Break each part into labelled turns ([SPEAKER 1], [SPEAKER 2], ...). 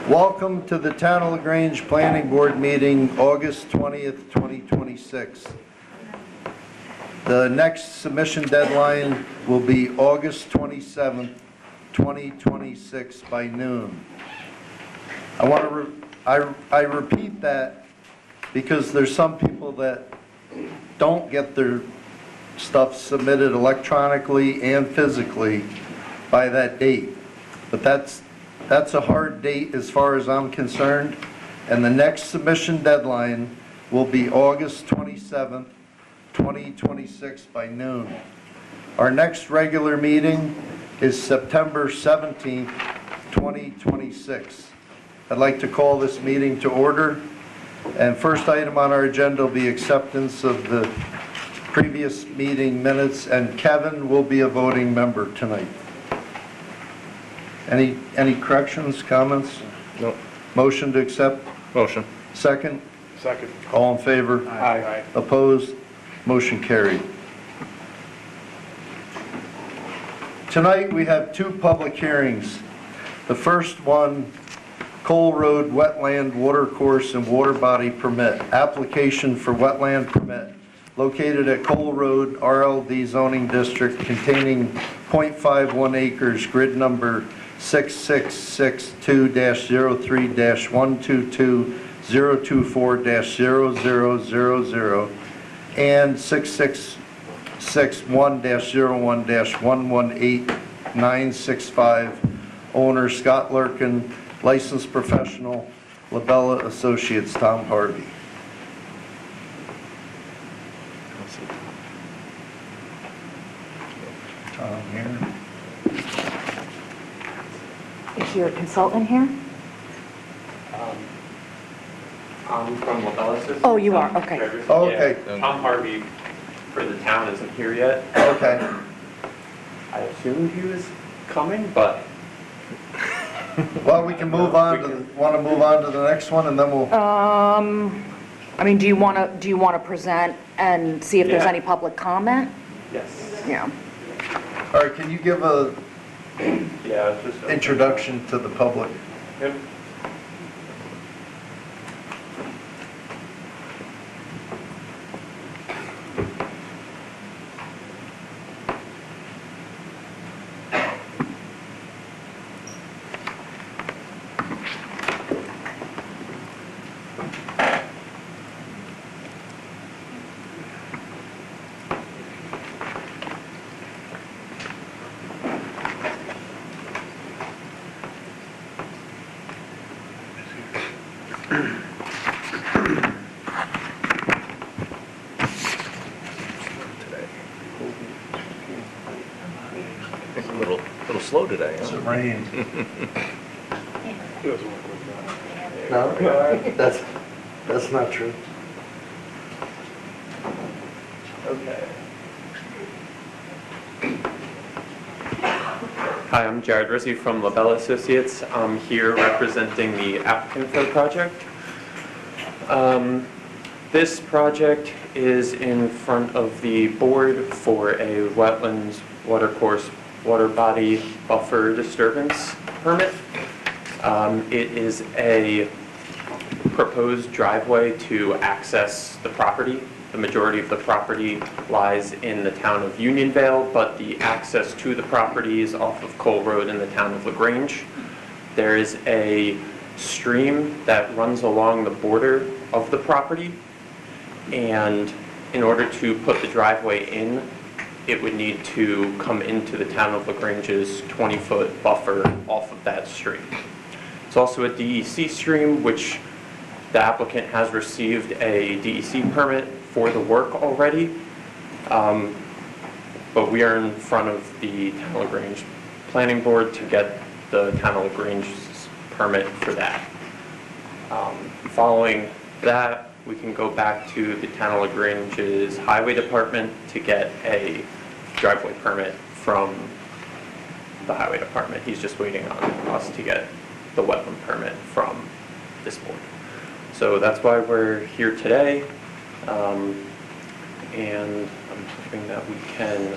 [SPEAKER 1] Welcome to the Town of LaGrange Planning Board meeting, August 20th, 2026. The next submission deadline will be August 27th, 2026 by noon. I repeat that because there's some people that don't get their stuff submitted electronically and physically by that date. But that's a hard date as far as I'm concerned, and the next submission deadline will be August 27th, 2026 by noon. Our next regular meeting is September 17th, 2026. I'd like to call this meeting to order, and first item on our agenda will be acceptance of the previous meeting minutes, and Kevin will be a voting member tonight. Any corrections, comments?
[SPEAKER 2] No.
[SPEAKER 1] Motion to accept?
[SPEAKER 2] Motion.
[SPEAKER 1] Second?
[SPEAKER 2] Second.
[SPEAKER 1] All in favor?
[SPEAKER 2] Aye.
[SPEAKER 1] Opposed? Motion carried. Tonight we have two public hearings. The first one, Cole Road Wetland Watercourse and Water Body Permit, application for wetland permit, located at Cole Road, RLD zoning district containing .51 acres, grid number 6662-032-122-024-0000 and 6661-01-118965. Owner Scott Lurkin, licensed professional, Labella Associates, Tom Harvey. Tom here.
[SPEAKER 3] Is your consultant here?
[SPEAKER 4] I'm from Labella Associates.
[SPEAKER 3] Oh, you are, okay.
[SPEAKER 1] Oh, okay.
[SPEAKER 4] Yeah, Tom Harvey for the town isn't here yet.
[SPEAKER 1] Okay.
[SPEAKER 4] I assumed he was coming, but
[SPEAKER 1] Well, we can move on to, want to move on to the next one, and then we'll,
[SPEAKER 3] I mean, do you want to present and see if there's
[SPEAKER 4] Yeah.
[SPEAKER 3] any public comment?
[SPEAKER 4] yes.
[SPEAKER 3] Yeah.
[SPEAKER 1] all right, can you give a
[SPEAKER 4] Yeah, it's just
[SPEAKER 1] introduction to the public?
[SPEAKER 4] Yep.
[SPEAKER 2] It's a little slow today,
[SPEAKER 1] It's
[SPEAKER 2] huh?
[SPEAKER 1] rain. No, that's not true.
[SPEAKER 4] Okay. Hi, I'm Jared Rizzi from Labella Associates. I'm here representing the applicant for the project. This project is in front of the board for a wetlands, watercourse, water body buffer disturbance permit. It is a proposed driveway to access the property. The majority of the property lies in the town of Unionvale, but the access to the property is off of Cole Road in the town of LaGrange. There is a stream that runs along the border of the property, and in order to put the driveway in, it would need to come into the town of LaGrange's 20-foot buffer off of that stream. It's also a DEC stream, which the applicant has received a DEC permit for the work already, but we are in front of the Town of LaGrange Planning Board to get the Town of LaGrange's permit for that. Following that, we can go back to the Town of LaGrange's Highway Department to get a driveway permit from the Highway Department. He's just waiting on us to get the wetland permit from this board. So that's why we're here today, and I'm hoping that we can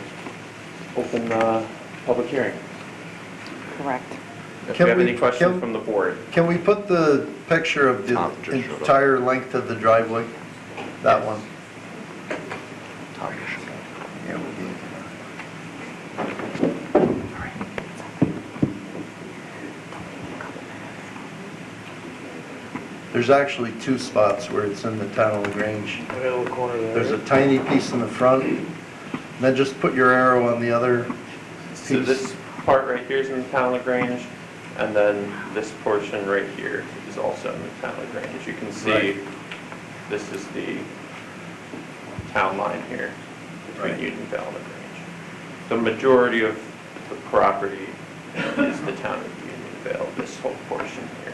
[SPEAKER 4] open the public hearing.
[SPEAKER 3] Correct.
[SPEAKER 4] If
[SPEAKER 1] Can
[SPEAKER 4] you have
[SPEAKER 1] we-
[SPEAKER 4] any questions
[SPEAKER 1] can-
[SPEAKER 4] from the board.
[SPEAKER 1] Can we put the picture of the
[SPEAKER 2] Tom just showed up.
[SPEAKER 1] entire length of the driveway? That one?
[SPEAKER 2] Tom just showed up.
[SPEAKER 1] Yeah, we'll do it. There's actually two spots where it's in the town of LaGrange. There's a tiny piece in the front, and then just put your arrow on the other
[SPEAKER 4] So
[SPEAKER 1] piece.
[SPEAKER 4] this part right here is in the town of LaGrange, and then this portion right here is also in the town of LaGrange. You can see,
[SPEAKER 1] Right.
[SPEAKER 4] this is the town line here between
[SPEAKER 1] Right.
[SPEAKER 4] Unionville and LaGrange. The majority of the property is the town of Unionville, this whole portion here.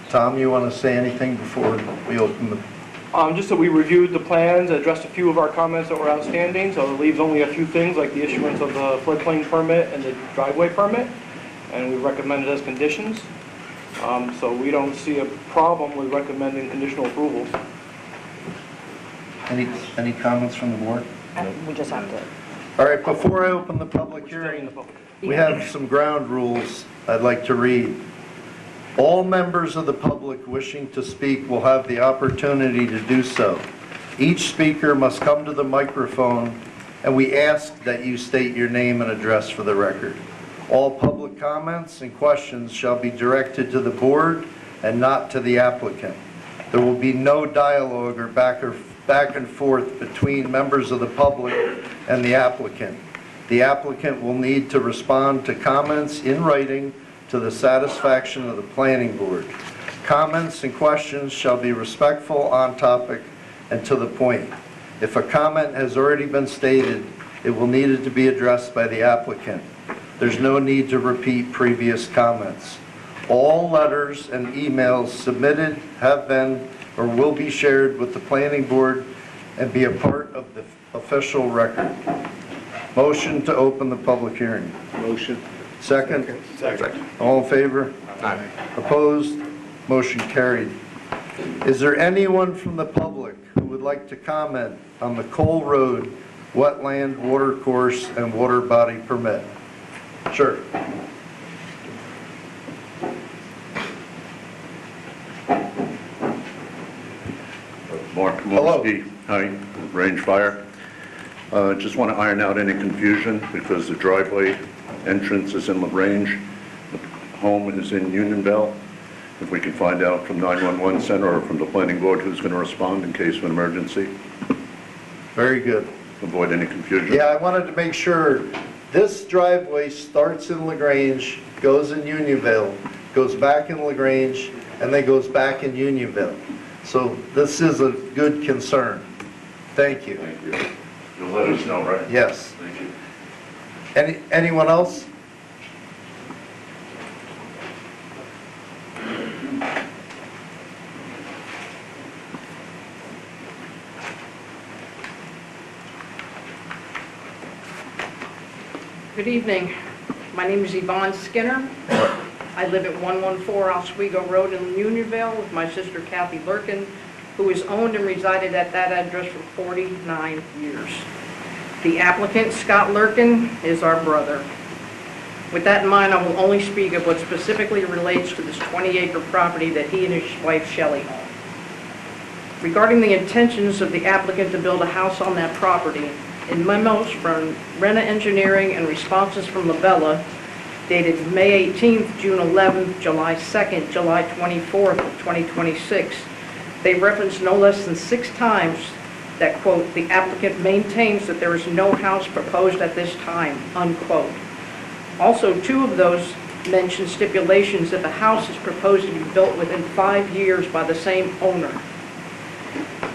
[SPEAKER 1] Tom, you want to say anything before we open the,
[SPEAKER 5] Just that we reviewed the plans, addressed a few of our comments that were outstanding, so it leaves only a few things like the issuance of the floodplain permit and the driveway permit, and we recommended as conditions. So we don't see a problem with recommending conditional approval.
[SPEAKER 1] any comments from the board?
[SPEAKER 3] We just have to.
[SPEAKER 1] All right, before I open the public
[SPEAKER 5] Staying in
[SPEAKER 1] hearing,
[SPEAKER 5] the public.
[SPEAKER 1] we have some ground rules I'd like to read. All members of the public wishing to speak will have the opportunity to do so. Each speaker must come to the microphone, and we ask that you state your name and address for the record. All public comments and questions shall be directed to the board and not to the applicant. There will be no dialogue or back and forth between members of the public and the applicant. The applicant will need to respond to comments in writing to the satisfaction of the planning board. Comments and questions shall be respectful, on topic, and to the point. If a comment has already been stated, it will need to be addressed by the applicant. There's no need to repeat previous comments. All letters and emails submitted have been or will be shared with the planning board and be a part of the official record. Motion to open the public hearing.
[SPEAKER 6] Motion.
[SPEAKER 1] Second?
[SPEAKER 2] Second.
[SPEAKER 1] All in favor?
[SPEAKER 2] Aye.
[SPEAKER 1] Opposed? Motion carried. Is there anyone from the public who would like to comment on the Cole Road wetland water course and water body permit? Sure.
[SPEAKER 6] Mark
[SPEAKER 1] Hello.
[SPEAKER 6] Morski, hi, Range Fire. Just want to iron out any confusion because the driveway entrance is in LaGrange, the home is in Unionville. If we can find out from 911 center or from the planning board who's going to respond in case of an emergency,
[SPEAKER 1] Very good.
[SPEAKER 6] avoid any confusion.
[SPEAKER 1] Yeah, I wanted to make sure, this driveway starts in LaGrange, goes in Unionville, goes back in LaGrange, and then goes back in Unionville. So this is a good concern. Thank you.
[SPEAKER 6] Thank you. You'll let us know, right?
[SPEAKER 1] Yes.
[SPEAKER 6] Thank you.
[SPEAKER 1] Anyone else?
[SPEAKER 7] Good evening. My name is Yvonne Skinner. I live at 114 Oswego Road in Unionville with my sister Kathy Lurkin, who has owned and resided at that address for 49 years. The applicant, Scott Lurkin, is our brother. With that in mind, I will only speak of what specifically relates to this 20-acre property that he and his wife Shelley own. Regarding the intentions of the applicant to build a house on that property, in memos from Rena Engineering and responses from Labella dated May 18th, June 11th, July 2nd, July 24th of 2026, they reference no less than 6 times that, quote, the applicant maintains that there is no house proposed at this time, unquote. Also, 2 of those mention stipulations that the house is proposed to be built within 5 years by the same owner.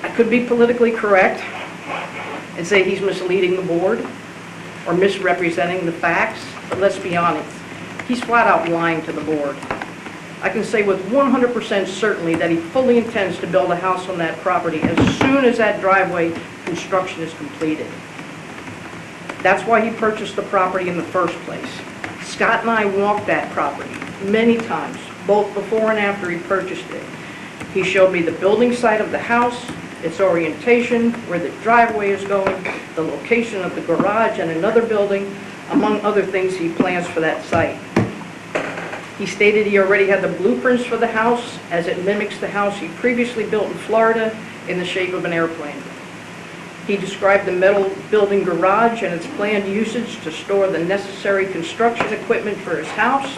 [SPEAKER 7] I could be politically correct and say he's misleading the board or misrepresenting the facts, but let's be honest, he's flat out lying to the board. I can say with 100% certainty that he fully intends to build a house on that property as soon as that driveway construction is completed. That's why he purchased the property in the first place. Scott and I walked that property many times, both before and after he purchased it. He showed me the building site of the house, its orientation, where the driveway is going, the location of the garage and another building, among other things he plans for that site. He stated he already had the blueprints for the house, as it mimics the house he previously built in Florida in the shape of an airplane. He described the metal building garage and its planned usage to store the necessary construction equipment for his house.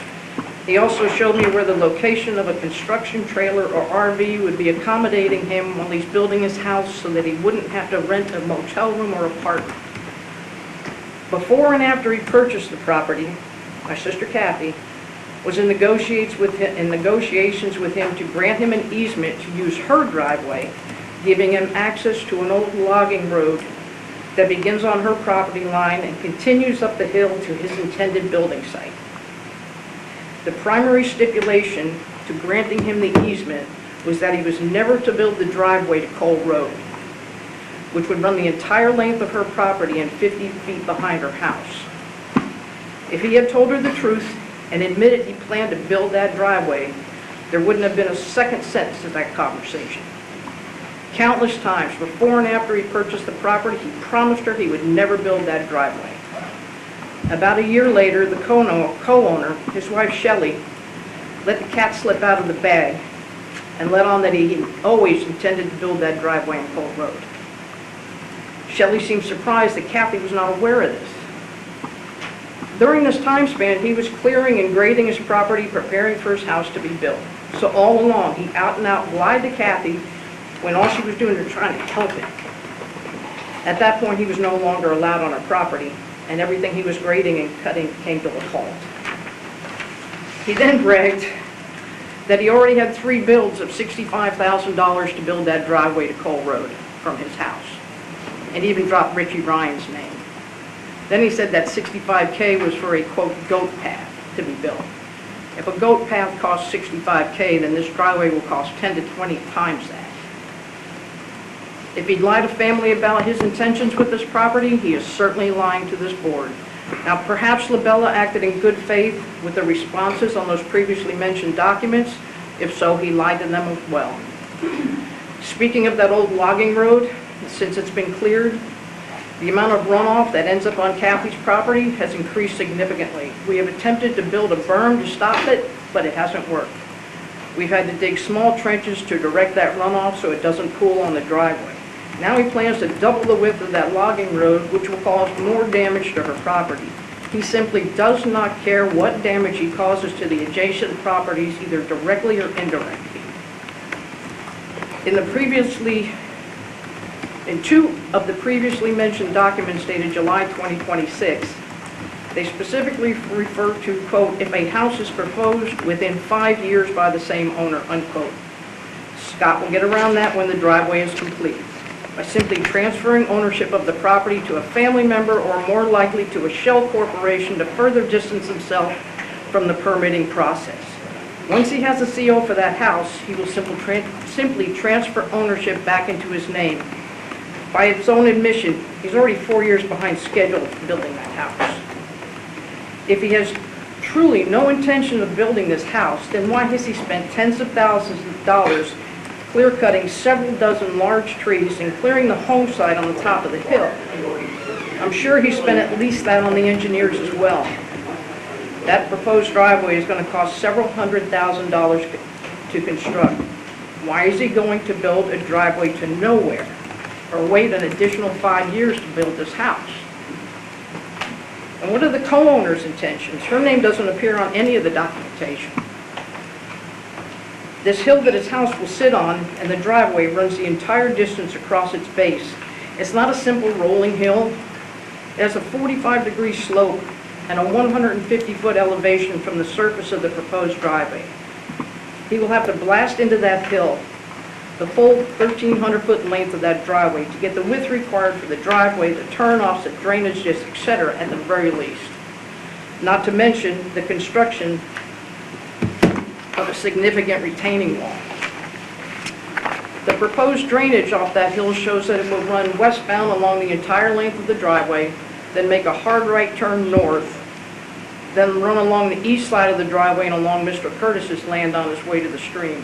[SPEAKER 7] He also showed me where the location of a construction trailer or RV would be accommodating him while he's building his house so that he wouldn't have to rent a motel room or apartment. Before and after he purchased the property, my sister Kathy was in negotiations with him to grant him an easement to use her driveway, giving him access to an old logging road that begins on her property line and continues up the hill to his intended building site. The primary stipulation to granting him the easement was that he was never to build the driveway to Cole Road, which would run the entire length of her property and 50 feet behind her house. If he had told her the truth and admitted he planned to build that driveway, there wouldn't have been a second sentence to that conversation. Countless times, before and after he purchased the property, he promised her he would never build that driveway. About a year later, the co-owner, his wife Shelley, let the cat slip out of the bag and let on that he always intended to build that driveway on Cole Road. Shelley seemed surprised that Kathy was not aware of this. During this time span, he was clearing and grading his property, preparing for his house to be built. So all along, he out and out lied to Kathy when all she was doing was trying to help him. At that point, he was no longer allowed on her property, and everything he was grading and cutting came to a halt. He then bragged that he already had 3 bills of $65,000 to build that driveway to Cole Road from his house, and even dropped Richie Ryan's name. Then he said that $65K was for a, quote, goat path to be built. If a goat path costs $65K, then this driveway will cost 10 to 20 times that. If he'd lied to family about his intentions with this property, he is certainly lying to this board. Now, perhaps Labella acted in good faith with the responses on those previously mentioned documents. If so, he lied to them as well. Speaking of that old logging road, since it's been cleared, the amount of runoff that ends up on Kathy's property has increased significantly. We have attempted to build a berm to stop it, but it hasn't worked. We've had to dig small trenches to direct that runoff so it doesn't pool on the driveway. Now he plans to double the width of that logging road, which will cause more damage to her property. He simply does not care what damage he causes to the adjacent properties, either directly or indirectly. In 2 of the previously mentioned documents dated July 2026, they specifically refer to, quote, if a house is proposed within 5 years by the same owner, unquote. Scott will get around that when the driveway is complete, by simply transferring ownership of the property to a family member or more likely to a shell corporation to further distance himself from the permitting process. Once he has a CO for that house, he will simply transfer ownership back into his name. By its own admission, he's already 4 years behind schedule building that house. If he has truly no intention of building this house, then why has he spent tens of thousands of dollars clear-cutting several dozen large trees and clearing the home site on the top of the hill? I'm sure he spent at least that on the engineers as well. That proposed driveway is going to cost several $100,000 to construct. Why is he going to build a driveway to nowhere, or wait an additional 5 years to build this house? And what are the co-owner's intentions? Her name doesn't appear on any of the documentation. This hill that his house will sit on and the driveway runs the entire distance across its base. It's not a simple rolling hill. It has a 45-degree slope and a 150-foot elevation from the surface of the proposed driveway. He will have to blast into that hill, the full 1,300-foot length of that driveway, to get the width required for the driveway, the turnoffs, the drainage ditch, etc., at the very least. Not to mention the construction of a significant retaining wall. The proposed drainage off that hill shows that it will run westbound along the entire length of the driveway, then make a hard right turn north, then run along the east side of the driveway and along Mr. Curtis's land on his way to the stream.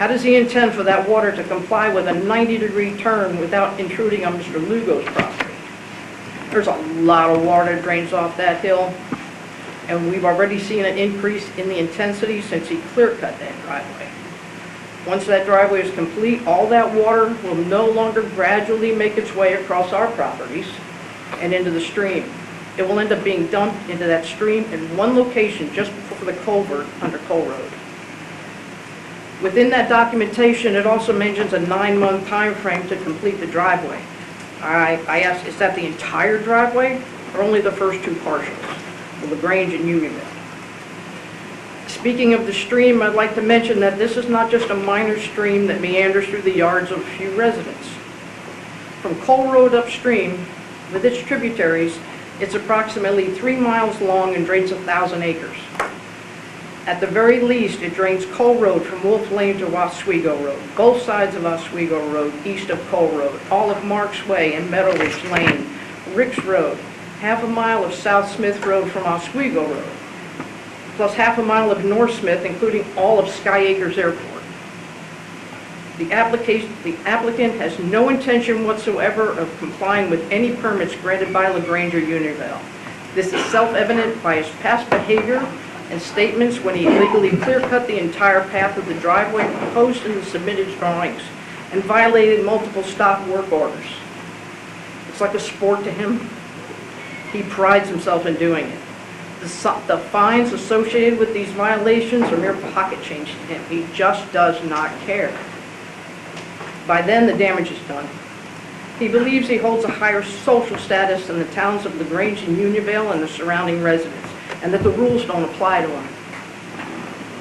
[SPEAKER 7] How does he intend for that water to comply with a 90-degree turn without intruding on Mr. Lugo's property? There's a lot of water that drains off that hill, and we've already seen an increase in the intensity since he clear-cut that driveway. Once that driveway is complete, all that water will no longer gradually make its way across our properties and into the stream. It will end up being dumped into that stream in one location just before the culvert under Cole Road. Within that documentation, it also mentions a 9-month time frame to complete the driveway. I asked, is that the entire driveway or only the first two partials, LaGrange and Unionville? Speaking of the stream, I'd like to mention that this is not just a minor stream that meanders through the yards of a few residents. From Cole Road upstream, with its tributaries, it's approximately 3 miles long and drains 1,000 acres. At the very least, it drains Cole Road from Wolf Lane to Oswego Road, both sides of Oswego Road, east of Cole Road, all of Marks Way and Meadow Ridge Lane, Ricks Road, half a mile of South Smith Road from Oswego Road, plus half a mile of North Smith, including all of Sky Acres Airport. The applicant has no intention whatsoever of complying with any permits granted by LaGrange or Unionville. This is self-evident by his past behavior and statements when he illegally clear-cut the entire path of the driveway proposed in the submitted drawings and violated multiple stop work orders. It's like a sport to him. He prides himself in doing it. The fines associated with these violations are mere pocket change to him. He just does not care. By then, the damage is done. He believes he holds a higher social status than the towns of LaGrange and Unionville and the surrounding residents, and that the rules don't apply to him.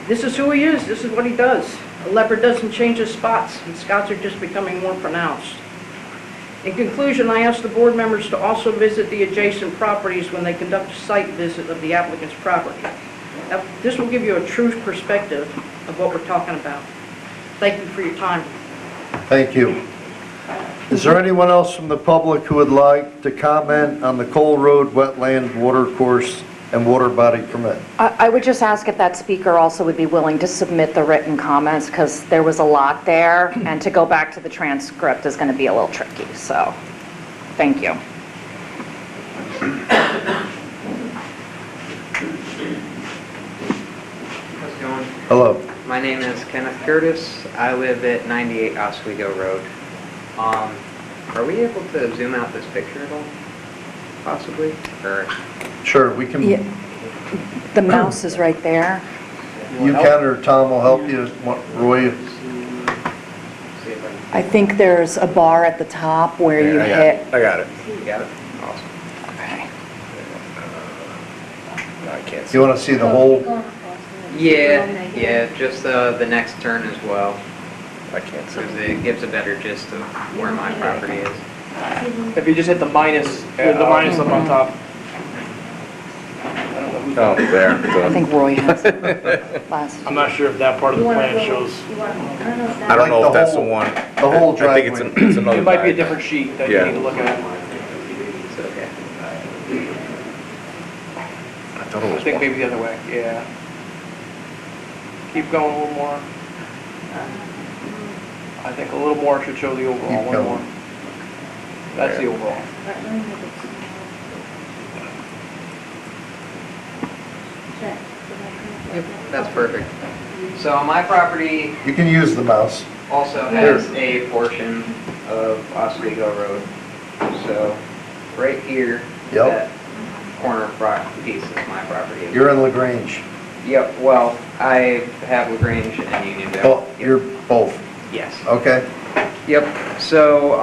[SPEAKER 7] This is who he is. This is what he does. A leopard doesn't change his spots, and spots are just becoming more pronounced. In conclusion, I ask the board members to also visit the adjacent properties when they conduct a site visit of the applicant's property. Now, this will give you a true perspective of what we're talking about. Thank you for your time.
[SPEAKER 1] Thank you. Is there anyone else from the public who would like to comment on the Cole Road wetland water course and water body permit?
[SPEAKER 3] I would just ask if that speaker also would be willing to submit the written comments, because there was a lot there, and to go back to the transcript is going to be a little tricky, so, thank you.
[SPEAKER 8] How's it going?
[SPEAKER 1] Hello.
[SPEAKER 8] My name is Kenneth Curtis. I live at 98 Oswego Road. Are we able to zoom out this picture at all? Possibly? Or
[SPEAKER 1] Sure, we can,
[SPEAKER 3] Yeah.
[SPEAKER 1] you
[SPEAKER 3] The mouse is right there.
[SPEAKER 1] can or Tom will help you, Roy.
[SPEAKER 8] see if
[SPEAKER 3] I think there's a bar at the top where you hit.
[SPEAKER 2] I got it.
[SPEAKER 8] you got it? Awesome.
[SPEAKER 3] Okay.
[SPEAKER 2] No, I can't see.
[SPEAKER 1] You want to see the whole?
[SPEAKER 8] Yeah, just the next turn as well,
[SPEAKER 2] I can't see.
[SPEAKER 8] because it gives a better gist of where my property is.
[SPEAKER 5] If you just hit the minus up on top. I don't know who's
[SPEAKER 2] Oh, there.
[SPEAKER 3] I think Roy has it last.
[SPEAKER 5] I'm not sure if that part of the plan shows.
[SPEAKER 2] I don't know
[SPEAKER 1] Like
[SPEAKER 2] if
[SPEAKER 1] the
[SPEAKER 2] that's the
[SPEAKER 1] whole-
[SPEAKER 2] one.
[SPEAKER 1] The whole
[SPEAKER 2] I think
[SPEAKER 1] driveway.
[SPEAKER 2] it's another.
[SPEAKER 5] It might be a
[SPEAKER 2] diagram.
[SPEAKER 5] different sheet that you
[SPEAKER 2] Yeah.
[SPEAKER 5] need to look at.
[SPEAKER 8] It's okay.
[SPEAKER 2] I thought it
[SPEAKER 5] I
[SPEAKER 2] was
[SPEAKER 5] think
[SPEAKER 2] one.
[SPEAKER 5] maybe the other way, yeah. Keep going a little more. I think a little more should show the overall,
[SPEAKER 1] Keep
[SPEAKER 5] one
[SPEAKER 1] going.
[SPEAKER 5] more. That's the overall.
[SPEAKER 8] Yep, that's perfect. So my property
[SPEAKER 1] You can use the mouse.
[SPEAKER 8] also has a portion of Oswego Road. So right here,
[SPEAKER 1] Yep.
[SPEAKER 8] that corner piece is my property.
[SPEAKER 1] You're in LaGrange.
[SPEAKER 8] Yep, well, I have LaGrange and Unionville.
[SPEAKER 1] Oh,
[SPEAKER 8] Yep.
[SPEAKER 1] you're both.
[SPEAKER 8] Yes.
[SPEAKER 1] Okay.
[SPEAKER 8] Yep, so,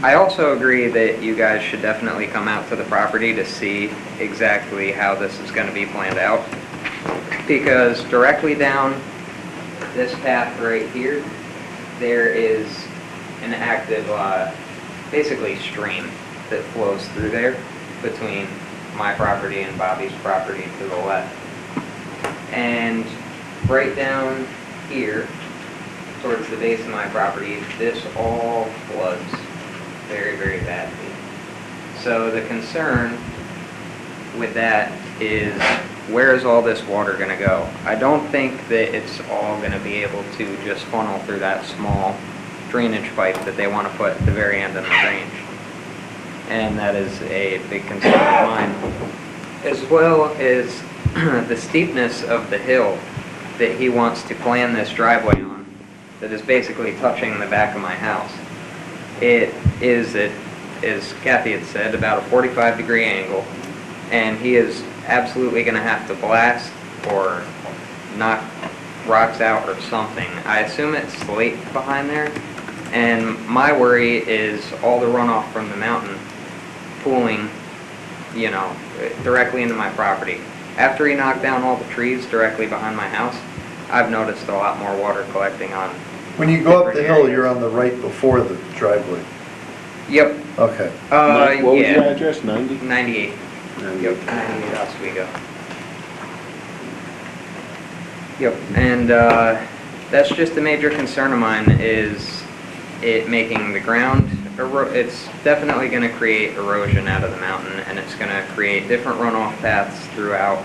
[SPEAKER 8] I also agree that you guys should definitely come out to the property to see exactly how this is gonna be planned out. Because directly down this path right here, there is an active, basically stream that flows through there between my property and Bobby's property to the left. And right down here, towards the base of my property, this all floods very, very badly. So the concern with that is where is all this water going to go? I don't think that it's all going to be able to just funnel through that small drainage pipe that they want to put at the very end of the range. And that is a big concern of mine. As well as the steepness of the hill that he wants to plan this driveway on, that is basically touching the back of my house. It is, as Kathy had said, about a 45-degree angle, and he is absolutely going to have to blast or knock rocks out or something. I assume it's slate behind there, and my worry is all the runoff from the mountain pooling, you know, directly into my property. After he knocked down all the trees directly behind my house, I've noticed a lot more water collecting on.
[SPEAKER 1] When you go up the
[SPEAKER 8] different
[SPEAKER 1] hill,
[SPEAKER 8] areas.
[SPEAKER 1] you're on the right before the driveway.
[SPEAKER 8] Yep.
[SPEAKER 1] Okay.
[SPEAKER 2] What was your
[SPEAKER 8] Yeah.
[SPEAKER 2] address, 90?
[SPEAKER 8] 98. Yep, 98 Oswego. Yep, and that's just a major concern of mine, is it making the ground, it's definitely going to create erosion out of the mountain, and it's going to create different runoff paths throughout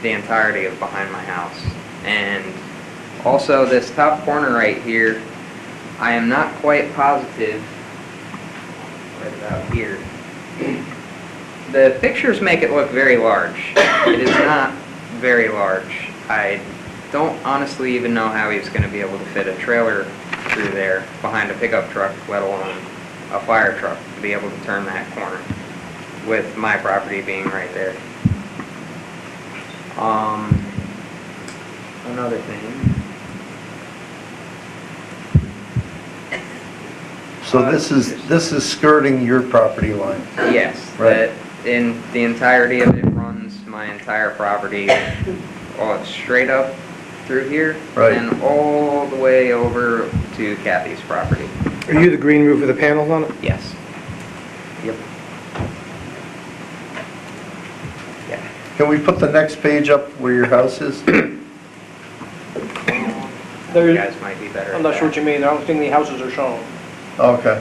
[SPEAKER 8] the entirety of behind my house. And also this top corner right here, I am not quite positive, right about here. The pictures make it look very large. It is not very large. I don't honestly even know how he's going to be able to fit a trailer through there behind a pickup truck, let alone a fire truck, to be able to turn that corner, with my property being right there. Another thing.
[SPEAKER 1] So this is skirting your property line.
[SPEAKER 8] Yes,
[SPEAKER 1] Right.
[SPEAKER 8] that in the entirety of it runs my entire property, straight up through here,
[SPEAKER 1] Right.
[SPEAKER 8] and all the way over to Kathy's property.
[SPEAKER 5] Are you the green roof with the panels on it?
[SPEAKER 8] Yes. Yep. Yeah.
[SPEAKER 1] Can we put the next page up where your house is?
[SPEAKER 8] You
[SPEAKER 5] There,
[SPEAKER 8] guys might be better.
[SPEAKER 5] I'm not sure what you mean, I don't think the houses are shown.
[SPEAKER 1] Okay,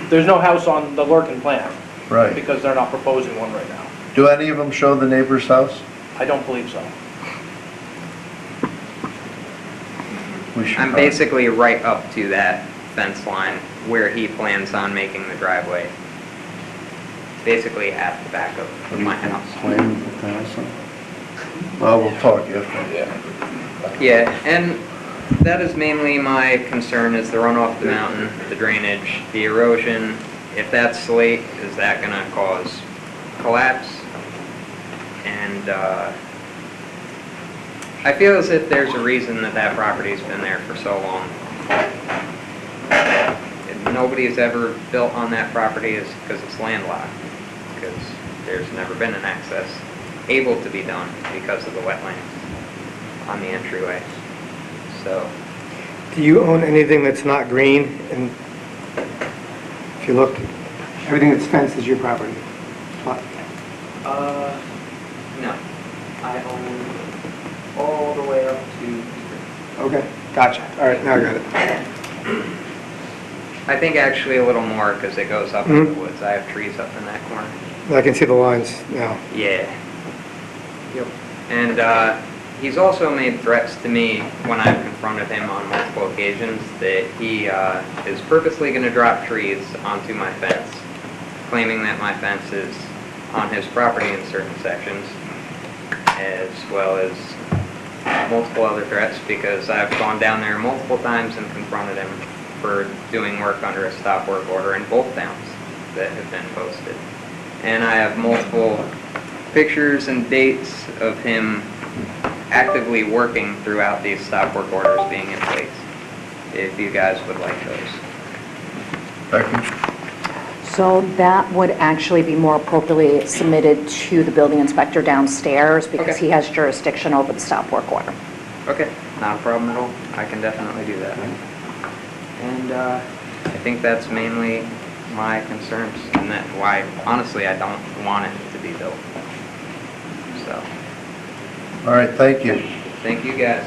[SPEAKER 5] There's no house on the Lurkin plan,
[SPEAKER 1] right.
[SPEAKER 5] because they're not proposing one right now.
[SPEAKER 1] Do any of them show the neighbor's house?
[SPEAKER 5] I don't believe so.
[SPEAKER 1] We should
[SPEAKER 8] I'm
[SPEAKER 1] probably-
[SPEAKER 8] basically right up to that fence line where he plans on making the driveway. Basically at the back of my house.
[SPEAKER 1] Plan to put the house on? Well, we'll talk after.
[SPEAKER 8] Yeah, and that is mainly my concern, is the runoff the mountain, the drainage, the erosion. If that's slate, is that gonna cause collapse? And, I feel as if there's a reason that that property's been there for so long. If nobody's ever built on that property is because it's landlocked, because there's never been an access able to be done because of the wetlands on the entryway. So,
[SPEAKER 9] Do you own anything that's not green? And if you look, everything that's fenced is your property.
[SPEAKER 8] no. I own all the way up to,
[SPEAKER 9] Okay, gotcha. All right, now I got it.
[SPEAKER 8] I think actually a little more because it goes up in the
[SPEAKER 9] Mhm.
[SPEAKER 8] woods. I have trees up in that corner.
[SPEAKER 9] I can see the lines now.
[SPEAKER 8] Yeah. Yep. And he's also made threats to me when I've confronted him on multiple occasions that he is purposely going to drop trees onto my fence, claiming that my fence is on his property in certain sections, as well as multiple other threats, because I've gone down there multiple times and confronted him for doing work under a stop work order in both towns that have been posted. And I have multiple pictures and dates of him actively working throughout these stop work orders being in place, if you guys would like those.
[SPEAKER 1] Becky?
[SPEAKER 3] So that would actually be more appropriately submitted to the building inspector downstairs because
[SPEAKER 8] Okay.
[SPEAKER 3] he has jurisdiction over the stop work order.
[SPEAKER 8] Okay, not a problem at all. I can definitely do that. And I think that's mainly my concerns, and that's why, honestly, I don't want it to be built. So,
[SPEAKER 1] All right, thank you.
[SPEAKER 8] thank you guys.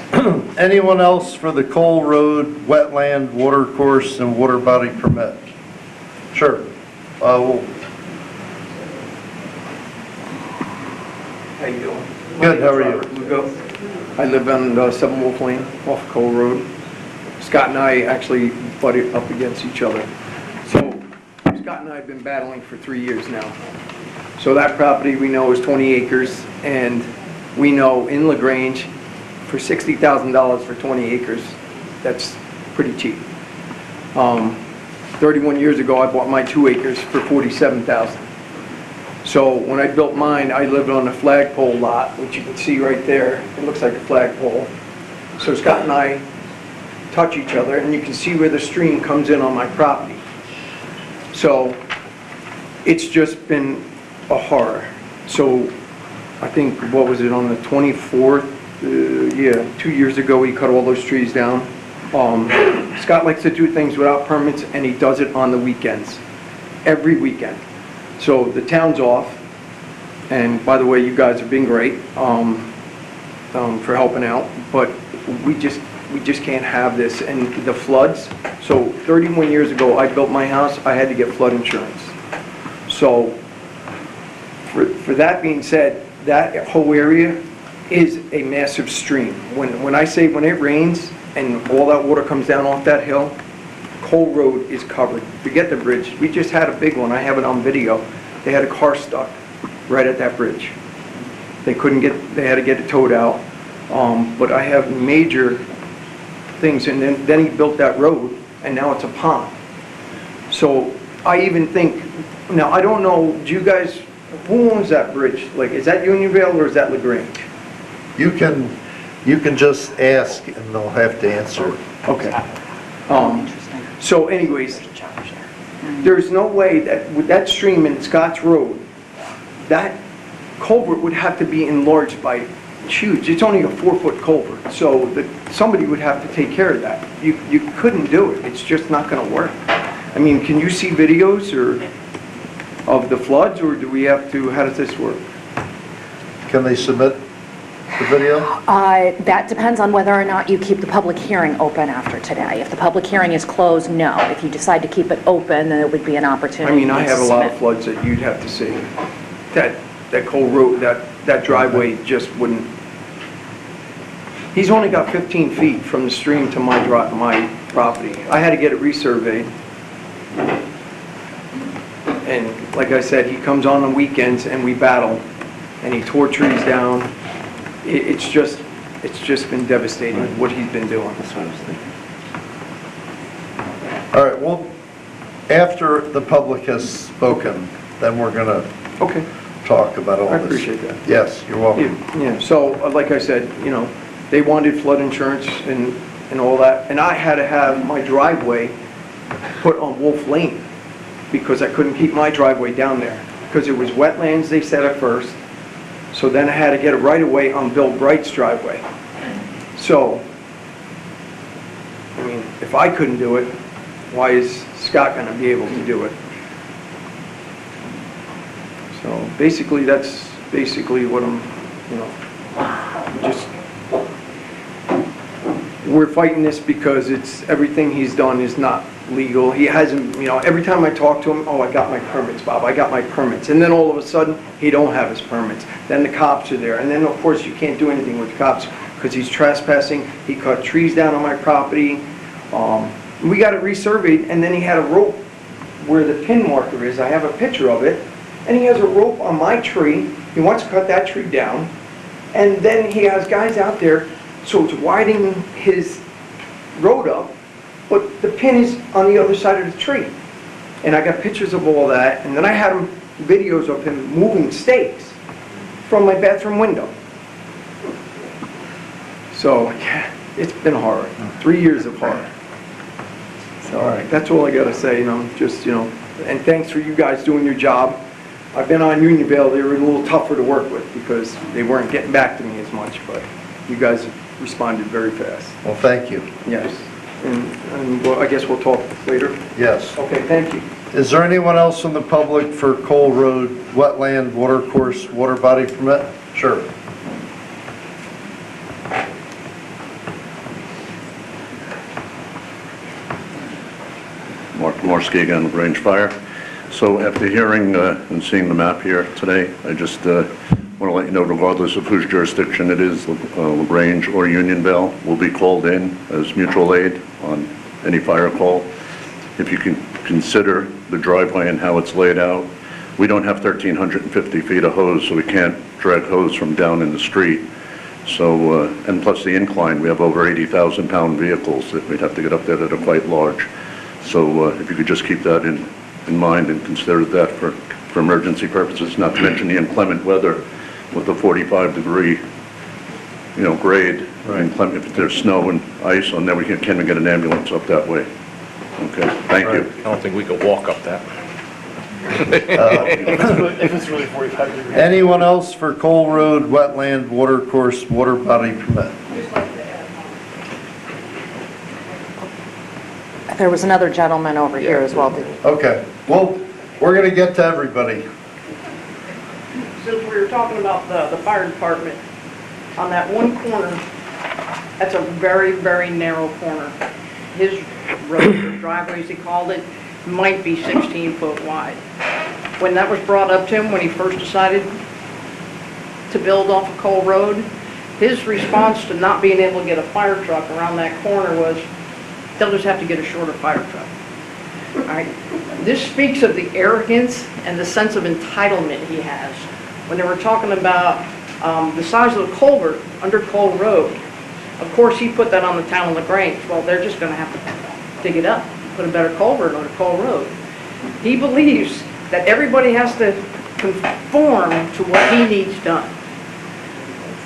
[SPEAKER 1] Anyone else for the Cole Road Wetland Water Course and Water Body Permit? Sure.
[SPEAKER 10] you doing?
[SPEAKER 1] Good, how are you?
[SPEAKER 10] Robert Lugo. I live on 7 Wolf Lane off Cole Road. Scott and I actually butted up against each other. So Scott and I have been battling for 3 years now. So that property we know is 20 acres, and we know in LaGrange, for $60,000 for 20 acres, that's pretty cheap. 31 years ago, I bought my 2 acres for $47,000. So when I built mine, I lived on a flagpole lot, which you can see right there. It looks like a flagpole. So Scott and I touch each other, and you can see where the stream comes in on my property. So it's just been a horror. So I think, what was it, on the 24th? Yeah, 2 years ago, he cut all those trees down. Scott likes to do things without permits, and he does it on the weekends, every weekend. So the town's off, and by the way, you guys have been great for helping out, but we just can't have this. And the floods, so 31 years ago, I built my house, I had to get flood insurance. So for that being said, that whole area is a massive stream. When I say when it rains and all that water comes down off that hill, Cole Road is covered. Forget the bridge. We just had a big one. I have it on video. They had a car stuck right at that bridge. They had to get it towed out. But I have major things, and then he built that road, and now it's a pond. So I even think, now I don't know, do you guys, who owns that bridge? Like, is that Unionville or is that LaGrange?
[SPEAKER 1] You can just ask and they'll have to answer.
[SPEAKER 10] Okay. So anyways, there's no way that with that stream in Scotts Road, that culvert would have to be enlarged by huge. It's only a 4-foot culvert, so somebody would have to take care of that. You couldn't do it. It's just not going to work. I mean, can you see videos of the floods, or do we have to? How does this work?
[SPEAKER 1] Can they submit the video?
[SPEAKER 3] That depends on whether or not you keep the public hearing open after today. If the public hearing is closed, no. If you decide to keep it open, then it would be an opportunity.
[SPEAKER 10] I mean, I
[SPEAKER 3] to
[SPEAKER 10] have a lot of
[SPEAKER 3] submit.
[SPEAKER 10] floods that you'd have to see. That Cole Road, that driveway just wouldn't. He's only got 15 feet from the stream to my property. I had to get it resurveyed. And like I said, he comes on weekends and we battle, and he tore trees down. It's just been devastating what he's been doing. That's what I was thinking.
[SPEAKER 1] All right, well, after the public has spoken, then we're gonna
[SPEAKER 10] Okay.
[SPEAKER 1] talk about all
[SPEAKER 10] I
[SPEAKER 1] this.
[SPEAKER 10] appreciate that.
[SPEAKER 1] Yes, you're welcome.
[SPEAKER 10] Yeah, so like I said, they wanted flood insurance and all that, and I had to have my driveway put on Wolf Lane because I couldn't keep my driveway down there because it was wetlands, they said at first. So then I had to get it right away on Bill Bright's driveway. So, I mean, if I couldn't do it, why is Scott going to be able to do it? So basically, that's basically what I'm, we're fighting this because everything he's done is not legal. He hasn't, every time I talk to him, oh, I got my permits, Bob, I got my permits. And then all of a sudden, he don't have his permits. Then the cops are there. And then, of course, you can't do anything with the cops because he's trespassing. He cut trees down on my property. We got it resurveyed, and then he had a rope where the pin marker is. I have a picture of it. And he has a rope on my tree. He wants to cut that tree down. And then he has guys out there, so it's widening his road up, but the pin is on the other side of the tree. And I got pictures of all that, and then I had videos of him moving stakes from my bathroom window. So, yeah, it's been horror. 3 years of horror. So, that's all I gotta say, and thanks for you guys doing your job. I've been on Unionville, they were a little tougher to work with because they weren't getting back to me as much, but you guys responded very fast.
[SPEAKER 1] Well, thank you.
[SPEAKER 10] Yes. And well, I guess we'll talk later.
[SPEAKER 1] Yes.
[SPEAKER 10] Okay, thank you.
[SPEAKER 1] Is there anyone else in the public for Cole Road Wetland Watercourse Water Body Permit? Sure.
[SPEAKER 6] Mark Morski again, Range Fire. So after hearing and seeing the map here today, I just Want to let you know, regardless of whose jurisdiction it is, LaGrange or Unionville, will be called in as mutual aid on any fire call. If you can consider the driveway and how it's laid out, we don't have 1,350 feet of hose, so we can't drag hose from down in the street. So, and plus the incline, we have over 80,000-pound vehicles that we'd have to get up there that are quite large. So if you could just keep that in mind and consider that for emergency purposes, not to mention the inclement weather with the 45-degree, grade.
[SPEAKER 1] Right.
[SPEAKER 6] If there's snow and ice on there, can we get an ambulance up that way? Okay, thank you.
[SPEAKER 2] I don't think we could walk up that.
[SPEAKER 5] If it's really 45 degrees.
[SPEAKER 1] Anyone else for Cole Road Wetland Watercourse Water Body Permit?
[SPEAKER 3] There was another gentleman over here as well.
[SPEAKER 1] Okay, well, we're going to get to everybody.
[SPEAKER 7] Since we were talking about the fire department, on that one corner, that's a very, very narrow corner. His road, or driveway as he called it, might be 16 foot wide. When that was brought up to him, when he first decided to build off of Cole Road, his response to not being able to get a fire truck around that corner was, they'll just have to get a shorter fire truck. All right. This speaks of the arrogance and the sense of entitlement he has. When they were talking about the size of the culvert under Cole Road, of course he put that on the town of LaGrange. Well, they're just going to have to dig it up, put a better culvert under Cole Road. He believes that everybody has to conform to what he needs done.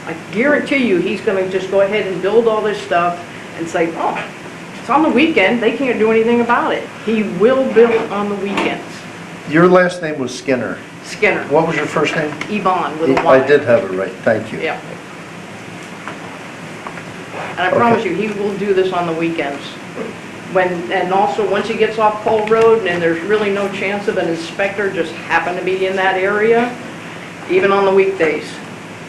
[SPEAKER 7] I guarantee you he's going to just go ahead and build all this stuff and say, oh, it's on the weekend, they can't do anything about it. He will build on the weekends.
[SPEAKER 1] Your last name was Skinner.
[SPEAKER 7] Skinner,
[SPEAKER 1] What was your first name?
[SPEAKER 7] Yvonne with a Y.
[SPEAKER 1] I did have it right, thank you.
[SPEAKER 7] Yeah. And I promise you, he will do this on the weekends. And also, once he gets off Cole Road and there's really no chance of an inspector just happen to be in that area, even on the weekdays,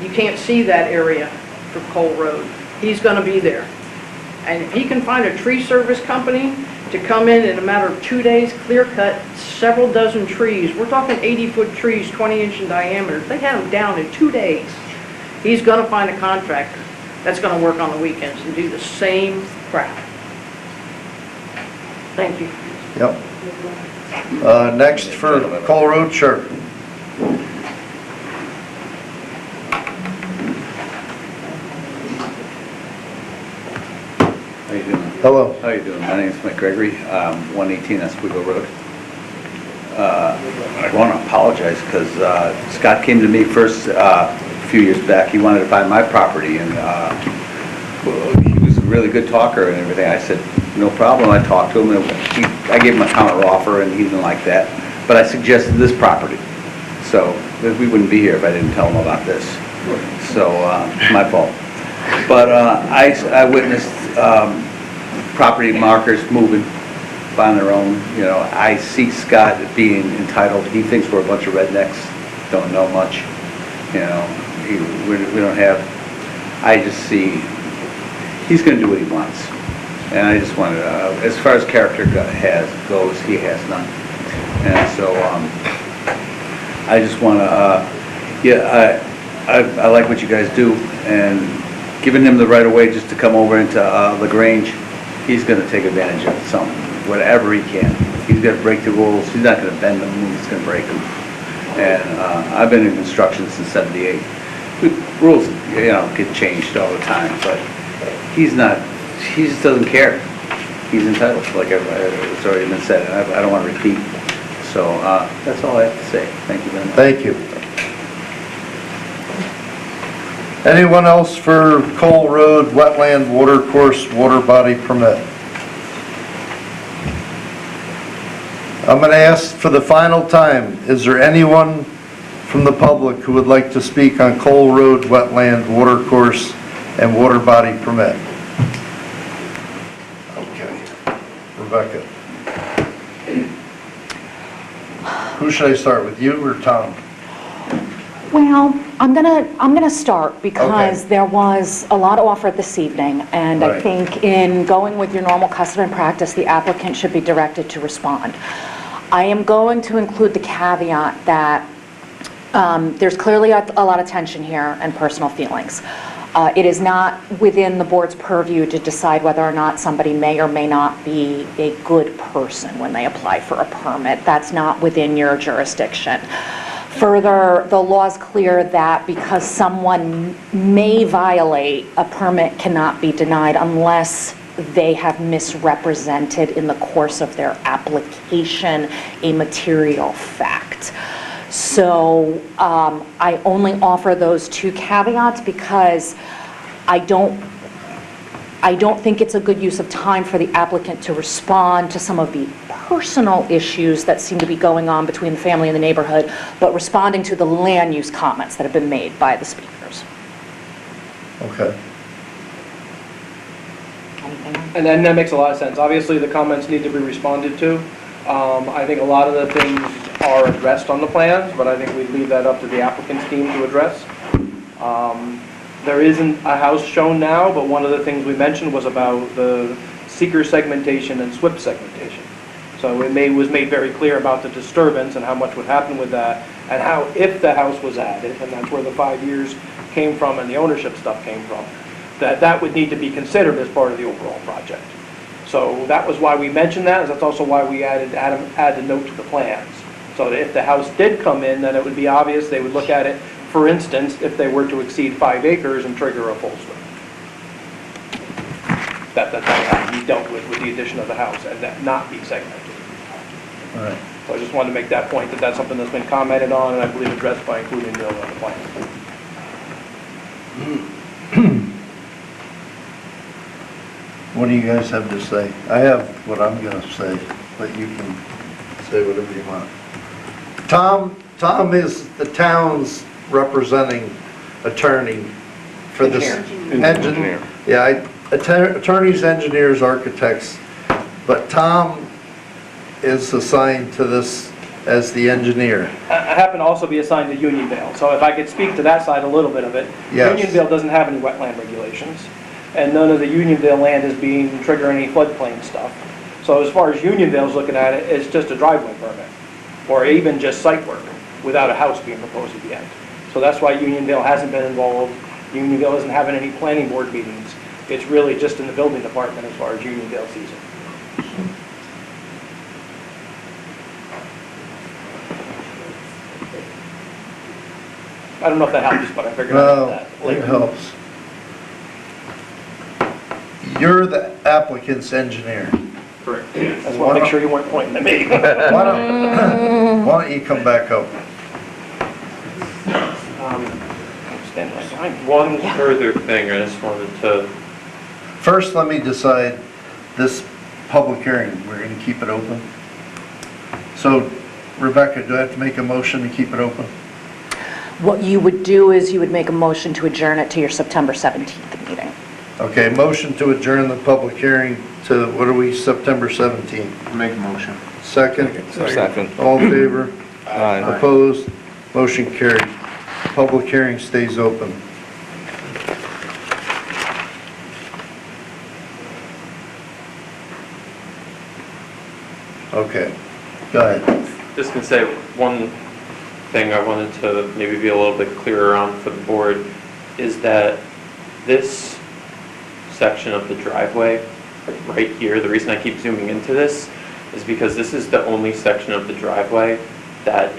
[SPEAKER 7] you can't see that area for Cole Road. He's gonna be there. And if he can find a tree service company to come in a matter of 2 days, clear cut several dozen trees, we're talking 80-foot trees, 20-inch in diameter, they had them down in 2 days. He's gonna find a contractor that's gonna work on the weekends and do the same crap. Thank you.
[SPEAKER 1] Yep. Next for Cole Road, sure.
[SPEAKER 11] How you doing?
[SPEAKER 1] Hello.
[SPEAKER 11] How you doing? My name's Mike Gregory, 118 Oswego Road. I want to apologize because Scott came to me first a few years back. He wanted to buy my property, and he was a really good talker and everything. I said, no problem. I talked to him, and I gave him a counter offer, and he didn't like that. But I suggested this property, so we wouldn't be here if I didn't tell him about this. So it's my fault. But I witnessed property markers moving on their own. I see Scott being entitled. He thinks we're a bunch of rednecks, don't know much. We don't have, I just see, he's going to do what he wants. And I just wanted, as far as character goes, he has none. And so I just want to, I like what you guys do, and giving him the right of way just to come over into LaGrange, he's going to take advantage of something, whatever he can. He's going to break the rules. He's not going to bend them. He's going to break them. And I've been in construction since '78. Rules, get changed all the time, but he just doesn't care. He's entitled, like it's already been said, and I don't want to repeat. So that's all I have to say. Thank you very much.
[SPEAKER 1] Thank you. Anyone else for Cole Road Wetland Watercourse Water Body Permit? I'm going to ask for the final time, is there anyone from the public who would like to speak on Cole Road Wetland Watercourse and Water Body Permit? Okay. Rebecca. Who should I start with, you or Tom?
[SPEAKER 3] Well, I'm gonna start because
[SPEAKER 1] Okay.
[SPEAKER 3] there was a lot offered this evening, and I
[SPEAKER 1] Right.
[SPEAKER 3] think in going with your normal custom and practice, the applicant should be directed to respond. I am going to include the caveat that There's clearly a lot of tension here and personal feelings. It is not within the board's purview to decide whether or not somebody may or may not be a good person when they apply for a permit. That's not within your jurisdiction. Further, the law is clear that because someone may violate, a permit cannot be denied unless they have misrepresented in the course of their application a material fact. So I only offer those two caveats because I don't think it's a good use of time for the applicant to respond to some of the personal issues that seem to be going on between the family and the neighborhood, but responding to the land use comments that have been made by the speakers.
[SPEAKER 1] Okay.
[SPEAKER 3] Anything else?
[SPEAKER 5] And then that makes a lot of sense. Obviously, the comments need to be responded to. I think a lot of the things are addressed on the plans, but I think we'd leave that up to the applicant's team to address. There isn't a house shown now, but one of the things we mentioned was about the seeker segmentation and SWIP segmentation. So it was made very clear about the disturbance and how much would happen with that, and how if the house was added, and that's where the 5 years came from and the ownership stuff came from, that would need to be considered as part of the overall project. So that was why we mentioned that, and that's also why we add the note to the plans. So that if the house did come in, then it would be obvious, they would look at it, for instance, if they were to exceed 5 acres and trigger a full SWIP. That had to be dealt with the addition of the house and that not be segmented.
[SPEAKER 1] All right.
[SPEAKER 5] So I just wanted to make that point, that that's something that's been commented on and I believe addressed by including the on the plan.
[SPEAKER 1] What do you guys have to say? I have what I'm gonna say, but you can say whatever you want. Tom is the town's representing attorney for this.
[SPEAKER 2] Engineer.
[SPEAKER 1] Yeah, attorneys, engineers, architects, but Tom is assigned to this as the engineer.
[SPEAKER 5] I happen to also be assigned to Unionville, so if I could speak to that side a little bit of it.
[SPEAKER 1] Yes.
[SPEAKER 5] Unionville doesn't have any wetland regulations, and none of the Unionville land is being triggering any floodplain stuff. So as far as Unionville's looking at it, it's just a driveway permit, or even just site work, without a house being proposed at the end. So that's why Unionville hasn't been involved. Unionville isn't having any planning board meetings. It's really just in the building department as far as Unionville sees it. I don't know if that helps, but I figured I'd
[SPEAKER 1] No,
[SPEAKER 5] add that
[SPEAKER 1] it
[SPEAKER 5] later.
[SPEAKER 1] helps. You're the applicant's engineer.
[SPEAKER 5] Correct. I just want to make sure you weren't pointing at me.
[SPEAKER 1] Why don't you come back up?
[SPEAKER 5] Stand right behind you.
[SPEAKER 4] One further thing, I just wanted to,
[SPEAKER 1] First, let me decide this public hearing, we're gonna keep it open. So Rebecca, do I have to make a motion to keep it open?
[SPEAKER 3] What you would do is you would make a motion to adjourn it to your September 17th meeting.
[SPEAKER 1] Okay, motion to adjourn the public hearing to, what are we, September 17th?
[SPEAKER 2] Make a motion.
[SPEAKER 1] Second?
[SPEAKER 2] Second.
[SPEAKER 1] All in favor?
[SPEAKER 2] Aye.
[SPEAKER 1] Opposed? Motion carried. Public hearing stays open. Okay, go ahead.
[SPEAKER 4] just gonna say one thing I wanted to maybe be a little bit clearer on for the board is that this section of the driveway, right here, the reason I keep zooming into this is because this is the only section of the driveway that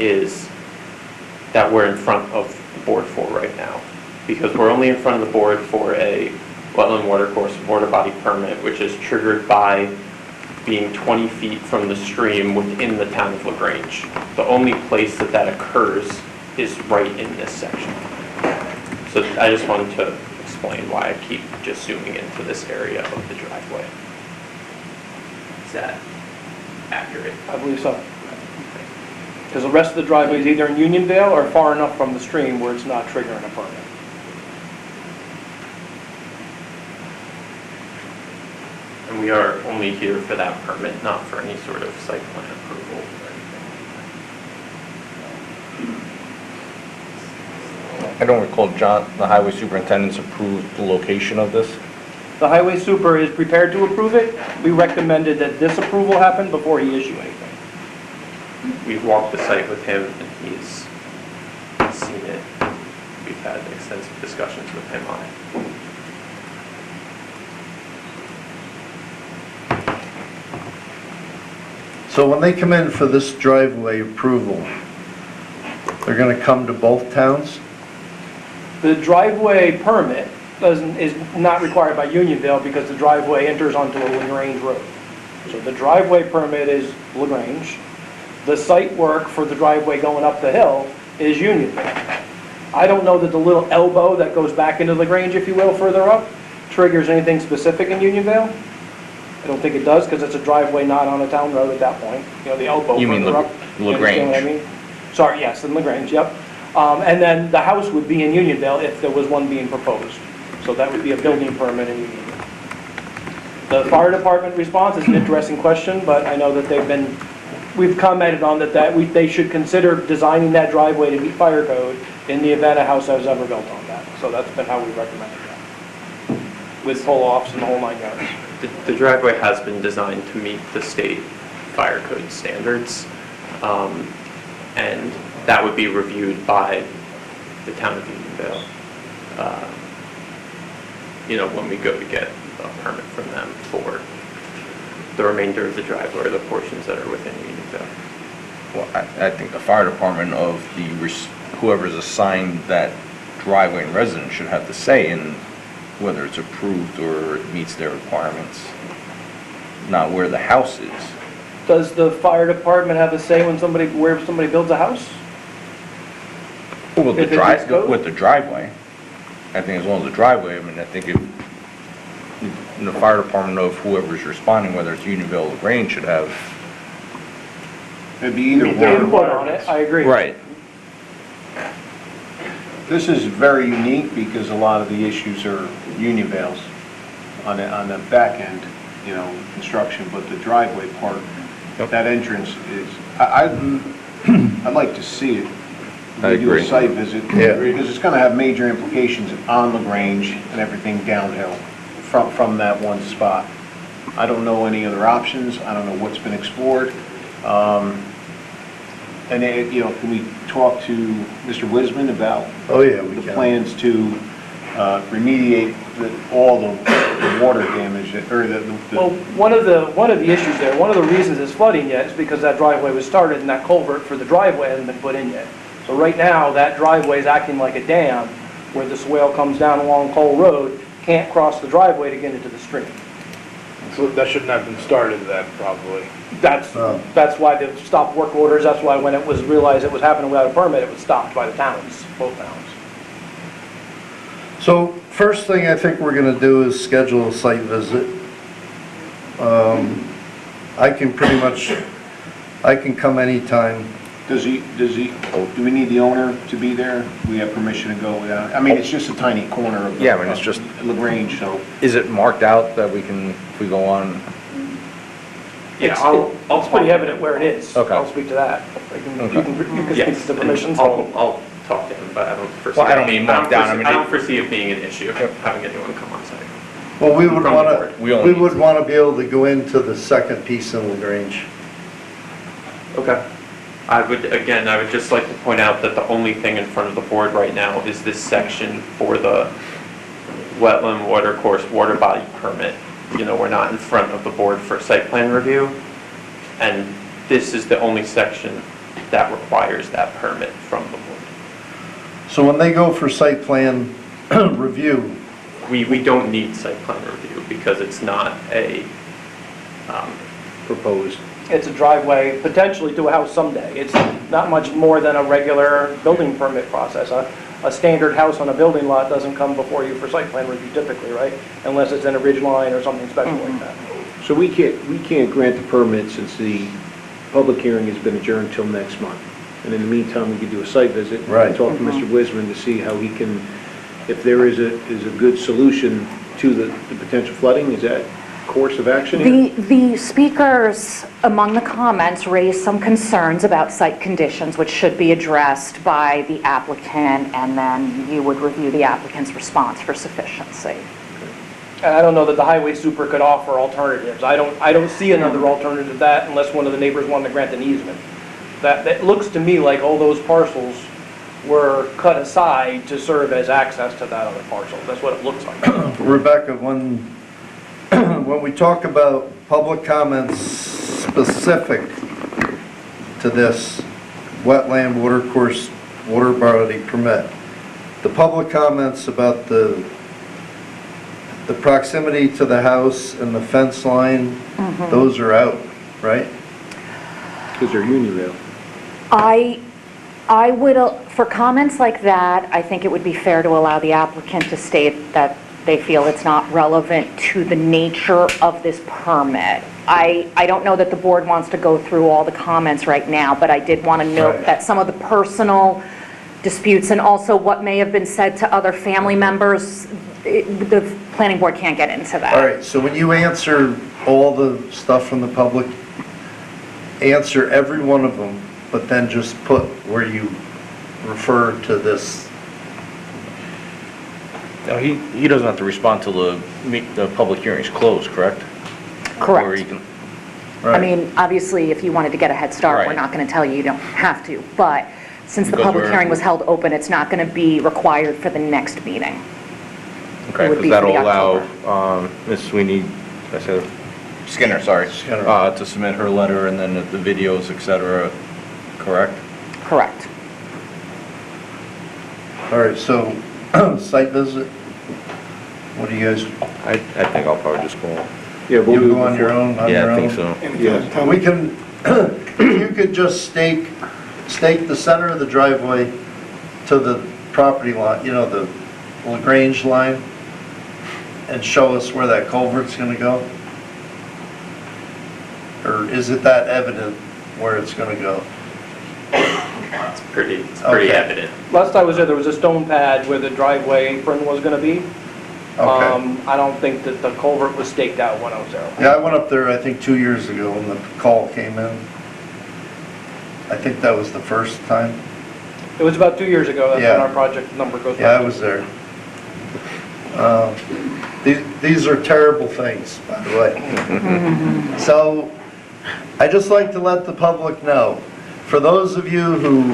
[SPEAKER 4] we're in front of the board for right now. Because we're only in front of the board for a wetland watercourse water body permit, which is triggered by being 20 feet from the stream within the town of LaGrange. The only place that occurs is right in this section. So I just wanted to explain why I keep just zooming into this area of the driveway. Is that accurate?
[SPEAKER 5] I believe so. Because the rest of the driveway is either in Unionville or far enough from the stream where it's not triggering a permit.
[SPEAKER 4] And we are only here for that permit, not for any sort of site plan approval or anything.
[SPEAKER 2] I don't recall, John, the highway superintendent's approved the location of this.
[SPEAKER 5] The highway super is prepared to approve it. We recommended that this approval happen before he issue anything.
[SPEAKER 4] We've walked the site with him, and he's seen it. We've had extensive discussions with him on it.
[SPEAKER 1] So when they come in for this driveway approval, they're gonna come to both towns?
[SPEAKER 5] The driveway permit is not required by Unionville because the driveway enters onto a LaGrange road. So the driveway permit is LaGrange. The site work for the driveway going up the hill is Unionville. I don't know that the little elbow that goes back into LaGrange, if you will, further up, triggers anything specific in Unionville. I don't think it does, because it's a driveway not on a town road at that point. You know, the elbow
[SPEAKER 2] You mean
[SPEAKER 5] further up. You understand what I
[SPEAKER 2] LaGrange?
[SPEAKER 5] mean? Sorry, yes, in LaGrange, yep. And then the house would be in Unionville if there was one being proposed. So that would be a building permit in Unionville. The fire department response is an interesting question, but I know that we've commented on that, they should consider designing that driveway to meet fire code in the event a house was ever built on that. So that's been how we recommended that. With pull-offs and the whole 9 yards.
[SPEAKER 4] The driveway has been designed to meet the state fire code standards, and that would be reviewed by the town of Unionville, when we go to get a permit from them for the remainder of the driveway or the portions that are within Unionville.
[SPEAKER 2] Well, I think the fire department of whoever's assigned that driveway and residence should have to say in whether it's approved or it meets their requirements, not where the house is.
[SPEAKER 5] Does the fire department have a say when where somebody builds a house?
[SPEAKER 2] Well,
[SPEAKER 5] If it meets code?
[SPEAKER 2] with the driveway, I think as long as the driveway, I mean, I think the fire department of whoever's responding, whether it's Unionville or LaGrange, should have.
[SPEAKER 12] It'd be either
[SPEAKER 5] The
[SPEAKER 12] one.
[SPEAKER 5] input on it, I agree.
[SPEAKER 2] Right.
[SPEAKER 12] This is very unique because a lot of the issues are Unionville's on the back end, construction, but the driveway part, that entrance is, I'd like to see it.
[SPEAKER 2] I
[SPEAKER 12] We do a
[SPEAKER 2] agree.
[SPEAKER 12] site visit.
[SPEAKER 1] Yeah.
[SPEAKER 12] Because it's gonna have major implications on LaGrange and everything downhill from that one spot. I don't know any other options, I don't know what's been explored. And can we talk to Mr. Wisman about
[SPEAKER 1] Oh, yeah, we
[SPEAKER 12] the
[SPEAKER 1] can.
[SPEAKER 12] plans to remediate all the water damage, or
[SPEAKER 5] Well, one of the issues there, one of the reasons it's flooding yet is because that driveway was started and that culvert for the driveway hasn't been put in yet. So right now, that driveway is acting like a dam where the swale comes down along Cole Road, can't cross the driveway to get into the stream.
[SPEAKER 13] So that shouldn't have been started then, probably.
[SPEAKER 5] That's why they stopped work orders, that's why when it was realized it was happening without a permit, it was stopped by the towns, both towns.
[SPEAKER 1] So first thing I think we're gonna do is schedule a site visit. I can come anytime.
[SPEAKER 12] do we need the owner to be there? We have permission to go without, I mean, it's just a tiny corner of
[SPEAKER 2] Yeah, I mean, it's just-
[SPEAKER 12] LaGrange, so.
[SPEAKER 2] Is it marked out that we can, if we go on?
[SPEAKER 5] It's pretty evident where it is.
[SPEAKER 2] Okay.
[SPEAKER 5] I'll speak to that. You can
[SPEAKER 4] Yes,
[SPEAKER 5] speak to the permissions.
[SPEAKER 4] I'll talk to him, but I don't foresee.
[SPEAKER 2] Well, I don't mean marked down, I mean,
[SPEAKER 4] I don't foresee it being an issue, having anyone come on site.
[SPEAKER 1] Well, we would
[SPEAKER 4] From the
[SPEAKER 1] wanna,
[SPEAKER 4] board.
[SPEAKER 1] we would wanna be able to go into the second piece in LaGrange.
[SPEAKER 4] Okay. I would just like to point out that the only thing in front of the board right now is this section for the wetland watercourse water body permit. We're not in front of the board for site plan review, and this is the only section that requires that permit from the board.
[SPEAKER 1] So when they go for site plan review,
[SPEAKER 4] We don't need site plan review because it's not a,
[SPEAKER 12] Proposed.
[SPEAKER 5] It's a driveway potentially to a house someday. It's not much more than a regular building permit process. A standard house on a building lot doesn't come before you for site plan review typically, right? Unless it's in a ridge line or something special like that.
[SPEAKER 10] So we can't grant the permit since the public hearing has been adjourned till next month. And in the meantime, we could do a site visit.
[SPEAKER 1] Right.
[SPEAKER 10] And talk to Mr. Wisman to see how he can, if there is a good solution to the potential flooding, is that course of action here?
[SPEAKER 3] The speakers among the comments raised some concerns about site conditions, which should be addressed by the applicant, and then you would review the applicant's response for sufficiency.
[SPEAKER 5] And I don't know that the highway super could offer alternatives. I don't see another alternative to that unless one of the neighbors wanted to grant an easement. That looks to me like all those parcels were cut aside to serve as access to that other parcel. That's what it looks like.
[SPEAKER 1] Rebecca, when we talk about public comments specific to this wetland watercourse water body permit, the public comments about the proximity to the house and the fence line, those are out, right?
[SPEAKER 12] Because they're Unionville.
[SPEAKER 3] I would, for comments like that, I think it would be fair to allow the applicant to state that they feel it's not relevant to the nature of this permit. I don't know that the board wants to go through all the comments right now, but I did want to note that some of the personal disputes and also what may have been said to other family members, the planning board can't get into that.
[SPEAKER 1] All right, so when you answer all the stuff from the public, answer every one of them, but then just put where you refer to this.
[SPEAKER 2] No, he doesn't have to respond till the public hearing's closed, correct? Or
[SPEAKER 3] Correct.
[SPEAKER 2] he can,
[SPEAKER 3] I mean, obviously, if you wanted to get a head start, we're
[SPEAKER 2] Right.
[SPEAKER 3] not going to tell you you don't have to, but since the
[SPEAKER 2] Because
[SPEAKER 3] public
[SPEAKER 2] we're-
[SPEAKER 3] hearing was held open, it's not going to be required for the next meeting.
[SPEAKER 2] okay,
[SPEAKER 3] would
[SPEAKER 2] because
[SPEAKER 3] be for
[SPEAKER 2] that'll
[SPEAKER 3] the
[SPEAKER 2] allow, Ms. Sweeney, I said, Skinner, sorry,
[SPEAKER 1] Skinner.
[SPEAKER 2] to submit her letter and then the videos, et cetera, correct?
[SPEAKER 3] Correct.
[SPEAKER 1] All right, so site visit, what do you guys,
[SPEAKER 2] I think I'll probably just go.
[SPEAKER 12] Yeah, we'll
[SPEAKER 1] you
[SPEAKER 12] do
[SPEAKER 1] go on your own?
[SPEAKER 2] Yeah, I think so.
[SPEAKER 12] Yeah.
[SPEAKER 1] We can, you could just stake the center of the driveway to the property line, you know, the LaGrange line, and show us where that culvert's gonna go? Or is it that evident where it's gonna go?
[SPEAKER 4] It's pretty
[SPEAKER 1] Okay.
[SPEAKER 4] evident.
[SPEAKER 5] Last I was there was a stone pad where the driveway apron was gonna be.
[SPEAKER 1] Okay.
[SPEAKER 5] I don't think that the culvert was staked out when I was there.
[SPEAKER 1] Yeah, I went up there, I think, 2 years ago when the call came in. I think that was the first time.
[SPEAKER 5] It was about 2 years ago, that's when
[SPEAKER 1] Yeah.
[SPEAKER 5] our project number goes back.
[SPEAKER 1] Yeah, I was there. These are terrible things, by the way. So, I just like to let the public know, for those of you who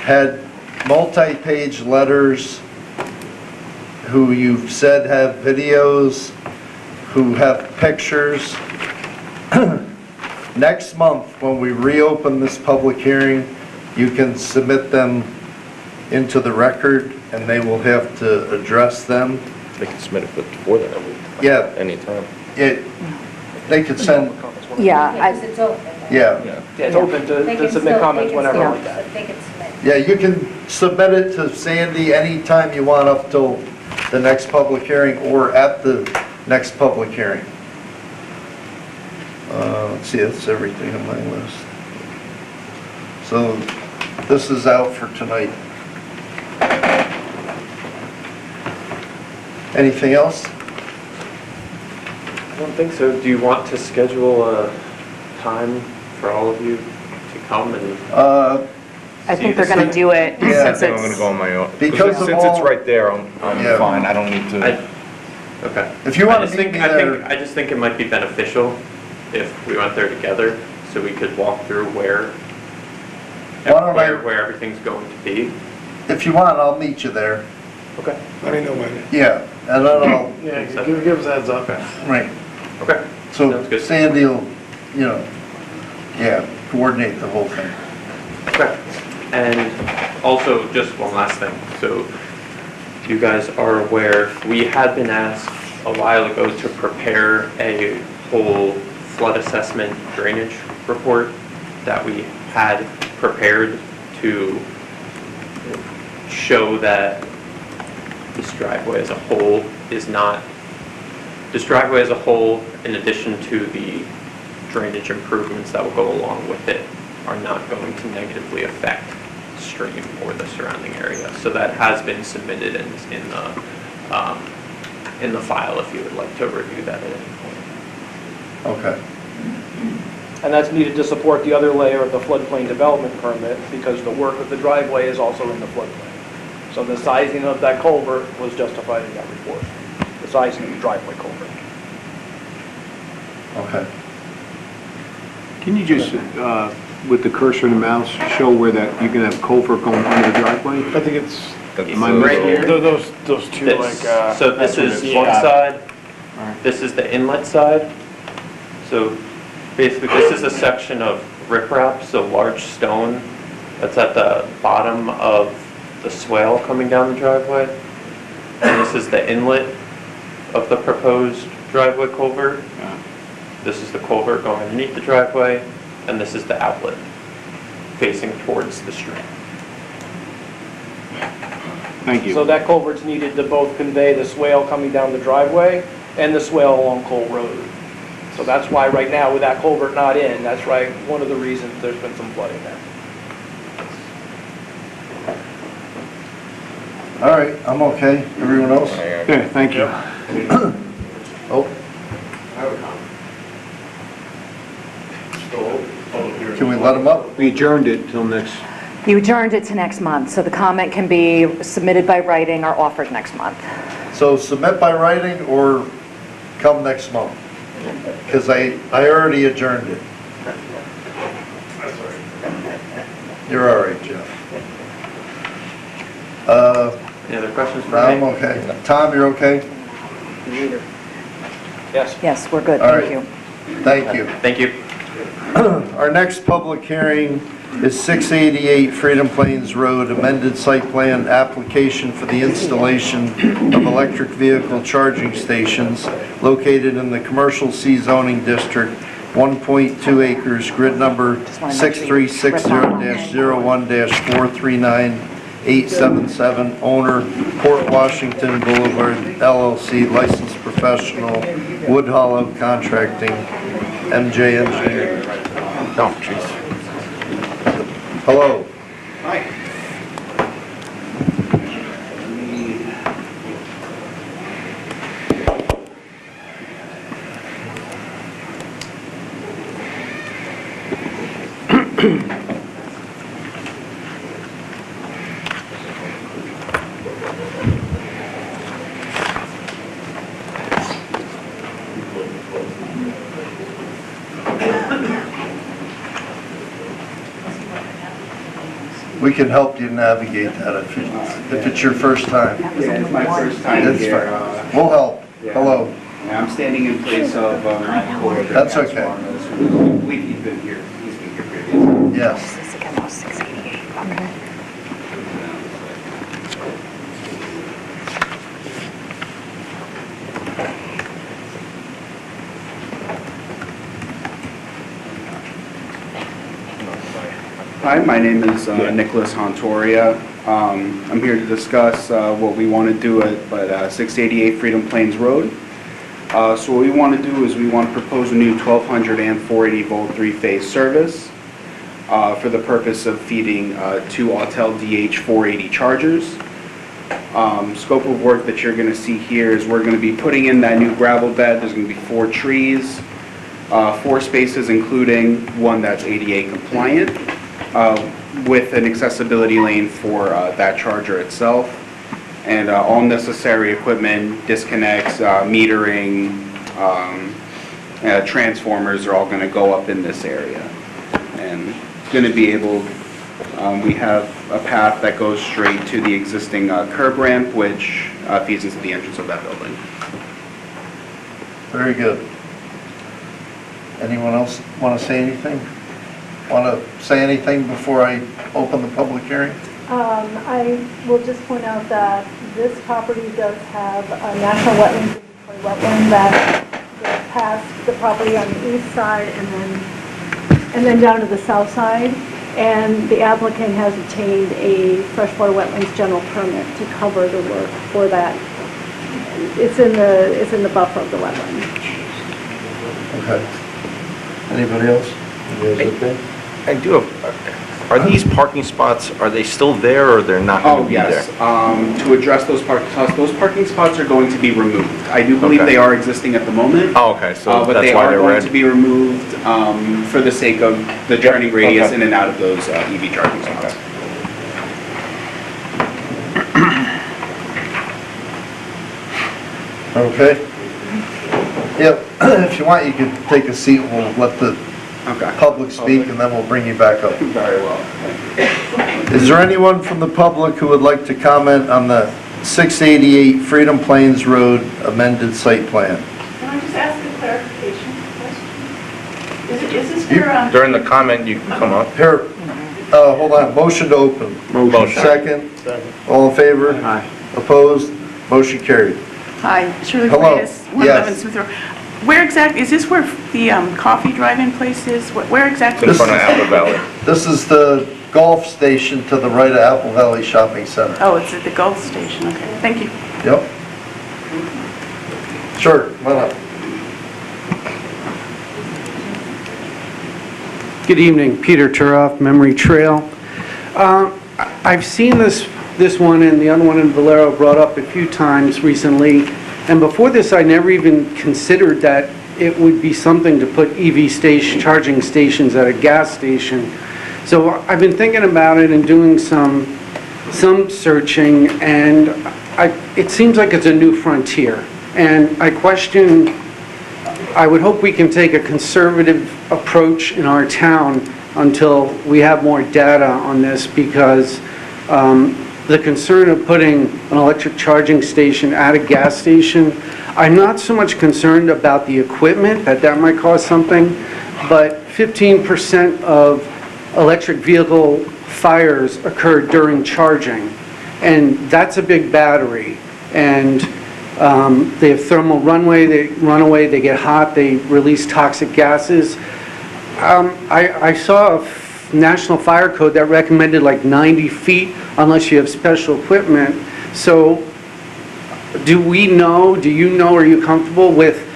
[SPEAKER 1] had multi-page letters, who you've said have videos, who have pictures, next month, when we reopen this public hearing, you can submit them into the record, and they will have to address them.
[SPEAKER 2] They can submit it before that,
[SPEAKER 1] Yeah,
[SPEAKER 2] anytime.
[SPEAKER 1] they could send,
[SPEAKER 3] Yeah,
[SPEAKER 14] It's open.
[SPEAKER 1] yeah,
[SPEAKER 5] Yeah, it's open
[SPEAKER 14] They
[SPEAKER 5] to
[SPEAKER 14] can
[SPEAKER 5] submit
[SPEAKER 14] still-
[SPEAKER 5] comments
[SPEAKER 14] they can
[SPEAKER 5] whenever
[SPEAKER 14] still-
[SPEAKER 5] like that.
[SPEAKER 14] They can submit.
[SPEAKER 1] yeah, you can submit it to Sandy anytime you want up till the next public hearing or at the next public hearing. Let's see, that's everything on my list. So, this is out for tonight. Anything else?
[SPEAKER 4] I don't think so. Do you want to schedule a time for all of you to come and?
[SPEAKER 3] I think they're going to do it
[SPEAKER 1] Yeah,
[SPEAKER 3] since
[SPEAKER 2] I think I'm gonna
[SPEAKER 3] it's,
[SPEAKER 2] go on my own.
[SPEAKER 1] Because of
[SPEAKER 2] Since it's
[SPEAKER 1] all-
[SPEAKER 2] right there, I'm
[SPEAKER 1] Yeah.
[SPEAKER 2] fine, I don't need to.
[SPEAKER 4] Okay.
[SPEAKER 1] If you
[SPEAKER 4] I
[SPEAKER 1] want
[SPEAKER 4] just
[SPEAKER 1] to meet
[SPEAKER 4] think,
[SPEAKER 1] me there,
[SPEAKER 4] I just think it might be beneficial if we went there together, so we could walk through
[SPEAKER 1] Why don't I-
[SPEAKER 4] where everything's going to be.
[SPEAKER 1] if you want, I'll meet you there.
[SPEAKER 5] Okay.
[SPEAKER 9] Let me know when.
[SPEAKER 1] Yeah, and then I'll,
[SPEAKER 12] Yeah, give us a heads up.
[SPEAKER 1] right.
[SPEAKER 4] Okay.
[SPEAKER 1] So
[SPEAKER 4] Sounds good.
[SPEAKER 1] Sandy will, you know, yeah, coordinate the whole thing.
[SPEAKER 4] Okay. And also, just one last thing. So you guys are aware, we had been asked a while ago to prepare a whole flood assessment drainage report that we had prepared to show that this driveway as a whole is not, this driveway as a whole, in addition to the drainage improvements that will go along with it, are not going to negatively affect the stream or the surrounding area. So that has been submitted in the file if you would like to review that at any point.
[SPEAKER 1] Okay.
[SPEAKER 5] And that's needed to support the other layer of the floodplain development permit, because the work of the driveway is also in the floodplain. So the sizing of that culvert was justified in that report, the sizing of the driveway culvert.
[SPEAKER 1] Okay.
[SPEAKER 12] Can you just with the cursor and the mouse, show where that, you can have culvert going under the driveway?
[SPEAKER 5] I think it's
[SPEAKER 12] Am I
[SPEAKER 4] Right
[SPEAKER 12] missing-
[SPEAKER 4] here.
[SPEAKER 5] those two, like,
[SPEAKER 4] So this is one side, this is the inlet side. So basically, this is a section of riprap, so large stone that's at the bottom of the swale coming down the driveway. And this is the inlet of the proposed driveway culvert. This is the culvert going underneath the driveway, and this is the outlet facing towards the stream.
[SPEAKER 12] Thank you.
[SPEAKER 5] So that culvert's needed to both convey the swale coming down the driveway and the swale along Cole Road. So that's why right now with that culvert not in, that's right, one of the reasons there's been some flooding there.
[SPEAKER 1] All right, I'm okay. Everyone else?
[SPEAKER 12] Okay, thank you.
[SPEAKER 1] Oh, can we let them up?
[SPEAKER 12] We adjourned it till next,
[SPEAKER 3] You adjourned it to next month, so the comment can be submitted by writing or offered next month.
[SPEAKER 1] So submit by writing or come next month? Because I already adjourned it. You're all right, Jeff.
[SPEAKER 4] Any other questions for
[SPEAKER 1] I'm
[SPEAKER 4] me?
[SPEAKER 1] okay. Tom, you're okay?
[SPEAKER 5] Yes.
[SPEAKER 3] Yes, we're good,
[SPEAKER 1] All
[SPEAKER 3] thank
[SPEAKER 1] right.
[SPEAKER 3] you.
[SPEAKER 1] Thank you.
[SPEAKER 4] Thank you.
[SPEAKER 1] Our next public hearing is 688 Freedom Plains Road, amended site plan application for the installation of electric vehicle charging stations located in the Commercial C zoning district, 1.2 acres, grid number 6360-01-439877, owner Port Washington Boulevard LLC, licensed professional, Wood Hollow Contracting, MJ Engineering.
[SPEAKER 2] Oh, jeez.
[SPEAKER 1] Hello.
[SPEAKER 11] Hi.
[SPEAKER 1] We can help you navigate that if it's your first time.
[SPEAKER 11] Yeah, it's my first time
[SPEAKER 1] That's
[SPEAKER 11] here.
[SPEAKER 1] fine. We'll help.
[SPEAKER 11] Yeah.
[SPEAKER 1] Hello.
[SPEAKER 11] I'm standing in place of my coworker.
[SPEAKER 1] That's okay.
[SPEAKER 11] Caswaras, who I believe he's been here previously.
[SPEAKER 1] Yes.
[SPEAKER 3] This is again, 688, okay.
[SPEAKER 14] Hi, my name is Nicholas Hontoria. I'm here to discuss what we want to do at 688 Freedom Plains Road. So what we want to do is we want to propose a new 1200 and 480 volt three-phase service for the purpose of feeding two Autel DH480 chargers. Scope of work that you're going to see here is we're going to be putting in that new gravel bed. There's going to be 4 trees, 4 spaces including one that's ADA compliant, with an accessibility lane for that charger itself, and all necessary equipment, disconnects, metering, transformers are all going to go up in this area. And it's going to be able, we have a path that goes straight to the existing curb ramp, which feeds into the entrance of that building.
[SPEAKER 1] Very good. Anyone else want to say anything? Want to say anything before I open the public hearing?
[SPEAKER 15] I will just point out that this property does have a national wetlands inventory wetland that goes past the property on the east side and then down to the south side. And the applicant has obtained a freshwater wetlands general permit to cover the work for that. It's in the buffer of the wetland.
[SPEAKER 1] Okay. Anybody else? You guys okay?
[SPEAKER 2] I do have, are these parking spots, are they still there or they're not going to
[SPEAKER 14] Oh,
[SPEAKER 2] be
[SPEAKER 14] yes.
[SPEAKER 2] there?
[SPEAKER 14] To address those parking spots are going to be removed. I do believe
[SPEAKER 2] Okay.
[SPEAKER 14] they are existing at the moment.
[SPEAKER 2] Oh, okay, so
[SPEAKER 14] But
[SPEAKER 2] that's
[SPEAKER 14] they
[SPEAKER 2] why
[SPEAKER 14] are
[SPEAKER 2] they're
[SPEAKER 14] going
[SPEAKER 2] red?
[SPEAKER 14] to be removed for the sake of the turning radius
[SPEAKER 2] Okay.
[SPEAKER 14] in and out of those EV charging spots.
[SPEAKER 1] Okay. Yep, if you want, you could take a seat, we'll let the
[SPEAKER 14] Okay.
[SPEAKER 1] public speak, and then we'll bring you back up.
[SPEAKER 14] Very well, thank you.
[SPEAKER 1] Is there anyone from the public who would like to comment on the 688 Freedom Plains Road amended site plan?
[SPEAKER 16] Can I just ask a clarification question? Is this for,
[SPEAKER 2] During the comment, you can come up.
[SPEAKER 1] Here, hold on, motion to open.
[SPEAKER 2] Motion.
[SPEAKER 1] Second? All in favor?
[SPEAKER 10] Aye.
[SPEAKER 1] Opposed? Motion carried.
[SPEAKER 16] Hi, Shirley
[SPEAKER 1] Hello.
[SPEAKER 16] Freitas,
[SPEAKER 1] Yes.
[SPEAKER 16] 111 Smith Road. Where exactly, is this where the coffee drive-in place is? Where exactly?
[SPEAKER 2] In front of Apple Valley.
[SPEAKER 1] This is the golf station to the right of Apple Valley Shopping Center.
[SPEAKER 16] Oh, it's at the Gulf Station, okay, thank you.
[SPEAKER 1] Yep. Sure, come on up.
[SPEAKER 17] Good evening, Peter Turoff, Memory Trail. I've seen this one and the other one in Valero brought up a few times recently, and before this I never even considered that it would be something to put EV charging stations at a gas station. So I've been thinking about it and doing some searching, and it seems like it's a new frontier. And I would hope we can take a conservative approach in our town until we have more data on this, because the concern of putting an electric charging station at a gas station, I'm not so much concerned about the equipment, that might cause something, but 15% of electric vehicle fires occur during charging, and that's a big battery. And they have thermal runaway, they run away, they get hot, they release toxic gases. I saw a National Fire Code that recommended like 90 feet unless you have special equipment. So do you know, are you comfortable with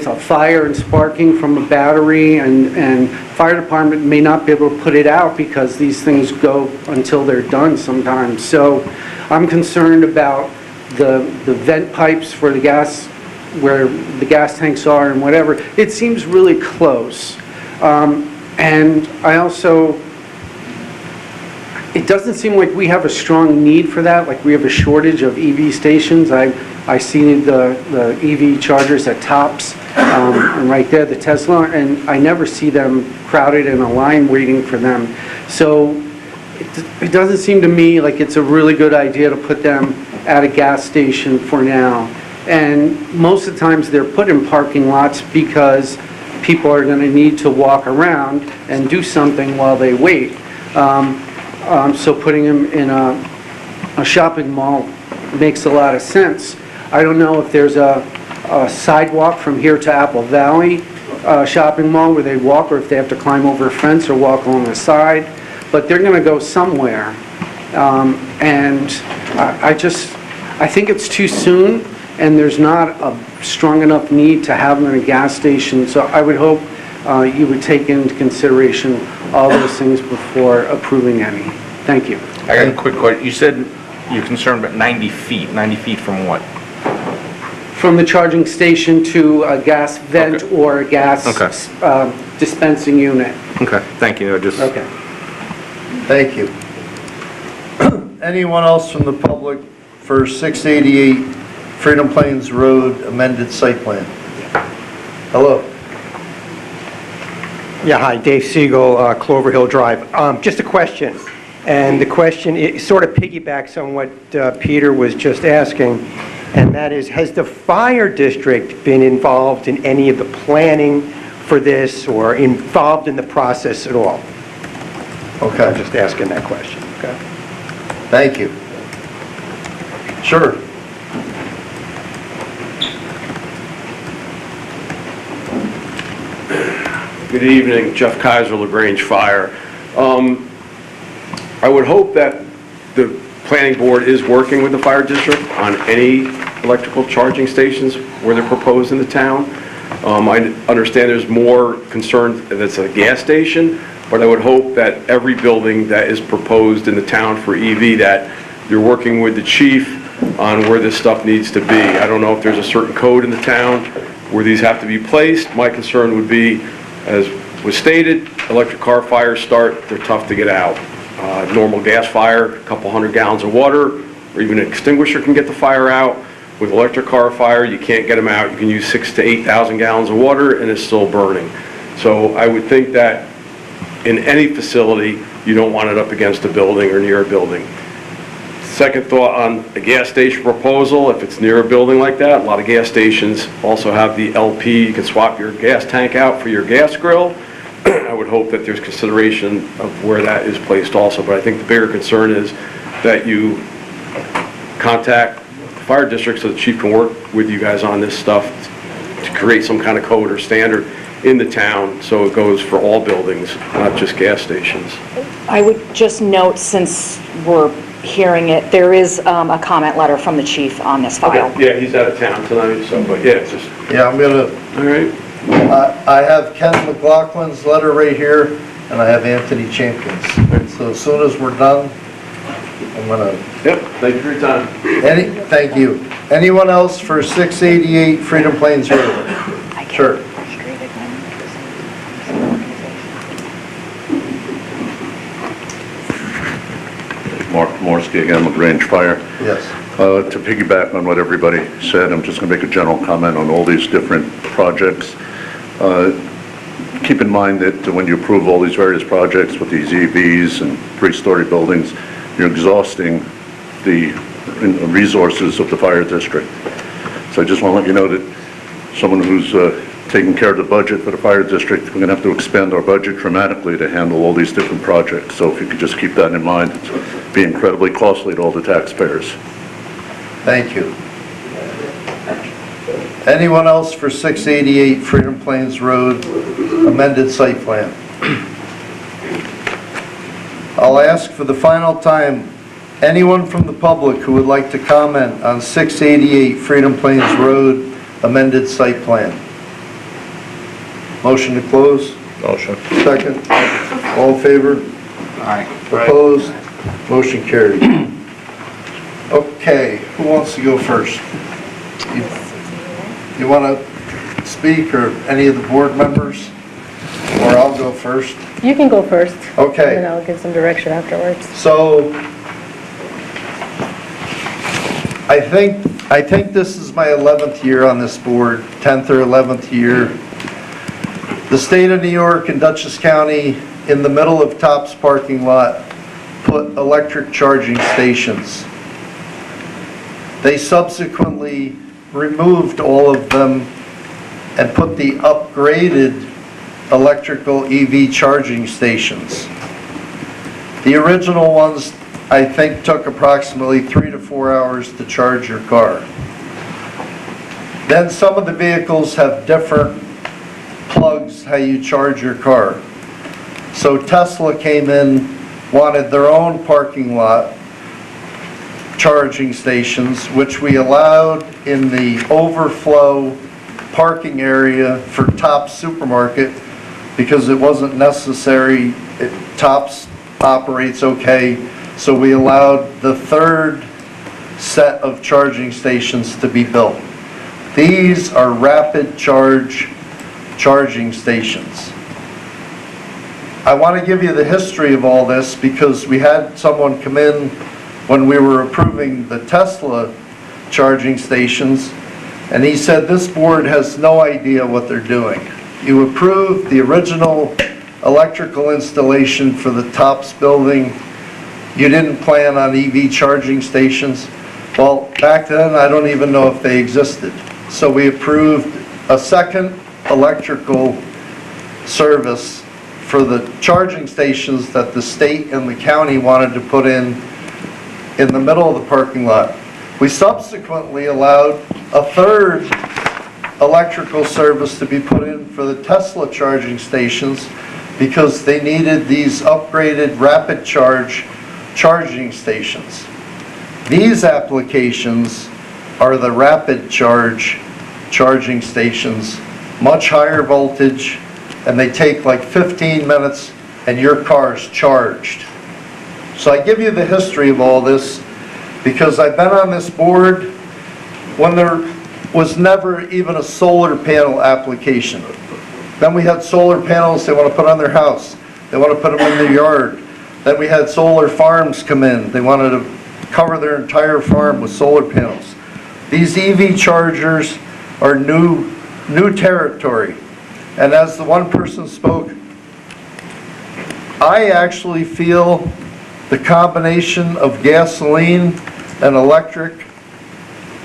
[SPEAKER 17] a fire and sparking from a battery, and fire department may not be able to put it out because these things go until they're done sometimes. So I'm concerned about the vent pipes for the gas, where the gas tanks are and whatever. It seems really close. And I also, it doesn't seem like we have a strong need for that, like we have a shortage of EV stations. I see the EV chargers at Tops, and right there, the Tesla, and I never see them crowded in a line waiting for them. So it doesn't seem to me like it's a really good idea to put them at a gas station for now. And most of the times they're put in parking lots because people are going to need to walk around and do something while they wait. So putting them in a shopping mall makes a lot of sense. I don't know if there's a sidewalk from here to Apple Valley shopping mall where they walk, or if they have to climb over a fence or walk along the side, but they're going to go somewhere. And I think it's too soon, and there's not a strong enough need to have them in a gas station. So I would hope you would take into consideration all those things before approving any. Thank you.
[SPEAKER 2] I got a quick question. You said you're concerned about 90 feet. 90 feet from what?
[SPEAKER 17] From the charging station to a gas vent or a gas dispensing unit.
[SPEAKER 2] Okay, thank you.
[SPEAKER 17] Okay.
[SPEAKER 1] Thank you. Anyone else from the public for 688 Freedom Plains Road amended site plan? Hello.
[SPEAKER 18] Yeah, hi, Dave Siegel, Clover Hill Drive. Just a question, and the question it sort of piggybacks on what Peter was just asking, and that is, has the fire district been involved in any of the planning for this, or involved in the process at all?
[SPEAKER 1] Okay.
[SPEAKER 18] I'm just asking that question.
[SPEAKER 1] Okay. Thank you. Sure.
[SPEAKER 13] Good evening, Jeff Kaiser, LaGrange Fire. I would hope that the planning board is working with the fire district on any electrical charging stations where they're proposed in the town. I understand there's more concern that it's a gas station, but I would hope that every building that is proposed in the town for EV, that you're working with the chief on where this stuff needs to be. I don't know if there's a certain code in the town where these have to be placed. My concern would be, as was stated, electric car fires start, they're tough to get out. Normal gas fire, a couple 100 gallons of water, or even an extinguisher can get the fire out. With electric car fire, you can't get them out. You can use 6,000 to 8,000 gallons of water and it's still burning. So I would think that in any facility, you don't want it up against a building or near a building. Second thought on a gas station proposal, if it's near a building like that, a lot of gas stations also have the LP, you can swap your gas tank out for your gas grill. I would hope that there's consideration of where that is placed also, but I think the bigger concern is that you contact the fire district so the chief can work with you guys on this stuff to create some kind of code or standard in the town so it goes for all buildings, not just gas stations.
[SPEAKER 3] I would just note, since we're hearing it, there is a comment letter from the chief on this file.
[SPEAKER 13] Okay, yeah, he's out of town tonight, so, but yeah, it's just,
[SPEAKER 1] Yeah, I'm gonna,
[SPEAKER 13] all right.
[SPEAKER 1] I have Ken McLaughlin's letter right here, and I have Anthony Champion's. So as soon as we're done, I'm gonna...
[SPEAKER 13] Yep, thank you for your time.
[SPEAKER 1] Thank you. Anyone else for 688 Freedom Plains Road? Sure.
[SPEAKER 6] Mark Morsky again, LaGrange Fire.
[SPEAKER 1] Yes.
[SPEAKER 6] To piggyback on what everybody said, I'm just going to make a general comment on all these different projects. Keep in mind that when you approve all these various projects with these EVs and three-story buildings, you're exhausting the resources of the fire district. So I just want to let you know that someone who's taking care of the budget for the fire district, we're going to have to expand our budget dramatically to handle all these different projects. So if you could just keep that in mind, it's be incredibly costly to all the taxpayers.
[SPEAKER 1] Thank you. Anyone else for 688 Freedom Plains Road, amended site plan? I'll ask for the final time, anyone from the public who would like to comment on 688 Freedom Plains Road, amended site plan? Motion to close?
[SPEAKER 2] Motion.
[SPEAKER 1] Second. All in favor?
[SPEAKER 11] Aye.
[SPEAKER 1] Opposed? Motion carried. Okay, who wants to go first? You want to speak, or any of the board members? Or I'll go first?
[SPEAKER 15] You can go first.
[SPEAKER 1] Okay.
[SPEAKER 15] And then I'll give some direction afterwards.
[SPEAKER 1] So, I think this is my 11th year on this board, 10th or 11th year. The state of New York and Dutchess County, in the middle of Tops parking lot, put electric charging stations. They subsequently removed all of them and put the upgraded electrical EV charging stations. The original ones, I think, took approximately 3 to 4 hours to charge your car. Then some of the vehicles have different plugs how you charge your car. So Tesla came in, wanted their own parking lot charging stations, which we allowed in the overflow parking area for Tops Supermarket because it wasn't necessary. Tops operates okay, so we allowed the third set of charging stations to be built. These are rapid charge charging stations. I want to give you the history of all this because we had someone come in when we were approving the Tesla charging stations, and he said, this board has no idea what they're doing. You approved the original electrical installation for the Tops building. You didn't plan on EV charging stations. Well, back then, I don't even know if they existed. So we approved a second electrical service for the charging stations that the state and the county wanted to put in the middle of the parking lot. We subsequently allowed a third electrical service to be put in for the Tesla charging stations because they needed these upgraded rapid charge charging stations. These applications are the rapid charge charging stations, much higher voltage, and they take like 15 minutes and your car's charged. So I give you the history of all this because I've been on this board when there was never even a solar panel application. Then we had solar panels they want to put on their house. They want to put them in their yard. Then we had solar farms come in. They wanted to cover their entire farm with solar panels. These EV chargers are new territory. And as the one person spoke, I actually feel the combination of gasoline and electric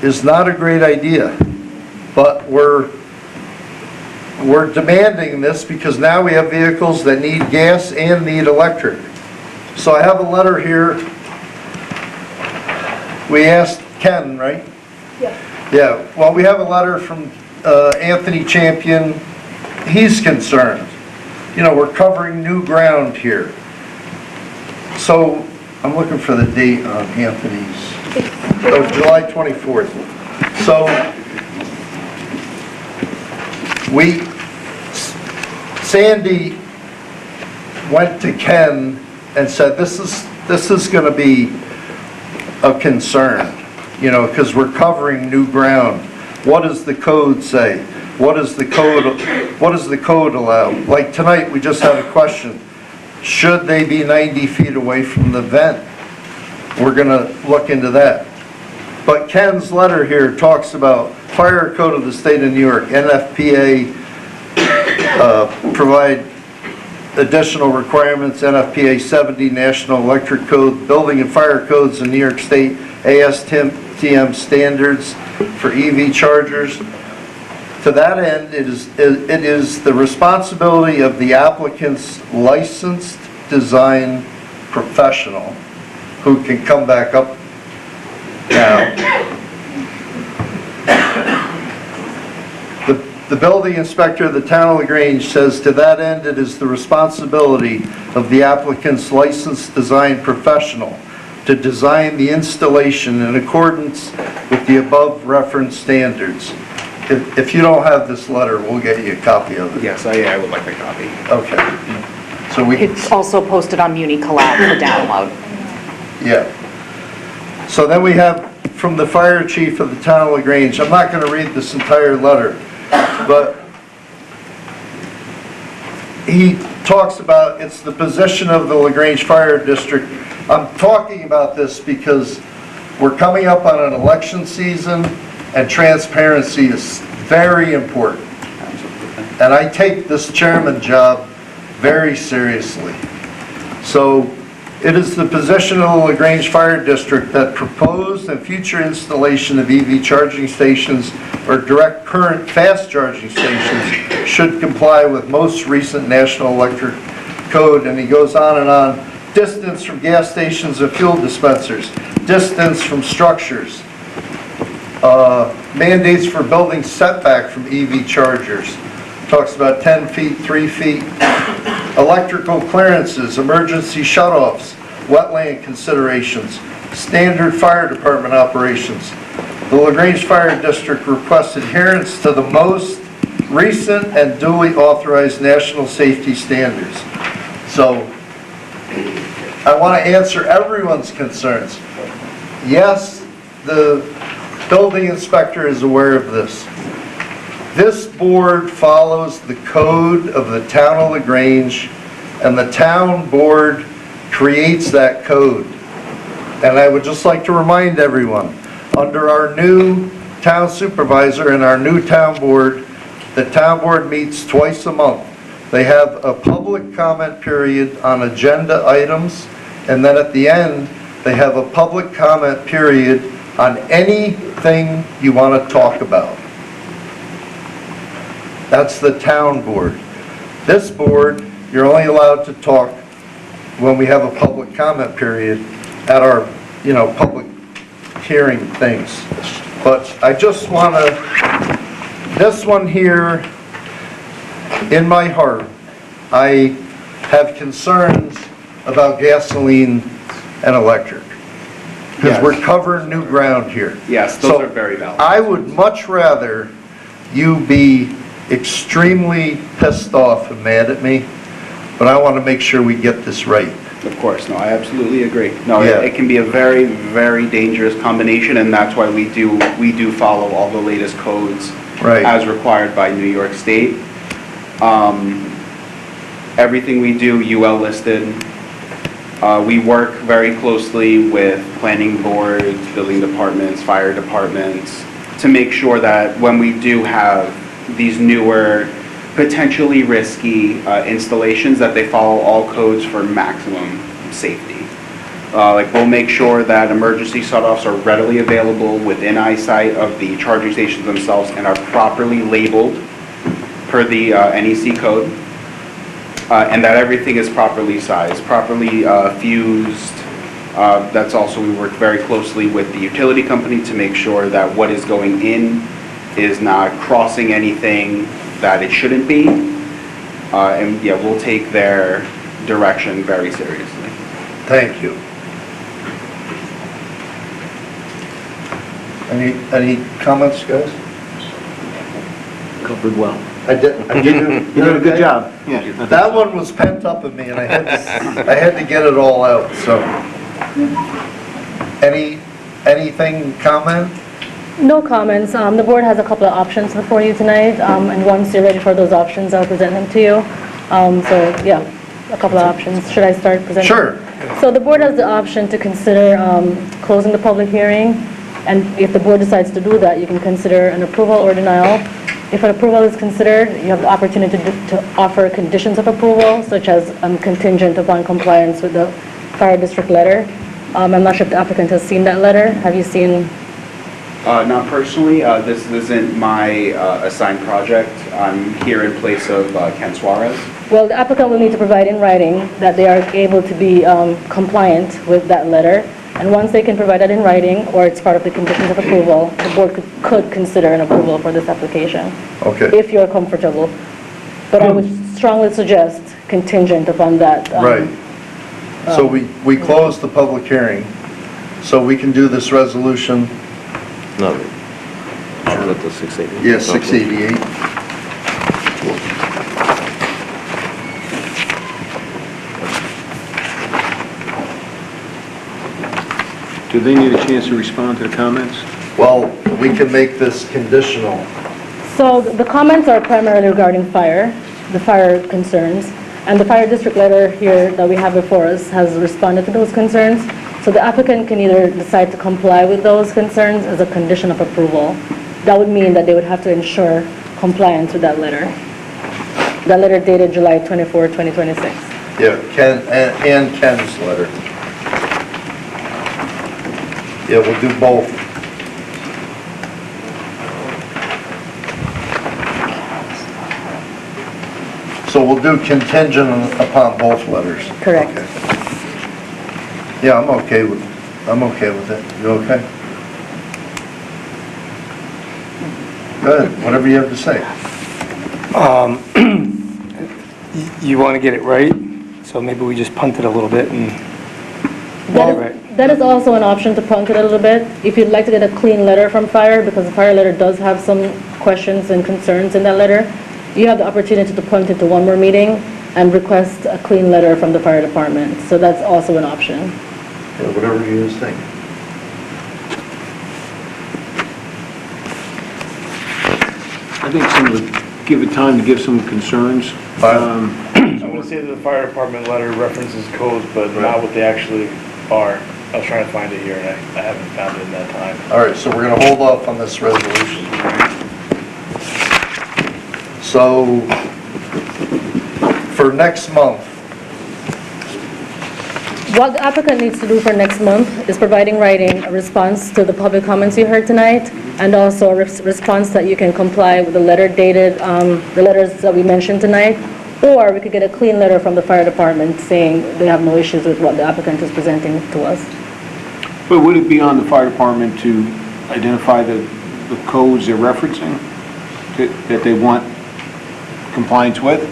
[SPEAKER 1] is not a great idea. But we're demanding this because now we have vehicles that need gas and need electric. So I have a letter here. We asked Ken, right?
[SPEAKER 15] Yes.
[SPEAKER 1] Yeah, well, we have a letter from Anthony Champion. He's concerned. You know, we're covering new ground here. So I'm looking for the date on Anthony's. Oh, July 24th. So Sandy went to Ken and said, this is going to be a concern, you know, because we're covering new ground. What does the code say? What does the code allow? Like tonight, we just had a question. Should they be 90 feet away from the vent? We're going to look into that. But Ken's letter here talks about Fire Code of the State of New York, NFPA, provide additional requirements, NFPA 70, National Electric Code, Building and Fire Codes in New York State, ASTM standards for EV chargers. To that end, it is the responsibility of the applicant's licensed design professional who can come back up now. The building inspector of the town of LaGrange says, to that end, it is the responsibility of the applicant's licensed design professional to design the installation in accordance with the above referenced standards. If you don't have this letter, we'll get you a copy of it.
[SPEAKER 14] Yes, I would like a copy.
[SPEAKER 1] Okay. So
[SPEAKER 3] It's also posted on Muni Collab for download.
[SPEAKER 1] Yeah. So then we have from the fire chief of the town of LaGrange. I'm not going to read this entire letter, but he talks about it's the position of the LaGrange Fire District. I'm talking about this because we're coming up on an election season and transparency is very important. And I take this chairman job very seriously. So it is the position of the LaGrange Fire District that proposed and future installation of EV charging stations or direct current fast charging stations should comply with most recent National Electric Code. And he goes on and on. Distance from gas stations and fuel dispensers, distance from structures, mandates for building setback from EV chargers. Talks about 10 feet, 3 feet. Electrical clearances, emergency shutoffs, wetland considerations, standard fire department operations. The LaGrange Fire District requests adherence to the most recent and duly authorized national safety standards. So I want to answer everyone's concerns. Yes, the building inspector is aware of this. This board follows the code of the town of LaGrange, and the town board creates that code. And I would just like to remind everyone, under our new town supervisor and our new town board, the town board meets twice a month. They have a public comment period on agenda items, and then at the end, they have a public comment period on anything you want to talk about. That's the town board. This board, you're only allowed to talk when we have a public comment period at our, public hearing things. But I just want to, this one here, in my heart, I have concerns about gasoline and electric. Because
[SPEAKER 14] Yes.
[SPEAKER 1] we're covering new ground here.
[SPEAKER 14] Yes, those are very valid.
[SPEAKER 1] I would much rather you be extremely pissed off and mad at me, but I want to make sure we get this right.
[SPEAKER 14] Of course, no, I absolutely agree. No,
[SPEAKER 1] Yeah.
[SPEAKER 14] it can be a very, very dangerous combination, and that's why we do follow all the latest codes
[SPEAKER 1] Right.
[SPEAKER 14] as required by New York State. Everything we do, UL listed. We work very closely with planning boards, building departments, fire departments, to make sure that when we do have these newer potentially risky installations, that they follow all codes for maximum safety. Like, we'll make sure that emergency shut-offs are readily available within eyesight of the charging stations themselves and are properly labeled per the NEC code, and that everything is properly sized, properly fused. That's also, we work very closely with the utility company to make sure that what is going in is not crossing anything that it shouldn't be. And yeah, we'll take their direction very seriously.
[SPEAKER 1] Thank you. Any comments, guys?
[SPEAKER 12] Covered well.
[SPEAKER 1] I did.
[SPEAKER 12] You did a good job. Yeah.
[SPEAKER 1] That one was pent up in me, and I had to get it all out, so. Anything comment?
[SPEAKER 15] No comments. The board has a couple of options before you tonight, and once you're ready for those options, I'll present them to you. So, yeah, a couple of options. Should I start presenting?
[SPEAKER 1] Sure.
[SPEAKER 15] So the board has the option to consider closing the public hearing, and if the board decides to do that, you can consider an approval or denial. If an approval is considered, you have the opportunity to offer conditions of approval, such as contingent upon compliance with the fire district letter. I'm not sure if the applicant has seen that letter. Have you seen?
[SPEAKER 14] Not personally. This isn't my assigned project. I'm here in place of Ken Suarez.
[SPEAKER 15] Well, the applicant will need to provide in writing that they are able to be compliant with that letter. And once they can provide that in writing, or it's part of the conditions of approval, the board could consider an approval for this application.
[SPEAKER 1] Okay.
[SPEAKER 15] If you're comfortable. But I would strongly suggest contingent upon that.
[SPEAKER 1] Right. So we closed the public hearing, so we can do this resolution.
[SPEAKER 2] No. Is that the 688?
[SPEAKER 1] Yes, 688.
[SPEAKER 12] Do they need a chance to respond to the comments?
[SPEAKER 1] Well, we can make this conditional.
[SPEAKER 15] So the comments are primarily regarding fire, the fire concerns, and the fire district letter here that we have before us has responded to those concerns. So the applicant can either decide to comply with those concerns as a condition of approval. That would mean that they would have to ensure compliance with that letter. That letter dated July 24, 2026.
[SPEAKER 1] Yeah, Ken, and Ken's letter. Yeah, we'll do both. So we'll do contingent upon both letters.
[SPEAKER 15] Correct.
[SPEAKER 1] Okay. Yeah, I'm okay with it. You okay? Good, whatever you have to say.
[SPEAKER 9] You want to get it right, so maybe we just punt it a little bit and...
[SPEAKER 15] That is also an option to punt it a little bit. If you'd like to get a clean letter from fire, because the fire letter does have some questions and concerns in that letter, you have the opportunity to punt it to one more meeting and request a clean letter from the fire department. So that's also an option.
[SPEAKER 1] Yeah, whatever you guys think.
[SPEAKER 12] I think give it time to give some concerns.
[SPEAKER 5] I want to say that the fire department letter references codes, but not what they actually are. I was trying to find it here, and I haven't found it in that time.
[SPEAKER 1] All right, so we're going to hold off on this resolution. So, for next month,
[SPEAKER 15] What the applicant needs to do for next month is provide in writing a response to the public comments you heard tonight, and also a response that you can comply with the letter dated, the letters that we mentioned tonight, or we could get a clean letter from the fire department saying they have no issues with what the applicant is presenting to us.
[SPEAKER 12] But would it be on the fire department to identify the codes they're referencing that they want compliance with?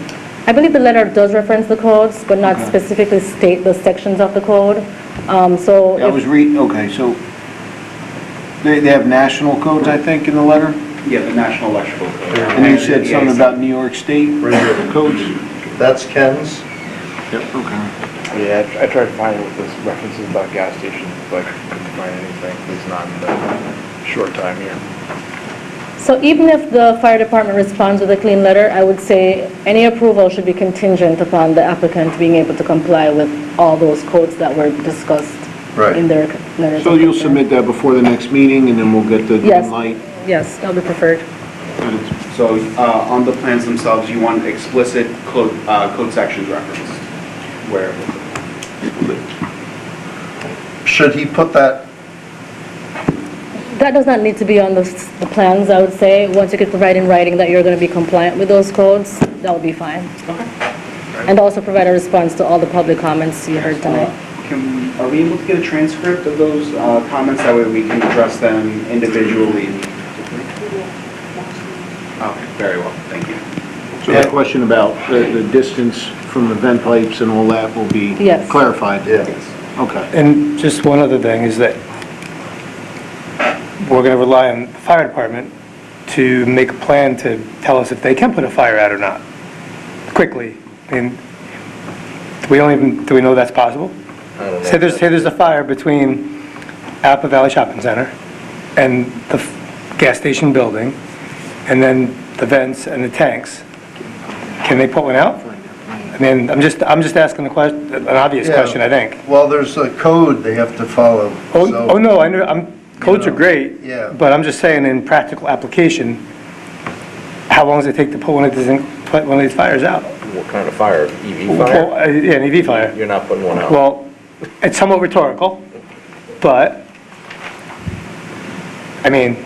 [SPEAKER 15] I believe the letter does reference the codes, but not specifically state the sections of the code. So
[SPEAKER 12] I was reading, okay, so they have national codes, I think, in the letter?
[SPEAKER 14] Yeah, the National Electrical Code.
[SPEAKER 12] And you said something about New York State codes?
[SPEAKER 1] that's Ken's.
[SPEAKER 12] Yep, okay.
[SPEAKER 5] Yeah, I tried to find it with this references about gas stations, but I couldn't find anything, at least not in the short time here.
[SPEAKER 15] So even if the fire department responds with a clean letter, I would say any approval should be contingent upon the applicant being able to comply with all those codes that were discussed in their letters.
[SPEAKER 12] So you'll submit that before the next meeting, and then we'll get the green light?
[SPEAKER 15] Yes, that would be preferred.
[SPEAKER 12] Good.
[SPEAKER 14] So on the plans themselves, you want explicit code sections referenced, where,
[SPEAKER 1] Should he put that,
[SPEAKER 15] That does not need to be on the plans, I would say. Once you could provide in writing that you're going to be compliant with those codes, that would be fine. And also provide a response to all the public comments you heard tonight.
[SPEAKER 14] are we able to get a transcript of those comments? That way we can address them individually. Okay, very well, thank you.
[SPEAKER 12] So the question about the distance from the vent pipes and all that will be
[SPEAKER 15] Yes.
[SPEAKER 12] clarified?
[SPEAKER 1] yeah.
[SPEAKER 12] Okay.
[SPEAKER 9] And just one other thing is that we're going to rely on the fire department to make a plan to tell us if they can put a fire out or not, quickly. I mean, do we know that's possible? Say there's a fire between Appa Valley Shopping Center and the gas station building, and then the vents and the tanks. Can they put one out? I mean, I'm just asking an obvious
[SPEAKER 1] Yeah.
[SPEAKER 9] question, I think.
[SPEAKER 1] Well, there's a code they have to follow. so-
[SPEAKER 9] Oh, no, I know, codes are great.
[SPEAKER 1] Yeah.
[SPEAKER 9] But I'm just saying, in practical application, how long does it take to put one of these fires out?
[SPEAKER 2] What kind of fire? EV
[SPEAKER 9] Well,
[SPEAKER 2] fire?
[SPEAKER 9] yeah, an EV fire.
[SPEAKER 2] You're not putting one out?
[SPEAKER 9] Well, it's somewhat rhetorical, but, I mean,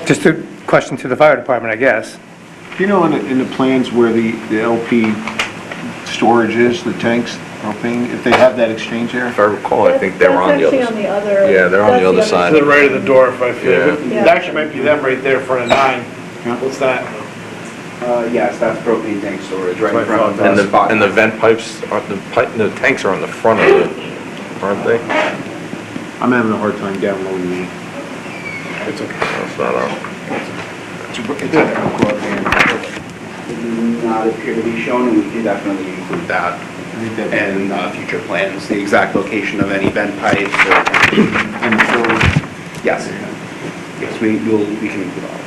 [SPEAKER 9] just a question to the fire department, I guess.
[SPEAKER 12] Do you know in the plans where the LP storage is, the tanks, propane, if they have that exchange there?
[SPEAKER 2] If I recall, I think they were on the other
[SPEAKER 15] That's
[SPEAKER 2] side.
[SPEAKER 15] actually on the other.
[SPEAKER 2] Yeah, they're on the other side.
[SPEAKER 5] To the right of the door, if I feel.
[SPEAKER 2] Yeah.
[SPEAKER 5] It actually might be them right there in front of 9. What's that?
[SPEAKER 14] Yes, that's propane tank storage, right in
[SPEAKER 5] Right
[SPEAKER 14] front of
[SPEAKER 2] And
[SPEAKER 14] the spot.
[SPEAKER 2] the vent pipes, the tanks are on the front of it, aren't they?
[SPEAKER 12] I'm having a hard time downloading the.
[SPEAKER 2] It's okay. That's not on.
[SPEAKER 14] It does not appear to be shown, and we can definitely include that in future plans, the exact location of any vent pipes or...
[SPEAKER 12] And the filter.
[SPEAKER 14] Yes. Yes, we can include all.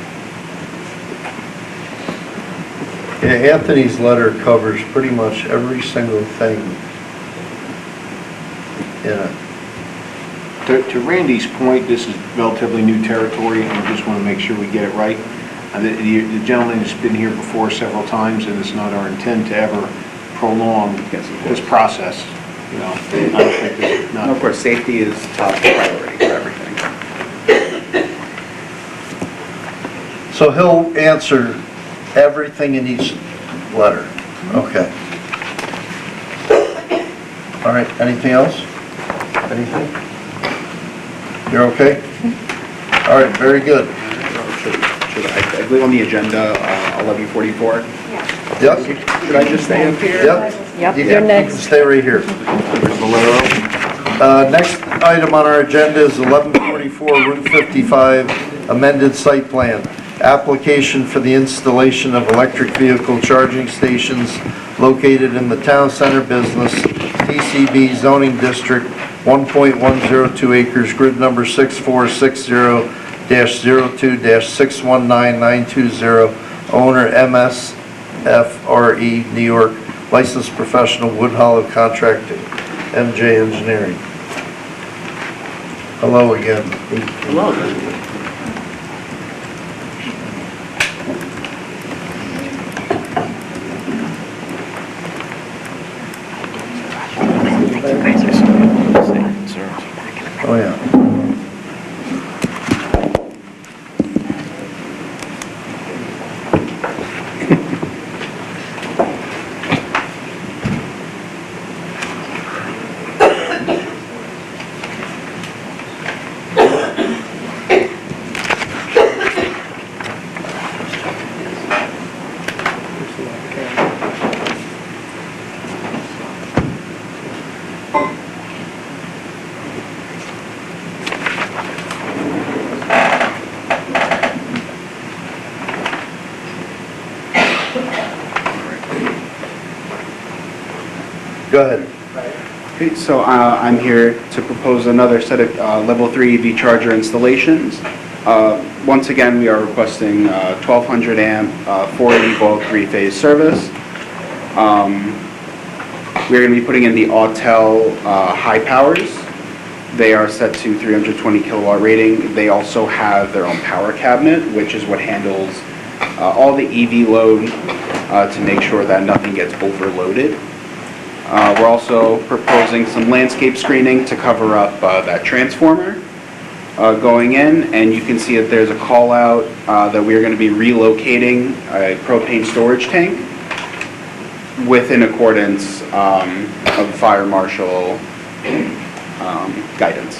[SPEAKER 1] Yeah, Anthony's letter covers pretty much every single thing in it.
[SPEAKER 12] To Randy's point, this is relatively new territory, and we just want to make sure we get it right. The gentleman has been here before several times, and it's not our intent to ever prolong this process, you know. I don't think this is
[SPEAKER 14] And of course, safety is top priority for everything.
[SPEAKER 1] So he'll answer everything in each letter. Okay. All right, anything else? Anything? You're okay? All right, very good.
[SPEAKER 14] I believe on the agenda, 1144.
[SPEAKER 1] Yep.
[SPEAKER 14] Should I just stay up here?
[SPEAKER 1] Yep.
[SPEAKER 15] You're
[SPEAKER 1] You can
[SPEAKER 15] next.
[SPEAKER 1] stay right here. Next item on our agenda is 1144 Route 55 amended site plan. Application for the installation of electric vehicle charging stations located in the town center business, TCB zoning district, 1.102 acres, grid number 6460-02-619920, owner MSFRE, New York, licensed professional, Wood Hollow Contracting, MJ Engineering. Hello again.
[SPEAKER 12] Hello.
[SPEAKER 1] Oh, yeah. Go ahead.
[SPEAKER 14] Okay, so I'm here to propose another set of level 3 EV charger installations. Once again, we are requesting 1200 amp, 480 volt 3-phase service. We're going to be putting in the Autel high powers. They are set to 320 kilowatt rating. They also have their own power cabinet, which is what handles all the EV load to make sure that nothing gets overloaded. We're also proposing some landscape screening to cover up that transformer going in, and you can see that there's a call out that we are going to be relocating a propane storage tank within accordance of fire marshal guidance.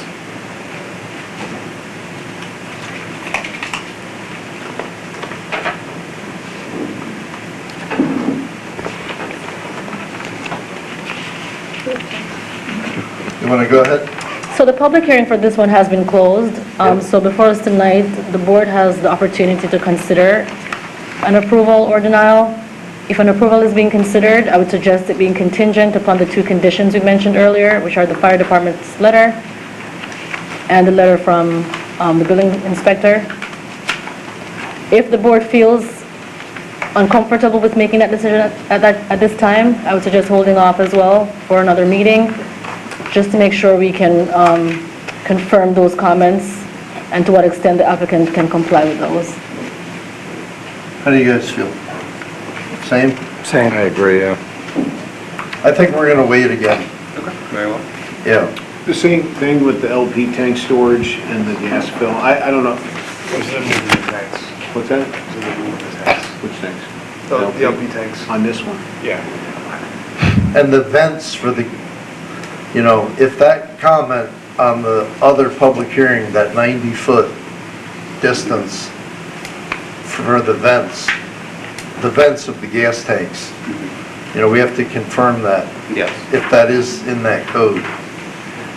[SPEAKER 1] You want to go ahead?
[SPEAKER 19] So the public hearing for this one has been closed. So before us tonight, the board has the opportunity to consider an approval or denial. If an approval is being considered, I would suggest it being contingent upon the two conditions we mentioned earlier, which are the fire department's letter and the letter from the building inspector. If the board feels uncomfortable with making that decision at this time, I would suggest holding off as well for another meeting, just to make sure we can confirm those comments and to what extent the applicant can comply with those.
[SPEAKER 1] How do you guys feel? Same?
[SPEAKER 9] Same.
[SPEAKER 2] I agree, yeah.
[SPEAKER 1] I think we're going to wait again.
[SPEAKER 8] Okay, very well.
[SPEAKER 1] Yeah.
[SPEAKER 12] The same thing with the LP tank storage and the gas fill. I don't know. What's that? Which tanks?
[SPEAKER 5] The LP tanks.
[SPEAKER 12] On this one?
[SPEAKER 5] Yeah.
[SPEAKER 1] And the vents for the, you know, if that comment on the other public hearing, that 90-foot distance for the vents of the gas tanks, you know, we have to confirm that.
[SPEAKER 14] Yes.
[SPEAKER 1] If that is in that code.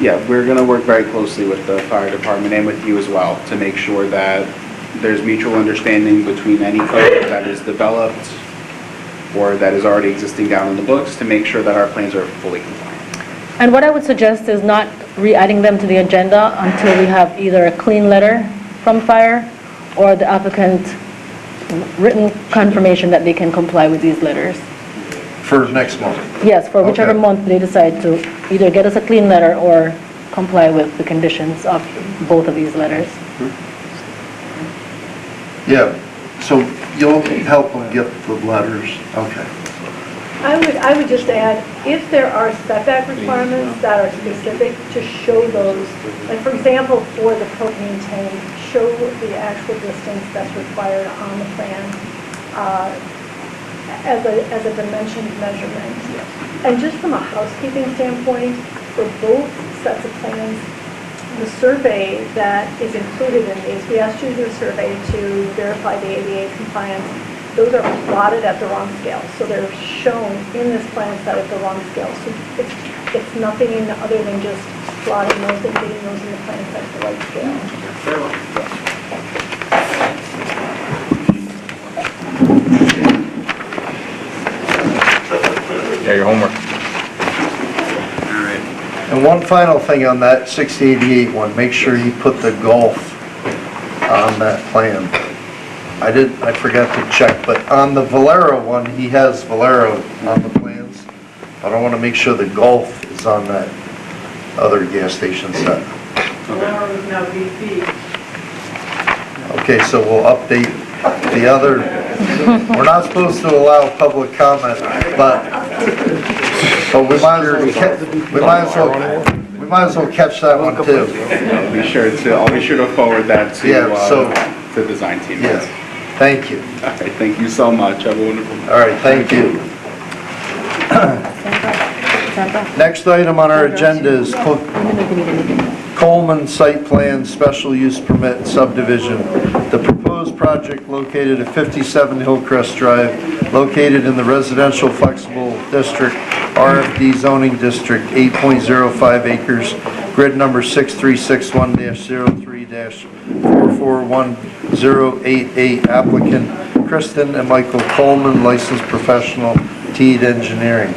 [SPEAKER 14] Yeah, we're going to work very closely with the fire department and with you as well to make sure that there's mutual understanding between any code that is developed or that is already existing down in the books to make sure that our plans are fully compliant.
[SPEAKER 19] And what I would suggest is not re-adding them to the agenda until we have either a clean letter from fire or the applicant written confirmation that they can comply with these letters.
[SPEAKER 1] For next month?
[SPEAKER 19] Yes, for whichever
[SPEAKER 1] Okay.
[SPEAKER 19] month they decide to either get us a clean letter or comply with the conditions of both of these letters.
[SPEAKER 1] Yeah, so you'll help them get the letters, okay.
[SPEAKER 15] I would just add, if there are setback requirements that are specific, to show those. Like, for example, for the propane tank, show the actual distance that's required on the plan as a dimension measurement. And just from a housekeeping standpoint, for both sets of plans, the survey that is included in these, we asked you to do a survey to verify the ADA compliance. Those are plotted at the wrong scale. So they're shown in this plan set at the wrong scale. So it's nothing other than just plotting those and getting those in the plan set at the right scale.
[SPEAKER 8] Very well.
[SPEAKER 2] Yeah, your homework.
[SPEAKER 8] All right.
[SPEAKER 1] And one final thing on that 6088 one, make sure you put the golf on that plan. I forgot to check, but on the Valero one, he has Valero on the plans. But I want to make sure the golf is on that other gas station set.
[SPEAKER 7] Valero is now BP.
[SPEAKER 1] Okay, so we'll update the other, we're not supposed to allow public comment, but we might as well catch that one too.
[SPEAKER 14] I'll be sure to forward that to
[SPEAKER 1] Yeah, so-
[SPEAKER 14] the design team.
[SPEAKER 1] Yes, thank you.
[SPEAKER 14] All right, thank you so much. Have a wonderful night.
[SPEAKER 1] All right, thank you. Next item on our agenda is Coleman Site Plan Special Use Permit Subdivision. The proposed project located at 57 Hillcrest Drive, located in the Residential Flexible District, RFD Zoning District, 8.05 acres, grid number 6361-03-441088, applicant Kristen and Michael Coleman, licensed professional, Teed Engineering.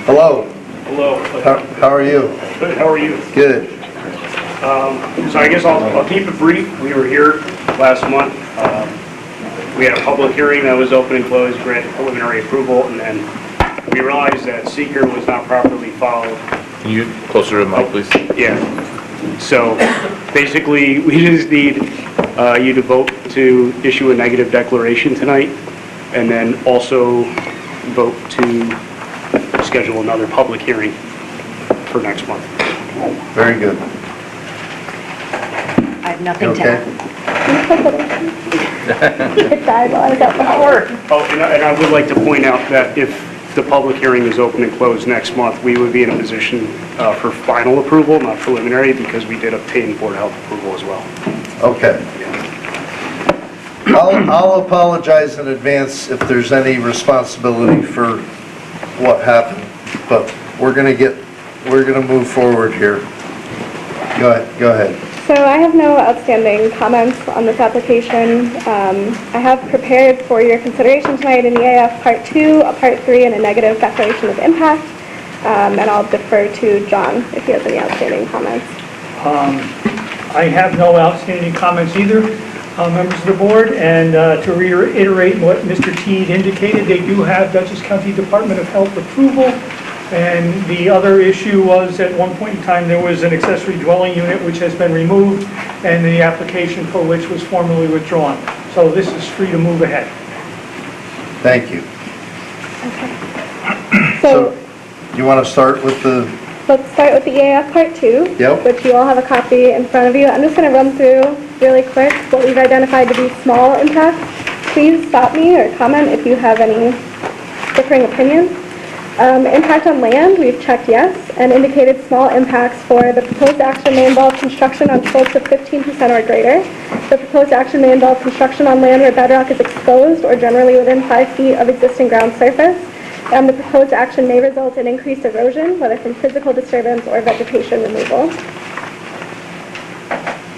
[SPEAKER 1] Hello.
[SPEAKER 20] Hello.
[SPEAKER 1] How are you?
[SPEAKER 20] Good, how are you?
[SPEAKER 1] Good.
[SPEAKER 20] So I guess I'll keep it brief. We were here last month. We had a public hearing that was open and closed, granted preliminary approval, and then we realized that seeker was not properly followed.
[SPEAKER 2] Can you get closer to the mic, please?
[SPEAKER 20] Yeah. So basically, we just need you to vote to issue a negative declaration tonight, and then also vote to schedule another public hearing for next month.
[SPEAKER 1] Very good.
[SPEAKER 3] I have nothing to
[SPEAKER 1] Okay.
[SPEAKER 3] add.
[SPEAKER 15] It died while I was out before.
[SPEAKER 20] Oh, and I would like to point out that if the public hearing is open and closed next month, we would be in a position for final approval, not preliminary, because we did obtain Board of Health approval as well.
[SPEAKER 1] Okay. I'll apologize in advance if there's any responsibility for what happened, but we're gonna move forward here. Go ahead.
[SPEAKER 21] So I have no outstanding comments on this application. I have prepared for your consideration tonight in the AF Part 2, a Part 3, and a negative declaration of impact. And I'll defer to John if he has any outstanding comments.
[SPEAKER 22] I have no outstanding comments either, members of the board, and to reiterate what Mr. Teed indicated, they do have Dutchess County Department of Health approval, and the other issue was at one point in time there was an accessory dwelling unit which has been removed, and the application for which was formally withdrawn. So this is free to move ahead.
[SPEAKER 1] Thank you.
[SPEAKER 21] So
[SPEAKER 1] You want to start with the,
[SPEAKER 21] let's start with the EAF Part 2,
[SPEAKER 1] Yep.
[SPEAKER 21] which you all have a copy in front of you. I'm just going to run through really quick what we've identified to be small impacts. Please stop me or comment if you have any differing opinions. Impact on land, we've checked yes, and indicated small impacts for the proposed action may involve construction on slopes of 15% or greater. The proposed action may involve construction on land where bedrock is exposed or generally within 5 feet of existing ground surface. And the proposed action may result in increased erosion, whether from physical disturbance or vegetation removal.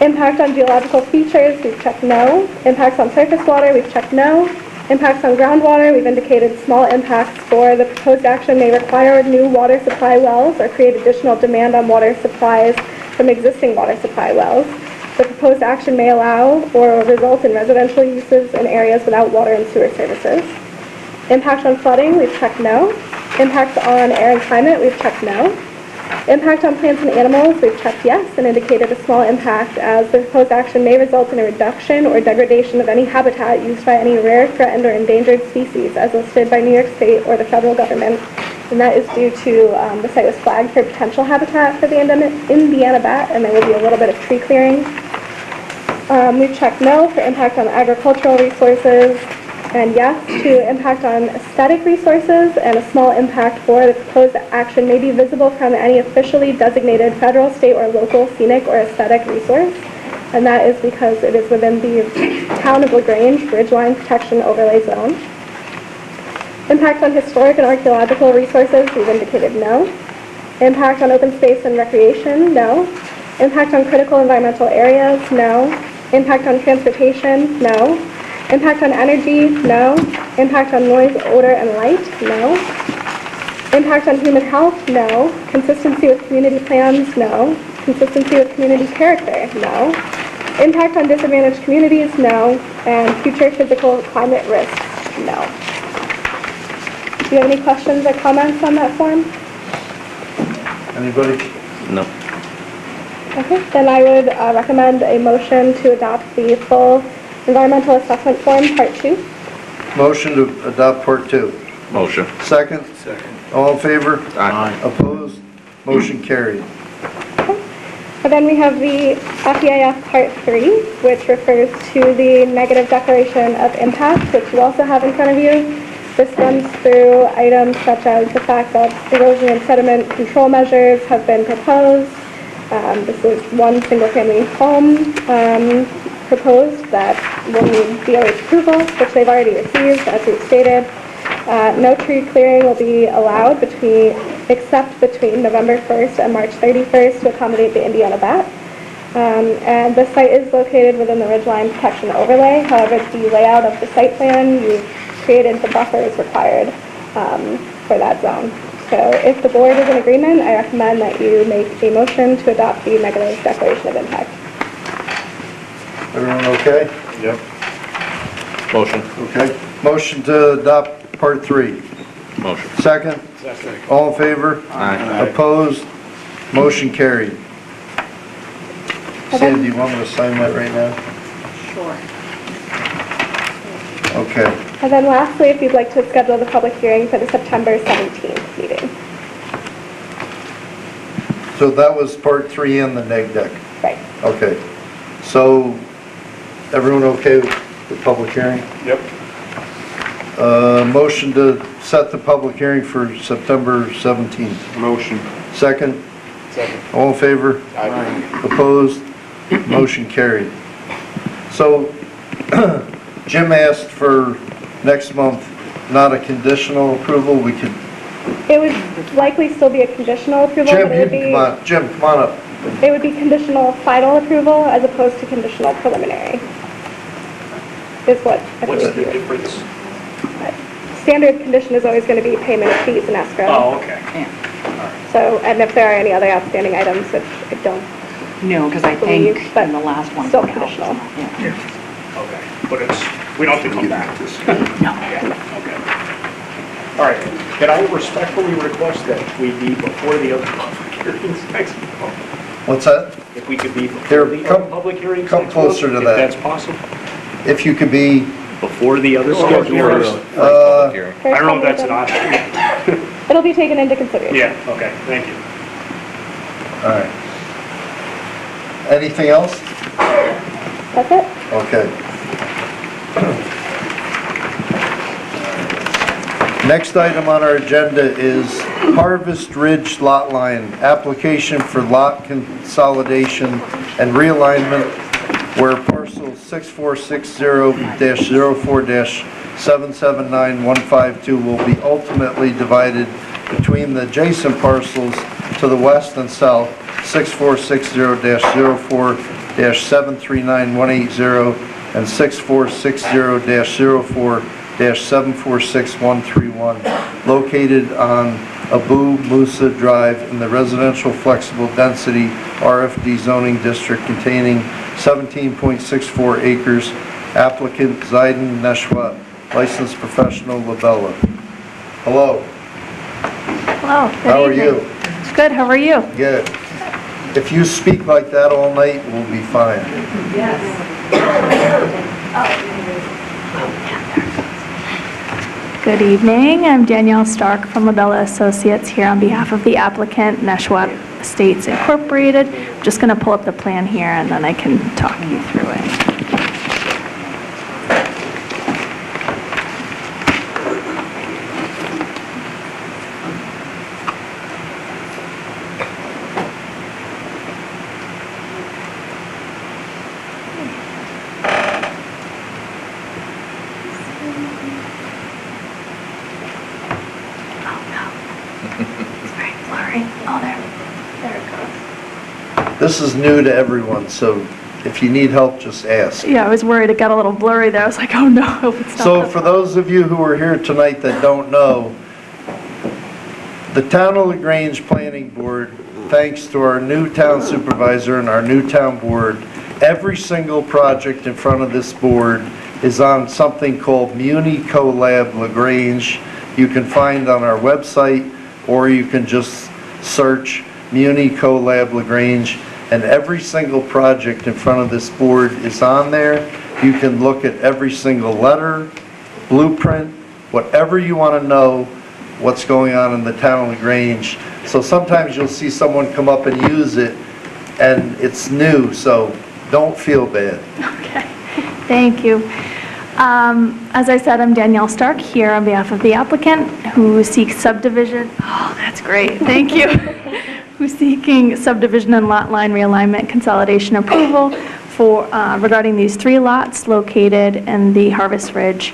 [SPEAKER 21] Impact on geological features, we've checked no. Impacts on surface water, we've checked no. Impacts on groundwater, we've indicated small impacts for the proposed action may require new water supply wells or create additional demand on water supplies from existing water supply wells. The proposed action may allow or result in residential uses in areas without water and sewer services. Impact on flooding, we've checked no. Impact on air and climate, we've checked no. Impact on plants and animals, we've checked yes and indicated a small impact as the proposed action may result in a reduction or degradation of any habitat used by any rare, threatened, or endangered species as listed by New York State or the federal government. And that is due to the site was flagged for potential habitat for the Indiana bat, and there will be a little bit of tree clearing. We've checked no for impact on agricultural resources, and yes to impact on aesthetic resources, and a small impact for the proposed action may be visible from any officially designated federal, state, or local scenic or aesthetic resource. And that is because it is within the Town of LaGrange Ridgeline Protection Overlay Zone. Impact on historic and archaeological resources, we've indicated no. Impact on open space and recreation, no. Impact on critical environmental areas, no. Impact on transportation, no. Impact on energy, no. Impact on noise, odor, and light, no. Impact on human health, no. Consistency with community plans, no. Consistency with community character, no. Impact on disadvantaged communities, no. And future physical climate risks, no. Do you have any questions or comments on that form?
[SPEAKER 1] anybody?
[SPEAKER 2] No.
[SPEAKER 21] Okay, then I would recommend a motion to adopt the full environmental assessment form, Part 2.
[SPEAKER 1] Motion to adopt Part 2.
[SPEAKER 2] Motion.
[SPEAKER 1] Second?
[SPEAKER 12] Second.
[SPEAKER 1] All in favor?
[SPEAKER 2] Aye.
[SPEAKER 1] Opposed? Motion carried.
[SPEAKER 21] And then we have the FEIF Part 3, which refers to the negative declaration of impact, which you also have in front of you. This runs through items such as the fact that erosion and sediment control measures have been proposed. This is one single-family home proposed that will need DOH approval, which they've already received, as we've stated. No tree clearing will be allowed except between November 1st and March 31st to accommodate the Indiana bat. And the site is located within the Ridgeline Protection Overlay. However, the layout of the site plan, you've created the buffers required for that zone. So if the board is in agreement, I recommend that you make a motion to adopt the negative declaration of impact.
[SPEAKER 1] Everyone okay?
[SPEAKER 2] Yep. Motion.
[SPEAKER 1] Okay. Motion to adopt Part 3.
[SPEAKER 2] Motion.
[SPEAKER 1] Second?
[SPEAKER 12] Second.
[SPEAKER 1] All in favor?
[SPEAKER 2] Aye.
[SPEAKER 1] Opposed? Motion carried. Sandy, do you want me to sign that right now? Okay.
[SPEAKER 21] And then lastly, if you'd like to schedule the public hearing for the September 17th meeting.
[SPEAKER 1] So that was part 3 in the neg deck?
[SPEAKER 21] Right.
[SPEAKER 1] Okay. So, everyone okay with the public hearing?
[SPEAKER 20] Yep.
[SPEAKER 1] Motion to set the public hearing for September 17th.
[SPEAKER 12] Motion.
[SPEAKER 1] Second?
[SPEAKER 12] Second.
[SPEAKER 1] All in favor?
[SPEAKER 12] Aye.
[SPEAKER 1] Opposed? Motion carried. So, Jim asked for next month, not a conditional approval, we could,
[SPEAKER 21] It would likely still be a conditional approval,
[SPEAKER 1] Jim,
[SPEAKER 21] but it
[SPEAKER 1] you
[SPEAKER 21] would
[SPEAKER 1] can
[SPEAKER 21] be,
[SPEAKER 1] come on, Jim, come on up.
[SPEAKER 21] it would be conditional final approval as opposed to conditional preliminary. Is what I
[SPEAKER 20] What's the
[SPEAKER 21] believe you
[SPEAKER 20] difference?
[SPEAKER 21] standard condition is always going to be payment of fees and escrow.
[SPEAKER 20] Oh, okay.
[SPEAKER 21] So, and if there are any other outstanding items, which I don't
[SPEAKER 3] No, because I
[SPEAKER 21] believe,
[SPEAKER 3] think
[SPEAKER 21] but
[SPEAKER 3] in the last one.
[SPEAKER 21] still conditional.
[SPEAKER 20] Okay, but we don't have to come back.
[SPEAKER 3] No.
[SPEAKER 20] Yeah, okay. All right, can I respectfully request that we be before the other public hearings next month?
[SPEAKER 1] What's that?
[SPEAKER 20] If we could be
[SPEAKER 1] Here,
[SPEAKER 20] before the
[SPEAKER 1] come-
[SPEAKER 20] other public hearings
[SPEAKER 1] come
[SPEAKER 20] next month?
[SPEAKER 1] closer to
[SPEAKER 20] if
[SPEAKER 1] that.
[SPEAKER 20] that's possible?
[SPEAKER 1] If you could be,
[SPEAKER 20] Before the other scheduled hearings? I don't know if that's an option.
[SPEAKER 21] It'll be taken into consideration.
[SPEAKER 20] Yeah, okay, thank you.
[SPEAKER 1] all right. Anything else?
[SPEAKER 21] That's it?
[SPEAKER 1] Okay. Next item on our agenda is Harvest Ridge Lot Line, application for lot consolidation and realignment where parcel 6460-04-779152 will be ultimately divided between the adjacent parcels to the west and south, 6460-04-739180 and 6460-04-746131, located on Abu Musa Drive in the residential flexible density RFD zoning district containing 17.64 acres. Applicant Zaiden Neshwat, licensed professional, Labella. Hello.
[SPEAKER 4] Hello.
[SPEAKER 1] How are you?
[SPEAKER 4] Good, how are you?
[SPEAKER 1] Good. If you speak like that all night, we'll be fine.
[SPEAKER 4] Good evening, I'm Danielle Stark from Labella Associates here on behalf of the applicant, Neshwat Estates Incorporated. I'm just going to pull up the plan here and then I can talk you through it.
[SPEAKER 1] This is new to everyone, so if you need help, just ask.
[SPEAKER 4] Yeah, I was worried it got a little blurry there. I was like, oh no, I hope it's not.
[SPEAKER 1] So for those of you who are here tonight that don't know, the Town of LaGrange Planning Board, thanks to our new town supervisor and our new town board, every single project in front of this board is on something called Muni CoLab LaGrange. You can find on our website, or you can just search Muni CoLab LaGrange, and every single project in front of this board is on there. You can look at every single letter, blueprint, whatever you want to know what's going on in the town of LaGrange. So sometimes you'll see someone come up and use it, and it's new, so don't feel bad.
[SPEAKER 4] Okay, thank you. As I said, I'm Danielle Stark here on behalf of the applicant who seeks subdivision. Oh, that's great, thank you. Who's seeking subdivision and lot line realignment consolidation approval for, regarding these 3 lots located in the Harvest Ridge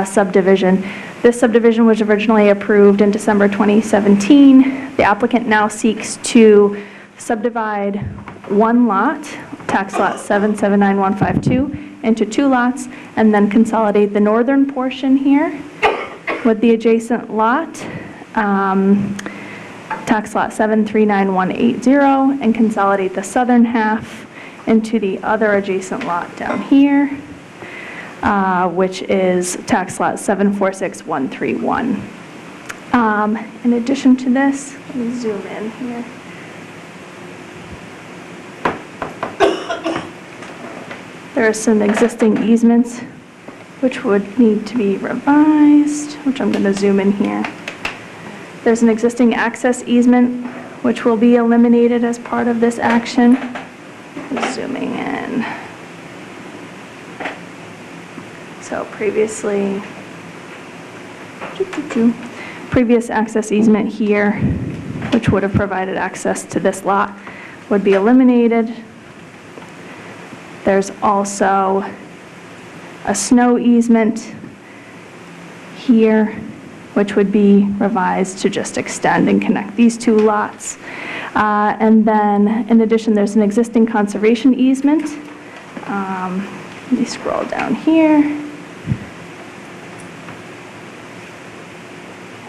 [SPEAKER 4] subdivision. This subdivision was originally approved in December 2017. The applicant now seeks to subdivide 1 lot, tax lot 779152, into 2 lots, and then consolidate the northern portion here with the adjacent lot, tax lot 739180, and consolidate the southern half into the other adjacent lot down here, which is tax lot 746131. In addition to this, let me zoom in here. There are some existing easements which would need to be revised, which I'm going to zoom in here. There's an existing access easement which will be eliminated as part of this action. Zooming in. So previous access easement here, which would have provided access to this lot, would be eliminated. There's also a snow easement here, which would be revised to just extend and connect these two lots. And then, in addition, there's an existing conservation easement. Let me scroll down here.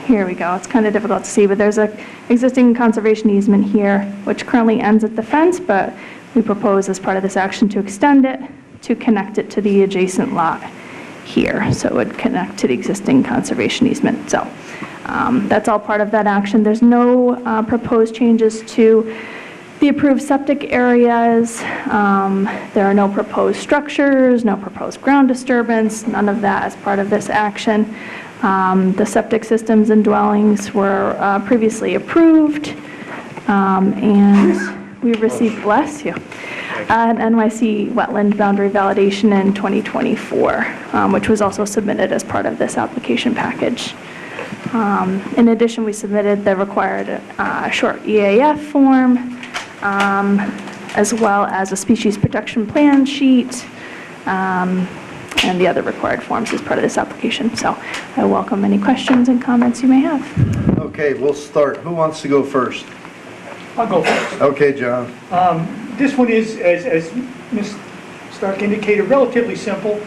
[SPEAKER 4] Here we go. It's kind of difficult to see, but there's an existing conservation easement here, which currently ends at the fence, but we propose as part of this action to extend it, to connect it to the adjacent lot here. So it would connect to the existing conservation easement. So that's all part of that action. There's no proposed changes to the approved septic areas. There are no proposed structures, no proposed ground disturbance, none of that as part of this action. The septic systems and dwellings were previously approved, and we received, bless you, an NYC wetland boundary validation in 2024, which was also submitted as part of this application package. In addition, we submitted the required short EAF form, as well as a species protection plan sheet, and the other required forms as part of this application. So I welcome any questions and comments you may have.
[SPEAKER 1] Okay, we'll start. Who wants to go first?
[SPEAKER 22] I'll go first.
[SPEAKER 1] Okay, John.
[SPEAKER 22] This one is, as Ms. Stark indicated, relatively simple.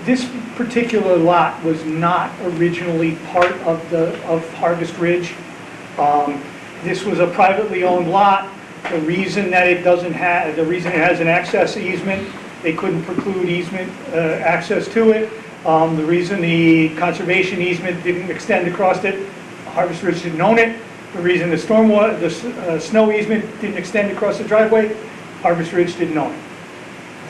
[SPEAKER 22] This particular lot was not originally part of Harvest Ridge. This was a privately owned lot. The reason that it has an access easement, they couldn't preclude easement access to it. The reason the conservation easement didn't extend across it, Harvest Ridge didn't own it. The reason the snow easement didn't extend across the driveway, Harvest Ridge didn't own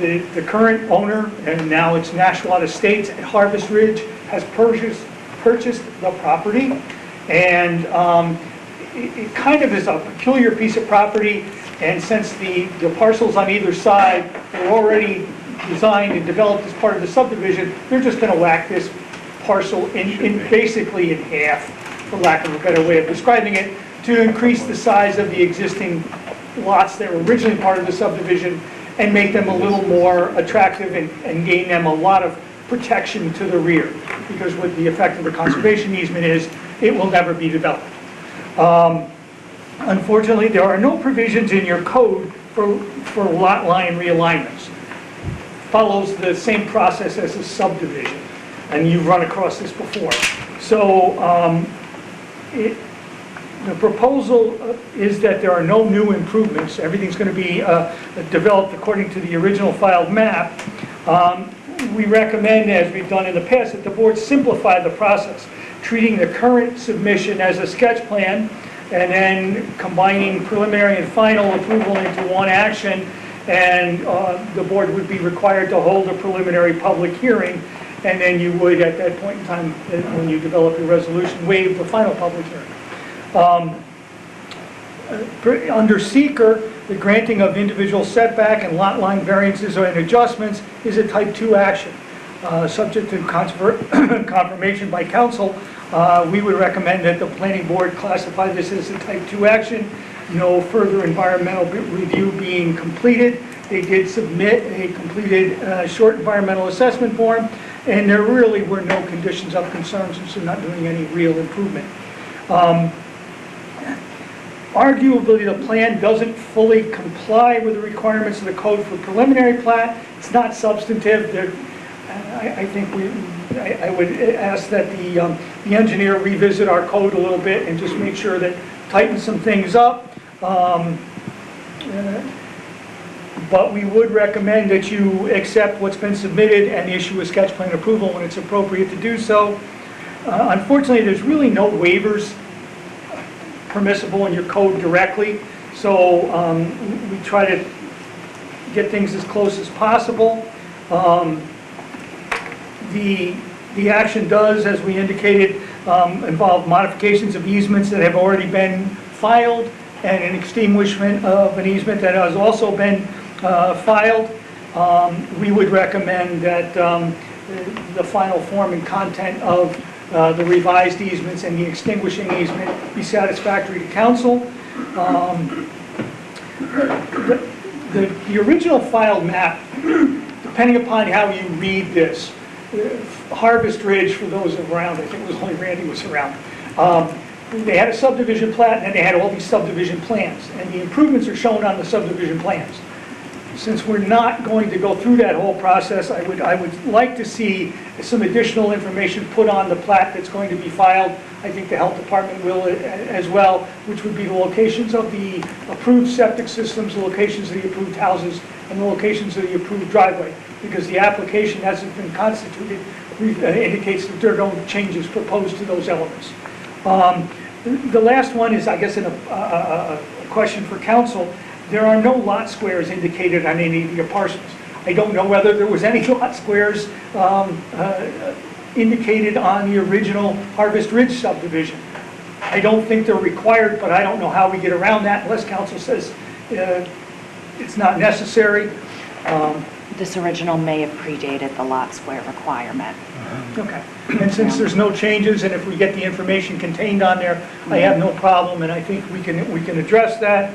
[SPEAKER 22] it. The current owner, and now it's Nashwater Estates at Harvest Ridge, has purchased the property, and it kind of is a peculiar piece of property. And since the parcels on either side were already designed and developed as part of the subdivision, they're just going to whack this parcel basically in half, for lack of a better way of describing it, to increase the size of the existing lots that were originally part of the subdivision and make them a little more attractive and gain them a lot of protection to the rear. Because what the effect of the conservation easement is, it will never be developed. Unfortunately, there are no provisions in your code for lot line realignments. Follows the same process as a subdivision, and you've run across this before. So the proposal is that there are no new improvements. Everything's going to be developed according to the original filed map. We recommend, as we've done in the past, that the board simplify the process, treating the current submission as a sketch plan, and then combining preliminary and final approval into one action, and the board would be required to hold a preliminary public hearing, and then you would, at that point in time, when you develop your resolution, waive the final public hearing. Under seeker, the granting of individual setback and lot line variances and adjustments is a type 2 action. Subject to confirmation by council, we would recommend that the planning board classify this as a type 2 action. No further environmental review being completed. They did submit a completed short environmental assessment form, and there really were no conditions of concern, since they're not doing any real improvement. Arguably, the plan doesn't fully comply with the requirements of the code for preliminary plat. It's not substantive. I think I would ask that the engineer revisit our code a little bit and just make sure that tighten some things up. But we would recommend that you accept what's been submitted and issue a sketch plan approval when it's appropriate to do so. Unfortunately, there's really no waivers permissible in your code directly, so we try to get things as close as possible. The action does, as we indicated, involve modifications of easements that have already been filed and an extinguishment of an easement that has also been filed. We would recommend that the final form and content of the revised easements and the extinguishing easement be satisfactory to council. The original filed map, depending upon how you read this, Harvest Ridge, for those around, I think it was only Randy was around, they had a subdivision plat, and then they had all these subdivision plans, and the improvements are shown on the subdivision plans. Since we're not going to go through that whole process, I would like to see some additional information put on the plat that's going to be filed. I think the health department will as well, which would be the locations of the approved septic systems, the locations of the approved houses, and the locations of the approved driveway, because the application hasn't been constituted, indicates that there are no changes proposed to those elements. The last one is, I guess, a question for council. There are no lot squares indicated on any of your parcels. I don't know whether there was any lot squares indicated on the original Harvest Ridge subdivision. I don't think they're required, but I don't know how we get around that unless council says it's not necessary.
[SPEAKER 3] This original may have predated the lot square requirement.
[SPEAKER 22] Okay. And since there's no changes, and if we get the information contained on there, I have no problem, and I think we can address that.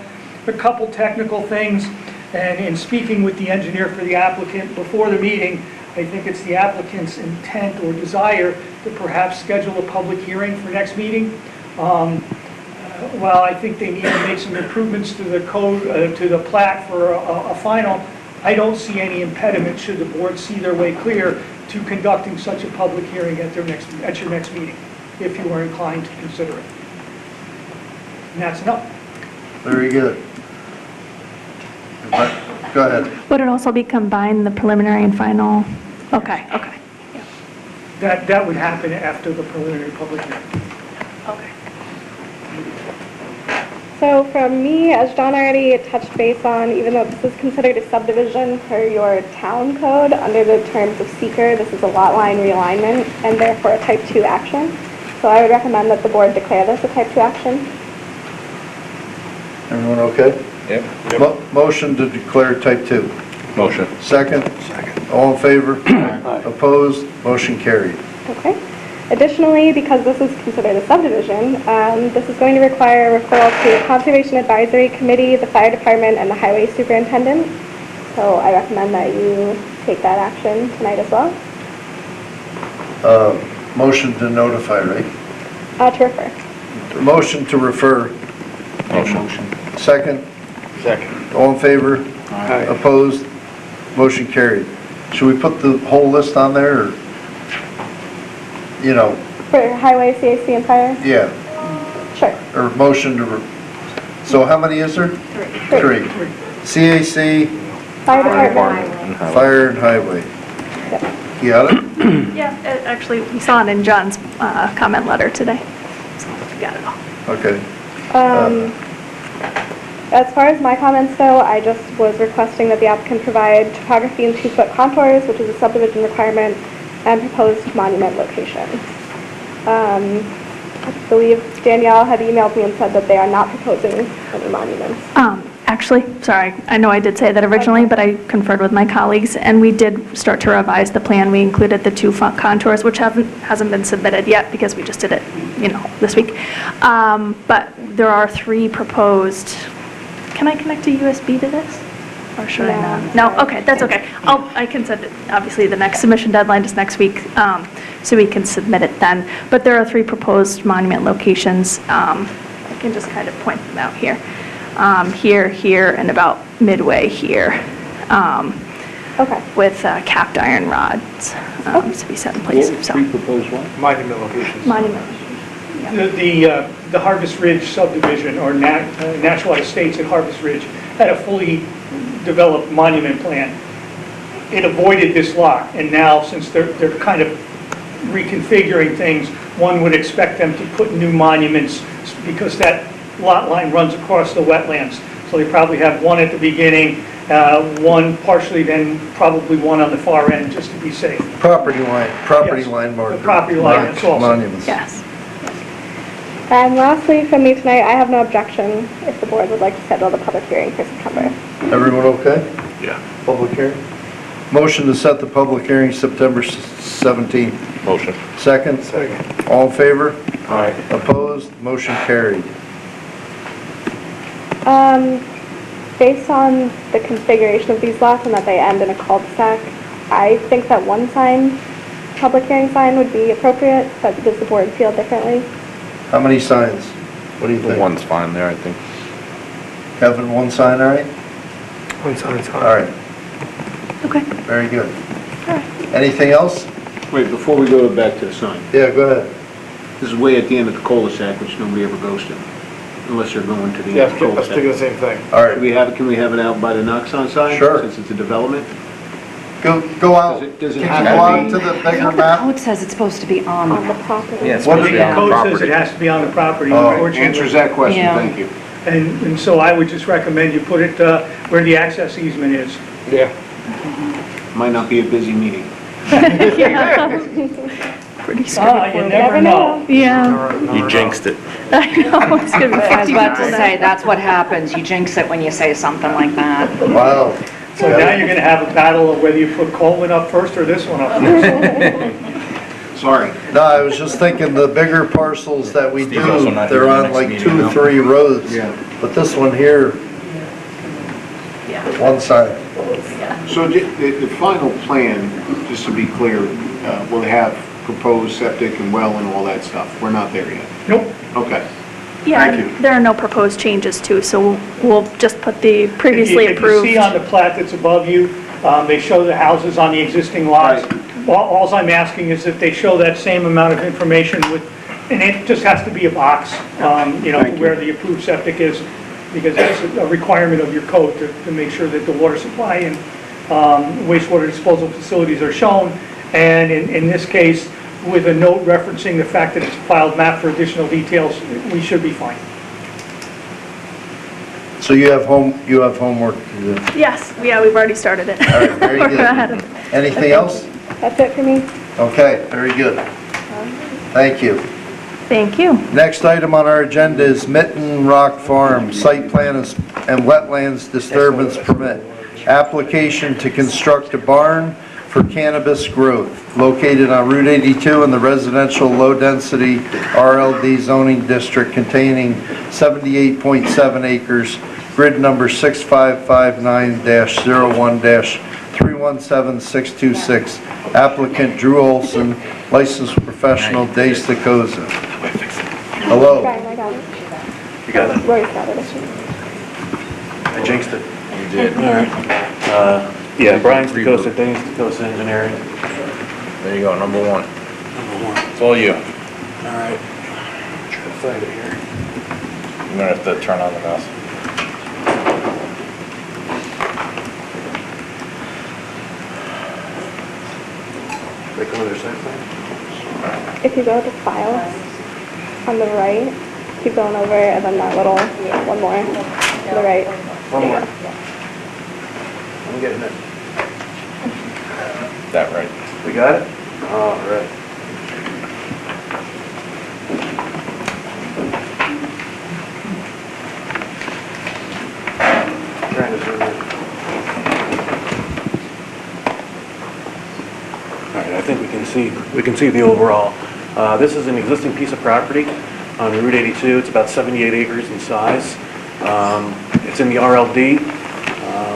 [SPEAKER 22] A couple technical things, and in speaking with the engineer for the applicant before the meeting, I think it's the applicant's intent or desire to perhaps schedule a public hearing for next meeting. While I think they need to make some improvements to the code, to the plat for a final, I don't see any impediment, should the board see their way clear, to conducting such a public hearing at your next meeting, if you are inclined to consider it. And that's enough.
[SPEAKER 1] Very good. Go ahead.
[SPEAKER 4] Would it also be combined, the preliminary and final? Okay, okay.
[SPEAKER 22] That would happen after the preliminary public hearing.
[SPEAKER 4] Okay.
[SPEAKER 21] So from me, as John already touched base on, even though this is considered a subdivision per your town code, under the terms of seeker, this is a lot line realignment and therefore a type 2 action. So I would recommend that the board declare this a type 2 action.
[SPEAKER 1] Everyone okay?
[SPEAKER 2] Yep.
[SPEAKER 1] Motion to declare type 2.
[SPEAKER 2] Motion.
[SPEAKER 1] Second? Second. All in favor? Opposed? Motion carried.
[SPEAKER 21] Okay. Additionally, because this is considered a subdivision, this is going to require a referral to the Conservation Advisory Committee, the Fire Department, and the Highway Superintendent. So I recommend that you take that action tonight as well.
[SPEAKER 1] Motion to notify, right?
[SPEAKER 21] To refer.
[SPEAKER 1] Motion to refer.
[SPEAKER 2] Motion.
[SPEAKER 1] Second?
[SPEAKER 2] Second.
[SPEAKER 1] All in favor? Opposed? Motion carried. Should we put the whole list on there, or, you know,
[SPEAKER 21] For Highway, CAC, and Fire?
[SPEAKER 1] yeah,
[SPEAKER 21] Sure.
[SPEAKER 1] or motion to, so how many is there? Three. CAC,
[SPEAKER 21] Fire Department.
[SPEAKER 1] Fire, and Highway. You got it?
[SPEAKER 4] Yeah, actually, we saw it in John's comment letter today. So we got it all.
[SPEAKER 1] Okay.
[SPEAKER 21] As far as my comments go, I just was requesting that the applicant provide topography and 2-foot contours, which is a subdivision requirement, and proposed monument locations. I believe Danielle had emailed me and said that they are not proposing any monuments.
[SPEAKER 4] Actually, sorry, I know I did say that originally, but I conferred with my colleagues, and we did start to revise the plan. We included the 2 contours, which hasn't been submitted yet because we just did it, this week. But there are 3 proposed. Can I connect a USB to this? Or should I not? No? Okay, that's okay. I can send it, obviously, the next submission deadline is next week, so we can submit it then. But there are 3 proposed monument locations. I can just kind of point them out here. Here, here, and about midway here.
[SPEAKER 21] Okay.
[SPEAKER 4] With capped iron rods to be set in place. So.
[SPEAKER 12] proposed what?
[SPEAKER 22] Monument locations.
[SPEAKER 4] Monument.
[SPEAKER 22] The Harvest Ridge subdivision, or Natural Estates at Harvest Ridge, had a fully developed monument plan. It avoided this lot, and now, since they're kind of reconfiguring things, one would expect them to put new monuments, because that lot line runs across the wetlands. So they probably have one at the beginning, one partially, then probably one on the far end, just to be safe.
[SPEAKER 1] Property line
[SPEAKER 22] Yes.
[SPEAKER 1] marker.
[SPEAKER 22] The property line, that's also.
[SPEAKER 1] Monuments.
[SPEAKER 4] Yes.
[SPEAKER 21] And lastly, from me tonight, I have no objection if the board would like to schedule the public hearing for September.
[SPEAKER 1] Everyone okay?
[SPEAKER 13] Yeah.
[SPEAKER 1] Public hearing? Motion to set the public hearing September 17th.
[SPEAKER 2] Motion.
[SPEAKER 1] Second?
[SPEAKER 12] Second.
[SPEAKER 1] All in favor?
[SPEAKER 12] Aye.
[SPEAKER 1] Opposed? Motion carried.
[SPEAKER 21] Based on the configuration of these lots and that they end in a cul-de-sac, I think that one sign, public hearing sign would be appropriate, but does the board feel differently?
[SPEAKER 1] How many signs? What do you think?
[SPEAKER 2] One's fine there, I think.
[SPEAKER 1] Kevin, one sign, all right?
[SPEAKER 9] One sign's fine.
[SPEAKER 1] All right,
[SPEAKER 4] Okay.
[SPEAKER 1] very good. Anything else?
[SPEAKER 12] Wait, before we go back to the sign,
[SPEAKER 1] Yeah, go ahead.
[SPEAKER 12] this is way at the end of the cul-de-sac, which nobody ever goes to, unless you're going to the
[SPEAKER 5] Yeah,
[SPEAKER 12] end of the
[SPEAKER 5] I was thinking the
[SPEAKER 12] cul-de-sac.
[SPEAKER 5] same thing.
[SPEAKER 1] All right,
[SPEAKER 12] Can we have it out by the Noxon sign?
[SPEAKER 1] Sure.
[SPEAKER 12] Since it's a development?
[SPEAKER 1] go out.
[SPEAKER 12] Does it
[SPEAKER 1] Can
[SPEAKER 12] have
[SPEAKER 1] you
[SPEAKER 12] to
[SPEAKER 1] go out
[SPEAKER 12] be-
[SPEAKER 1] to the
[SPEAKER 3] I
[SPEAKER 1] bigger
[SPEAKER 3] thought the
[SPEAKER 1] map?
[SPEAKER 3] code says it's supposed to be on.
[SPEAKER 21] On the property?
[SPEAKER 2] Yeah, it's
[SPEAKER 1] What
[SPEAKER 2] supposed to
[SPEAKER 1] do
[SPEAKER 2] be
[SPEAKER 1] you-
[SPEAKER 2] on
[SPEAKER 22] The
[SPEAKER 2] the
[SPEAKER 22] code says
[SPEAKER 2] property.
[SPEAKER 22] it has to be on the property,
[SPEAKER 1] Oh,
[SPEAKER 22] unfortunately.
[SPEAKER 12] Answers that question,
[SPEAKER 3] Yeah.
[SPEAKER 12] thank you.
[SPEAKER 22] And so I would just recommend you put it where the access easement is.
[SPEAKER 12] Yeah. Might not be a busy meeting.
[SPEAKER 4] Pretty
[SPEAKER 22] You
[SPEAKER 4] straightforward.
[SPEAKER 22] never know.
[SPEAKER 4] Yeah,
[SPEAKER 2] You jinxed it.
[SPEAKER 4] I know, it's gonna be
[SPEAKER 3] I was
[SPEAKER 4] 50
[SPEAKER 3] about to
[SPEAKER 4] people
[SPEAKER 3] say,
[SPEAKER 4] now.
[SPEAKER 3] that's what happens. You jinx it when you say something like that.
[SPEAKER 1] Wow.
[SPEAKER 22] So now you're going to have a battle of whether you put Coleman up first or this one up first.
[SPEAKER 12] Sorry.
[SPEAKER 1] No, I was just thinking the bigger parcels that we
[SPEAKER 2] Steve's also
[SPEAKER 1] do,
[SPEAKER 2] not here
[SPEAKER 1] they're
[SPEAKER 2] the
[SPEAKER 1] on
[SPEAKER 2] next
[SPEAKER 1] like
[SPEAKER 2] meeting,
[SPEAKER 1] 2,
[SPEAKER 2] no?
[SPEAKER 1] 3 roads.
[SPEAKER 12] Yeah.
[SPEAKER 1] But this one here, one side.
[SPEAKER 12] So the final plan, just to be clear, will have proposed septic and well and all that stuff? We're not there yet?
[SPEAKER 22] Nope.
[SPEAKER 12] Okay.
[SPEAKER 4] Yeah,
[SPEAKER 12] Thank you.
[SPEAKER 4] and there are no proposed changes too, so we'll just put the previously
[SPEAKER 22] If you
[SPEAKER 4] approved.
[SPEAKER 22] see on the plat that's above you, they show the houses on the existing lots. All I'm asking is that they show that same amount of information with, and it just has to be a box, where the approved septic is, because that's a requirement of your code to make sure that the water supply and wastewater disposal facilities are shown. And in this case, with a note referencing the fact that it's a filed map for additional details, we should be fine.
[SPEAKER 1] So you have homework to do.
[SPEAKER 4] Yes, yeah, we've already started it.
[SPEAKER 1] All right, very
[SPEAKER 4] We're
[SPEAKER 1] good.
[SPEAKER 4] ahead of it.
[SPEAKER 1] Anything else?
[SPEAKER 21] That's it for me.
[SPEAKER 1] Okay, very good. Thank you.
[SPEAKER 4] Thank you.
[SPEAKER 1] Next item on our agenda is Mitten Rock Farm, site plan and wetlands disturbance permit. Application to construct a barn for cannabis growth located on Route 82 in the residential low-density RLD zoning district containing 78.7 acres, grid number 6559-01-317626. Applicant Drew Olson, licensed professional, Dace Decosa. Hello.
[SPEAKER 21] Brian, I got it.
[SPEAKER 12] You got it?
[SPEAKER 21] Roy's got it.
[SPEAKER 12] I jinxed it.
[SPEAKER 2] You did.
[SPEAKER 12] All right. Yeah, Brian Stokosa, Dennis Stokosa Engineering.
[SPEAKER 2] There you go, number one.
[SPEAKER 12] Number one.
[SPEAKER 2] It's all you.
[SPEAKER 12] All right. Try to find it here.
[SPEAKER 2] You're gonna have to turn on the mouse.
[SPEAKER 12] They come under site plan?
[SPEAKER 21] If you go to files on the right, keep going over, and then that little, one more, to the right.
[SPEAKER 12] One more.
[SPEAKER 21] There you go.
[SPEAKER 12] I'm getting it.
[SPEAKER 2] That right.
[SPEAKER 12] We got it? All right. Trying to zoom in. All right, I think we can see the overall. This is an existing piece of property on Route 82. It's about 78 acres in size. It's in the RLD.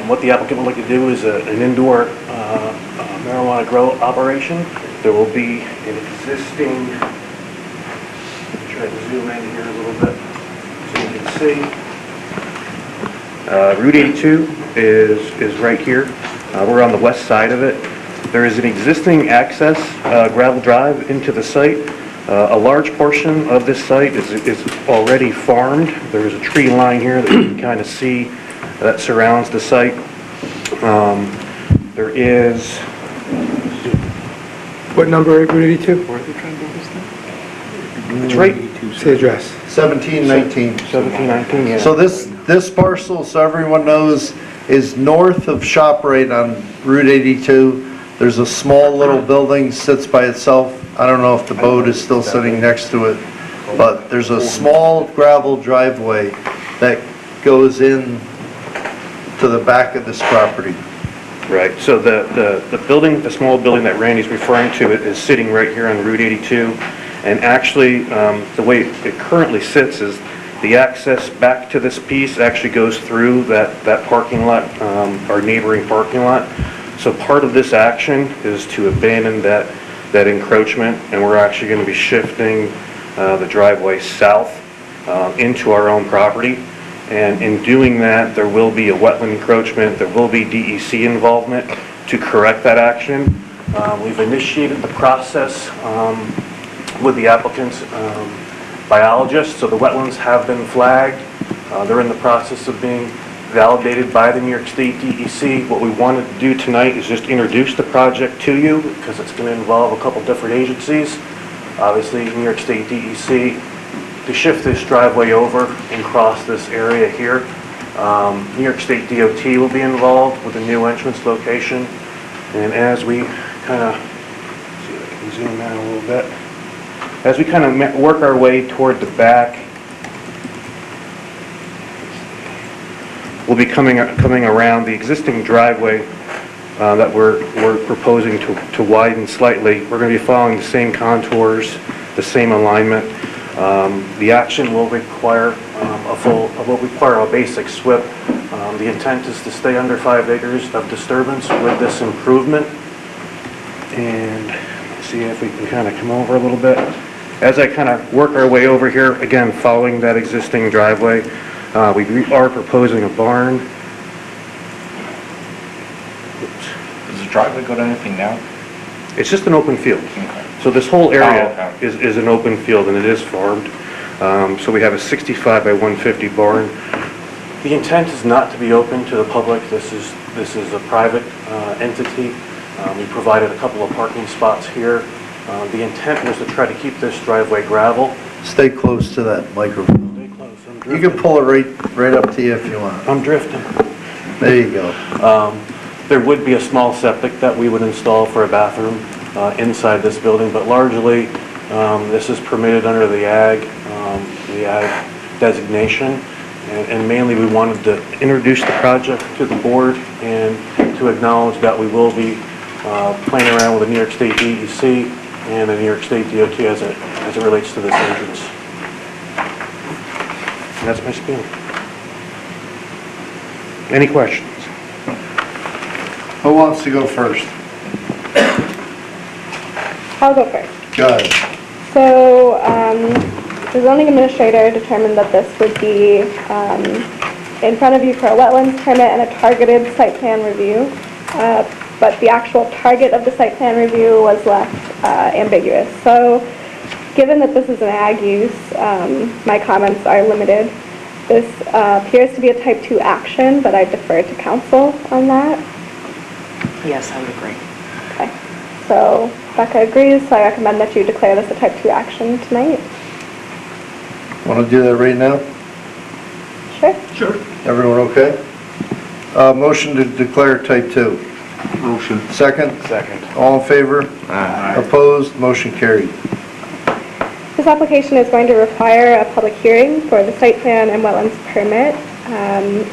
[SPEAKER 12] What the applicant would like to do is an indoor marijuana grow operation. There will be an existing, try to zoom in here a little bit so you can see. Route 82 is right here. We're on the west side of it. There is an existing access gravel drive into the site. A large portion of this site is already farmed. There is a tree line here that you can kind of see that surrounds the site. There is...
[SPEAKER 9] What number, Route 82?
[SPEAKER 12] Where are they trying to build this thing?
[SPEAKER 9] It's right, say address.
[SPEAKER 1] 1719.
[SPEAKER 9] 1719, yeah.
[SPEAKER 1] So this parcel, so everyone knows, is north of ShopRite on Route 82. There's a small little building, sits by itself. I don't know if the boat is still sitting next to it, but there's a small gravel driveway that goes in to the back of this property.
[SPEAKER 10] Right, so the building, the small building that Randy's referring to is sitting right here on Route 82. And actually, the way it currently sits is the access back to this piece actually goes through that parking lot, our neighboring parking lot. So part of this action is to abandon that encroachment, and we're actually going to be shifting the driveway south into our own property. And in doing that, there will be a wetland encroachment, there will be DEC involvement to correct that action. We've initiated the process with the applicant's biologist, so the wetlands have been flagged. They're in the process of being validated by the New York State DEC. What we wanted to do tonight is just introduce the project to you because it's going to involve a couple different agencies. Obviously, New York State DEC to shift this driveway over and cross this area here. New York State DOT will be involved with the new entrance location. And as we kind of, see if I can zoom in a little bit. As we kind of work our way toward the back, we'll be coming around the existing driveway that we're proposing to widen slightly. We're going to be following the same contours, the same alignment. The action will require a basic SWIP. The intent is to stay under 5 acres of disturbance with this improvement. And let's see if we can kind of come over a little bit. As I kind of work our way over here, again, following that existing driveway, we are proposing a barn.
[SPEAKER 2] Does the driveway go to anything now?
[SPEAKER 10] It's just an open field. So this whole area is an open field and it is farmed. So we have a 65 by 150 barn. The intent is not to be open to the public. This is a private entity. We provided a couple of parking spots here. The intent was to try to keep this driveway gravel.
[SPEAKER 1] Stay close to that microphone.
[SPEAKER 10] Stay close.
[SPEAKER 1] You can pull it right up to you if you want.
[SPEAKER 10] I'm drifting.
[SPEAKER 1] There you go.
[SPEAKER 10] There would be a small septic that we would install for a bathroom inside this building, but largely this is permitted under the ag designation. And mainly we wanted to introduce the project to the board and to acknowledge that we will be playing around with the New York State DEC and the New York State DOT as it relates to this entrance. And that's my spiel. Any questions?
[SPEAKER 1] Who wants to go first?
[SPEAKER 21] I'll go first.
[SPEAKER 1] Go ahead.
[SPEAKER 21] So, the zoning administrator determined that this would be in front of you for a wetlands permit and a targeted site plan review, but the actual target of the site plan review was left ambiguous. So, given that this is an ag use, my comments are limited. This appears to be a type 2 action, but I defer to council on that.
[SPEAKER 3] Yes, I would agree.
[SPEAKER 21] Okay. So, Becca agrees, so I recommend that you declare this a type 2 action tonight.
[SPEAKER 1] Want to do that right now?
[SPEAKER 21] Sure.
[SPEAKER 1] Everyone okay? Motion to declare type 2.
[SPEAKER 12] Motion.
[SPEAKER 1] Second?
[SPEAKER 10] Second.
[SPEAKER 1] All in favor?
[SPEAKER 12] Aye.
[SPEAKER 1] Opposed? Motion carried.
[SPEAKER 21] This application is going to require a public hearing for the site plan and wetlands permit,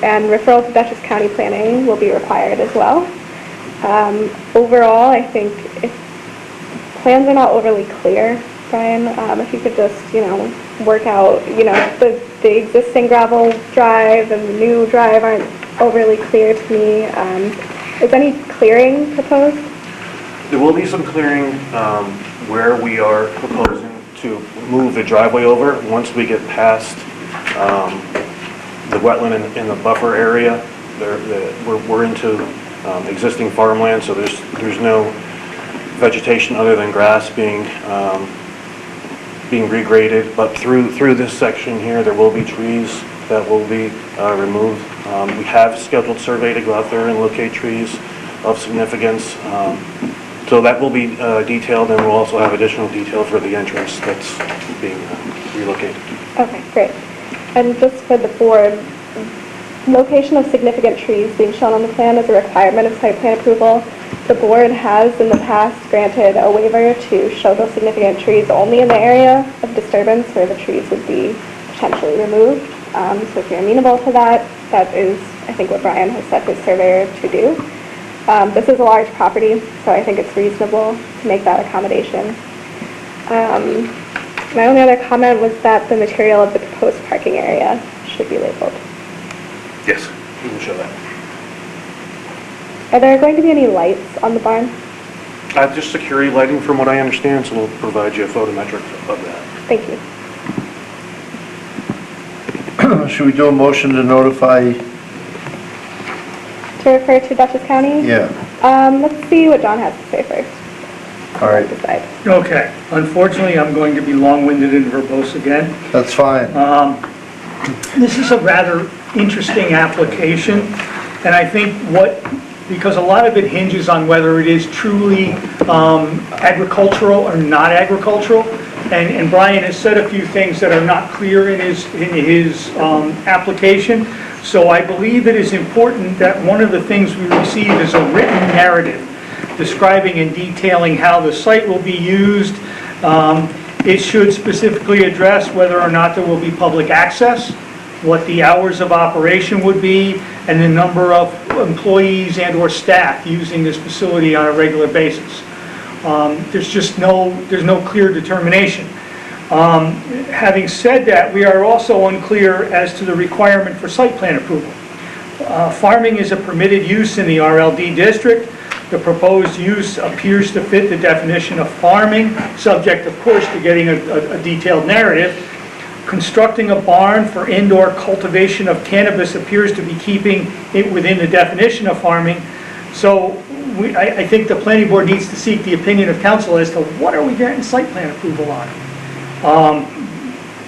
[SPEAKER 21] and referral to Dutchess County Planning will be required as well. Overall, I think plans are not overly clear, Brian. If you could just, work out, the existing gravel drive and the new drive aren't overly clear to me. Is any clearing proposed?
[SPEAKER 10] There will be some clearing where we are proposing to move the driveway over. Once we get past the wetland in the buffer area, we're into existing farmland, so there's no vegetation other than grass being regraded. But through this section here, there will be trees that will be removed. We have scheduled survey to go out there and locate trees of significance. So that will be detailed, and we'll also have additional detail for the entrance that's being relocated.
[SPEAKER 21] Okay, great. And just for the board, location of significant trees being shown on the plan is a requirement of site plan approval. The board has in the past granted a waiver to show those significant trees only in the area of disturbance where the trees would be potentially removed. So if you're amenable to that, that is, I think, what Brian has set his surveyor to do. This is a large property, so I think it's reasonable to make that accommodation. My only other comment was that the material of the proposed parking area should be labeled.
[SPEAKER 10] Yes, we will show that.
[SPEAKER 21] Are there going to be any lights on the barn?
[SPEAKER 10] Just security lighting from what I understand, so we'll provide you a photometric of that.
[SPEAKER 21] Thank you.
[SPEAKER 1] Should we do a motion to notify?
[SPEAKER 21] To refer to Dutchess County?
[SPEAKER 1] Yeah.
[SPEAKER 21] Let's see what John has to say first.
[SPEAKER 1] All right.
[SPEAKER 21] Decide.
[SPEAKER 22] Okay, unfortunately, I'm going to be long-winded and verbose again.
[SPEAKER 1] That's fine.
[SPEAKER 22] This is a rather interesting application, and I think because a lot of it hinges on whether it is truly agricultural or not agricultural, and Brian has said a few things that are not clear in his application, so I believe it is important that one of the things we receive is a written narrative describing and detailing how the site will be used. It should specifically address whether or not there will be public access, what the hours of operation would be, and the number of employees and or staff using this facility on a regular basis. There's no clear determination. Having said that, we are also unclear as to the requirement for site plan approval. Farming is a permitted use in the RLD district. The proposed use appears to fit the definition of farming, subject, of course, to getting a detailed narrative. Constructing a barn for indoor cultivation of cannabis appears to be keeping it within the definition of farming. So I think the planning board needs to seek the opinion of council as to what are we getting site plan approval on.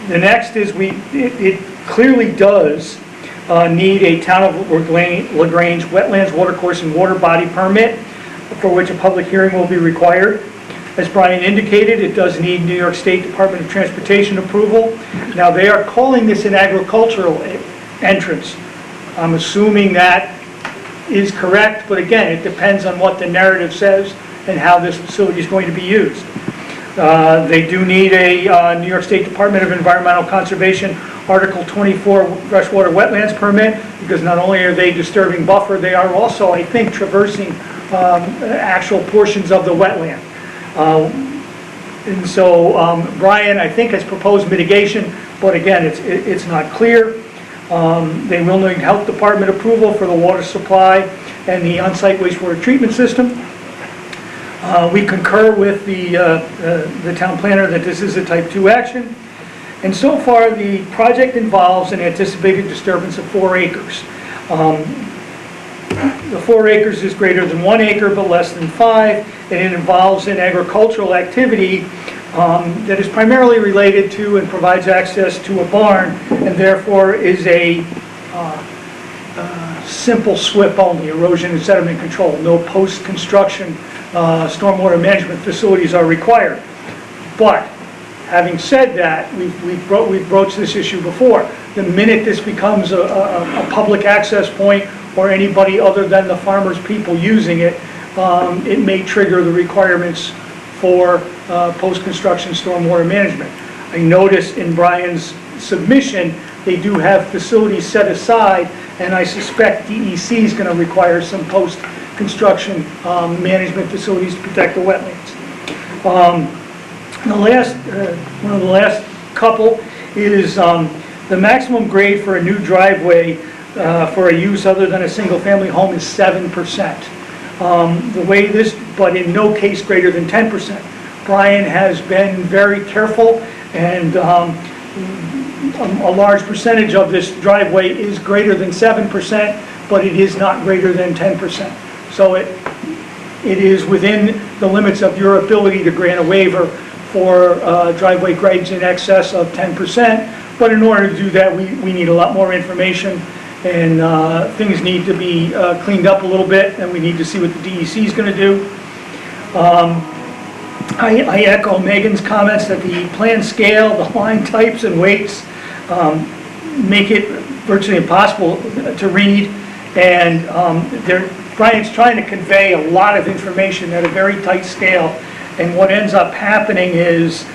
[SPEAKER 22] The next is it clearly does need a Town of LaGrange wetlands, watercourse, and water body permit, for which a public hearing will be required. As Brian indicated, it does need New York State Department of Transportation approval. Now, they are calling this an agricultural entrance. I'm assuming that is correct, but again, it depends on what the narrative says and how this facility is going to be used. They do need a New York State Department of Environmental Conservation Article 24 freshwater wetlands permit, because not only are they disturbing buffer, they are also, I think, traversing actual portions of the wetland. And so Brian, I think, has proposed mitigation, but again, it's not clear. They will need health department approval for the water supply and the on-site wastewater treatment system. We concur with the town planner that this is a type 2 action. And so far, the project involves an anticipated disturbance of 4 acres. The 4 acres is greater than 1 acre, but less than 5, and it involves an agricultural activity that is primarily related to and provides access to a barn, and therefore is a simple SWIP only, erosion and sediment control. No post-construction stormwater management facilities are required. But having said that, we've broached this issue before. The minute this becomes a public access point, or anybody other than the farmers' people using it, it may trigger the requirements for post-construction stormwater management. I noticed in Brian's submission, they do have facilities set aside, and I suspect DEC is going to require some post-construction management facilities to protect the wetlands. One of the last couple is the maximum grade for a new driveway for a use other than a single-family home is 7%. But in no case greater than 10%. Brian has been very careful, and a large percentage of this driveway is greater than 7%, but it is not greater than 10%. So it is within the limits of your ability to grant a waiver for driveway grades in excess of 10%. But in order to do that, we need a lot more information, and things need to be cleaned up a little bit, and we need to see what the DEC is going to do. I echo Megan's comments that the plan scale, the line types and weights make it virtually impossible to read, and Brian's trying to convey a lot of information at a very tight scale, and what ends up happening is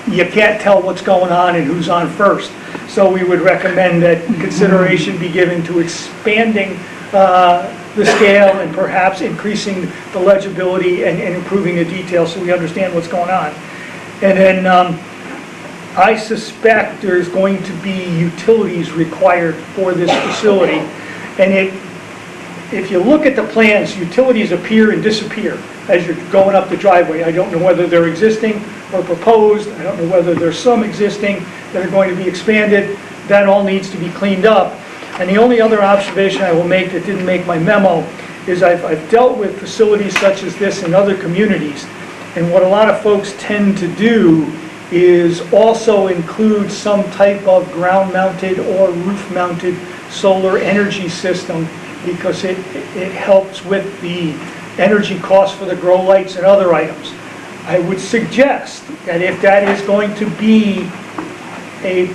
[SPEAKER 22] you can't tell what's going on and who's on first. So we would recommend that consideration be given to expanding the scale and perhaps increasing the legibility and improving the details so we understand what's going on. And then I suspect there's going to be utilities required for this facility. And if you look at the plans, utilities appear and disappear as you're going up the driveway. I don't know whether they're existing or proposed. I don't know whether there's some existing that are going to be expanded. That all needs to be cleaned up. And the only other observation I will make that didn't make my memo is I've dealt with facilities such as this in other communities. And what a lot of folks tend to do is also include some type of ground-mounted or roof-mounted solar energy system because it helps with the energy costs for the grow lights and other items. I would suggest that if that is going to be a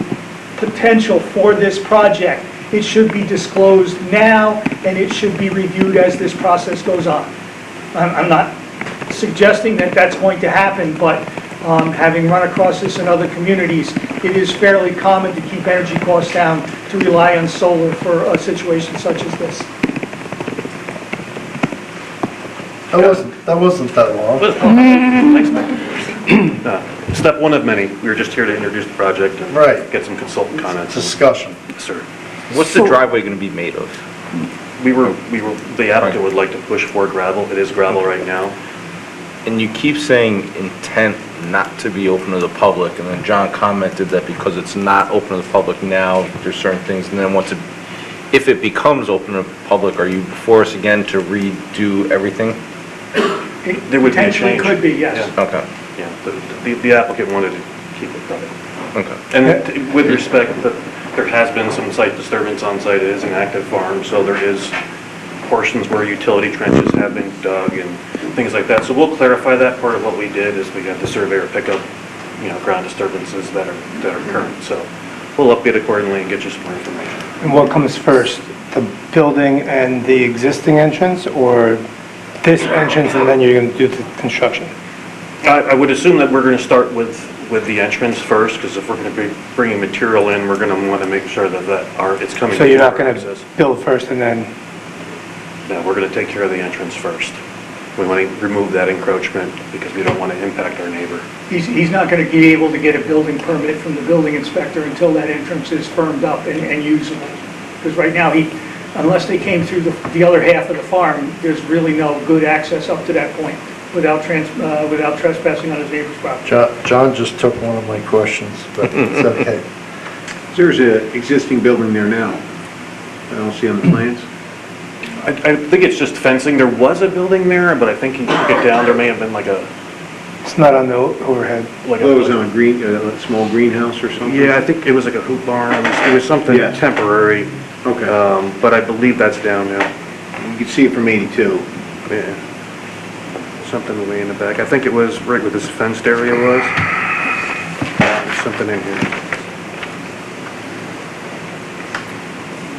[SPEAKER 22] potential for this project, it should be disclosed now and it should be reviewed as this process goes on. I'm not suggesting that that's going to happen, but having run across this in other communities, it is fairly common to keep energy costs down to rely on solar for a situation such as this.
[SPEAKER 1] That wasn't that long.
[SPEAKER 10] Step one of many. We were just here to introduce the project and
[SPEAKER 1] Right.
[SPEAKER 10] get some consultant comments.
[SPEAKER 1] Discussion.
[SPEAKER 10] Yes, sir.
[SPEAKER 2] What's the driveway going to be made of?
[SPEAKER 10] The applicant would like to push for gravel. It is gravel right now.
[SPEAKER 2] And you keep saying intent not to be open to the public, and then John commented that because it's not open to the public now, there's certain things, and then if it becomes open to the public, are you before us again to redo everything?
[SPEAKER 10] There would be a
[SPEAKER 22] Potentially
[SPEAKER 10] change.
[SPEAKER 22] could be, yes.
[SPEAKER 10] Yeah.
[SPEAKER 2] Okay.
[SPEAKER 10] Yeah, the applicant wanted to keep it private.
[SPEAKER 2] Okay.
[SPEAKER 10] And with respect, there has been some site disturbance on site. It is an active farm, so there is portions where utility trenches have been dug and things like that. So we'll clarify that. Part of what we did is we had the surveyor pick up, ground disturbances that are current. So we'll update accordingly and get you some more information.
[SPEAKER 9] And what comes first, the building and the existing entrance, or this entrance and then you're going to do the construction?
[SPEAKER 10] I would assume that we're going to start with the entrance first, because if we're going to be bringing material in, we're going to want to make sure that it's coming.
[SPEAKER 9] So you're not going to build first and then?
[SPEAKER 10] No, we're going to take care of the entrance first. We want to remove that encroachment because we don't want to impact our neighbor.
[SPEAKER 22] He's not going to be able to get a building permit from the building inspector until that entrance is firmed up and usable. Because right now, unless they came through the other half of the farm, there's really no good access up to that point without trespassing on his neighbor's property.
[SPEAKER 1] John just took one of my questions, but it's okay.
[SPEAKER 12] There's an existing building there now. I don't see on the plans.
[SPEAKER 10] I think it's just fencing. There was a building there, but I think he took it down. There may have been like a...
[SPEAKER 9] It's not on the overhead.
[SPEAKER 12] Like it was on a small greenhouse or something?
[SPEAKER 10] Yeah, I think it was like a hoop barn. It was something temporary.
[SPEAKER 12] Okay.
[SPEAKER 10] But I believe that's down now.
[SPEAKER 12] You can see it from 82.
[SPEAKER 10] Yeah. Something way in the back. I think it was right where this fenced area was. There's something in here.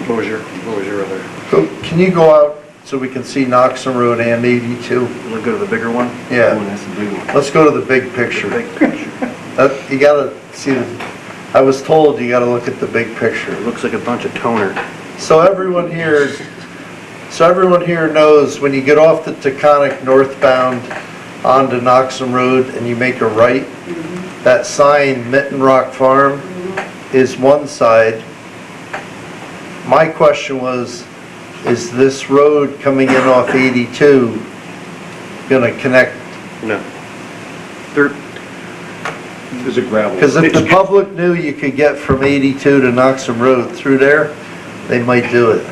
[SPEAKER 10] What was your other?
[SPEAKER 1] Can you go out so we can see Knoxon Road and 82?
[SPEAKER 10] Let's go to the bigger one?
[SPEAKER 1] Yeah.
[SPEAKER 12] Oh, that's the big one.
[SPEAKER 1] Let's go to the big picture.
[SPEAKER 10] Big picture.
[SPEAKER 1] You gotta see, I was told you gotta look at the big picture.
[SPEAKER 10] It looks like a bunch of toner.
[SPEAKER 1] So everyone here knows when you get off the Taconic northbound onto Knoxon Road and you make a right, that sign, Mitten Rock Farm, is one side. My question was, is this road coming in off 82 gonna connect?
[SPEAKER 10] No.
[SPEAKER 12] There's a gravel.
[SPEAKER 1] Because if the public knew you could get from 82 to Knoxon Road through there, they might do it.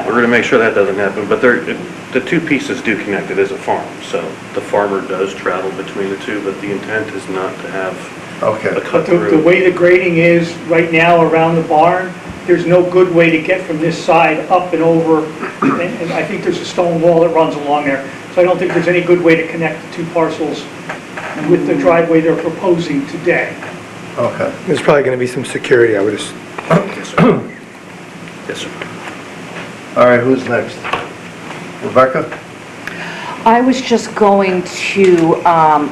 [SPEAKER 10] We're going to make sure that doesn't happen, but the two pieces do connect. It is a farm, so the farmer does travel between the two, but the intent is not to have a cut
[SPEAKER 22] But the
[SPEAKER 10] through.
[SPEAKER 22] way the grading is right now around the barn, there's no good way to get from this side up and over, and I think there's a stone wall that runs along there. So I don't think there's any good way to connect the two parcels with the driveway they're proposing today.
[SPEAKER 1] Okay.
[SPEAKER 9] There's probably going to be some security, I would assume.
[SPEAKER 10] Yes, sir.
[SPEAKER 1] All right, who's next? Rebecca?
[SPEAKER 3] I was just going to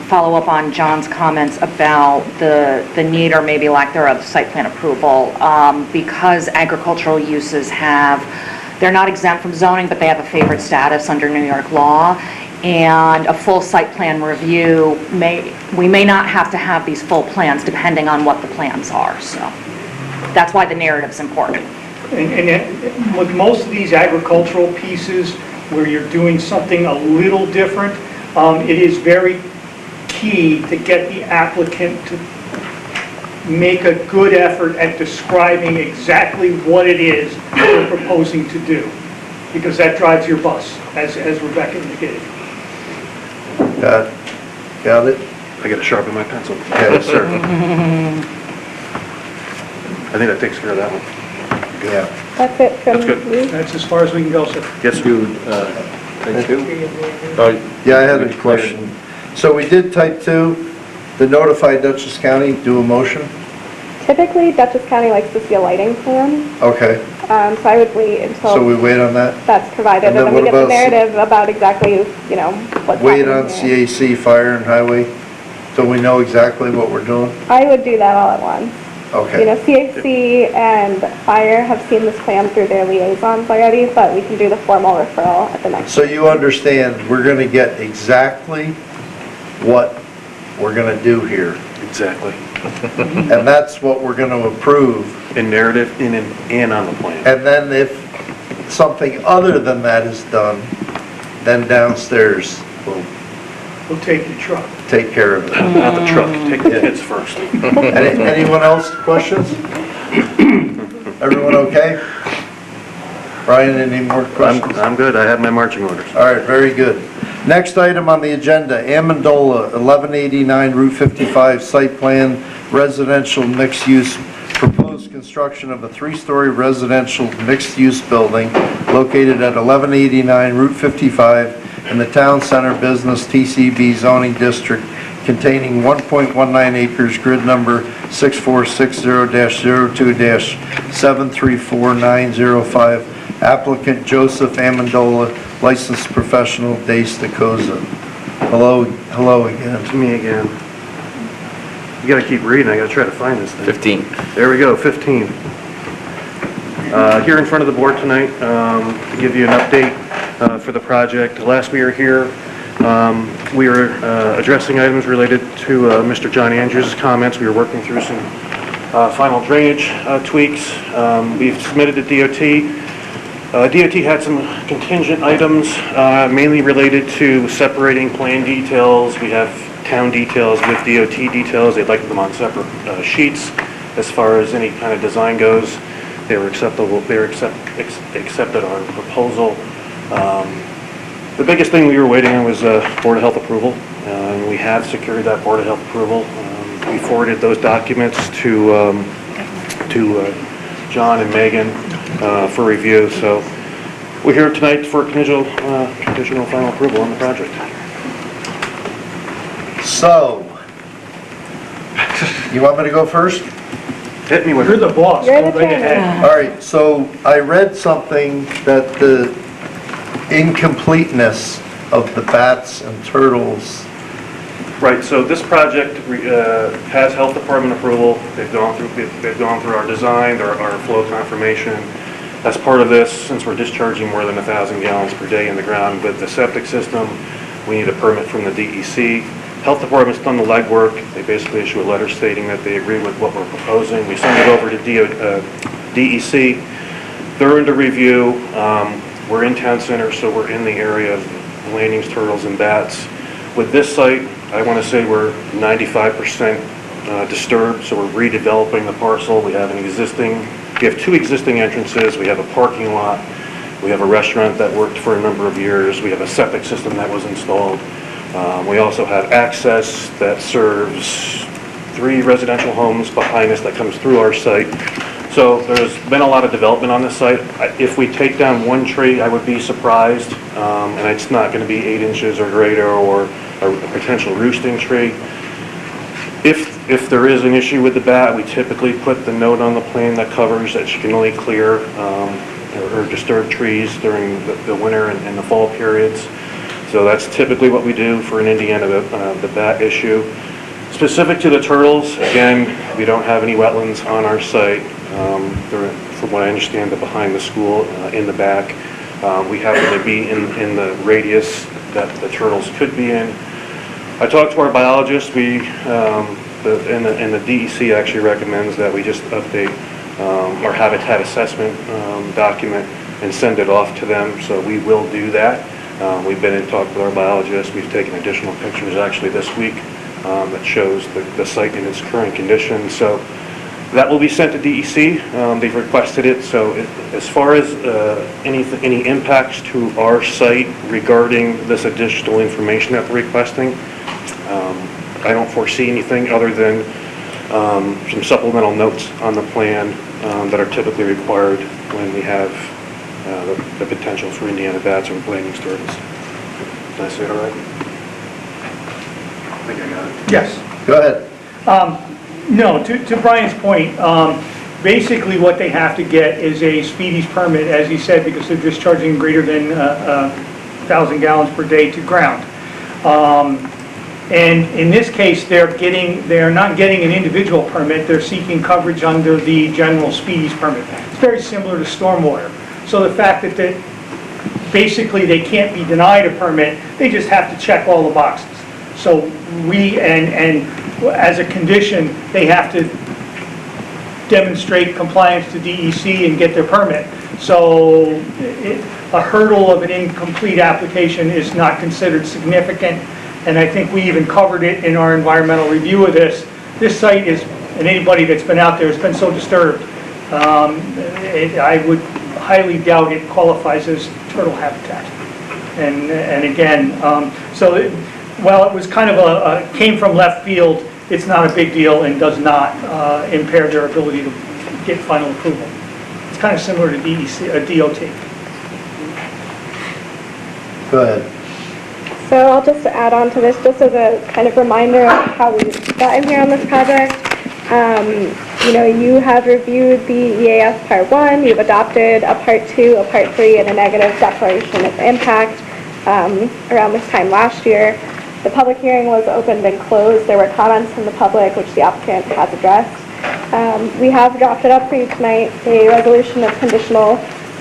[SPEAKER 3] follow up on John's comments about the need or maybe lack thereof of site plan approval, because agricultural uses they're not exempt from zoning, but they have a favored status under New York law, and a full site plan review, we may not have to have these full plans depending on what the plans are, so that's why the narrative's important.
[SPEAKER 22] And with most of these agricultural pieces, where you're doing something a little different, it is very key to get the applicant to make a good effort at describing exactly what it is they're proposing to do, because that drives your bus, as Rebecca indicated.
[SPEAKER 1] Got it?
[SPEAKER 10] I got to sharpen my pencil.
[SPEAKER 1] Yes, sir.
[SPEAKER 10] I think that takes care of that one.
[SPEAKER 1] Yeah.
[SPEAKER 21] That's it from
[SPEAKER 10] That's good.
[SPEAKER 21] me.
[SPEAKER 22] That's as far as we can go, sir.
[SPEAKER 10] Yes, you,
[SPEAKER 2] Type 2?
[SPEAKER 1] Yeah, I had a question. So we did type 2, the notify Dutchess County, do a motion?
[SPEAKER 21] Typically, Dutchess County likes to see a lighting plan,
[SPEAKER 1] Okay,
[SPEAKER 21] so I would wait
[SPEAKER 1] so we
[SPEAKER 21] until
[SPEAKER 1] wait on that?
[SPEAKER 21] that's provided,
[SPEAKER 1] And
[SPEAKER 21] and
[SPEAKER 1] then
[SPEAKER 21] then we
[SPEAKER 1] what
[SPEAKER 21] get the
[SPEAKER 1] about
[SPEAKER 21] narrative about exactly, what's
[SPEAKER 1] Wait
[SPEAKER 21] happening
[SPEAKER 1] on
[SPEAKER 21] here.
[SPEAKER 1] CAC, fire and highway, so we know exactly what we're doing?
[SPEAKER 21] I would do that all at once.
[SPEAKER 1] Okay.
[SPEAKER 21] CAC and fire have seen this plan through their liaisons already, but we can do the formal referral at the next.
[SPEAKER 1] So you understand, we're going to get exactly what we're going to do here.
[SPEAKER 10] exactly.
[SPEAKER 1] And that's what we're going to approve.
[SPEAKER 10] In narrative, in and on the plan.
[SPEAKER 1] And then if something other than that is done, then downstairs we'll
[SPEAKER 22] We'll take the truck.
[SPEAKER 1] take care of it.
[SPEAKER 10] Not the truck, take the kids first.
[SPEAKER 1] Anyone else questions? Everyone okay? Brian, any more questions?
[SPEAKER 10] I'm good, I have my marching orders.
[SPEAKER 1] All right, very good. Next item on the agenda, Amendola, 1189 Route 55, site plan, residential mixed-use, proposed construction of a three-story residential mixed-use building located at 1189 Route 55 in the Town Center Business TCB zoning district containing 1.19 acres, grid number 6460-02-734905, applicant Joseph Amendola, licensed professional, Dace DeCosa. Hello again.
[SPEAKER 10] It's me again. You gotta keep reading, I gotta try to find this thing.
[SPEAKER 2] 15.
[SPEAKER 10] There we go, 15. Here in front of the board tonight, to give you an update for the project. Last we were here, we were addressing items related to Mr. John Andrews' comments. We were working through some final drainage tweaks. We've submitted to DOT. DOT had some contingent items, mainly related to separating plan details. We have town details with DOT details. They'd like them on separate sheets. As far as any kind of design goes, they were acceptable. They were accepted our proposal. The biggest thing we were waiting on was Board of Health approval. We have secured that Board of Health approval. We forwarded those documents to John and Megan for review. So we're here tonight for conditional final approval on the project.
[SPEAKER 1] So, you want me to go first?
[SPEAKER 10] Hit me with
[SPEAKER 22] You're
[SPEAKER 10] it.
[SPEAKER 22] the boss, go right ahead.
[SPEAKER 1] All right, so I read something that the incompleteness of the bats and turtles.
[SPEAKER 10] Right, so this project has health department approval. They've gone through our design, our flow confirmation. As part of this, since we're discharging more than 1,000 gallons per day in the ground with the septic system, we need a permit from the DEC. Health department's done the legwork. They basically issue a letter stating that they agree with what we're proposing. We send it over to DEC. They're under review. We're in town center, so we're in the area of landings, turtles, and bats. With this site, I want to say we're 95% disturbed, so we're redeveloping the parcel. We have two existing entrances. We have a parking lot. We have a restaurant that worked for a number of years. We have a septic system that was installed. We also have access that serves 3 residential homes behind us that comes through our site. So there's been a lot of development on this site. If we take down one tree, I would be surprised, and it's not going to be 8 inches or greater or a potential roosting tree. If there is an issue with the bat, we typically put the note on the plan that covers that you can only clear or disturb trees during the winter and the fall periods. So that's typically what we do for an Indiana the bat issue. Specific to the turtles, again, we don't have any wetlands on our site. From what I understand, they're behind the school in the back. We happen to be in the radius that the turtles could be in. I talked to our biologist. And the DEC actually recommends that we just update our habitat assessment document and send it off to them. So we will do that. We've been in talk with our biologist. We've taken additional pictures actually this week that shows the site in its current condition. So that will be sent to DEC. They've requested it. So as far as any impacts to our site regarding this additional information that they're requesting, I don't foresee anything other than some supplemental notes on the plan that are typically required when we have the potential for Indiana bats or landing turtles. Did I say it all right? I think I got it.
[SPEAKER 22] Yes.
[SPEAKER 1] Go ahead.
[SPEAKER 22] No, to Brian's point, basically what they have to get is a speedies permit, as he said, because they're discharging greater than 1,000 gallons per day to ground. And in this case, they're not getting an individual permit, they're seeking coverage under the general speedies permit. It's very similar to stormwater. So the fact that basically they can't be denied a permit, they just have to check all the boxes. So and as a condition, they have to demonstrate compliance to DEC and get their permit. So a hurdle of an incomplete application is not considered significant. And I think we even covered it in our environmental review of this. This site is, and anybody that's been out there has been so disturbed, I would highly doubt it qualifies as turtle habitat. And again, while it was kind of came from left field, it's not a big deal and does not impair their ability to get final approval. It's kind of similar to DOT.
[SPEAKER 1] Go ahead.
[SPEAKER 21] So I'll just add on to this, just as a kind of reminder of how we got in here on this project. You have reviewed the EAF Part 1, you've adopted a Part 2, a Part 3, and a negative declaration of impact around this time last year. The public hearing was opened and closed. There were comments from the public, which the applicant has addressed. We have drafted up for you tonight a resolution of conditional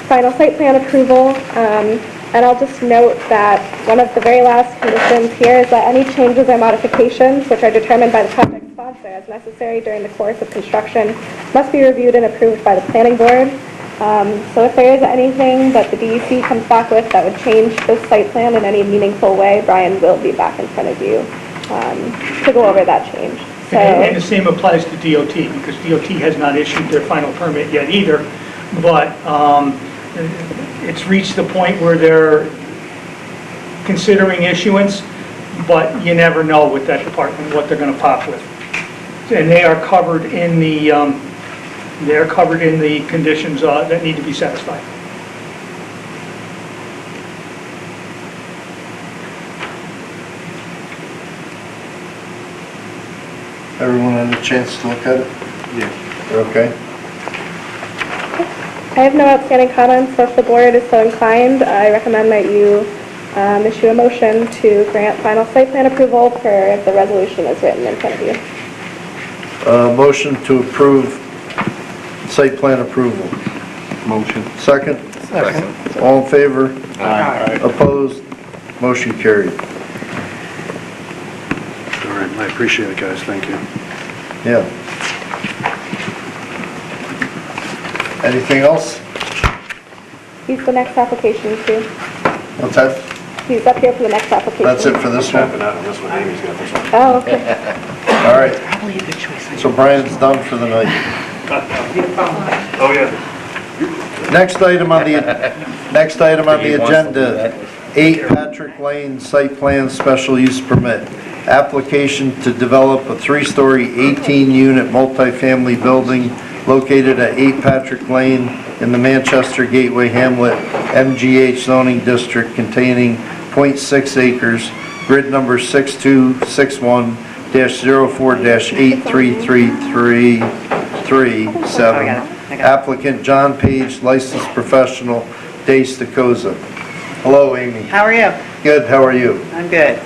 [SPEAKER 21] final site plan approval. And I'll just note that one of the very last conditions here is that any changes or modifications, which are determined by the project sponsor as necessary during the course of construction, must be reviewed and approved by the planning board. So if there is anything that the DEC comes back with that would change this site plan in any meaningful way, Brian will be back in front of you to go over that change.
[SPEAKER 22] And the same applies to DOT, because DOT has not issued their final permit yet either. But it's reached the point where they're considering issuance, but you never know with that department what they're going to pop with. And they are covered in the conditions that need to be satisfied.
[SPEAKER 1] Everyone had a chance to look at it?
[SPEAKER 10] Yeah.
[SPEAKER 1] Okay.
[SPEAKER 21] I have no outstanding comments, so if the board is so inclined, I recommend that you issue a motion to grant final site plan approval per the resolution is written in front of you.
[SPEAKER 1] Motion to approve site plan approval.
[SPEAKER 2] Motion.
[SPEAKER 1] Second?
[SPEAKER 2] Second.
[SPEAKER 1] All in favor?
[SPEAKER 2] Aye.
[SPEAKER 1] Opposed? Motion carried.
[SPEAKER 10] All right, I appreciate it, guys. Thank you.
[SPEAKER 1] Yeah. Anything else?
[SPEAKER 21] He's the next application too.
[SPEAKER 1] What's that?
[SPEAKER 21] He's up here for the next application.
[SPEAKER 1] That's it for this one?
[SPEAKER 10] Tapping out on this one. Amy's got this one.
[SPEAKER 21] Oh, okay.
[SPEAKER 1] All right. So Brian's done for the night.
[SPEAKER 10] Oh, yeah.
[SPEAKER 1] Next item on the agenda, 8 Patrick Lane Site Plan Special Use Permit. Application to develop a 3-story, 18-unit multifamily building located at 8 Patrick Lane in the Manchester Gateway Hamlet MGH zoning district containing .6 acres, grid number 6261-04-83337. Applicant John Page, licensed professional, Dace DeCosa. Hello, Amy.
[SPEAKER 16] How are you?
[SPEAKER 1] Good, how are you?
[SPEAKER 16] I'm good.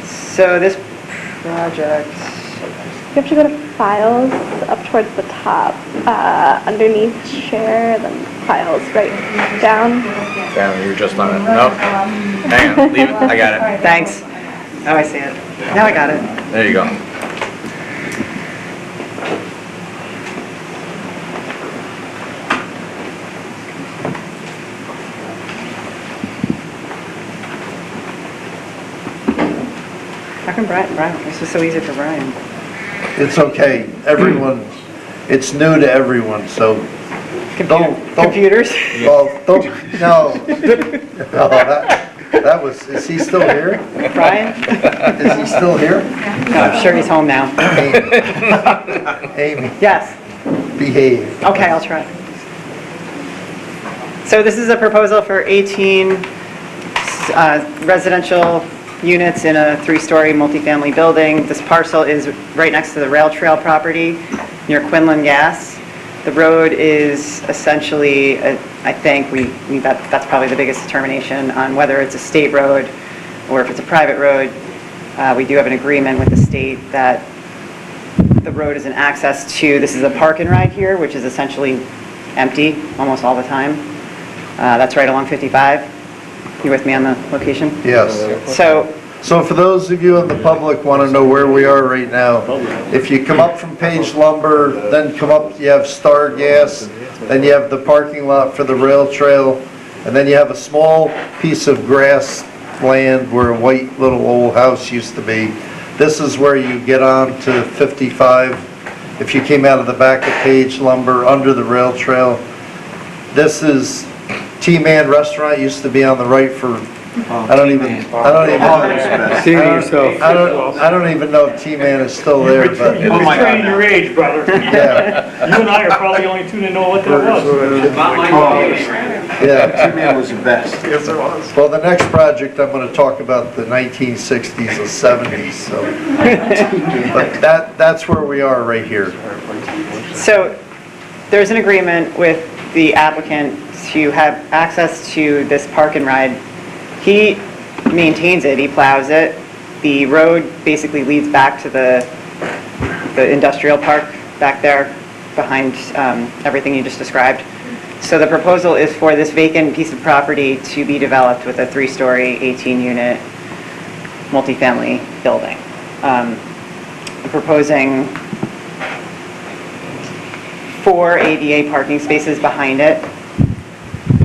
[SPEAKER 16] So this project,
[SPEAKER 21] You have to go to Files up towards the top, underneath Share, then Files, right down.
[SPEAKER 2] Down, you were just on it. Nope. Hang on, leave it. I got it.
[SPEAKER 16] thanks. Oh, I see it. Now I got it.
[SPEAKER 2] There you go.
[SPEAKER 16] How come Brian, this was so easy for Brian.
[SPEAKER 1] It's okay, everyone, it's new to everyone, so don't.
[SPEAKER 16] Computers?
[SPEAKER 1] Well, don't, no. No, that was, is he still here?
[SPEAKER 16] Brian?
[SPEAKER 1] Is he still here?
[SPEAKER 16] No, I'm sure he's home now.
[SPEAKER 1] Amy,
[SPEAKER 16] Yes.
[SPEAKER 1] behave.
[SPEAKER 16] Okay, I'll try. So this is a proposal for 18 residential units in a 3-story multifamily building. This parcel is right next to the rail trail property near Quinlan Gas. The road is essentially, I think, that's probably the biggest determination on whether it's a state road or if it's a private road. We do have an agreement with the state that the road is an access to, this is a park and ride here, which is essentially empty almost all the time. That's right along 55. You with me on the location?
[SPEAKER 1] Yes. So for those of you in the public want to know where we are right now, if you come up from Page Lumber, then come up, you have Star Gas, then you have the parking lot for the rail trail, and then you have a small piece of grass land where a white little old house used to be. This is where you get on to 55. If you came out of the back of Page Lumber under the rail trail, this is T-Man Restaurant, used to be on the right for, I don't even know if T-Man is still there, but.
[SPEAKER 22] You're betraying your age, brother.
[SPEAKER 1] Yeah.
[SPEAKER 22] You and I are probably the only two to know what that was.
[SPEAKER 1] Yeah.
[SPEAKER 12] T-Man was the best. Yes, it was.
[SPEAKER 1] Well, the next project, I'm going to talk about the 1960s and 70s, so. But that's where we are right here.
[SPEAKER 16] So there's an agreement with the applicant to have access to this park and ride. He maintains it, he plows it. The road basically leads back to the industrial park back there behind everything you just described. So the proposal is for this vacant piece of property to be developed with a 3-story, 18-unit multifamily building. I'm proposing 4 ADA parking spaces behind it,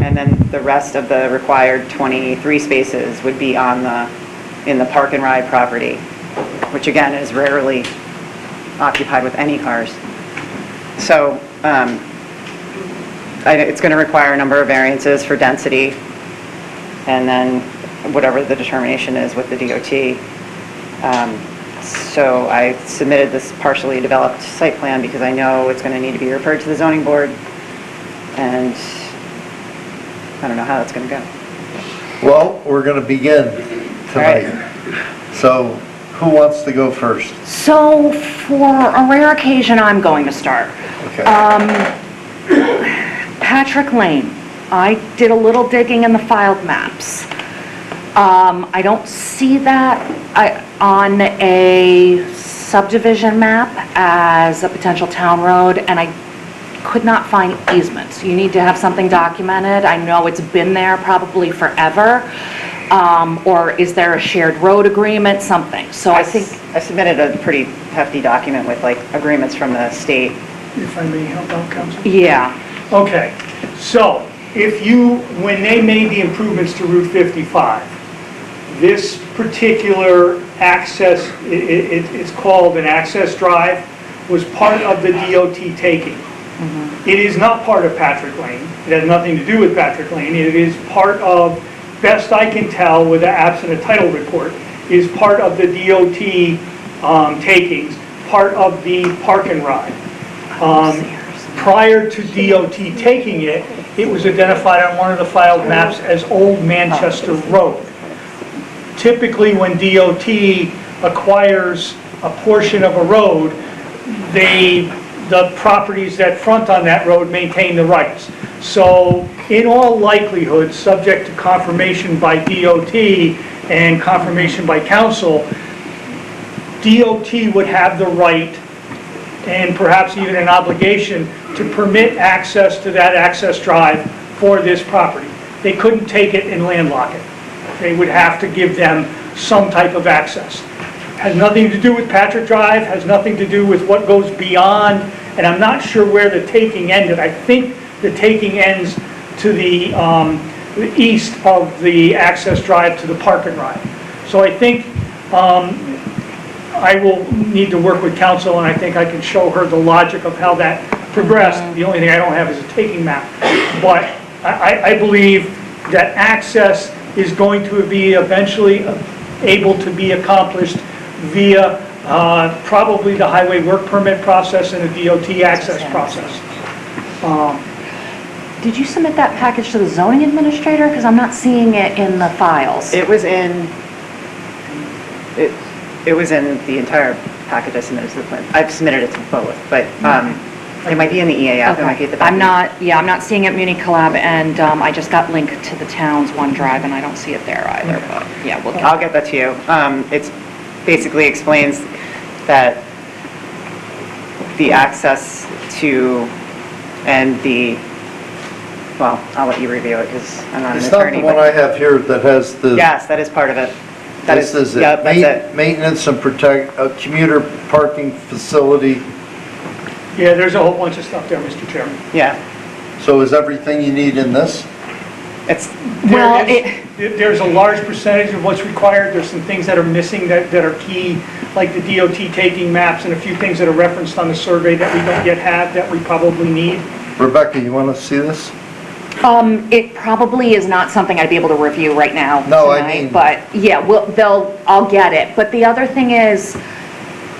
[SPEAKER 16] and then the rest of the required 23 spaces would be in the park and ride property, which again is rarely occupied with any cars. So it's going to require a number of variances for density, and then whatever the determination is with the DOT. So I submitted this partially developed site plan because I know it's going to need to be referred to the zoning board, and I don't know how that's going to go.
[SPEAKER 1] Well, we're going to begin tonight. So who wants to go first?
[SPEAKER 3] So for a rare occasion, I'm going to start.
[SPEAKER 1] Okay.
[SPEAKER 3] Patrick Lane, I did a little digging in the filed maps. I don't see that on a subdivision map as a potential town road, and I could not find easements. You need to have something documented. I know it's been there probably forever. Or is there a shared road agreement, something? So I think
[SPEAKER 16] I submitted a pretty hefty document with like agreements from the state.
[SPEAKER 22] If I may help out, Council?
[SPEAKER 3] Yeah.
[SPEAKER 22] Okay, so when they made the improvements to Route 55, this particular access, it's called an access drive, was part of the DOT taking. It is not part of Patrick Lane. It has nothing to do with Patrick Lane. It is part of, best I can tell with the absent a title report, is part of the DOT takings, part of the park and ride. Prior to DOT taking it, it was identified on one of the filed maps as Old Manchester Road. Typically, when DOT acquires a portion of a road, the properties that front on that road maintain the rights. So in all likelihood, subject to confirmation by DOT and confirmation by council, DOT would have the right and perhaps even an obligation to permit access to that access drive for this property. They couldn't take it and landlock it. They would have to give them some type of access. Has nothing to do with Patrick Drive, has nothing to do with what goes beyond, and I'm not sure where the taking ended. I think the taking ends to the east of the access drive to the park and ride. So I think I will need to work with council, and I think I can show her the logic of how that progressed. The only thing I don't have is a taking map. But I believe that access is going to be eventually able to be accomplished via probably the highway work permit process and the DOT access process.
[SPEAKER 3] Did you submit that package to the zoning administrator? Because I'm not seeing it in the files.
[SPEAKER 16] It was in the entire package I submitted to the plan. I've submitted it to both, but it might be in the EAF, it might be at the back.
[SPEAKER 3] I'm not seeing it Muni Collab, and I just got linked to the town's OneDrive, and I don't see it there either, but yeah,
[SPEAKER 16] I'll get that to you. It basically explains that the access to and the, well, I'll let you review it because I'm not an attorney.
[SPEAKER 1] It's not the one I have here that has the...
[SPEAKER 16] Yes, that is part of it.
[SPEAKER 1] This is it.
[SPEAKER 16] Yep, that's it.
[SPEAKER 1] Maintenance and protect, commuter parking facility.
[SPEAKER 22] Yeah, there's a whole bunch of stuff there, Mr. Chairman.
[SPEAKER 16] Yeah.
[SPEAKER 1] So is everything you need in this?
[SPEAKER 22] There's a large percentage of what's required. There's some things that are missing that are key, like the DOT taking maps and a few things that are referenced on the survey that we don't yet have that we probably need.
[SPEAKER 1] Rebecca, you want to see this?
[SPEAKER 3] It probably is not something I'd be able to review right now.
[SPEAKER 1] No, I
[SPEAKER 3] tonight,
[SPEAKER 1] mean-
[SPEAKER 3] But yeah, I'll get it. But the other thing is,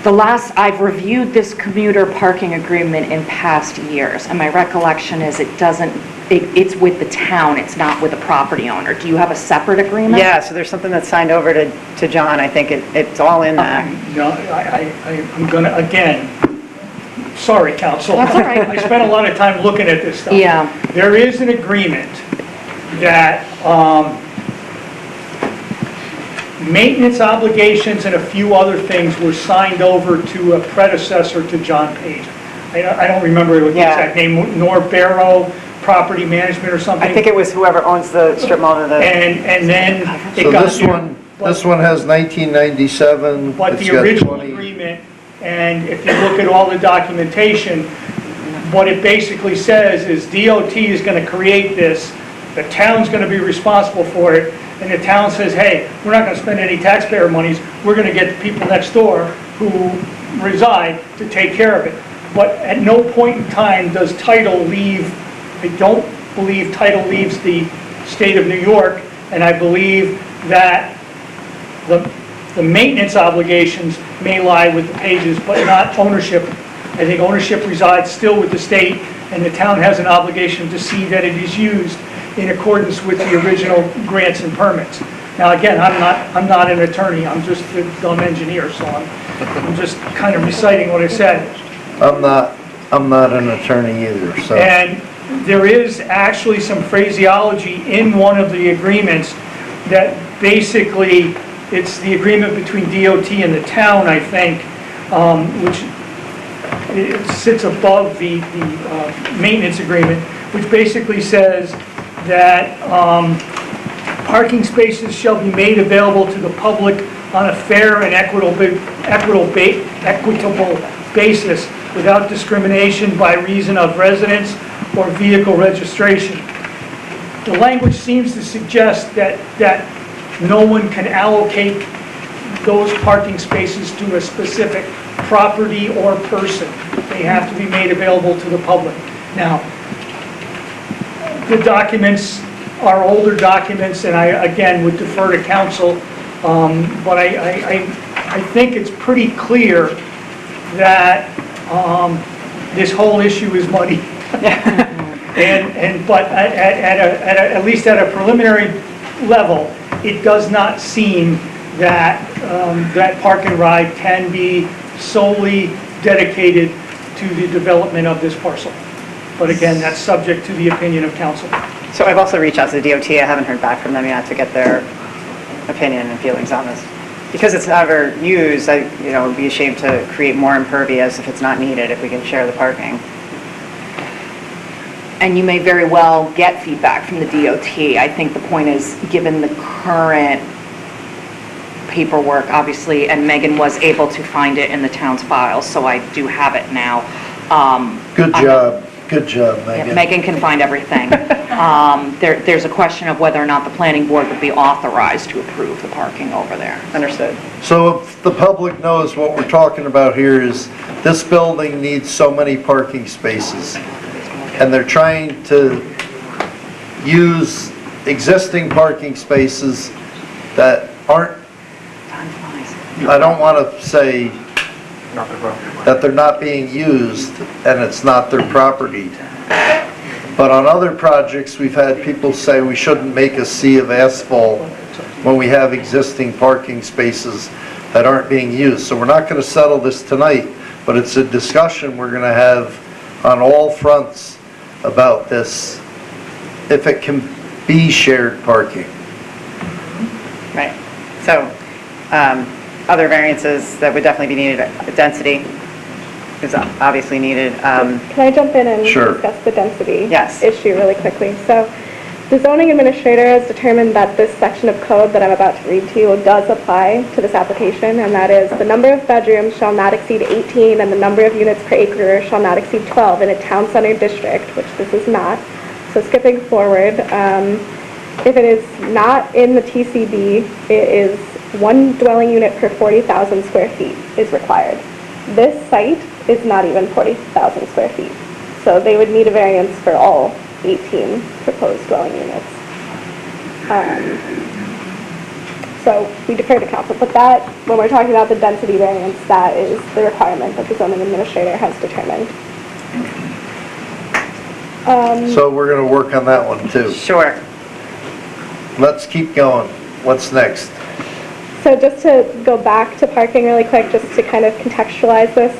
[SPEAKER 3] I've reviewed this commuter parking agreement in past years, and my recollection is it's with the town, it's not with the property owner. Do you have a separate agreement?
[SPEAKER 16] Yeah, so there's something that's signed over to John. I think it's all in that.
[SPEAKER 22] No, I'm gonna, again, sorry, council.
[SPEAKER 3] That's all right.
[SPEAKER 22] I spent a lot of time looking at this stuff.
[SPEAKER 3] Yeah.
[SPEAKER 22] There is an agreement that maintenance obligations and a few other things were signed over to a predecessor to John Page. I don't remember what the exact name, Barrow Property Management or something.
[SPEAKER 16] I think it was whoever owns the strip mall of the...
[SPEAKER 22] And then it
[SPEAKER 1] So
[SPEAKER 22] got...
[SPEAKER 1] this one has 1997.
[SPEAKER 22] But
[SPEAKER 1] it's
[SPEAKER 22] the
[SPEAKER 1] got
[SPEAKER 22] original
[SPEAKER 1] 20.
[SPEAKER 22] agreement, and if you look at all the documentation, what it basically says is DOT is going to create this, the town's going to be responsible for it, and the town says, hey, we're not going to spend any taxpayer monies, we're going to get the people next door who reside to take care of it. But at no point in time does title leave, I don't believe title leaves the state of New York, and I believe that the maintenance obligations may lie with the Pages, but not ownership. I think ownership resides still with the state, and the town has an obligation to see that it is used in accordance with the original grants and permits. Now, again, I'm not an attorney, I'm just a dumb engineer, so I'm just kind of reciting what I said.
[SPEAKER 1] I'm not an attorney either, so.
[SPEAKER 22] And there is actually some phraseology in one of the agreements that basically, it's the agreement between DOT and the town, I think, which it sits above the maintenance agreement, which basically says that parking spaces shall be made available to the public on a fair and equitable basis without discrimination by reason of residence or vehicle registration. The language seems to suggest that no one can allocate those parking spaces to a specific property or person. They have to be made available to the public. Now, the documents are older documents, and I, again, would defer to council, but I think it's pretty clear that this whole issue is muddy. But at least at a preliminary level, it does not seem that that park and ride can be solely dedicated to the development of this parcel. But again, that's subject to the opinion of council.
[SPEAKER 16] So I've also reached out to the DOT, I haven't heard back from them yet to get their opinion and feelings on this. Because it's never used, it would be a shame to create more impervious if it's not needed, if we can share the parking.
[SPEAKER 3] And you may very well get feedback from the DOT. I think the point is, given the current paperwork, obviously, and Megan was able to find it in the town's files, so I do have it now.
[SPEAKER 1] Good job, Megan.
[SPEAKER 3] Yeah, Megan can find everything. There's a question of whether or not the planning board would be authorized to approve the parking over there.
[SPEAKER 16] Understood.
[SPEAKER 1] So if the public knows what we're talking about here is, this building needs so many parking spaces, and they're trying to use existing parking spaces that aren't, I don't want to say that they're not being used and it's not their property. But on other projects, we've had people say we shouldn't make a sea of asphalt when we have existing parking spaces that aren't being used. So we're not going to settle this tonight, but it's a discussion we're going to have on all fronts about this, if it can be shared parking.
[SPEAKER 16] Right. So, other variances that would definitely be needed, density is obviously needed.
[SPEAKER 21] Can I jump in and
[SPEAKER 1] Sure.
[SPEAKER 21] discuss the density
[SPEAKER 16] Yes.
[SPEAKER 21] issue really quickly? So the zoning administrator has determined that this section of code that I'm about to read to you does apply to this application, and that is, the number of bedrooms shall not exceed 18 and the number of units per acre shall not exceed 12 in a town center district, which this is not. So skipping forward, if it is not in the TCB, it is one dwelling unit per 40,000 square feet is required. This site is not even 40,000 square feet. So they would need a variance for all 18 proposed dwelling units. So we defer to council, but that, when we're talking about the density variance, that is the requirement that the zoning administrator has determined.
[SPEAKER 1] So we're going to work on that one too.
[SPEAKER 16] Sure.
[SPEAKER 1] Let's keep going. What's next?
[SPEAKER 21] So just to go back to parking really quick, just to kind of contextualize this,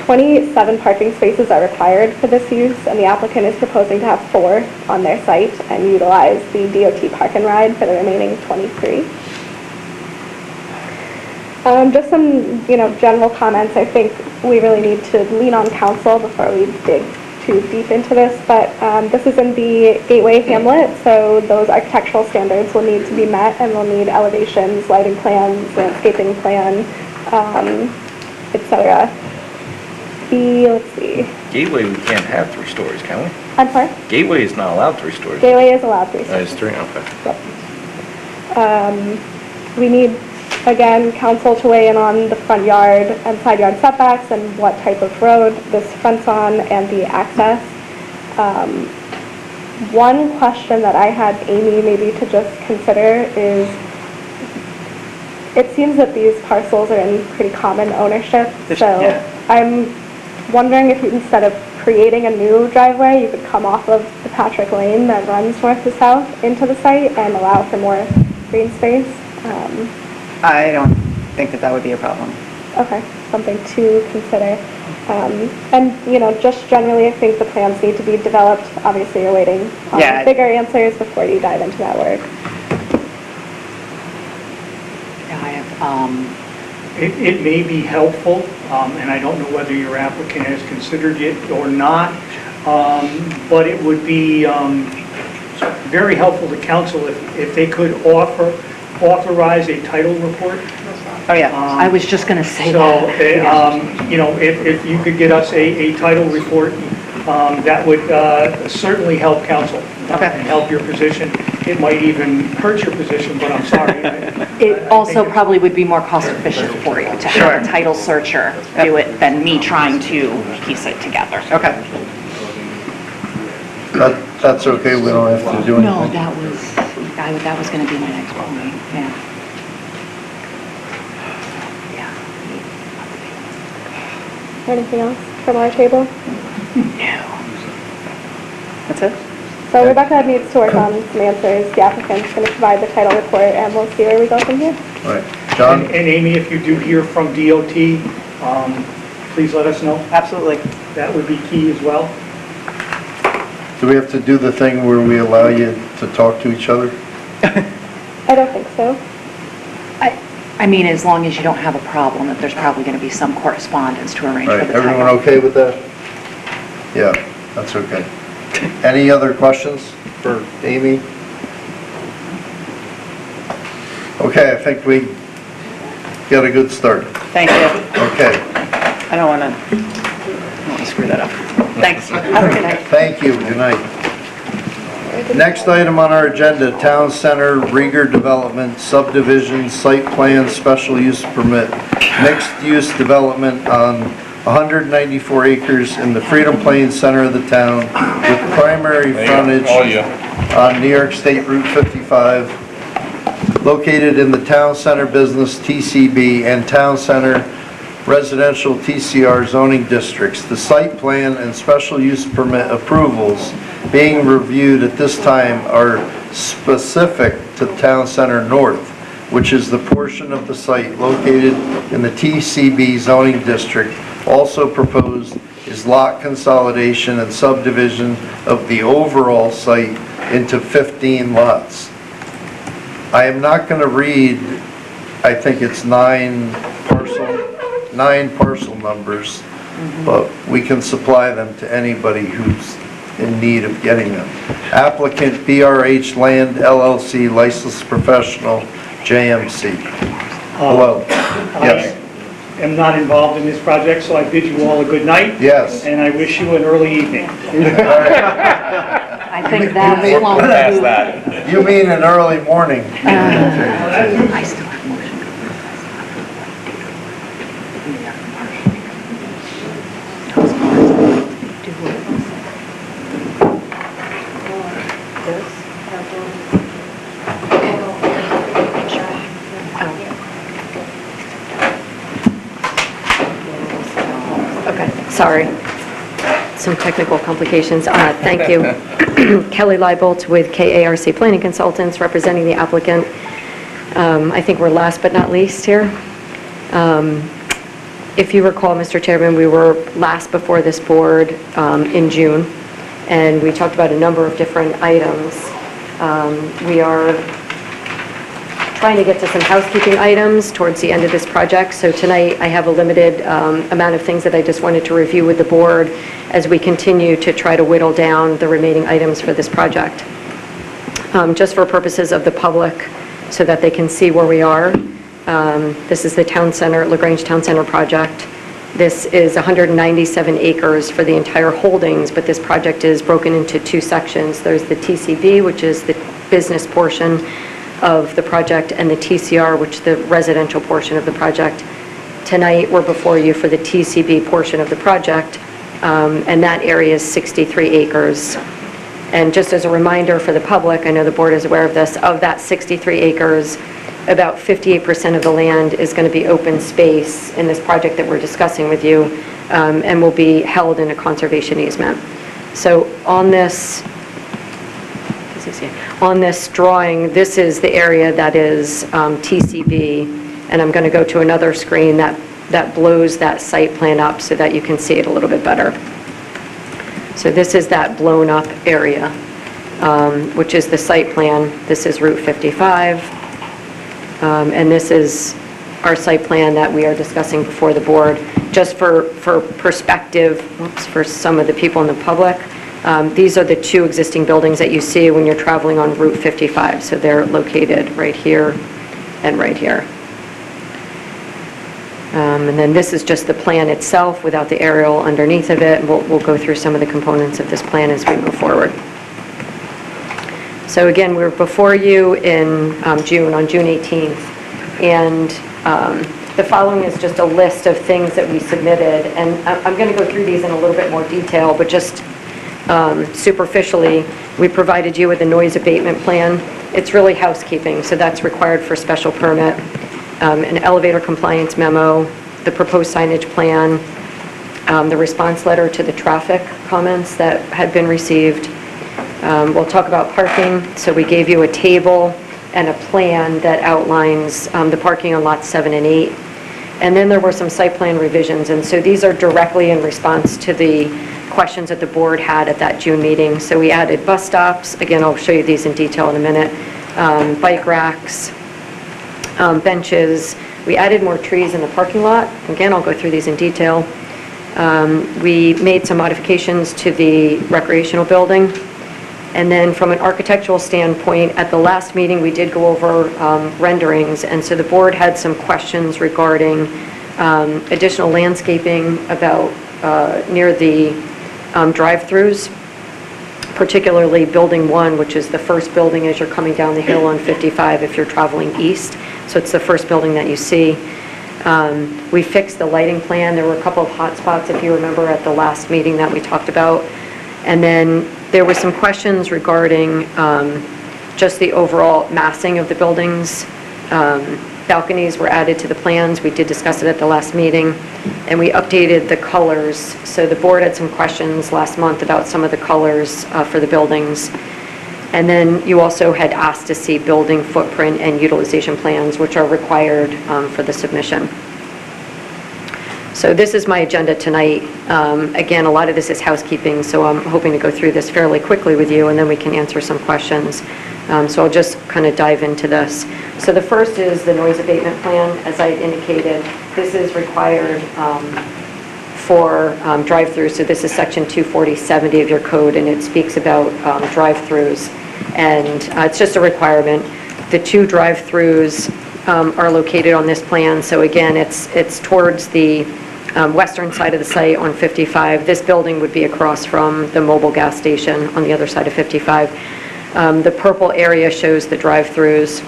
[SPEAKER 21] 27 parking spaces are required for this use, and the applicant is proposing to have 4 on their site and utilize the DOT park and ride for the remaining 23. Just some, general comments. I think we really need to lean on council before we dig too deep into this, but this is in the Gateway Hamlet, so those architectural standards will need to be met, and we'll need elevations, lighting plans, landscaping plan, etc. Let's see.
[SPEAKER 2] Gateway, we can't have 3 stories, can we?
[SPEAKER 21] I'm sorry?
[SPEAKER 2] Gateway is not allowed 3 stories.
[SPEAKER 21] Gateway is allowed 3
[SPEAKER 2] Oh,
[SPEAKER 21] stories.
[SPEAKER 2] it's 3, okay.
[SPEAKER 21] We need, again, council to weigh in on the front yard and side yard setbacks and what type of road this fronts on and the access. One question that I had Amy maybe to just consider is, it seems that these parcels are in pretty common ownership, so
[SPEAKER 16] Yeah.
[SPEAKER 21] I'm wondering if instead of creating a new driveway, you could come off of the Patrick Lane that runs north to south into the site and allow for more green space.
[SPEAKER 16] I don't think that would be a problem.
[SPEAKER 21] Okay, something to consider. And, just generally, I think the plans need to be developed. Obviously, you're waiting on
[SPEAKER 16] Yeah.
[SPEAKER 21] bigger answers before you dive into that work.
[SPEAKER 3] Yeah, I have,
[SPEAKER 22] It may be helpful, and I don't know whether your applicant has considered it or not, but it would be very helpful to council if they could authorize a title report.
[SPEAKER 16] Oh, yeah.
[SPEAKER 3] I was just going to say
[SPEAKER 22] So,
[SPEAKER 3] that.
[SPEAKER 22] if you could get us a title report, that would certainly help council.
[SPEAKER 16] Okay.
[SPEAKER 22] And help your position. It might even hurt your position, but I'm sorry.
[SPEAKER 3] It also probably would be more cost efficient for you to have a title searcher do it than me trying to piece it together.
[SPEAKER 16] Okay.
[SPEAKER 1] That's okay, we don't have to do anything.
[SPEAKER 3] No, that was going to be my next point, yeah.
[SPEAKER 21] Anything else? from our table.
[SPEAKER 16] That's it?
[SPEAKER 21] So Rebecca needs to work on some answers. The applicant's going to provide the title report, and we'll see where we go from here.
[SPEAKER 1] All right. John?
[SPEAKER 22] And Amy, if you do hear from DOT, please let us know.
[SPEAKER 16] Absolutely.
[SPEAKER 22] That would be key as well.
[SPEAKER 1] Do we have to do the thing where we allow you to talk to each other?
[SPEAKER 21] I don't think so.
[SPEAKER 3] I mean, as long as you don't have a problem, that there's probably going to be some correspondence to arrange
[SPEAKER 1] All
[SPEAKER 3] for
[SPEAKER 1] right,
[SPEAKER 3] the
[SPEAKER 1] everyone
[SPEAKER 3] title.
[SPEAKER 1] okay with that? Yeah, that's okay. Any other questions for Amy? Okay, I think we got a good start.
[SPEAKER 16] Thank you.
[SPEAKER 1] Okay,
[SPEAKER 16] I don't want to screw that up. Thanks. Have a good night.
[SPEAKER 1] thank you, good night. Next item on our agenda, Town Center, Rieger Development, Subdivision, Site Plan, Special Use Permit, Mixed-Use Development on 194 acres in the Freedom Plains center of the town with primary frontage on New York State Route 55, located in the Town Center Business TCB and Town Center Residential TCR zoning districts. The site plan and special use permit approvals being reviewed at this time are specific to Town Center North, which is the portion of the site located in the TCB zoning district. Also proposed is lot consolidation and subdivision of the overall site into 15 lots. I am not going to read, I think it's 9 parcel numbers, but we can supply them to anybody who's in need of getting them. Applicant BRH Land LLC, licensed professional, JMC. Hello. Yes.
[SPEAKER 22] I am not involved in this project, so I bid you all a good night.
[SPEAKER 1] Yes.
[SPEAKER 22] And I wish you an early evening.
[SPEAKER 3] I think that's
[SPEAKER 1] You mean-
[SPEAKER 3] long
[SPEAKER 2] Past that.
[SPEAKER 1] You mean an early morning?
[SPEAKER 3] I still have motion.
[SPEAKER 17] Okay, sorry. Some technical complications. Thank you. Kelly Leibolt with KARC Planning Consultants, representing the applicant. I think we're last but not least here. If you recall, Mr. Chairman, we were last before this board in June, and we talked about a number of different items. We are trying to get to some housekeeping items towards the end of this project. So tonight, I have a limited amount of things that I just wanted to review with the board as we continue to try to whittle down the remaining items for this project. Just for purposes of the public, so that they can see where we are. This is the Town Center, LaGrange Town Center project. This is 197 acres for the entire holdings, but this project is broken into two sections. There's the TCB, which is the business portion of the project, and the TCR, which is the residential portion of the project. Tonight, we're before you for the TCB portion of the project, and that area is 63 acres. And just as a reminder for the public, I know the board is aware of this, of that 63 acres, about 58% of the land is going to be open space in this project that we're discussing with you, and will be held in a conservation easement. So on this drawing, this is the area that is TCB, and I'm going to go to another screen that blows that site plan up so that you can see it a little bit better. So this is that blown up area, which is the site plan. This is Route 55, and this is our site plan that we are discussing before the board. Just for perspective, for some of the people in the public, these are the two existing buildings that you see when you're traveling on Route 55. So they're located right here and right here. And then this is just the plan itself without the aerial underneath of it. We'll go through some of the components of this plan as we move forward. So again, we're before you in June, on June 18th. And the following is just a list of things that we submitted. And I'm going to go through these in a little bit more detail, but just superficially, we provided you with a noise abatement plan. It's really housekeeping, so that's required for special permit. An elevator compliance memo, the proposed signage plan, the response letter to the traffic comments that had been received. We'll talk about parking. So we gave you a table and a plan that outlines the parking on lots 7 and 8. And then there were some site plan revisions, and so these are directly in response to the questions that the board had at that June meeting. So we added bus stops, again, I'll show you these in detail in a minute, bike racks, benches. We added more trees in the parking lot. Again, I'll go through these in detail. We made some modifications to the recreational building. And then from an architectural standpoint, at the last meeting, we did go over renderings, and so the board had some questions regarding additional landscaping about near the drive-throughs, particularly Building 1, which is the first building as you're coming down the hill on 55 if you're traveling east. So it's the first building that you see. We fixed the lighting plan. There were a couple of hot spots, if you remember, at the last meeting that we talked about. And then there were some questions regarding just the overall massing of the buildings. Balconies were added to the plans. We did discuss it at the last meeting. And we updated the colors. So the board had some questions last month about some of the colors for the buildings. And then you also had asked to see building footprint and utilization plans, which are required for the submission. So this is my agenda tonight. Again, a lot of this is housekeeping, so I'm hoping to go through this fairly quickly with you, and then we can answer some questions. So I'll just kind of dive into this. So the first is the noise abatement plan. As I indicated, this is required for drive-throughs. So this is section 24070 of your code, and it speaks about drive-throughs. And it's just a requirement. The 2 drive-throughs are located on this plan. So again, it's towards the western side of the site on 55. This building would be across from the mobile gas station on the other side of 55. The purple area shows the drive-throughs.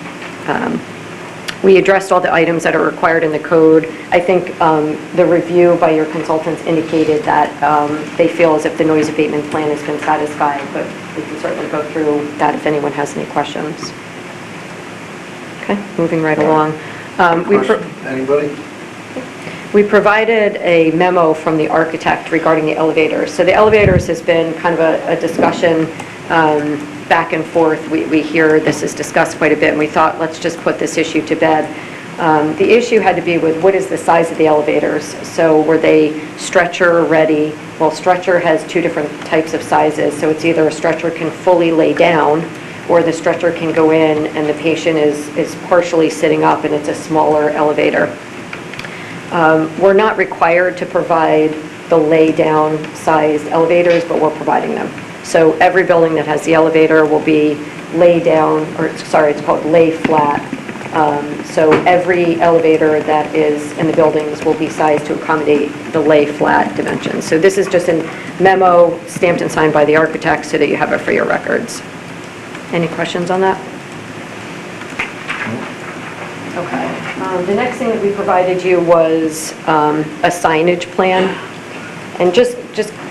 [SPEAKER 17] We addressed all the items that are required in the code. I think the review by your consultants indicated that they feel as if the noise abatement plan has been satisfied, but we can certainly go through that if anyone has any questions. Okay, moving right along.
[SPEAKER 1] Anybody?
[SPEAKER 17] We provided a memo from the architect regarding the elevators. So the elevators has been kind of a discussion back and forth. We hear this is discussed quite a bit, and we thought, let's just put this issue to bed. The issue had to be with what is the size of the elevators. So were they stretcher ready? Well, stretcher has 2 different types of sizes. So it's either a stretcher can fully lay down, or the stretcher can go in and the patient is partially sitting up and it's a smaller elevator. We're not required to provide the lay-down sized elevators, but we're providing them. So every building that has the elevator will be lay down, or sorry, it's called lay flat. So every elevator that is in the buildings will be sized to accommodate the lay flat dimensions. So this is just a memo stamped and signed by the architect so that you have it for your records. Any questions on that? Okay. The next thing that we provided you was a signage plan. And just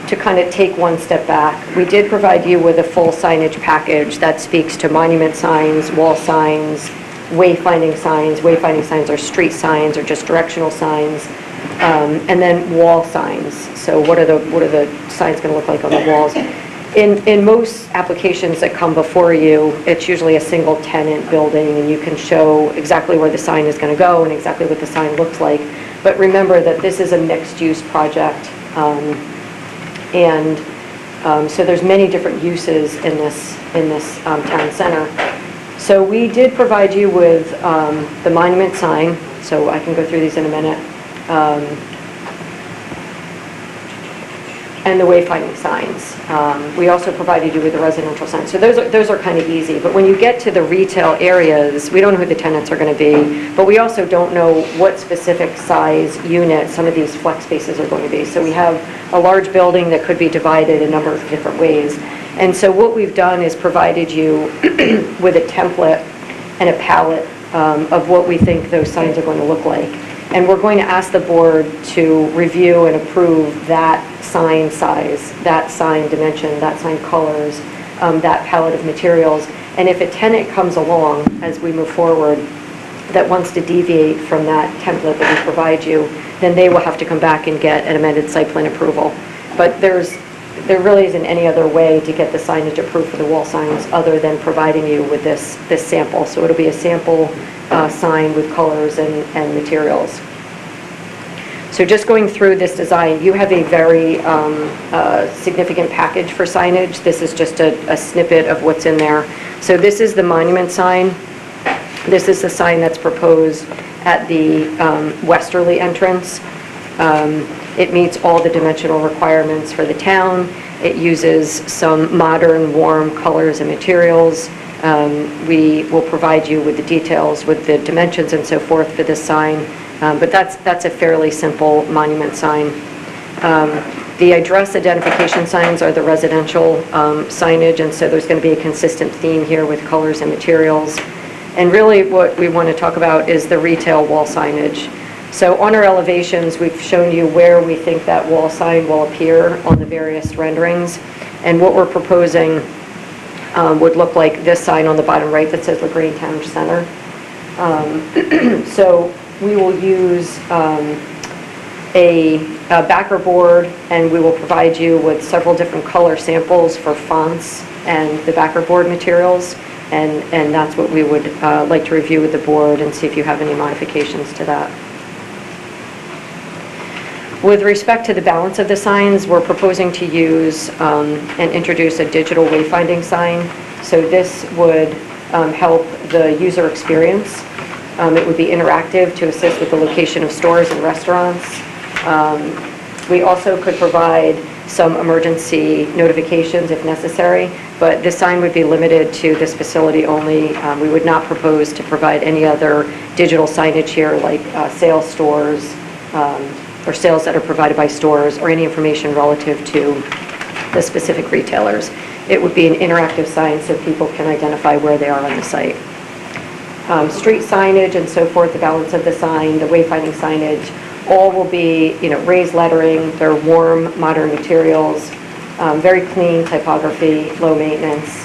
[SPEAKER 17] to kind of take one step back, we did provide you with a full signage package that speaks to monument signs, wall signs, wayfinding signs. Wayfinding signs are street signs or just directional signs. And then wall signs. So what are the signs going to look like on the walls? In most applications that come before you, it's usually a single tenant building, and you can show exactly where the sign is going to go and exactly what the sign looks like. But remember that this is a mixed-use project, so there's many different uses in this town center. So we did provide you with the monument sign, so I can go through these in a minute, and the wayfinding signs. We also provided you with the residential signs. So those are kind of easy. But when you get to the retail areas, we don't know who the tenants are going to be, but we also don't know what specific size unit some of these flex spaces are going to be. So we have a large building that could be divided a number of different ways. And so what we've done is provided you with a template and a palette of what we think those signs are going to look like. And we're going to ask the board to review and approve that sign size, that sign dimension, that sign colors, that palette of materials. And if a tenant comes along as we move forward that wants to deviate from that template that we provide you, then they will have to come back and get an amended site plan approval. But there really isn't any other way to get the signage approved for the wall signs other than providing you with this sample. So it'll be a sample sign with colors and materials. So just going through this design, you have a very significant package for signage. This is just a snippet of what's in there. So this is the monument sign. This is the sign that's proposed at the westerly entrance. It meets all the dimensional requirements for the town. It uses some modern, warm colors and materials. We will provide you with the details, with the dimensions and so forth for this sign. But that's a fairly simple monument sign. The address identification signs are the residential signage, and so there's going to be a consistent theme here with colors and materials. And really what we want to talk about is the retail wall signage. So on our elevations, we've shown you where we think that wall sign will appear on the various renderings. And what we're proposing would look like this sign on the bottom right that says LaGrange Town Center. So we will use a backer board, and we will provide you with several different color samples for fonts and the backer board materials. And that's what we would like to review with the board and see if you have any modifications to that. With respect to the balance of the signs, we're proposing to use and introduce a digital wayfinding sign. So this would help the user experience. It would be interactive to assist with the location of stores and restaurants. We also could provide some emergency notifications if necessary, but this sign would be limited to this facility only. We would not propose to provide any other digital signage here, like sales stores or sales that are provided by stores, or any information relative to the specific retailers. It would be an interactive sign so people can identify where they are on the site. Street signage and so forth, the balance of the sign, the wayfinding signage, all will be, raised lettering. They're warm, modern materials, very clean typography, low maintenance.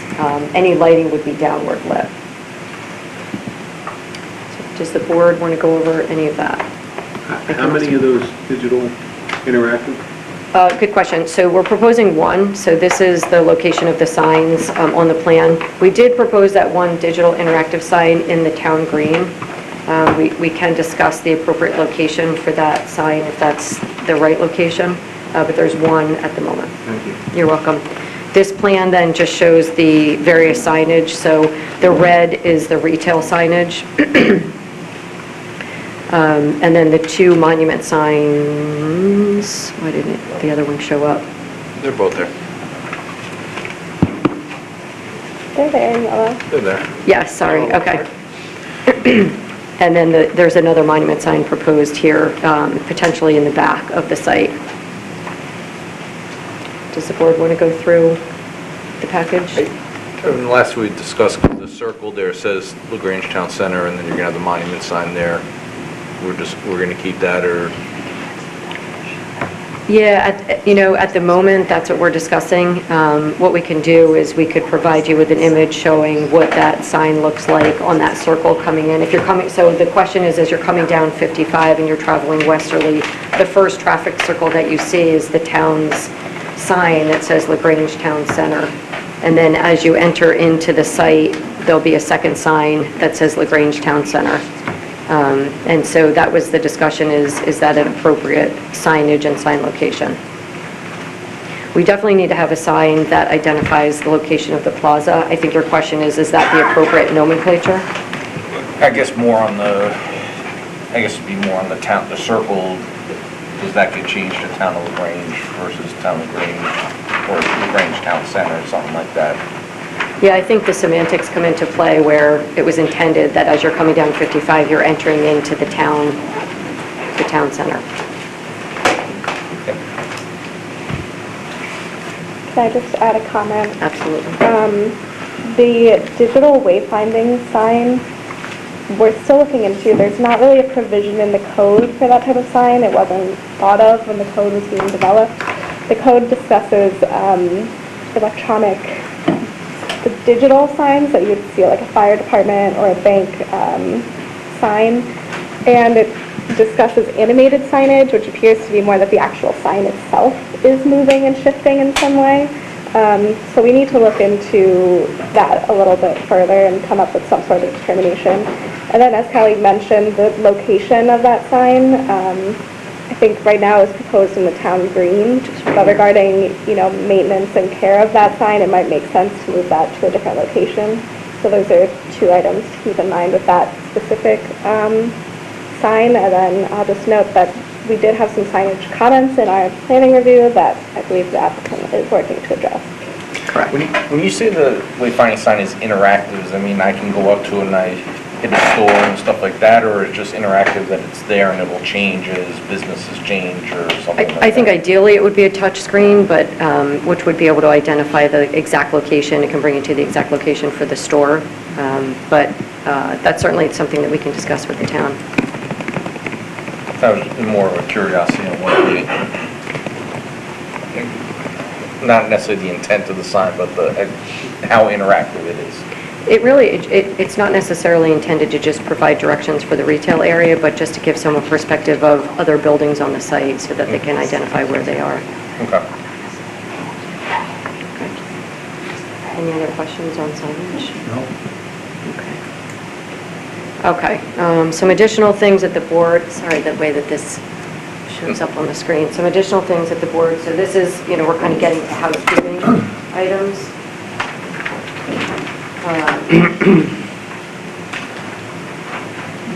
[SPEAKER 17] Any lighting would be downward lit. So does the board want to go over any of that?
[SPEAKER 13] How many of those digital interactive?
[SPEAKER 17] Good question. So we're proposing one. So this is the location of the signs on the plan. We did propose that one digital interactive sign in the town green. We can discuss the appropriate location for that sign if that's the right location, but there's one at the moment.
[SPEAKER 13] Thank you.
[SPEAKER 17] You're welcome. This plan then just shows the various signage. So the red is the retail signage. And then the two monument signs, why didn't the other one show up?
[SPEAKER 2] They're both there.
[SPEAKER 21] They're there in yellow.
[SPEAKER 2] They're there.
[SPEAKER 17] Yes, sorry, okay. And then there's another monument sign proposed here, potentially in the back of the site. Does the board want to go through the package?
[SPEAKER 2] Last we discussed, the circle there says LaGrange Town Center, and then you're gonna have the monument sign there. We're gonna keep that, or?
[SPEAKER 17] Yeah, at the moment, that's what we're discussing. What we can do is we could provide you with an image showing what that sign looks like on that circle coming in. If you're coming, so the question is, as you're coming down 55 and you're traveling westerly, the first traffic circle that you see is the town's sign that says LaGrange Town Center. And then as you enter into the site, there'll be a second sign that says LaGrange Town Center. And so that was the discussion, is that an appropriate signage and sign location? We definitely need to have a sign that identifies the location of the plaza. I think your question is that the appropriate nomenclature?
[SPEAKER 2] I guess more on the, it'd be more on the town, the circle. Does that get changed to Town of LaGrange versus Town of LaGrange, or LaGrange Town Center, or something like that?
[SPEAKER 17] Yeah, I think the semantics come into play where it was intended that as you're coming down 55, you're entering into the town center.
[SPEAKER 21] Can I just add a comment?
[SPEAKER 17] Absolutely.
[SPEAKER 21] The digital wayfinding sign, we're still looking into. There's not really a provision in the code for that type of sign. It wasn't thought of when the code was being developed. The code discusses the digital signs that you would see like a fire department or a bank sign, and it discusses animated signage, which appears to be more that the actual sign itself is moving and shifting in some way. So we need to look into that a little bit further and come up with some sort of determination. And then, as Kelly mentioned, the location of that sign, I think right now is proposed in the town green, but regarding, maintenance and care of that sign, it might make sense to move that to a different location. So those are two items to keep in mind with that specific sign. And then I'll just note that we did have some signage comments in our planning review that I believe the applicant is working to address.
[SPEAKER 2] Correct. When you say the wayfinding sign is interactive, does that mean I can go up to it and I hit a store and stuff like that, or it's just interactive that it's there and it will change as businesses change or something like that?
[SPEAKER 17] I think ideally it would be a touch screen, but, which would be able to identify the exact location. It can bring you to the exact location for the store. But that's certainly something that we can discuss with the town.
[SPEAKER 2] That was more of a curiosity on what not necessarily the intent of the sign, but how interactive it is.
[SPEAKER 17] It really, it's not necessarily intended to just provide directions for the retail area, but just to give someone perspective of other buildings on the site so that they can identify where they are.
[SPEAKER 2] Okay.
[SPEAKER 17] Any other questions on signage?
[SPEAKER 1] No.
[SPEAKER 17] Okay, some additional things that the board, sorry, the way that this shows up on the screen, some additional things that the board, so this is, we're kind of getting to housekeeping items.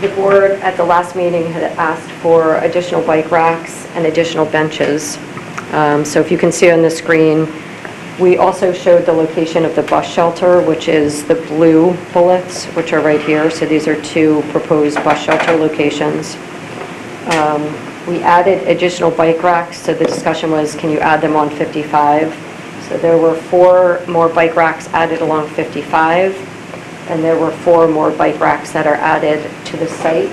[SPEAKER 17] The board at the last meeting had asked for additional bike racks and additional benches. So if you can see on the screen, we also showed the location of the bus shelter, which is the blue bullets, which are right here. So these are two proposed bus shelter locations. We added additional bike racks, so the discussion was, can you add them on 55? So there were 4 more bike racks added along 55, and there were 4 more bike racks that are added to the site.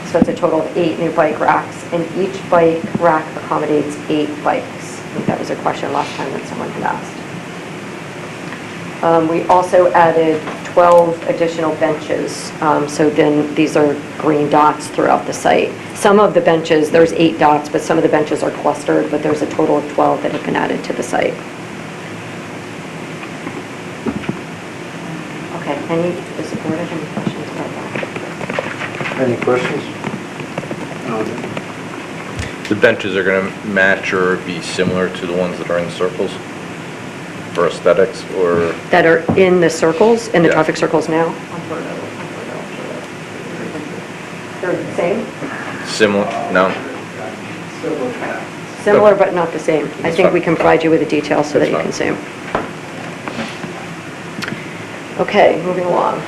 [SPEAKER 17] So it's a total of 8 new bike racks, and each bike rack accommodates 8 bikes. I think that was a question last time that someone had asked. We also added 12 additional benches. So then these are green dots throughout the site. Some of the benches, there's 8 dots, but some of the benches are clustered, but there's a total of 12 that have been added to the site. Okay, does the board have any questions about that?
[SPEAKER 1] Any questions?
[SPEAKER 2] The benches are going to match or be similar to the ones that are in the circles for aesthetics, or?
[SPEAKER 17] That are in the circles, in the
[SPEAKER 2] Yeah.
[SPEAKER 17] traffic circles now? They're the same?
[SPEAKER 2] Similar? No?
[SPEAKER 17] Similar, but not the same. I
[SPEAKER 2] That's
[SPEAKER 17] think
[SPEAKER 2] fine.
[SPEAKER 17] we can provide you with the details so that you can see them. Okay, moving along.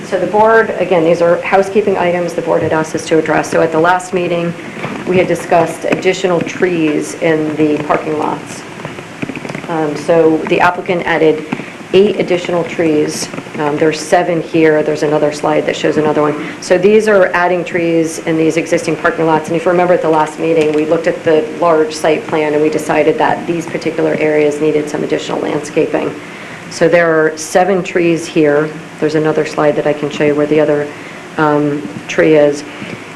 [SPEAKER 17] So the board, again, these are housekeeping items the board had asked us to address. So at the last meeting, we had discussed additional trees in the parking lots. So the applicant added 8 additional trees. There's 7 here. There's another slide that shows another one. So these are adding trees in these existing parking lots. And if you remember at the last meeting, we looked at the large site plan and we decided that these particular areas needed some additional landscaping. So there are 7 trees here. There's another slide that I can show you where the other tree is.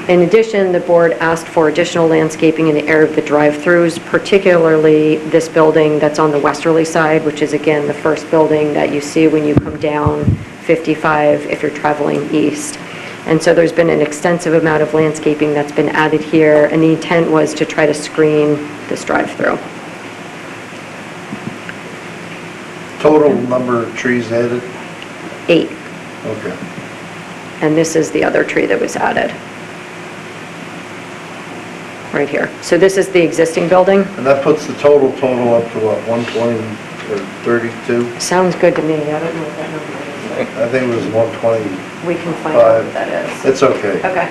[SPEAKER 17] In addition, the board asked for additional landscaping in the area of the drive-throughs, particularly this building that's on the westerly side, which is again the first building that you see when you come down 55 if you're traveling east. And so there's been an extensive amount of landscaping that's been added here, and the intent was to try to screen this drive-through.
[SPEAKER 1] Total number of trees added?
[SPEAKER 17] 8.
[SPEAKER 1] Okay.
[SPEAKER 17] And this is the other tree that was added. Right here. So this is the existing building.
[SPEAKER 1] And that puts the total up to what, 120 or 32?
[SPEAKER 17] Sounds good to me. I don't know what that number is.
[SPEAKER 1] I think it was 120.
[SPEAKER 17] We can find out what that is.
[SPEAKER 1] It's okay.
[SPEAKER 17] Okay.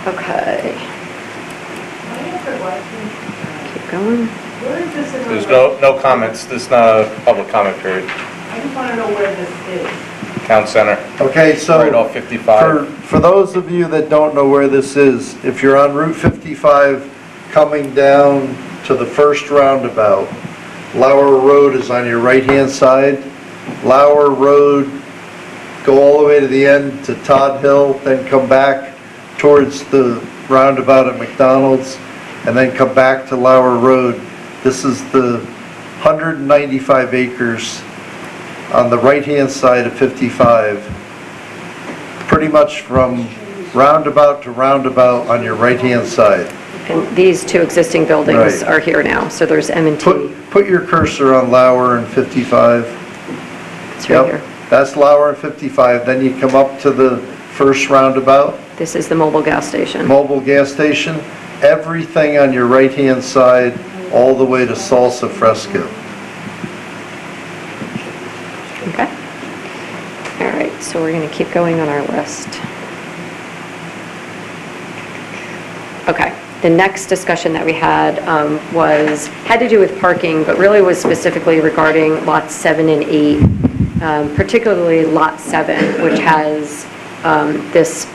[SPEAKER 17] Okay. Keep going.
[SPEAKER 2] There's no comments. This is not a public comment period.
[SPEAKER 15] I just want to know where this is.
[SPEAKER 2] Town center.
[SPEAKER 1] Okay, so
[SPEAKER 2] Right off 55.
[SPEAKER 1] for those of you that don't know where this is, if you're on Route 55 coming down to the first roundabout, Lauer Road is on your right-hand side. Lauer Road, go all the way to the end to Todd Hill, then come back towards the roundabout at McDonald's, and then come back to Lauer Road. This is the 195 acres on the right-hand side of 55. Pretty much from roundabout to roundabout on your right-hand side.
[SPEAKER 17] And these two existing buildings
[SPEAKER 1] Right.
[SPEAKER 17] are here now, so there's M&T.
[SPEAKER 1] Put your cursor on Lauer and 55.
[SPEAKER 17] It's right
[SPEAKER 1] Yep,
[SPEAKER 17] here.
[SPEAKER 1] that's Lauer and 55. Then you come up to the first roundabout,
[SPEAKER 17] This is the mobile gas station.
[SPEAKER 1] mobile gas station. Everything on your right-hand side, all the way to Salsa Fresca.
[SPEAKER 17] Okay. All right, so we're going to keep going on our list. Okay, the next discussion that we had had to do with parking, but really was specifically regarding lots 7 and 8, particularly lot 7, which has this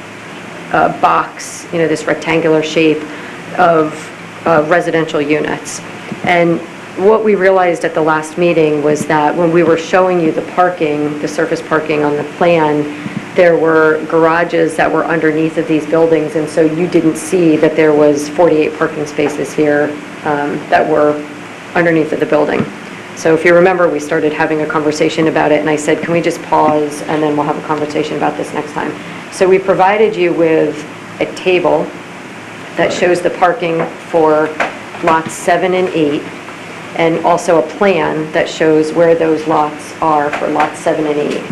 [SPEAKER 17] box, this rectangular shape of residential units. And what we realized at the last meeting was that when we were showing you the parking, the surface parking on the plan, there were garages that were underneath of these buildings, and so you didn't see that there was 48 parking spaces here that were underneath of the building. So if you remember, we started having a conversation about it, and I said, can we just pause, and then we'll have a conversation about this next time. So we provided you with a table that shows the parking for lots 7 and 8, and also a plan that shows where those lots are for lots 7 and 8.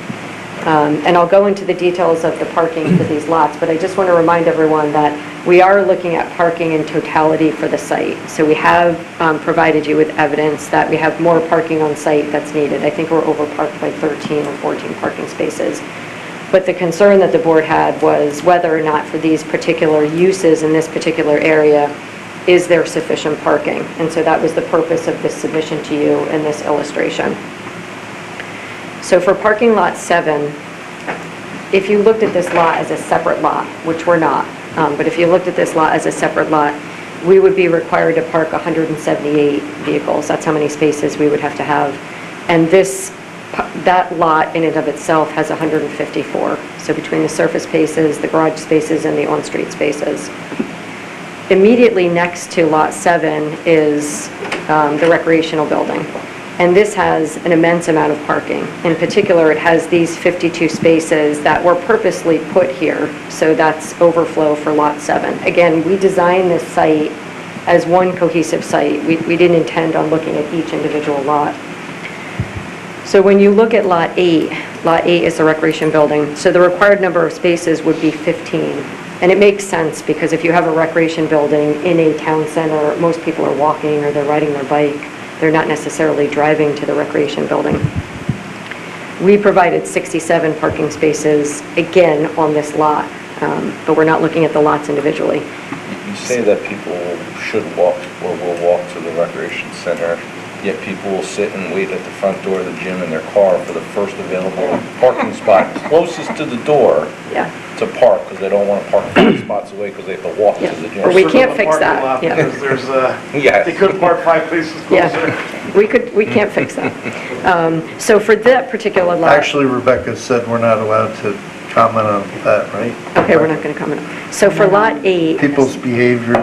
[SPEAKER 17] And I'll go into the details of the parking for these lots, but I just want to remind everyone that we are looking at parking in totality for the site. So we have provided you with evidence that we have more parking on site that's needed. I think we're overparked by 13 or 14 parking spaces. But the concern that the board had was whether or not for these particular uses in this particular area, is there sufficient parking? And so that was the purpose of this submission to you in this illustration. So for parking lot 7, if you looked at this lot as a separate lot, which we're not, but if you looked at this lot as a separate lot, we would be required to park 178 vehicles. That's how many spaces we would have to have. And that lot in and of itself has 154. So between the surface spaces, the garage spaces, and the on-street spaces. Immediately next to lot 7 is the recreational building. And this has an immense amount of parking. In particular, it has these 52 spaces that were purposely put here, so that's overflow for lot 7. Again, we designed this site as one cohesive site. We didn't intend on looking at each individual lot. So when you look at lot 8 is the recreation building, so the required number of spaces would be 15. And it makes sense, because if you have a recreation building in a town center, most people are walking or they're riding their bike. They're not necessarily driving to the recreation building. We provided 67 parking spaces, again, on this lot, but we're not looking at the lots individually.
[SPEAKER 2] You say that people should walk or will walk to the recreation center, yet people will sit and wait at the front door of the gym in their car for the first available parking spot closest to the door to park, because they don't want to park 5 spots away because they have to walk to the gym.
[SPEAKER 17] Or we can't fix that. Yeah.
[SPEAKER 12] Because there's, they could park 5 places closer.
[SPEAKER 17] Yeah, we can't fix that. So for that particular lot.
[SPEAKER 1] Actually, Rebecca said we're not allowed to comment on that, right?
[SPEAKER 17] Okay, we're not going to comment. So for lot 8.
[SPEAKER 1] People's behavior.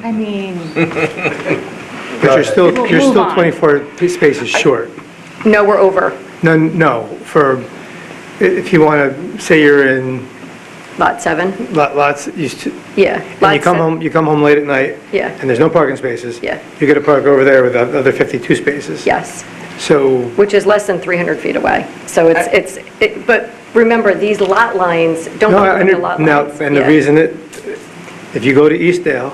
[SPEAKER 3] I mean,
[SPEAKER 9] But you're still
[SPEAKER 3] Move on.
[SPEAKER 9] 24 spaces short.
[SPEAKER 17] No, we're over.
[SPEAKER 9] No, if you want to, say you're in
[SPEAKER 17] Lot 7?
[SPEAKER 9] lots,
[SPEAKER 17] Yeah.
[SPEAKER 9] and you come home late at night,
[SPEAKER 17] Yeah.
[SPEAKER 9] and there's no parking spaces.
[SPEAKER 17] Yeah.
[SPEAKER 9] You got to park over there with the other 52 spaces.
[SPEAKER 17] Yes.
[SPEAKER 9] So,
[SPEAKER 17] Which is less than 300 feet away. So but remember, these lot lines, don't
[SPEAKER 9] no,
[SPEAKER 17] look at the lot
[SPEAKER 9] now,
[SPEAKER 17] lines.
[SPEAKER 9] and the
[SPEAKER 17] Yeah.
[SPEAKER 9] reason if you go to Eastdale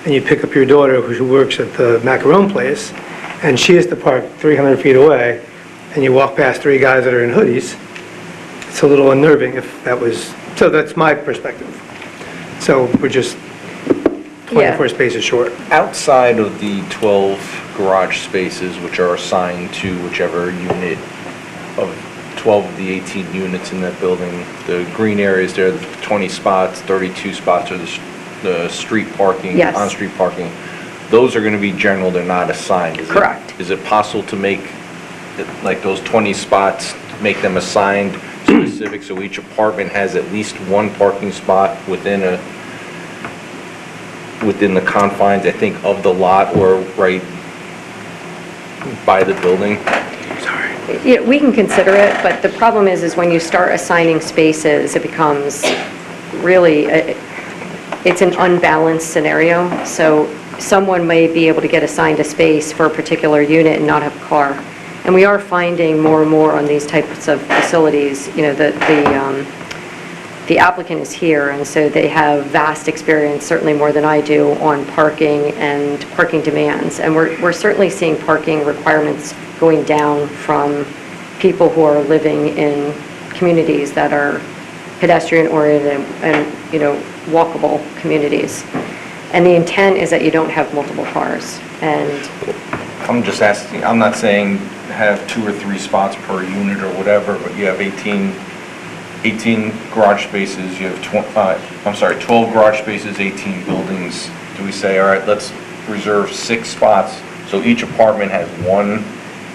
[SPEAKER 9] and you pick up your daughter who works at the Macaron place, and she has to park 300 feet away, and you walk past 3 guys that are in hoodies, it's a little unnerving if that was, so that's my perspective. So we're just 24 spaces short.
[SPEAKER 2] Outside of the 12 garage spaces, which are assigned to whichever unit of 12 of the 18 units in that building, the green areas there, 20 spots, 32 spots are the street parking,
[SPEAKER 17] Yes.
[SPEAKER 2] on-street parking. those are going to be general, they're not assigned.
[SPEAKER 3] Correct.
[SPEAKER 2] Is it possible to make, like those 20 spots, make them assigned specific, so each apartment has at least one parking spot within the confines, I think, of the lot or right by the building?
[SPEAKER 17] Yeah, we can consider it, but the problem is when you start assigning spaces, it becomes really, it's an unbalanced scenario. So someone may be able to get assigned a space for a particular unit and not have a car. And we are finding more and more on these types of facilities, you know, the applicant is here, and so they have vast experience, certainly more than I do, on parking and parking demands. And we're certainly seeing parking requirements going down from people who are living in communities that are pedestrian-oriented and, you know, walkable communities. And the intent is that you don't have multiple cars. And
[SPEAKER 2] I'm just asking, I'm not saying have 2 or 3 spots per unit or whatever, but you have 18 garage spaces, you have 12 garage spaces, 18 buildings. Do we say, all right, let's reserve 6 spots, so each apartment has one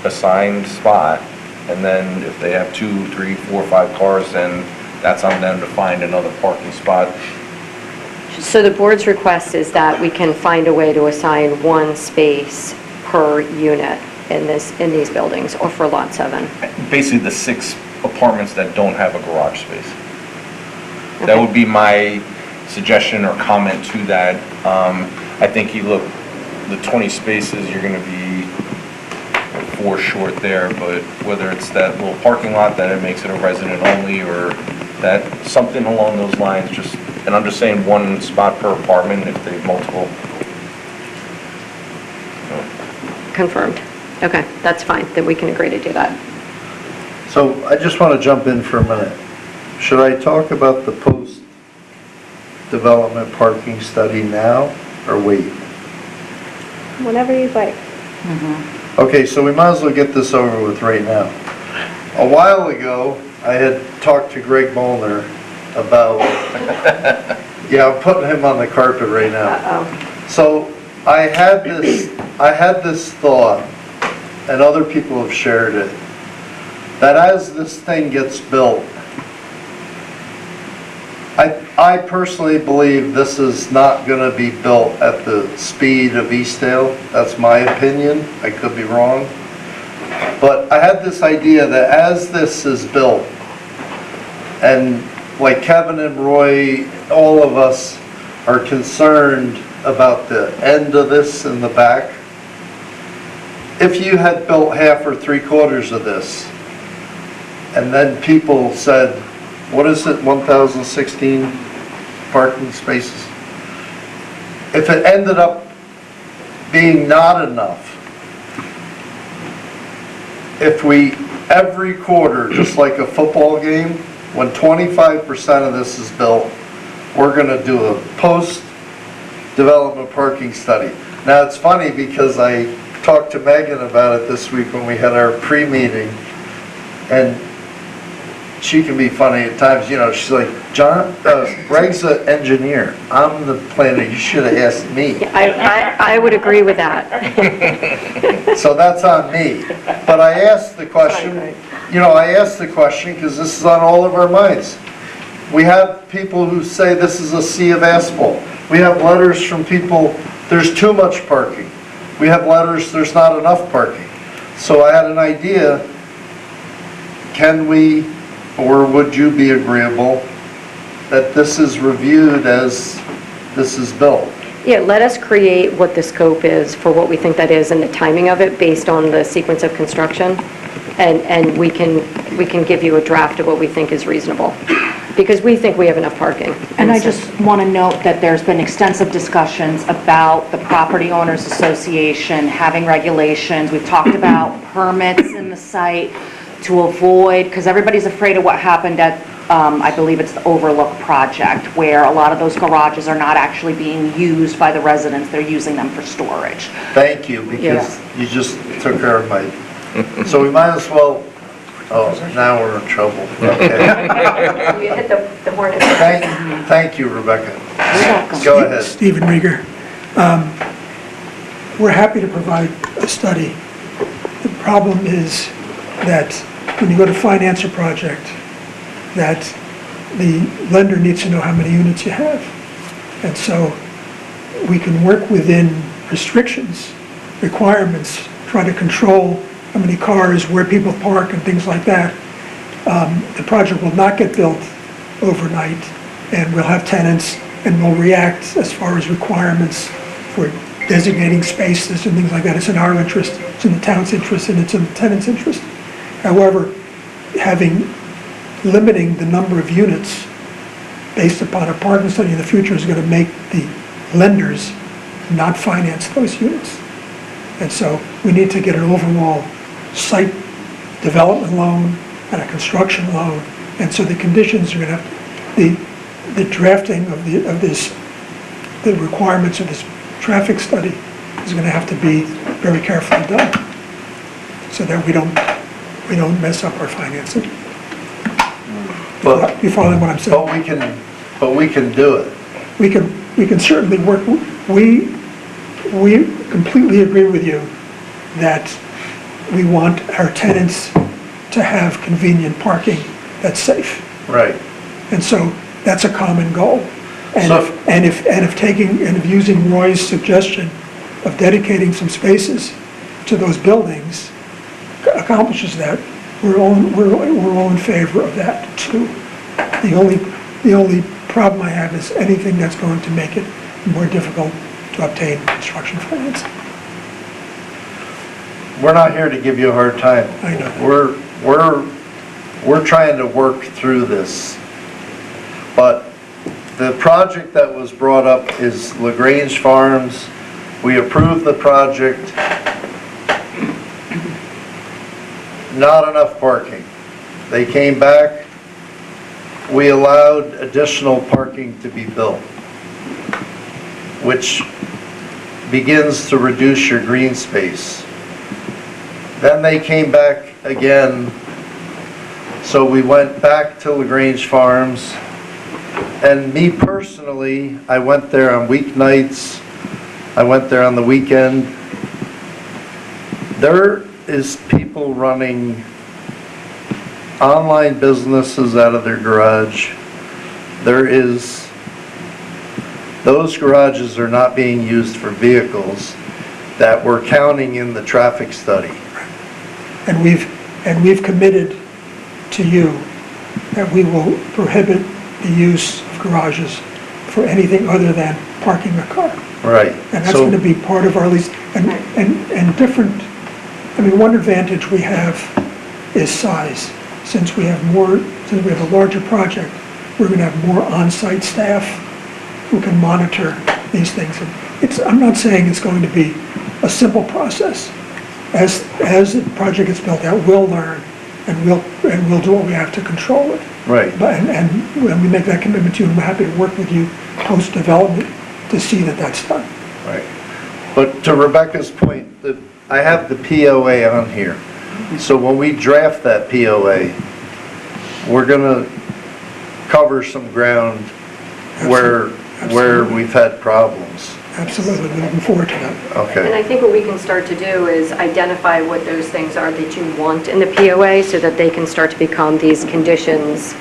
[SPEAKER 2] assigned spot, and then if they have 2, 3, 4, 5 cars, then that's on them to find another parking spot?
[SPEAKER 17] so the board's request is that we can find a way to assign one space per unit in these buildings, or for Lot 7.
[SPEAKER 2] Basically, the 6 apartments that don't have a garage space. That would be my suggestion or comment to that. I think you look, the 20 spaces, you're going to be 4 short there, but whether it's that little parking lot that it makes it a resident only, or that, something along those lines, just, and I'm just saying 1 spot per apartment if they have multiple.
[SPEAKER 17] Confirmed. Okay, that's fine, then we can agree to do that.
[SPEAKER 1] So I just want to jump in for a minute. Should I talk about the post-development parking study now, or wait?
[SPEAKER 21] Whenever you'd like.
[SPEAKER 1] Okay, so we might as well get this over with right now. A while ago, I had talked to Greg Molnar about, yeah, I'm putting him on the carpet right now. So I had this thought, and other people have shared it, that as this thing gets built, I personally believe this is not going to be built at the speed of Eastdale. That's my opinion. I could be wrong. But I had this idea that as this is built, and like Kevin and Roy, all of us are concerned about the end of this in the back. If you had built half or 3/4 of this, and then people said, what is it, 1,016 parking spaces? If it ended up being not enough, if we, every quarter, just like a football game, when 25% of this is built, we're gonna do a post-development parking study. Now, it's funny because I talked to Megan about it this week when we had our pre-meeting, and she can be funny at times, you know, she's like, John, Greg's an engineer, I'm the planner, you should have asked me.
[SPEAKER 17] I would agree with that.
[SPEAKER 1] So that's on me. But I asked the question, you know, I asked the question because this is on all of our minds. We have people who say this is a sea of asphalt. We have letters from people, there's too much parking. We have letters, there's not enough parking. So I had an idea, can we, or would you be agreeable that this is reviewed as this is built?
[SPEAKER 17] Yeah, let us create what the scope is for what we think that is and the timing of it based on the sequence of construction. And we can give you a draft of what we think is reasonable, because we think we have enough parking.
[SPEAKER 3] And I just want to note that there's been extensive discussions about the Property Owners Association having regulations. We've talked about permits in the site to avoid, because everybody's afraid of what happened at, I believe it's the Overlook project, where a lot of those garages are not actually being used by the residents, they're using them for storage.
[SPEAKER 1] Thank you, because you just took care of my, so we might as well, oh, now we're in trouble. Okay.
[SPEAKER 17] We hit the hornet.
[SPEAKER 1] Thank you, Rebecca. Go ahead.
[SPEAKER 6] Stephen Rieger. we're happy to provide a study. The problem is that when you go to finance a project, that the lender needs to know how many units you have. And so we can work within restrictions, requirements, try to control how many cars, where people park and things like that. The project will not get built overnight, and we'll have tenants, and we'll react as far as requirements for designating spaces and things like that. It's in our interest, it's in the town's interest, and it's in the tenant's interest. However, limiting the number of units based upon a parking study in the future is going to make the lenders not finance those units. And so we need to get an overall site development loan and a construction loan. And so the conditions are going to have, the drafting of the requirements of this traffic study is going to have to be very carefully done so that we don't mess up our financing. You follow what I'm saying?
[SPEAKER 1] But we can do it.
[SPEAKER 6] We can certainly work. We completely agree with you that we want our tenants to have convenient parking that's safe.
[SPEAKER 1] Right.
[SPEAKER 6] And so that's a common goal. And if using Roy's suggestion of dedicating some spaces to those buildings accomplishes that, we're all in favor of that too. The only problem I have is anything that's going to make it more difficult to obtain construction financing.
[SPEAKER 1] We're not here to give you a hard time.
[SPEAKER 6] I know.
[SPEAKER 1] We're trying to work through this. But the project that was brought up is LaGrange Farms. We approved the project. Not enough parking. They came back. We allowed additional parking to be built, which begins to reduce your green space. Then they came back again, so we went back to LaGrange Farms. And me personally, I went there on weeknights, I went there on the weekend. There is people running online businesses out of their garage. Those garages are not being used for vehicles that we're counting in the traffic study.
[SPEAKER 6] And we've committed to you that we will prohibit the use of garages for anything other than parking a car.
[SPEAKER 1] Right.
[SPEAKER 6] And that's going to be part of our lease. And different, one advantage we have is size. Since we have a larger project, we're going to have more on-site staff who can monitor these things. And I'm not saying it's going to be a simple process. As the project gets built out, we'll learn and we'll do what we have to control it.
[SPEAKER 1] Right.
[SPEAKER 6] And when we make that commitment to you, and we're happy to work with you post-development to see that that's done.
[SPEAKER 1] Right. But to Rebecca's point, I have the POA on here. So when we draft that POA, we're going to cover some ground where we've had problems.
[SPEAKER 6] Absolutely, we're looking forward to that.
[SPEAKER 17] And
[SPEAKER 1] Okay.
[SPEAKER 17] I think what we can start to do is identify what those things are that you want in the POA so that they can start to become these conditions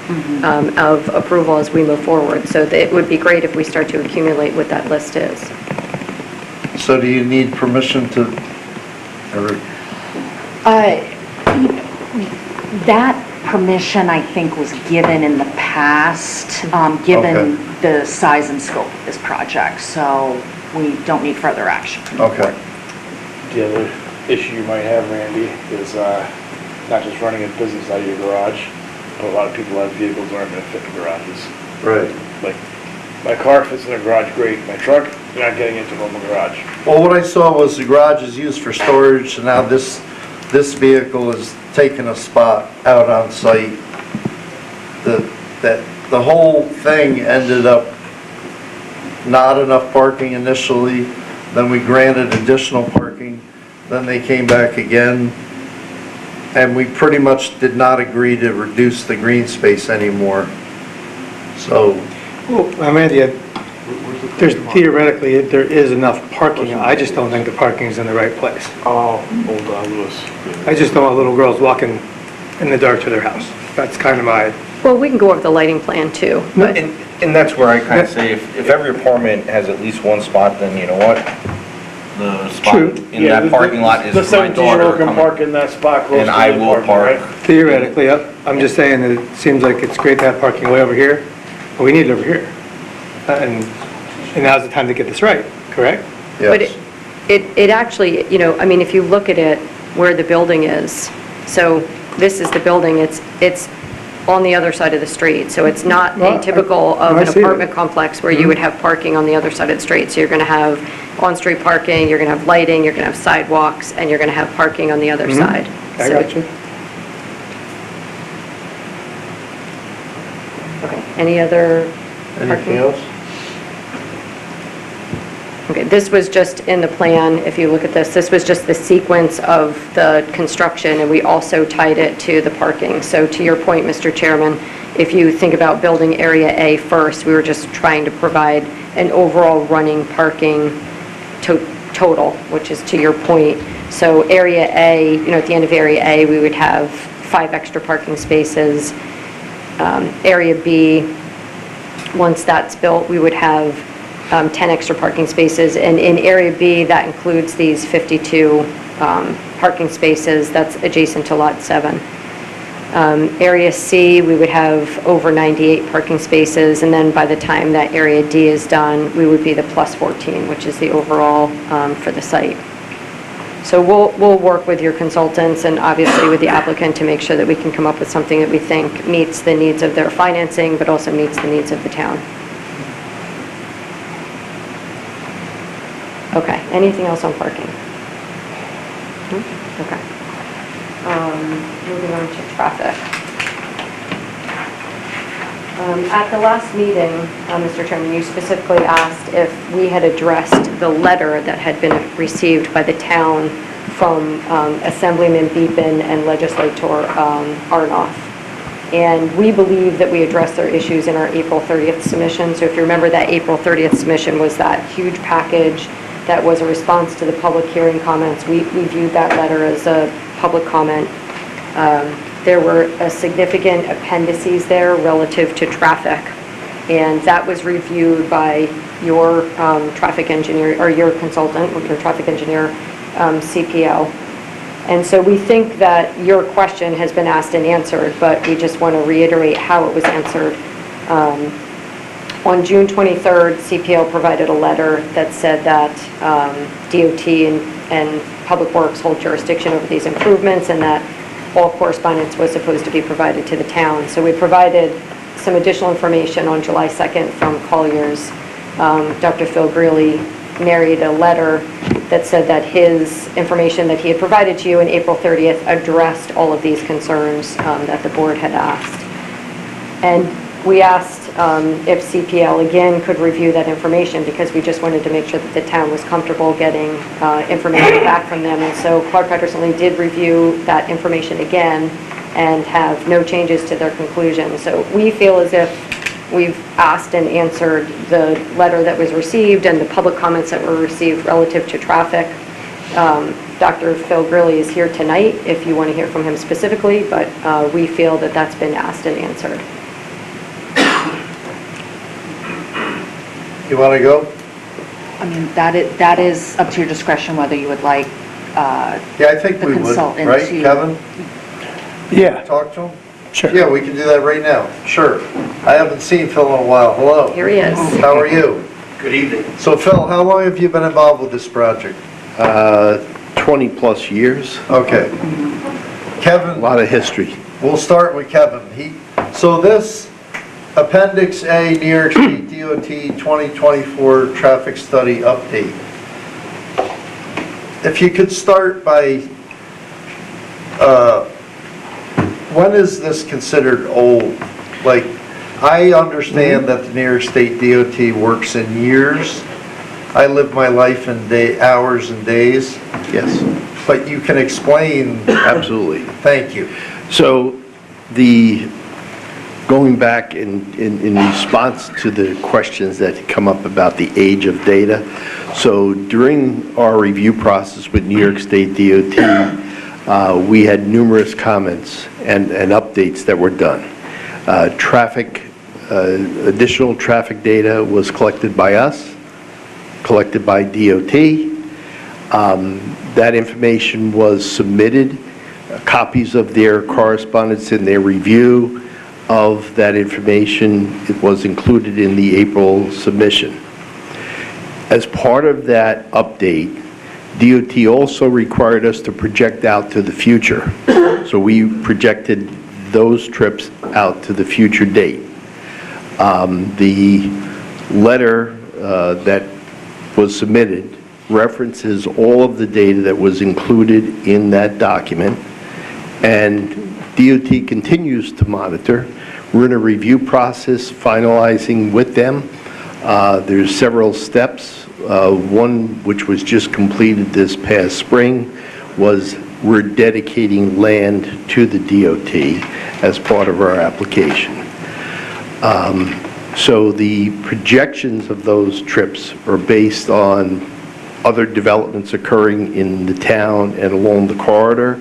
[SPEAKER 17] of approval as we move forward. So it would be great if we start to accumulate what that list is.
[SPEAKER 1] So do you need permission to, or
[SPEAKER 3] That permission, I think, was given in the past, given the size and scope of this project, so we don't need further action.
[SPEAKER 1] Okay.
[SPEAKER 18] The other issue you might have, Randy, is not just running a business out of your garage, but a lot of people have vehicles that aren't going to fit in garages.
[SPEAKER 1] Right.
[SPEAKER 18] Like, my car fits in a garage great, my truck, you're not getting into a normal garage.
[SPEAKER 1] Well, what I saw was the garage is used for storage, and now this vehicle is taking a spot out on site. The whole thing ended up not enough parking initially, then we granted additional parking, then they came back again, and we pretty much did not agree to reduce the green space anymore. So,
[SPEAKER 9] Well, Randy, There's theoretically, there is enough parking. I just don't think the parking is in the right place.
[SPEAKER 18] Oh, Old Lewis.
[SPEAKER 9] I just don't want little girls walking in the dark to their house. That's kind of my,
[SPEAKER 17] Well, we can go over the lighting plan too, but
[SPEAKER 2] And that's where I kind of say, if every apartment has at least one spot, then you know what? The spot
[SPEAKER 9] True.
[SPEAKER 2] in that parking lot is
[SPEAKER 18] The
[SPEAKER 2] my
[SPEAKER 18] 17-year-old
[SPEAKER 2] daughter
[SPEAKER 18] can
[SPEAKER 2] coming,
[SPEAKER 18] park in that spot close
[SPEAKER 2] and
[SPEAKER 18] to
[SPEAKER 2] I
[SPEAKER 18] the
[SPEAKER 2] will
[SPEAKER 18] apartment,
[SPEAKER 2] park.
[SPEAKER 18] right?
[SPEAKER 9] theoretically, yep. I'm just saying that it seems like it's great to have parking way over here, but we need it over here. And now's the time to get this right, correct?
[SPEAKER 17] But it actually, you know, I mean, if you look at it, where the building is, so this is the building, it's on the other side of the street, so it's not
[SPEAKER 9] Well,
[SPEAKER 17] atypical of
[SPEAKER 9] I
[SPEAKER 17] an
[SPEAKER 9] see that.
[SPEAKER 17] apartment complex where you would have parking on the other side of the street. So you're going to have on-street parking, you're going to have lighting, you're going to have sidewalks, and you're going to have parking on the other side.
[SPEAKER 9] I
[SPEAKER 17] So-
[SPEAKER 9] got you.
[SPEAKER 17] Okay, any other
[SPEAKER 1] Anything
[SPEAKER 17] parking?
[SPEAKER 1] else?
[SPEAKER 17] Okay, this was just in the plan, if you look at this, this was just the sequence of the construction, and we also tied it to the parking. So to your point, Mr. Chairman, if you think about building Area A first, we were just trying to provide an overall running parking total, which is to your point. So Area A, you know, at the end of Area A, we would have 5 extra parking spaces. Area B, once that's built, we would have 10 extra parking spaces, and in Area B, that includes these 52 parking spaces that's adjacent to Lot 7. Area C, we would have over 98 parking spaces, and then by the time that Area D is done, we would be the plus 14, which is the overall for the site. So we'll work with your consultants and obviously with the applicant to make sure that we can come up with something that we think meets the needs of their financing, but also meets the needs of the town. Okay, anything else on parking? Okay. Moving on to traffic. At the last meeting, Mr. Chairman, you specifically asked if we had addressed the letter that had been received by the town from Assemblyman Beepin and Legislator Arnoff. And we believe that we addressed their issues in our April 30th submission. So if you remember, that April 30th submission was that huge package that was a response to the public hearing comments. We viewed that letter as a public comment. There were significant appendices there relative to traffic, and that was reviewed by your traffic engineer, or your consultant, your traffic engineer, CPL. And so we think that your question has been asked and answered, but we just want to reiterate how it was answered. On June 23rd, CPL provided a letter that said that DOT and Public Works hold jurisdiction over these improvements, and that all correspondence was supposed to be provided to the town. So we provided some additional information on July 2nd from Colliers. Dr. Phil Greeley narrated a letter that said that his information that he had provided to you on April 30th addressed all of these concerns that the board had asked. And we asked if CPL again could review that information, because we just wanted to make sure that the town was comfortable getting information back from them. And so Clark Patterson Lee did review that information again and have no changes to their conclusion. So we feel as if we've asked and answered the letter that was received and the public comments that were received relative to traffic. Dr. Phil Greeley is here tonight if you want to hear from him specifically, but we feel that that's been asked and answered.
[SPEAKER 1] You want to go?
[SPEAKER 3] I mean, that is up to your discretion whether you would like
[SPEAKER 1] Yeah, I think
[SPEAKER 3] the
[SPEAKER 1] we would,
[SPEAKER 3] consultant
[SPEAKER 1] right,
[SPEAKER 3] to...
[SPEAKER 1] Kevin?
[SPEAKER 9] Yeah,
[SPEAKER 1] Talk to him?
[SPEAKER 9] sure.
[SPEAKER 1] Yeah, we can do that right now. Sure. I haven't seen Phil in a while. Hello.
[SPEAKER 17] Here he is.
[SPEAKER 1] How are you?
[SPEAKER 12] Good evening.
[SPEAKER 1] So Phil, how long have you been involved with this project?
[SPEAKER 11] 20-plus years,
[SPEAKER 1] Okay.
[SPEAKER 11] a
[SPEAKER 1] Kevin,
[SPEAKER 11] lot of history.
[SPEAKER 1] we'll start with Kevin. So this Appendix A, New York State DOT 2024 Traffic Study Update. If you could start by, when is this considered old? Like, I understand that the New York State DOT works in years. I live my life in hours and days.
[SPEAKER 11] Yes,
[SPEAKER 1] But you can explain.
[SPEAKER 11] absolutely.
[SPEAKER 1] Thank you.
[SPEAKER 11] So the Going back in response to the questions that come up about the age of data, so during our review process with New York State DOT, we had numerous comments and updates that were done. Additional traffic data was collected by us, collected by DOT. That information was submitted, copies of their correspondence and their review of that information. It was included in the April submission. As part of that update, DOT also required us to project out to the future. So we projected those trips out to the future date. The letter that was submitted references all of the data that was included in that document, and DOT continues to monitor. We're in a review process finalizing with them. There's several steps. One which was just completed this past spring was we're dedicating land to the DOT as part of our application. So the projections of those trips are based on other developments occurring in the town and along the corridor,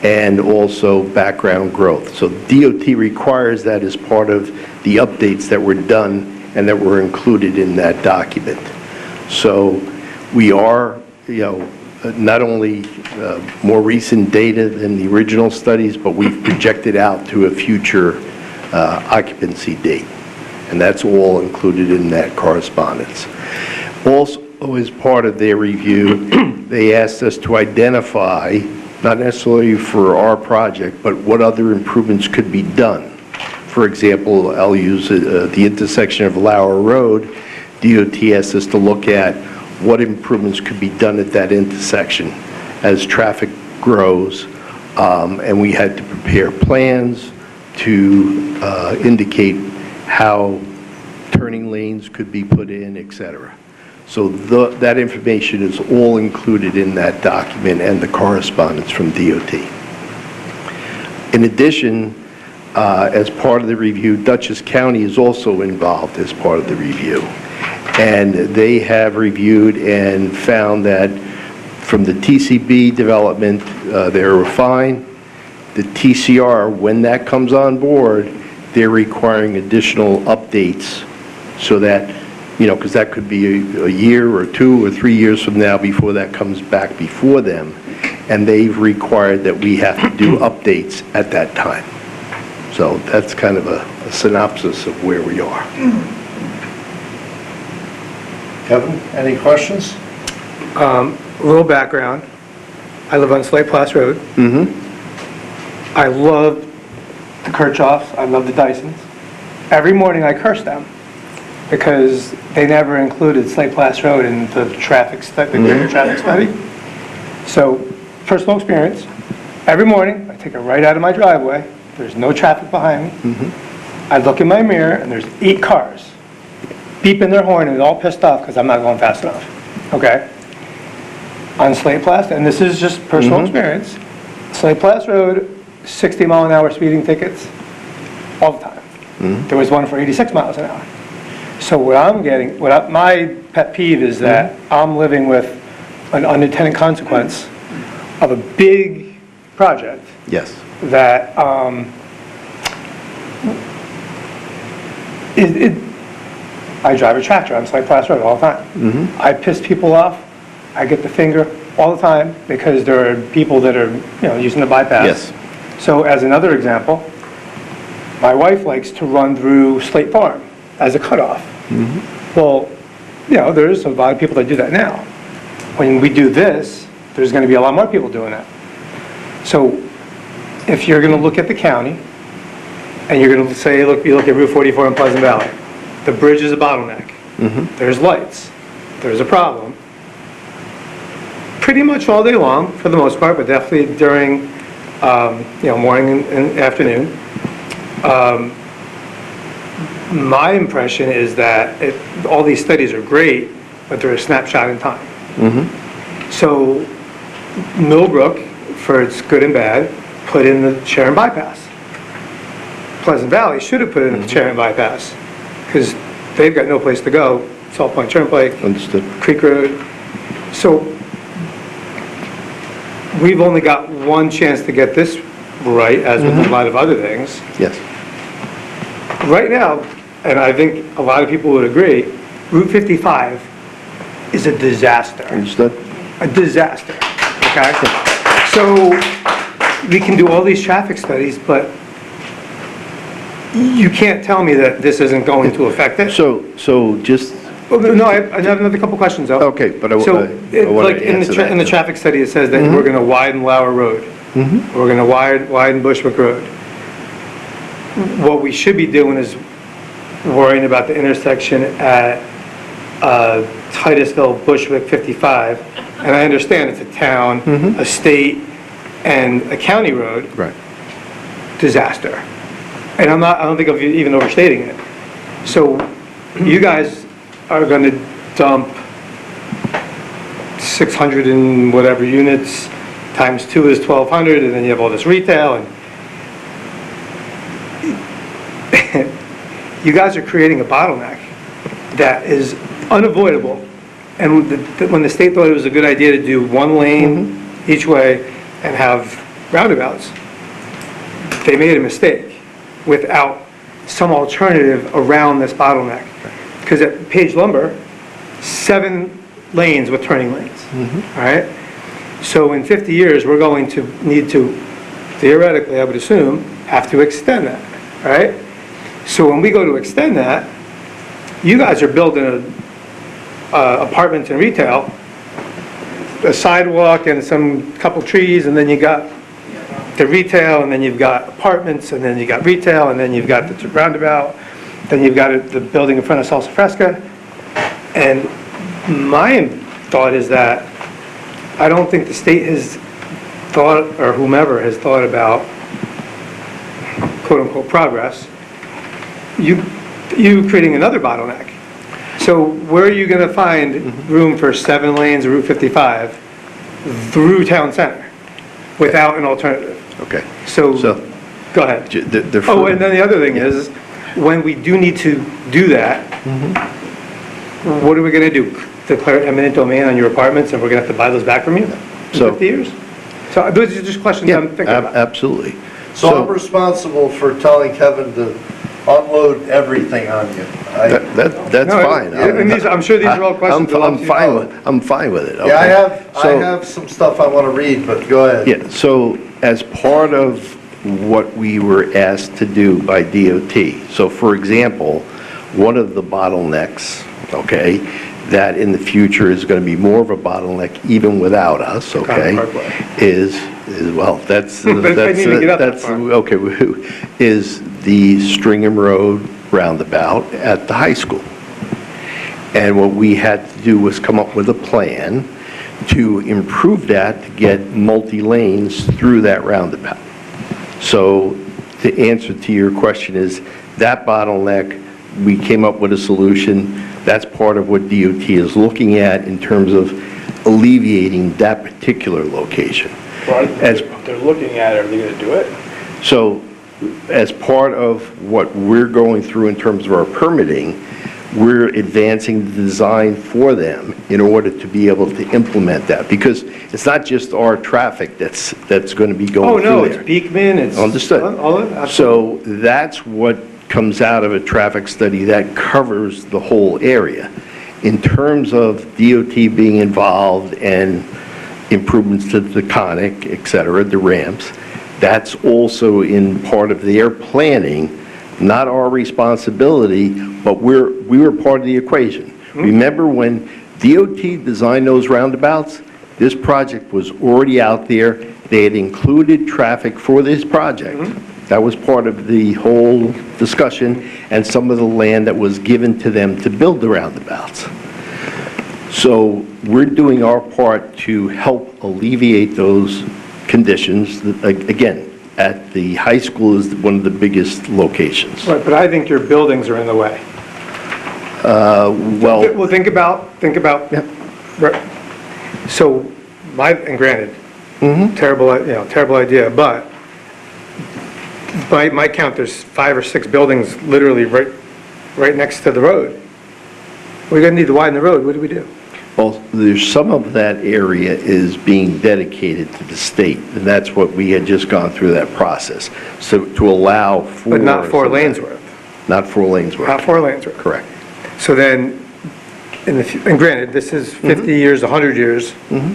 [SPEAKER 11] and also background growth. So DOT requires that as part of the updates that were done and that were included in that document. So we are, not only more recent data than the original studies, but we've projected out to a future occupancy date. And that's all included in that correspondence. Also, as part of their review, they asked us to identify, not necessarily for our project, but what other improvements could be done. For example, I'll use the intersection of Lauer Road. DOT asked us to look at what improvements could be done at that intersection as traffic grows, and we had to prepare plans to indicate how turning lanes could be put in, etc. So that information is all included in that document and the correspondence from DOT. In addition, as part of the review, Dutchess County is also involved as part of the review. And they have reviewed and found that from the TCB development, they were fine. The TCR, when that comes on board, they're requiring additional updates so that, because that could be a year or 2 or 3 years from now before that comes back before them. And they've required that we have to do updates at that time. So that's kind of a synopsis of where we are.
[SPEAKER 1] Kevin, any questions?
[SPEAKER 9] A little background. I live on Slate Place Road. I love the Kirchhoffs. I love the Dysons. Every morning I curse them because they never included Slate Place Road in the traffic study, the greater traffic study. So, personal experience. Every morning I take a right out of my driveway. There's no traffic behind me. I look in my mirror and there's 8 cars beeping their horn and they're all pissed off because I'm not going fast enough. Okay? On Slate Place, and this is just personal experience, Slate Place Road, 60-mile-an-hour speeding tickets all the time. There was one for 86 miles an hour. So what I'm getting, my pet peeve is that I'm living with an unintended consequence of a big project.
[SPEAKER 11] Yes.
[SPEAKER 9] That I drive a tractor on Slate Place Road all the time. I piss people off. I get the finger all the time because there are people that are, using the bypass.
[SPEAKER 11] Yes.
[SPEAKER 9] So as another example, my wife likes to run through Slate Farm as a cutoff. Well, there's a lot of people that do that now. When we do this, there's going to be a lot more people doing that. So if you're going to look at the county, and you're going to say, look, you look at Route 44 in Pleasant Valley, the bridge is a bottleneck. There's lights. There's a problem. Pretty much all day long, for the most part, but definitely during morning and afternoon. My impression is that all these studies are great, but they're a snapshot in time. So Millbrook, for its good and bad, put in the Sharon bypass. Pleasant Valley should have put in the Chatham bypass, because they've got no place to go. Salt Point Turnpike.
[SPEAKER 11] Understood.
[SPEAKER 9] Creek Road. So we've only got one chance to get this right, as with a lot of other things.
[SPEAKER 11] Yes.
[SPEAKER 9] Right now, and I think a lot of people would agree, Route 55 is a disaster.
[SPEAKER 11] Understood.
[SPEAKER 9] A disaster, okay? So we can do all these traffic studies, but you can't tell me that this isn't going to affect it.
[SPEAKER 11] So just,
[SPEAKER 9] Oh, no, I have another couple questions, though.
[SPEAKER 11] okay, but I
[SPEAKER 9] So,
[SPEAKER 11] want
[SPEAKER 9] like,
[SPEAKER 11] to
[SPEAKER 9] in
[SPEAKER 11] answer that.
[SPEAKER 9] the traffic study, it says that we're going to widen Lauer Road. We're going to widen Bushwick Road. What we should be doing is worrying about the intersection at Titusville, Bushwick, 55. And I understand it's a town, a state, and a county road.
[SPEAKER 11] Right.
[SPEAKER 9] Disaster. And I don't think I'm even overstating it. So you guys are going to dump 600 and whatever units, times 2 is 1,200, and then you have all this retail, and you guys are creating a bottleneck that is unavoidable. And when the state thought it was a good idea to do one lane each way and have roundabouts, they made a mistake without some alternative around this bottleneck. Because at Page Lumber, 7 lanes with turning lanes, all right? So in 50 years, we're going to need to, theoretically, I would assume, have to extend that, all right? So when we go to extend that, you guys are building apartments and retail, a sidewalk and some couple trees, and then you got the retail, and then you've got apartments, and then you got retail, and then you've got the roundabout, then you've got the building in front of Salsa Fresca. And my thought is that I don't think the state has thought, or whomever has thought about quote-unquote progress. You creating another bottleneck. So where are you going to find room for 7 lanes of Route 55 through town center without an alternative?
[SPEAKER 11] Okay.
[SPEAKER 9] So go ahead. Oh, and then the other thing is, when we do need to do that, what are we going to do? Declare eminent domain on your apartments, and we're going to have to buy those back from you in 50 years? So those are just questions I'm thinking about.
[SPEAKER 11] Absolutely.
[SPEAKER 1] So I'm responsible for telling Kevin to unload everything on you.
[SPEAKER 11] That's fine.
[SPEAKER 9] I'm sure these are all questions.
[SPEAKER 11] I'm fine with it.
[SPEAKER 1] Yeah,
[SPEAKER 11] okay.
[SPEAKER 1] I have some stuff I want to read, but go ahead.
[SPEAKER 11] Yeah, so as part of what we were asked to do by DOT, so for example, one of the bottlenecks, okay, that in the future is going to be more of a bottleneck even without us, okay, is well, that's okay, is the Stringham Road roundabout at the high school. And what we had to do was come up with a plan to improve that, to get multi-lanes through that roundabout. So the answer to your question is that bottleneck, we came up with a solution. That's part of what DOT is looking at in terms of alleviating that particular location.
[SPEAKER 18] Well, they're looking at it, are they going to do it?
[SPEAKER 11] So as part of what we're going through in terms of our permitting, we're advancing the design for them in order to be able to implement that. Because it's not just our traffic that's going to be going through there.
[SPEAKER 9] Oh, no, it's Beekman, it's...
[SPEAKER 11] Understood.
[SPEAKER 9] All of it?
[SPEAKER 11] So that's what comes out of a traffic study that covers the whole area. In terms of DOT being involved and improvements to the conic, et cetera, the ramps, that's also in part of their planning, not our responsibility, but we were part of the equation. Remember when DOT designed those roundabouts, this project was already out there. They had included traffic for this project. That was part of the whole discussion and some of the land that was given to them to build the roundabouts. So we're doing our part to help alleviate those conditions. Again, at the high school is one of the biggest locations.
[SPEAKER 9] Right, but I think your buildings are in the way. Well, think about.
[SPEAKER 11] Yep.
[SPEAKER 9] Right. So, and granted, terrible idea, but By my count, there's 5 or 6 buildings literally right next to the road. We're going to need to widen the road. What do we do?
[SPEAKER 11] Well, there's some of that area is being dedicated to the state, and that's what we had just gone through that process. So to allow for...
[SPEAKER 9] But not 4 lanes worth.
[SPEAKER 11] Not 4 lanes worth.
[SPEAKER 9] Not 4 lanes worth.
[SPEAKER 11] Correct.
[SPEAKER 9] So then, and granted, this is 50 years, 100 years.
[SPEAKER 7] 2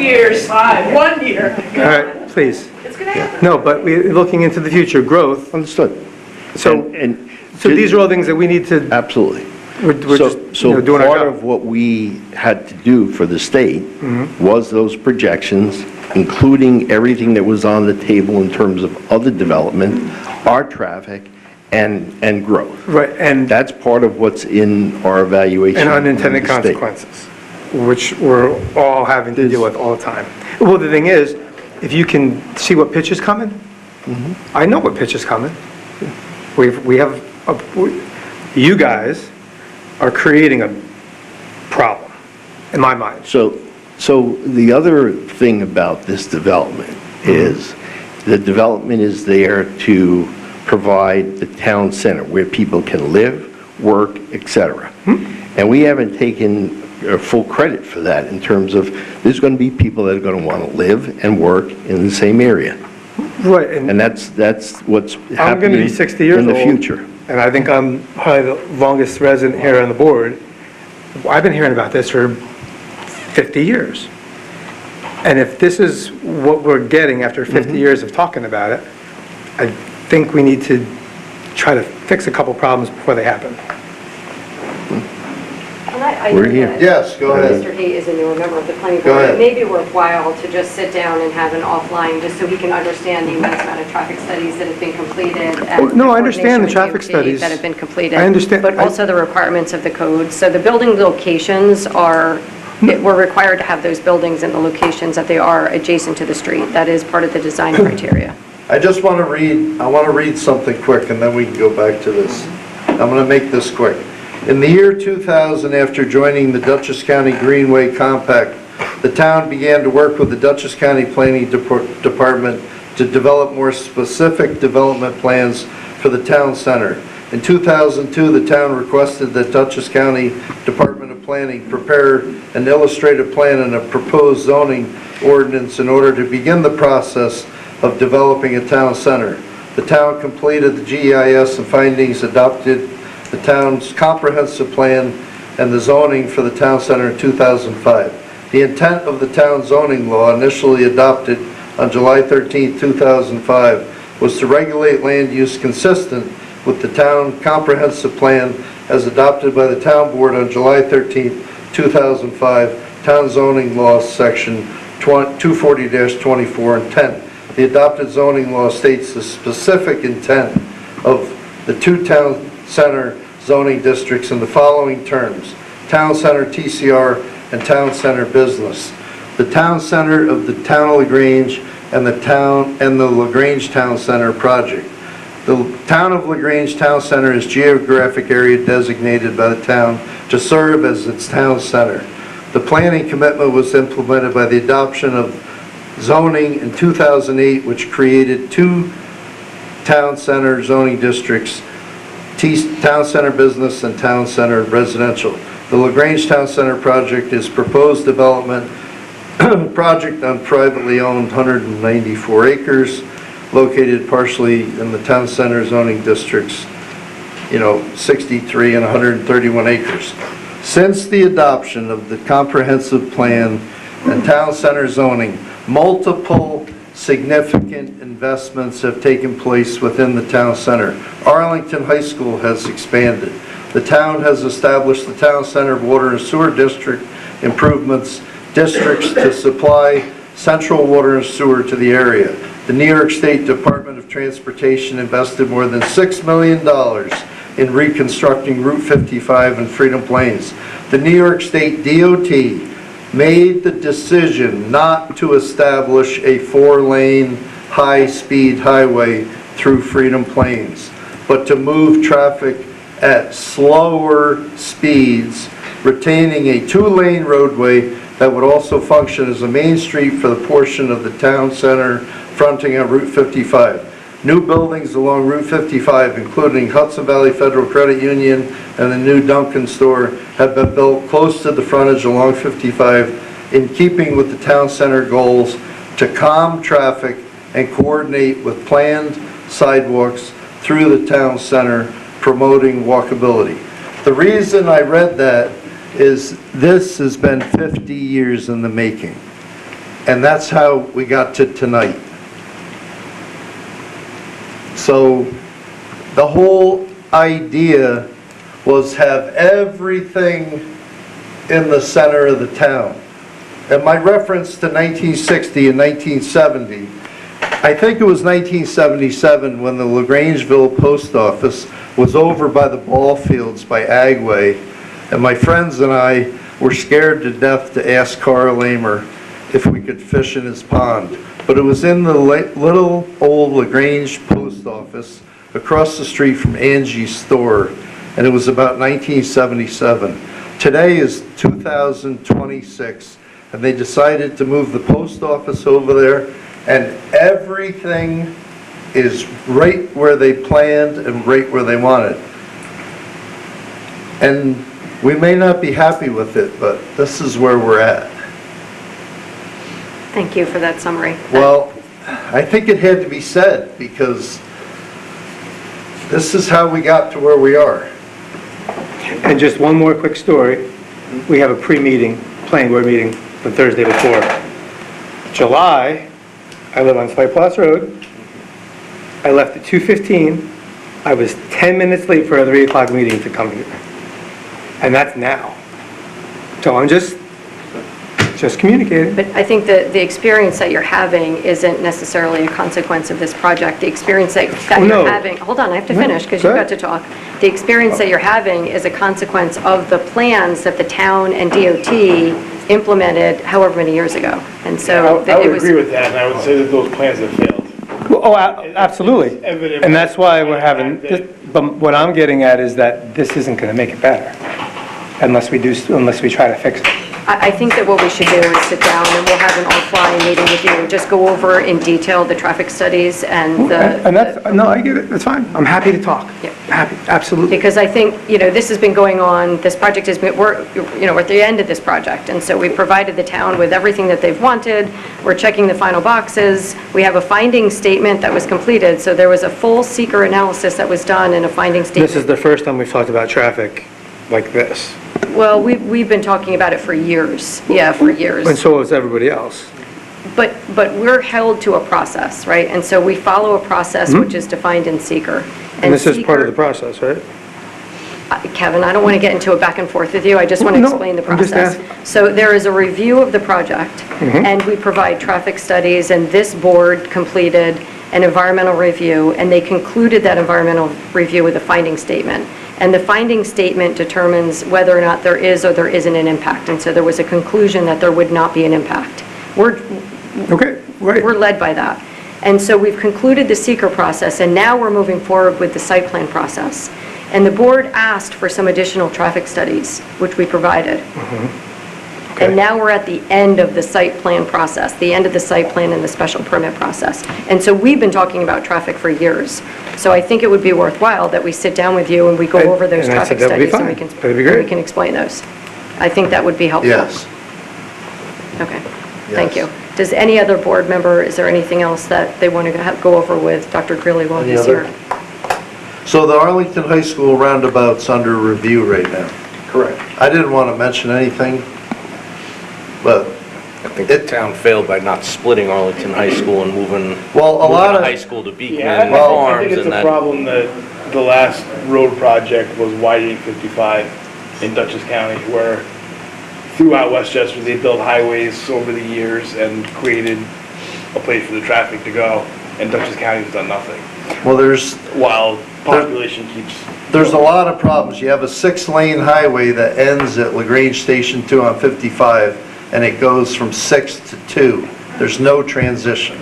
[SPEAKER 7] years, 1 year.
[SPEAKER 9] All right, please.
[SPEAKER 7] It's going to happen.
[SPEAKER 9] No, but we're looking into the future growth.
[SPEAKER 11] Understood.
[SPEAKER 9] So,
[SPEAKER 11] And
[SPEAKER 9] so these are all things that we need to,
[SPEAKER 11] absolutely.
[SPEAKER 9] we're just, doing our
[SPEAKER 11] part
[SPEAKER 9] job.
[SPEAKER 11] of what we had to do for the state was those projections, including everything that was on the table in terms of other development, our traffic, and growth.
[SPEAKER 9] Right, and
[SPEAKER 11] That's part of what's in our evaluation.
[SPEAKER 9] and
[SPEAKER 11] of
[SPEAKER 9] unintended
[SPEAKER 11] the state.
[SPEAKER 9] consequences, which we're all having to deal with all the time. Well, the thing is, if you can see what pitch is coming, I know what pitch is coming. You guys are creating a problem, in my mind.
[SPEAKER 11] So the other thing about this development is, the development is there to provide the town center where people can live, work, et cetera. And we haven't taken full credit for that in terms of, there's going to be people that are going to want to live and work in the same area.
[SPEAKER 9] Right,
[SPEAKER 11] And that's what's
[SPEAKER 9] I'm going to
[SPEAKER 11] happening
[SPEAKER 9] be 60 years
[SPEAKER 11] in
[SPEAKER 9] old.
[SPEAKER 11] the future.
[SPEAKER 9] And I think I'm probably the longest resident here on the board. I've been hearing about this for 50 years. And if this is what we're getting after 50 years of talking about it, I think we need to try to fix a couple problems before they happen.
[SPEAKER 17] And I
[SPEAKER 11] We're
[SPEAKER 17] know
[SPEAKER 11] here.
[SPEAKER 17] that
[SPEAKER 1] Yes, go ahead.
[SPEAKER 17] Mr. Hay is a newer member of the planning
[SPEAKER 1] Go
[SPEAKER 17] board.
[SPEAKER 1] ahead.
[SPEAKER 17] It may be worthwhile to just sit down and have an offline, just so he can understand the immense amount of traffic studies that have been completed. and
[SPEAKER 9] No, I
[SPEAKER 17] the
[SPEAKER 9] understand the
[SPEAKER 17] coordination
[SPEAKER 9] traffic
[SPEAKER 17] with DOT
[SPEAKER 9] studies.
[SPEAKER 17] that have been completed.
[SPEAKER 9] I understand.
[SPEAKER 17] But also the requirements of the code. So the building locations are, we're required to have those buildings in the locations that they are adjacent to the street. That is part of the design criteria.
[SPEAKER 1] I just want to read something quick, and then we can go back to this. I'm going to make this quick. In the year 2000, after joining the Dutchess County Greenway Compact, the town began to work with the Dutchess County Planning Department to develop more specific development plans for the town center. In 2002, the town requested that Dutchess County Department of Planning prepare an illustrative plan and a proposed zoning ordinance in order to begin the process of developing a town center. The town completed the GEIS and findings, adopted the town's comprehensive plan and the zoning for the town center in 2005. The intent of the town zoning law, initially adopted on July 13, 2005, was to regulate land use consistent with the town comprehensive plan as adopted by the town board on July 13, 2005, town zoning law section 240-24 and 10. The adopted zoning law states the specific intent of the two town center zoning districts in the following terms: town center TCR and town center business. The town center of the town of LaGrange and the LaGrange Town Center project. The town of LaGrange Town Center is geographic area designated by the town to serve as its town center. The planning commitment was implemented by the adoption of zoning in 2008, which created two town center zoning districts, Town Center Business and Town Center Residential. The LaGrange Town Center project is proposed development project on privately owned 194 acres, located partially in the Town Center zoning districts, 63 and 131 acres. Since the adoption of the comprehensive plan and Town Center zoning, multiple significant investments have taken place within the town center. Arlington High School has expanded. The town has established the Town Center Water and Sewer District improvements districts to supply central water and sewer to the area. The New York State Department of Transportation invested more than $6 million in reconstructing Route 55 and Freedom Plains. The New York State DOT made the decision not to establish a 4-lane high-speed highway through Freedom Plains, but to move traffic at slower speeds, retaining a 2-lane roadway that would also function as a main street for the portion of the town center fronting on Route 55. New buildings along Route 55, including Hudson Valley Federal Credit Union and the new Dunkin' store, have been built close to the frontage along 55 in keeping with the town center goals to calm traffic and coordinate with planned sidewalks through the town center, promoting walkability. The reason I read that is this has been 50 years in the making, and that's how we got to tonight. So the whole idea was have everything in the center of the town. And my reference to 1960 and 1970, I think it was 1977 when the LaGrangeville Post Office was over by the ball fields by Agway, and my friends and I were scared to death to ask Carl Lamer if we could fish in his pond. But it was in the little old LaGrange Post Office across the street from Angie's store, and it was about 1977. Today is 2026, and they decided to move the post office over there, and everything is right where they planned and right where they wanted. And we may not be happy with it, but this is where we're at.
[SPEAKER 17] Thank you for that summary.
[SPEAKER 1] Well, I think it had to be said because this is how we got to where we are.
[SPEAKER 9] And just one more quick story. We have a pre-meeting, planning board meeting, the Thursday before. July, I live on Spike Plus Road. I left at 2:15. I was 10 minutes late for a 3 o'clock meeting to come here. And that's now. So I'm just communicating.
[SPEAKER 17] But I think the experience that you're having isn't necessarily a consequence of this project. The experience that you're having, hold on, I have to finish because you've got to talk. The experience that you're having is a consequence of the plans that the town and DOT implemented however many years ago. And so
[SPEAKER 18] I would agree with that, and I would say that those plans have failed.
[SPEAKER 9] Oh, absolutely. And that's why we're having, but what I'm getting at is that this isn't going to make it better unless we try to fix it.
[SPEAKER 17] I think that what we should do is sit down and we'll have an offline meeting with you, just go over in detail the traffic studies and
[SPEAKER 9] no, I get it, that's fine. I'm happy to talk.
[SPEAKER 17] Yeah.
[SPEAKER 9] Happy, absolutely.
[SPEAKER 17] Because I think, this has been going on, this project has been, we're at the end of this project, and so we provided the town with everything that they've wanted, we're checking the final boxes, we have a finding statement that was completed, so there was a full seeker analysis that was done in a finding statement.
[SPEAKER 9] This is the first time we've talked about traffic like this.
[SPEAKER 17] Well, we've been talking about it for years, for years.
[SPEAKER 9] And so is everybody else.
[SPEAKER 17] But we're held to a process, right? And so we follow a process which is defined in seeker.
[SPEAKER 9] And this is part of the process, right?
[SPEAKER 17] Kevin, I don't want to get into a back and forth with you, I just want to explain the process. So there is a review of the project, and we provide traffic studies, and this board completed an environmental review, and they concluded that environmental review with a finding statement. And the finding statement determines whether or not there is or there isn't an impact. And so there was a conclusion that there would not be an impact. We're led by that. And so we've concluded the seeker process, and now we're moving forward with the site plan process. And the board asked for some additional traffic studies, which we provided. And now we're at the end of the site plan process, the end of the site plan and the special permit process. And so we've been talking about traffic for years. So I think it would be worthwhile that we sit down with you and we go over those traffic studies and we can explain those. I think that would be helpful.
[SPEAKER 1] Yes.
[SPEAKER 17] Okay, thank you. Does any other board member, is there anything else that they want to go over with Dr. Greeley while he's here?
[SPEAKER 1] So the Arlington High School roundabout's under review right now.
[SPEAKER 12] Correct.
[SPEAKER 1] I didn't want to mention anything, but
[SPEAKER 2] I think the town failed by not splitting Arlington High School and moving high school to Beekman
[SPEAKER 18] I think
[SPEAKER 2] Farms.
[SPEAKER 18] it's a problem that the last road project was widening 55 in Dutchess County, where throughout Westchester, they built highways over the years and created a place for the traffic to go, and Dutchess County has done nothing.
[SPEAKER 1] Well,
[SPEAKER 18] while population keeps...
[SPEAKER 1] There's a lot of problems. You have a 6-lane highway that ends at LaGrange Station 2 on 55, and it goes from 6 to 2. There's no transition.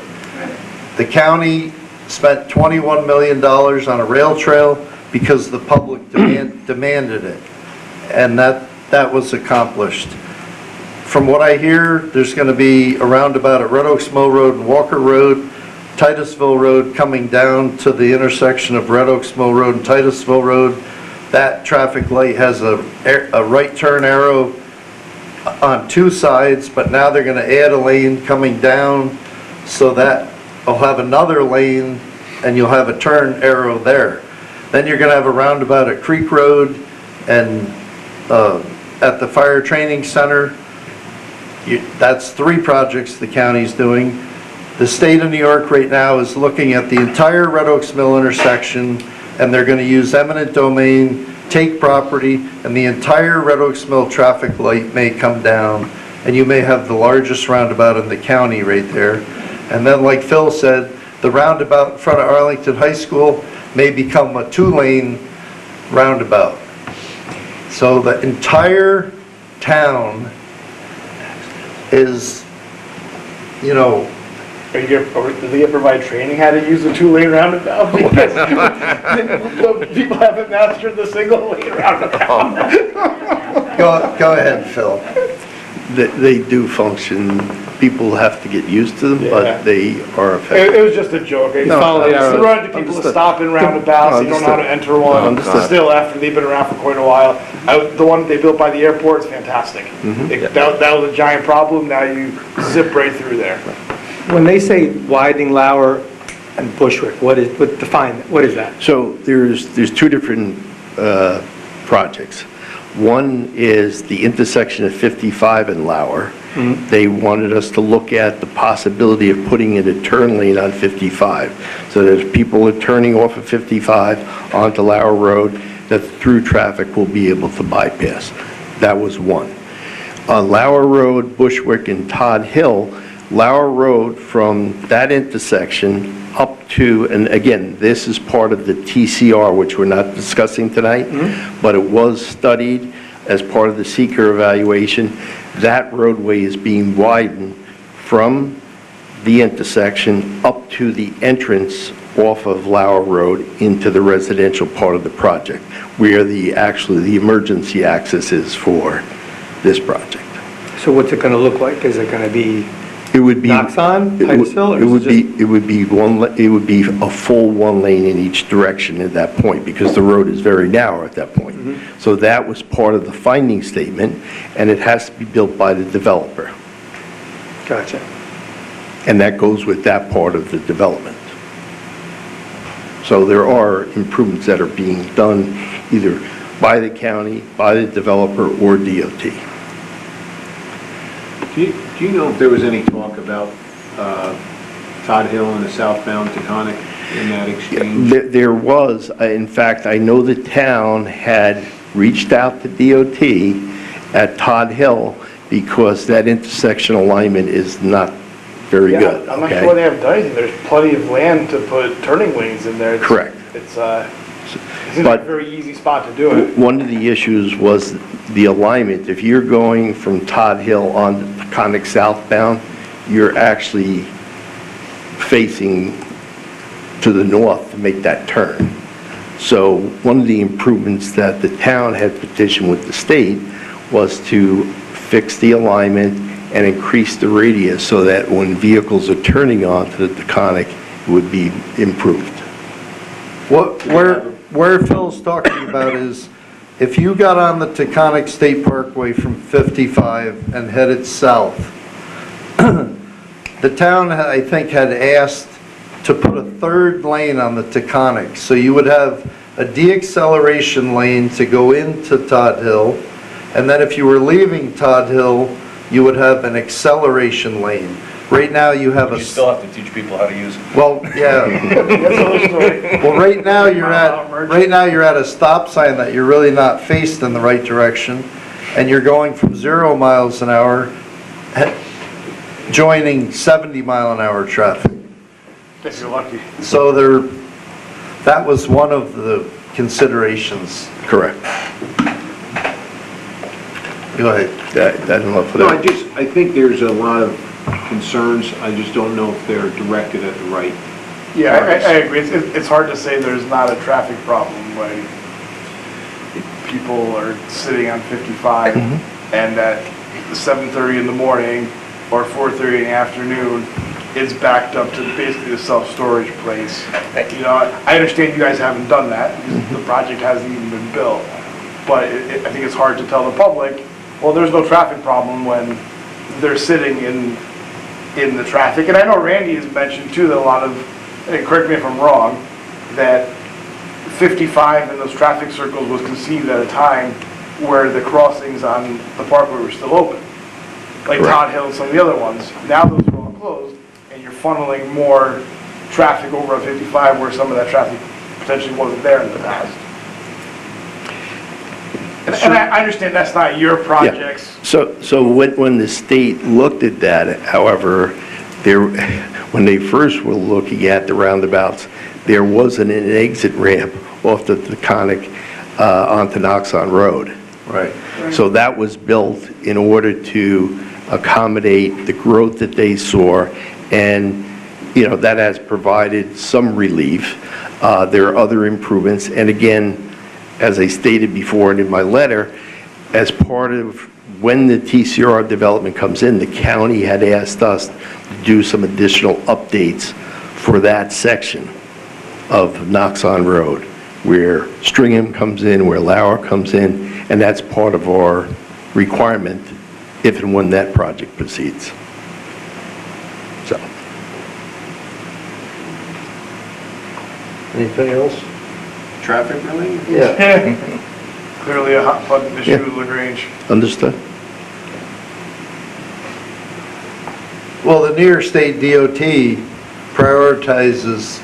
[SPEAKER 1] The county spent $21 million on a rail trail because the public demanded it, and that was accomplished. From what I hear, there's going to be a roundabout at Red Oaks Mill Road and Walker Road. Titusville Road coming down to the intersection of Red Oaks Mill Road and Titusville Road. That traffic light has a right turn arrow on two sides, but now they're going to add a lane coming down so that I'll have another lane and you'll have a turn arrow there. Then you're going to have a roundabout at Creek Road and at the Fire Training Center. That's 3 projects the county's doing. The state of New York right now is looking at the entire Red Oaks Mill intersection, and they're going to use eminent domain, take property, and the entire Red Oaks Mill traffic light may come down, and you may have the largest roundabout in the county right there. And then, like Phil said, the roundabout in front of Arlington High School may become a 2-lane roundabout. So the entire town is, you know...
[SPEAKER 18] Are they gonna provide training how to use a 2-lane roundabout? Because the people haven't mastered the single-lane roundabout.
[SPEAKER 1] Go ahead, Phil.
[SPEAKER 11] They do function. People have to get used to them, but they are effective.
[SPEAKER 18] It was just a joke.
[SPEAKER 11] No,
[SPEAKER 18] It's run to people to stop in roundabouts, they don't know how to enter one. Still, after they've been around for quite a while. The one they built by the airport is fantastic. That was a giant problem, now you zip right through there.
[SPEAKER 9] When they say widening Lauer and Bushwick, what define that? What is that?
[SPEAKER 11] So there's 2 different projects. One is the intersection of 55 and Lauer. They wanted us to look at the possibility of putting in a turn lane on 55. So that if people are turning off of 55 onto Lauer Road, that through traffic will be able to bypass. That was one. On Lauer Road, Bushwick, and Todd Hill, Lauer Road from that intersection up to, and again, this is part of the TCR, which we're not discussing tonight, but it was studied as part of the seeker evaluation. That roadway is being widened from the intersection up to the entrance off of Lauer Road into the residential part of the project, where the emergency access is for this project.
[SPEAKER 9] So what's it going to look like? Is it going to be
[SPEAKER 11] It would be
[SPEAKER 9] Knoxon, Titusville, or
[SPEAKER 11] it would be a full 1 lane in each direction at that point, because the road is very narrow at that point. So that was part of the finding statement, and it has to be built by the developer.
[SPEAKER 9] Gotcha.
[SPEAKER 11] And that goes with that part of the development. So there are improvements that are being done either by the county, by the developer, or DOT.
[SPEAKER 12] Do you know if there was any talk about Todd Hill and the southbound Taconic in that exchange?
[SPEAKER 11] There was. In fact, I know the town had reached out to DOT at Todd Hill because that intersection alignment is not very good.
[SPEAKER 18] I'm not sure they haven't done anything. There's plenty of land to put turning lanes in there.
[SPEAKER 11] Correct.
[SPEAKER 18] It's in a very easy spot to do it.
[SPEAKER 11] One of the issues was the alignment. If you're going from Todd Hill on Taconic southbound, you're actually facing to the north to make that turn. So one of the improvements that the town had petitioned with the state was to fix the alignment and increase the radius so that when vehicles are turning onto the Taconic, it would be improved.
[SPEAKER 1] Where Phil's talking about is, if you got on the Taconic State Parkway from 55 and headed south, the town, I think, had asked to put a 3rd lane on the Taconic. So you would have a deacceleration lane to go into Todd Hill, and then if you were leaving Todd Hill, you would have an acceleration lane. Right now, you have
[SPEAKER 2] You still have to teach people how to use it.
[SPEAKER 1] Well, yeah. Well, right now you're at a stop sign that you're really not faced in the right direction, and you're going from 0 miles an hour, joining 70-mile-an-hour traffic.
[SPEAKER 18] If you're lucky.
[SPEAKER 1] So that was one of the considerations.
[SPEAKER 11] Correct.
[SPEAKER 1] Go ahead.
[SPEAKER 11] I don't know if
[SPEAKER 12] No, I think there's a lot of concerns. I just don't know if they're directed at the right.
[SPEAKER 18] Yeah, I agree. It's hard to say there's not a traffic problem when people are sitting on 55 and at 7:30 in the morning or 4:30 in the afternoon, is backed up to basically a self-storage place. You know, I understand you guys haven't done that, because the project hasn't even been built, but I think it's hard to tell the public, well, there's no traffic problem when they're sitting in the traffic. And I know Randy has mentioned too that a lot of, and correct me if I'm wrong, that 55 in those traffic circles was conceived at a time where the crossings on the parkway were still open, like Todd Hill and some of the other ones. Now those are all closed, and you're funneling more traffic over on 55 where some of that traffic potentially wasn't there in the past. And I understand that's not your projects.
[SPEAKER 11] So when the state looked at that, however, when they first were looking at the roundabouts, there wasn't an exit ramp off the Taconic onto Knoxon Road.
[SPEAKER 1] Right.
[SPEAKER 11] So that was built in order to accommodate the growth that they saw, and, you know, that has provided some relief. There are other improvements, and again, as I stated before and in my letter, as part of when the TCR development comes in, the county had asked us to do some additional updates for that section of Knoxon Road, where Stringham comes in, where Lauer comes in, and that's part of our requirement if and when that project proceeds. So.
[SPEAKER 1] Anything else?
[SPEAKER 12] Traffic really?
[SPEAKER 1] Yeah.
[SPEAKER 18] Clearly a hot button issue in LaGrange.
[SPEAKER 11] Understood?
[SPEAKER 1] Well, the New York State DOT prioritizes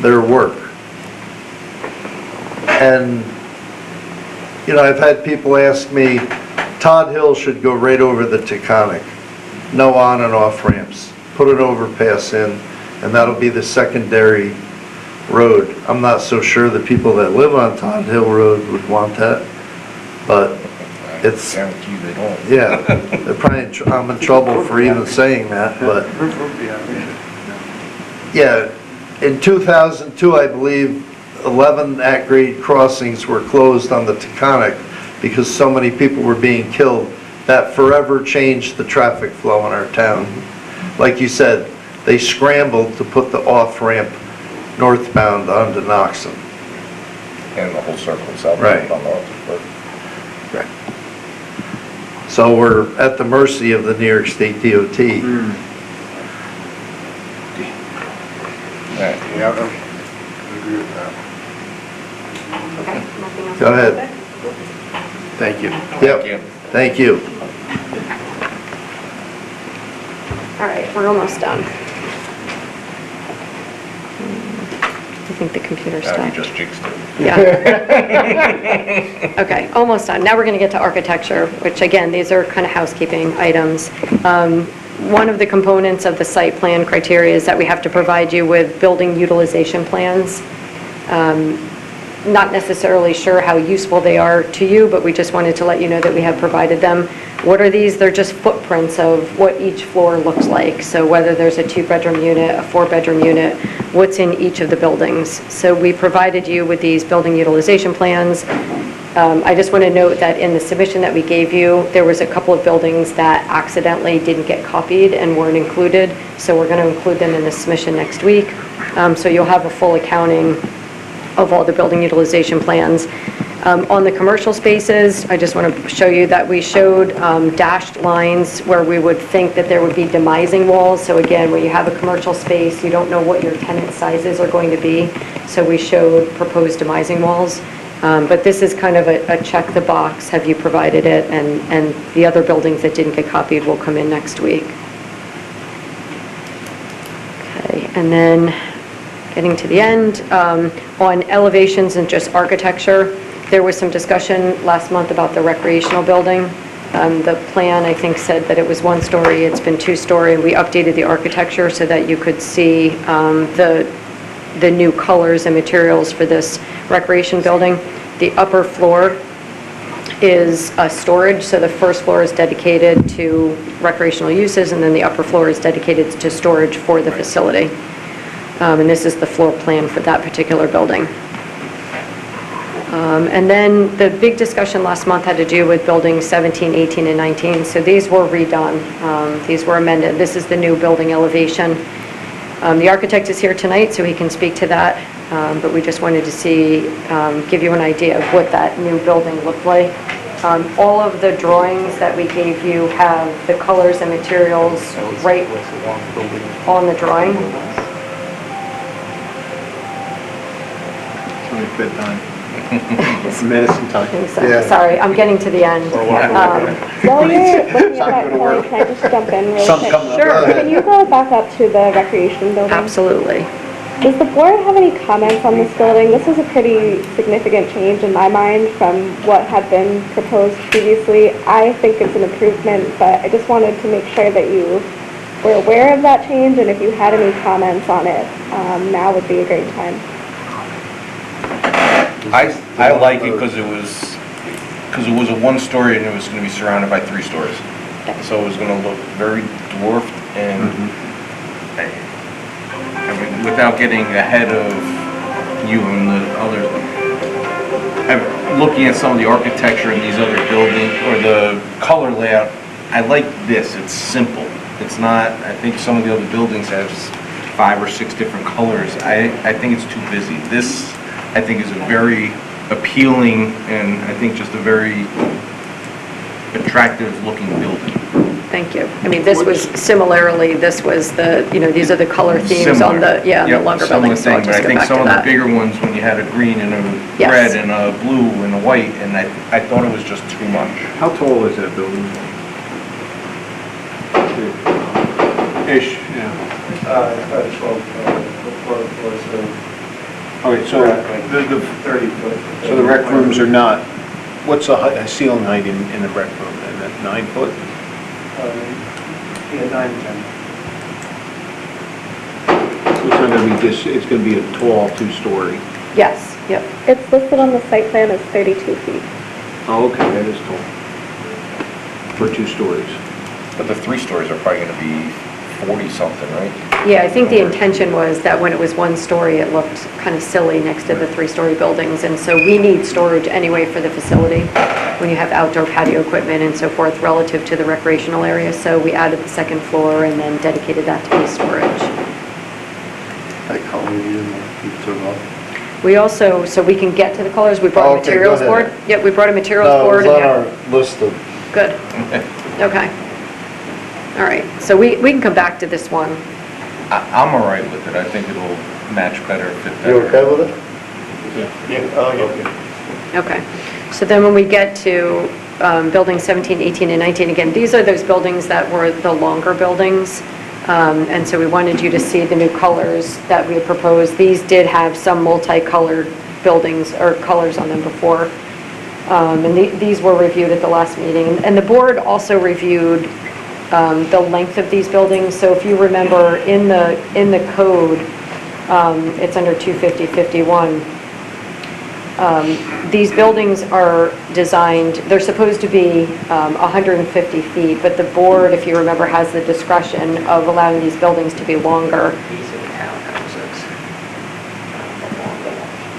[SPEAKER 1] their work. And, you know, I've had people ask me, Todd Hill should go right over the Taconic. No on and off ramps. Put an overpass in, and that'll be the secondary road. I'm not so sure the people that live on Todd Hill Road would want that, but it's,
[SPEAKER 2] I guarantee you they don't.
[SPEAKER 1] yeah, they're probably, I'm in trouble for even saying that, but, yeah, in 2002, I believe, 11 at-grade crossings were closed on the Taconic because so many people were being killed. That forever changed the traffic flow in our town. Like you said, they scrambled to put the off-ramp northbound onto Knoxon.
[SPEAKER 2] And the whole circle southbound
[SPEAKER 1] Right.
[SPEAKER 2] on North.
[SPEAKER 1] So we're at the mercy of the New York State DOT.
[SPEAKER 12] Yeah, I agree with that.
[SPEAKER 17] Okay, nothing else?
[SPEAKER 1] Go ahead.
[SPEAKER 11] Thank you.
[SPEAKER 1] Yep, thank you.
[SPEAKER 17] All right, we're almost done. I think the computer
[SPEAKER 2] You
[SPEAKER 17] stopped.
[SPEAKER 2] just jinxed it.
[SPEAKER 17] Yeah. Okay, almost done. Now we're going to get to architecture, which again, these are kind of housekeeping items. One of the components of the site plan criteria is that we have to provide you with building utilization plans. Not necessarily sure how useful they are to you, but we just wanted to let you know that we have provided them. What are these? They're just footprints of what each floor looks like. So whether there's a 2-bedroom unit, a 4-bedroom unit, what's in each of the buildings. So we provided you with these building utilization plans. I just want to note that in the submission that we gave you, there was a couple of buildings that accidentally didn't get copied and weren't included. So we're going to include them in the submission next week. So you'll have a full accounting of all the building utilization plans. On the commercial spaces, I just want to show you that we showed dashed lines where we would think that there would be demising walls. So again, where you have a commercial space, you don't know what your tenant sizes are going to be. So we showed proposed demising walls. But this is kind of a check the box, have you provided it? And the other buildings that didn't get copied will come in next week. Okay, and then getting to the end, on elevations and just architecture, there was some discussion last month about the recreational building. The plan, I think, said that it was 1-story, it's been 2-story. We updated the architecture so that you could see the new colors and materials for this recreation building. The upper floor is storage, so the first floor is dedicated to recreational uses, and then the upper floor is dedicated to storage for the facility. And this is the floor plan for that particular building. And then the big discussion last month had to do with buildings 17, 18, and 19. So these were redone. These were amended. This is the new building elevation. The architect is here tonight, so he can speak to that, but we just wanted to see, give you an idea of what that new building looked like. All of the drawings that we gave you have the colors and materials right on the drawing.
[SPEAKER 12] Good time. Medicine time.
[SPEAKER 17] Sorry, I'm getting to the end.
[SPEAKER 21] While you're looking at that point, can I just jump in really quick?
[SPEAKER 17] Sure.
[SPEAKER 21] Can you go back up to the recreation building?
[SPEAKER 17] Absolutely.
[SPEAKER 21] Does the board have any comments on this building? This is a pretty significant change in my mind from what had been proposed previously. I think it's an improvement, but I just wanted to make sure that you were aware of that change, and if you had any comments on it, now would be a great time.
[SPEAKER 2] I like it because it was a one-story and it was going to be surrounded by 3 stories. So it was going to look very dwarfed and, I mean, without getting ahead of you and the others, looking at some of the architecture in these other buildings or the color layout, I like this. It's simple. It's not, I think some of the other buildings have 5 or 6 different colors. I think it's too busy. This, I think, is a very appealing and I think just a very attractive looking building.
[SPEAKER 17] Thank you. I mean, this was similarly, this was the, these are the color themes on the, the longer buildings. So I'll
[SPEAKER 2] But
[SPEAKER 17] just
[SPEAKER 2] I
[SPEAKER 17] go
[SPEAKER 2] think
[SPEAKER 17] back
[SPEAKER 2] some
[SPEAKER 17] to
[SPEAKER 2] of the
[SPEAKER 17] that.
[SPEAKER 2] bigger ones, when you had a green and a
[SPEAKER 17] Yes.
[SPEAKER 2] red and a blue and a white, and I thought it was just too much.
[SPEAKER 12] How tall is that building? Ish, yeah.
[SPEAKER 18] About 12 floors, so
[SPEAKER 12] Okay, so the
[SPEAKER 18] 30 foot.
[SPEAKER 12] so the rec rooms are not, what's the ceiling height in the rec room? And that 9 foot?
[SPEAKER 18] Yeah, 9 and 10.
[SPEAKER 12] So it's not going to be just, it's going to be a tall 2-story.
[SPEAKER 17] Yes, yep.
[SPEAKER 21] It's listed on the site plan as 32 feet.
[SPEAKER 12] Oh, okay, that is tall. For 2 stories.
[SPEAKER 2] But the 3 stories are probably going to be 40 something, right?
[SPEAKER 17] Yeah, I think the intention was that when it was 1 story, it looked kind of silly next to the 3-story buildings. And so we need storage anyway for the facility when you have outdoor patio equipment and so forth relative to the recreational area. So we added the 2nd floor and then dedicated that to be storage.
[SPEAKER 1] That color you took off.
[SPEAKER 17] We also, so we can get to the colors, we brought a
[SPEAKER 1] Okay,
[SPEAKER 17] materials
[SPEAKER 1] go
[SPEAKER 17] board.
[SPEAKER 1] ahead.
[SPEAKER 17] Yep, we brought a materials
[SPEAKER 1] No,
[SPEAKER 17] board.
[SPEAKER 1] it was on
[SPEAKER 17] and-
[SPEAKER 1] our list of,
[SPEAKER 17] Good. Okay. All right, so we can come back to this one.
[SPEAKER 2] I'm all right with it. I think it'll match better, fit better.
[SPEAKER 1] you okay with it?
[SPEAKER 18] Yeah, oh, yeah.
[SPEAKER 17] Okay. So then when we get to buildings 17, 18, and 19, again, these are those buildings that were the longer buildings. And so we wanted you to see the new colors that we had proposed. These did have some multicolored buildings or colors on them before. And these were reviewed at the last meeting. And the board also reviewed the length of these buildings. So if you remember, in the code, it's under 250-51. These buildings are designed, they're supposed to be 150 feet, but the board, if you remember, has the discretion of allowing these buildings to be longer.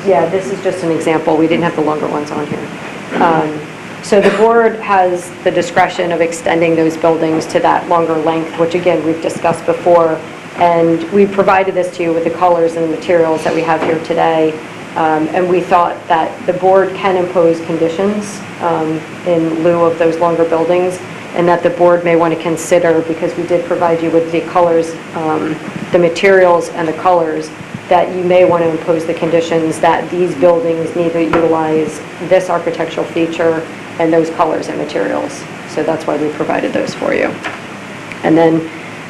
[SPEAKER 17] Yeah, this is just an example. We didn't have the longer ones on here. So the board has the discretion of extending those buildings to that longer length, which again, we've discussed before. And we provided this to you with the colors and the materials that we have here today. And we thought that the board can impose conditions in lieu of those longer buildings, and that the board may want to consider, because we did provide you with the colors, the materials and the colors, that you may want to impose the conditions that these buildings need to utilize this architectural feature and those colors and materials. So that's why we provided those for you. And then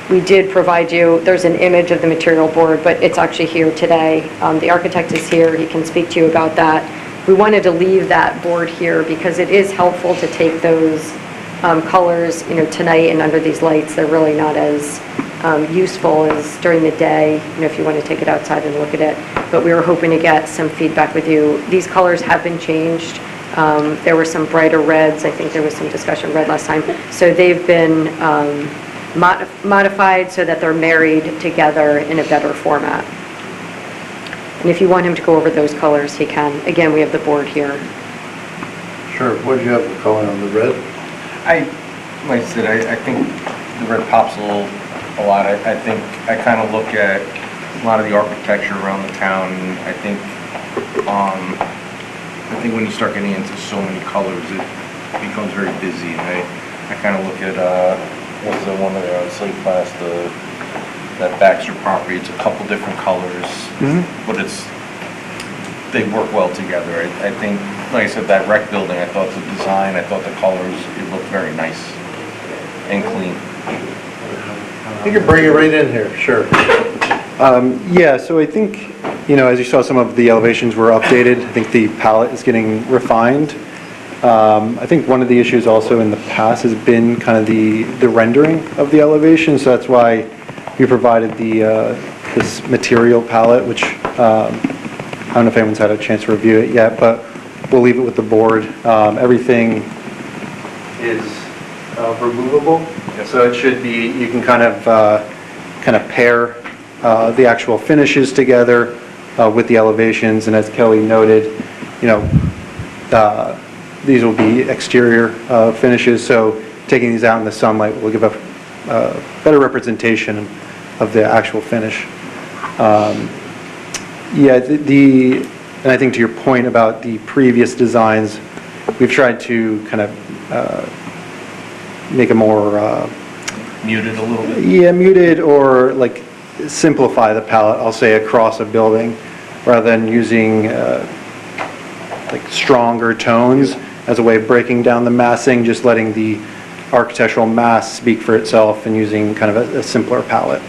[SPEAKER 17] we did provide you, there's an image of the material board, but it's actually here today. The architect is here, he can speak to you about that. We wanted to leave that board here because it is helpful to take those colors, tonight and under these lights. They're really not as useful as during the day, if you want to take it outside and look at it. But we were hoping to get some feedback with you. These colors have been changed. There were some brighter reds. I think there was some discussion red last time. So they've been modified so that they're married together in a better format. And if you want him to go over those colors, he can. Again, we have the board here.
[SPEAKER 1] Sure, what do you have for color on the red?
[SPEAKER 2] Like I said, I think the red pops a lot. I think I kind of look at a lot of the architecture around the town, I think when you start getting into so many colors, it becomes very busy, and I kind of look at, what's the one there on Slate Class, that Baxter property, it's a couple different colors, but they work well together. I think, like I said, that rec building, I thought the design, I thought the colors, it looked very nice and clean.
[SPEAKER 1] You can bring it right in here, sure.
[SPEAKER 8] Yeah, so I think, as you saw, some of the elevations were updated. I think the palette is getting refined. I think one of the issues also in the past has been kind of the rendering of the elevation, so that's why we provided this material palette, which I don't know if anyone's had a chance to review it yet, but we'll leave it with the board. Everything is removable, so it should be, you can kind of pair the actual finishes together with the elevations, and as Kelly noted, these will be exterior finishes, so taking these out in the sunlight will give a better representation of the actual finish. Yeah, and I think to your point about the previous designs, we've tried to kind of make a more
[SPEAKER 2] Muted a little bit?
[SPEAKER 8] Yeah, muted, or like simplify the palette, I'll say, across a building, rather than using like stronger tones as a way of breaking down the massing, just letting the architectural mass speak for itself and using kind of a simpler palette.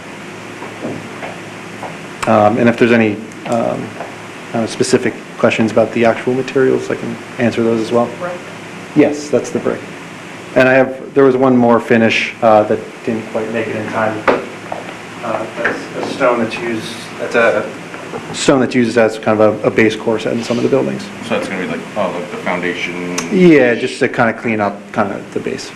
[SPEAKER 8] And if there's any specific questions about the actual materials, I can answer those as well.
[SPEAKER 7] Brick?
[SPEAKER 8] Yes, that's the brick. And there was one more finish that didn't quite make it in time. That's a stone that's used, that's a stone that's used as kind of a base course in some of the buildings.
[SPEAKER 2] So it's going to be like the foundation?
[SPEAKER 8] Yeah, just to kind of clean up kind of the base.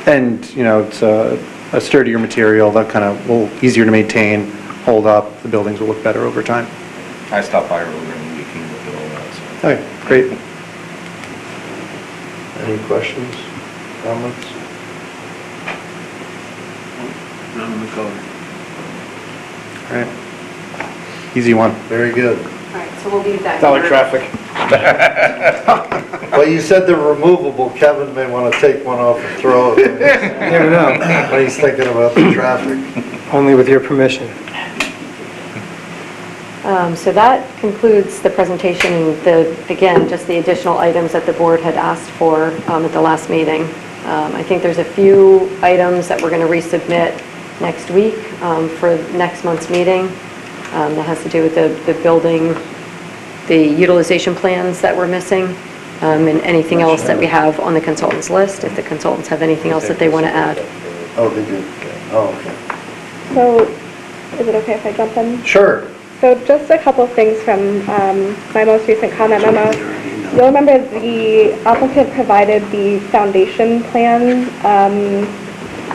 [SPEAKER 8] And, it's a sturdier material that kind of easier to maintain, hold up, the buildings will look better over time.
[SPEAKER 2] I stopped by earlier in the week and looked at all that. So.
[SPEAKER 8] Okay, great.
[SPEAKER 1] Any questions, comments?
[SPEAKER 12] None in the color.
[SPEAKER 8] All right. Easy one.
[SPEAKER 1] Very good.
[SPEAKER 17] All right, so we'll leave that.
[SPEAKER 18] It's not like traffic.
[SPEAKER 1] Well, you said they're removable. Kevin may want to take one off and throw it.
[SPEAKER 9] Never know.
[SPEAKER 1] When he's thinking about the traffic.
[SPEAKER 9] Only with your permission.
[SPEAKER 17] So that concludes the presentation, again, just the additional items that the board had asked for at the last meeting. I think there's a few items that we're going to resubmit next week for next month's meeting. That has to do with the building, the utilization plans that we're missing, and anything else that we have on the consultants list, if the consultants have anything else that they want to add.
[SPEAKER 1] Oh, they do? Oh, okay.
[SPEAKER 21] So, is it okay if I jump in?
[SPEAKER 1] Sure.
[SPEAKER 21] So just a couple of things from my most recent comment memo. You'll remember the applicant provided the foundation plan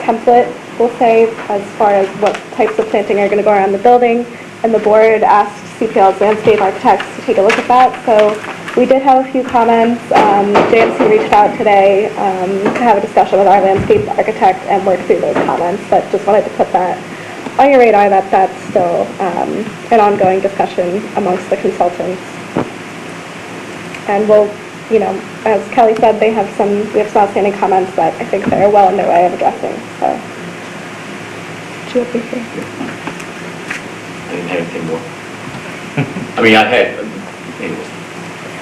[SPEAKER 21] template, we'll say, as far as what types of planting are going to go around the building, and the board asked CPL's landscape architects to take a look at that. So we did have a few comments. JMC reached out today to have a discussion with our landscape architect and work through those comments, but just wanted to put that on your radar that that's still an ongoing discussion amongst the consultants. And we'll, as Kelly said, we have some outstanding comments that I think they're well on their way of addressing, so. Do you appreciate it?
[SPEAKER 19] I didn't have anything more. I mean, I had, anyways.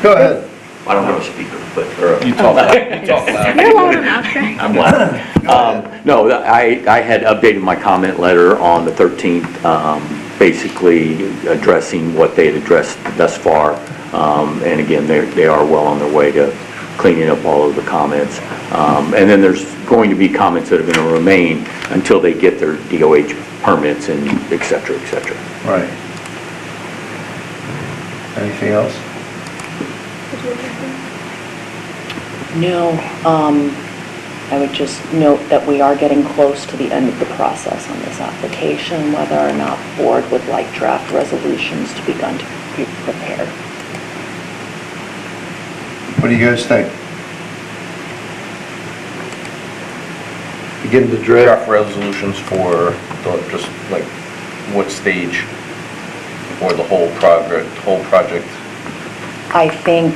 [SPEAKER 1] Go ahead.
[SPEAKER 19] I don't have a speaker, but.
[SPEAKER 2] You talk loud. You talk loud.
[SPEAKER 21] You're loud enough.
[SPEAKER 19] I'm loud. No, I had updated my comment letter on the 13th, basically addressing what they had addressed thus far. And again, they are well on their way to cleaning up all of the comments. And then there's going to be comments that are going to remain until they get their DOH permits and et cetera, et cetera.
[SPEAKER 1] Right. Anything else?
[SPEAKER 3] No, I would just note that we are getting close to the end of the process on this application, whether or not the board would like draft resolutions to be prepared.
[SPEAKER 1] What do you guys think? Begin to draft
[SPEAKER 2] Resolutions for just like what stage or the whole project?
[SPEAKER 3] I think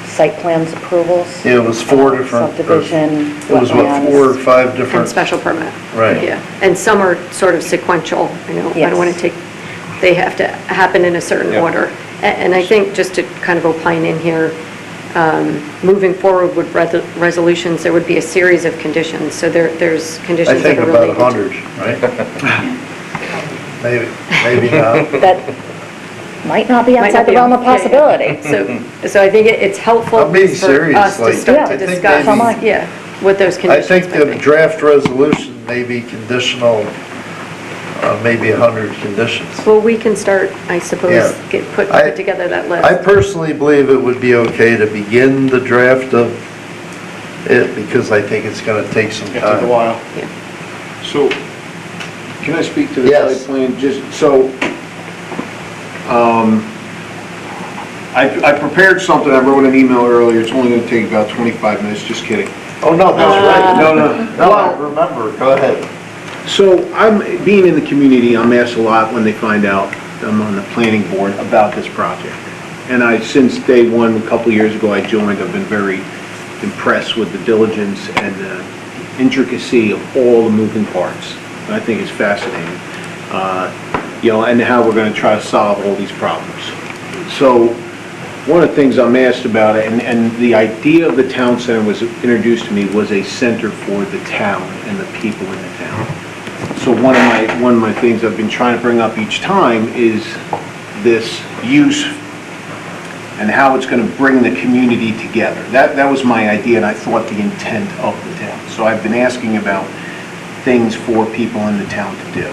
[SPEAKER 3] site plans approvals.
[SPEAKER 1] Yeah, it was 4 different.
[SPEAKER 3] Subdivision,
[SPEAKER 1] It was what, 4 or 5
[SPEAKER 17] And
[SPEAKER 1] different?
[SPEAKER 17] special permit.
[SPEAKER 1] Right.
[SPEAKER 17] Yeah, and some are sort of sequential, I don't want to take, they have to happen in a certain
[SPEAKER 2] Yep.
[SPEAKER 17] order. And I think, just to kind of opine in here, moving forward with resolutions, there would be a series of conditions, so there's
[SPEAKER 1] I
[SPEAKER 17] conditions that
[SPEAKER 1] think
[SPEAKER 17] are
[SPEAKER 1] about
[SPEAKER 17] related.
[SPEAKER 1] 100, right? Maybe not.
[SPEAKER 3] That might not be
[SPEAKER 17] Might
[SPEAKER 3] outside
[SPEAKER 17] not
[SPEAKER 3] the
[SPEAKER 17] be
[SPEAKER 3] realm of
[SPEAKER 17] on- yeah, yeah.
[SPEAKER 3] possibility.
[SPEAKER 17] So I think it's helpful
[SPEAKER 1] I'm being
[SPEAKER 17] for
[SPEAKER 1] serious,
[SPEAKER 17] us to
[SPEAKER 1] like,
[SPEAKER 17] start
[SPEAKER 1] I
[SPEAKER 17] to
[SPEAKER 1] think
[SPEAKER 17] discuss,
[SPEAKER 1] maybe-
[SPEAKER 17] yeah, what those
[SPEAKER 1] I
[SPEAKER 17] conditions
[SPEAKER 1] think
[SPEAKER 17] might
[SPEAKER 1] the
[SPEAKER 17] be.
[SPEAKER 1] draft resolution may be conditional, maybe 100 conditions.
[SPEAKER 17] Well, we can start, I suppose,
[SPEAKER 1] Yeah.
[SPEAKER 17] put together that list.
[SPEAKER 1] I personally believe it would be okay to begin the draft of it, because I think it's going to take some
[SPEAKER 12] It took
[SPEAKER 1] time.
[SPEAKER 12] a while.
[SPEAKER 17] Yeah.
[SPEAKER 12] So, can I speak to the
[SPEAKER 1] Yes.
[SPEAKER 12] site plan? Just, so, I prepared something, I wrote an email earlier, it's only gonna take about 25 minutes, just kidding.
[SPEAKER 1] Oh, no, that's right.
[SPEAKER 12] No, no.
[SPEAKER 1] No, I remember, go ahead.
[SPEAKER 12] So, being in the community, I'm asked a lot when they find out I'm on the planning board about this project. And since day one, a couple of years ago I joined, I've been very impressed with the diligence and the intricacy of all the moving parts. And I think it's fascinating. And how we're gonna try to solve all these problems. So, one of the things I'm asked about, and the idea of the town center was introduced to me, was a center for the town and the people in the town. So one of my things I've been trying to bring up each time is this use and how it's going to bring the community together. That was my idea, and I thought the intent of the town. So I've been asking about things for people in the town to do.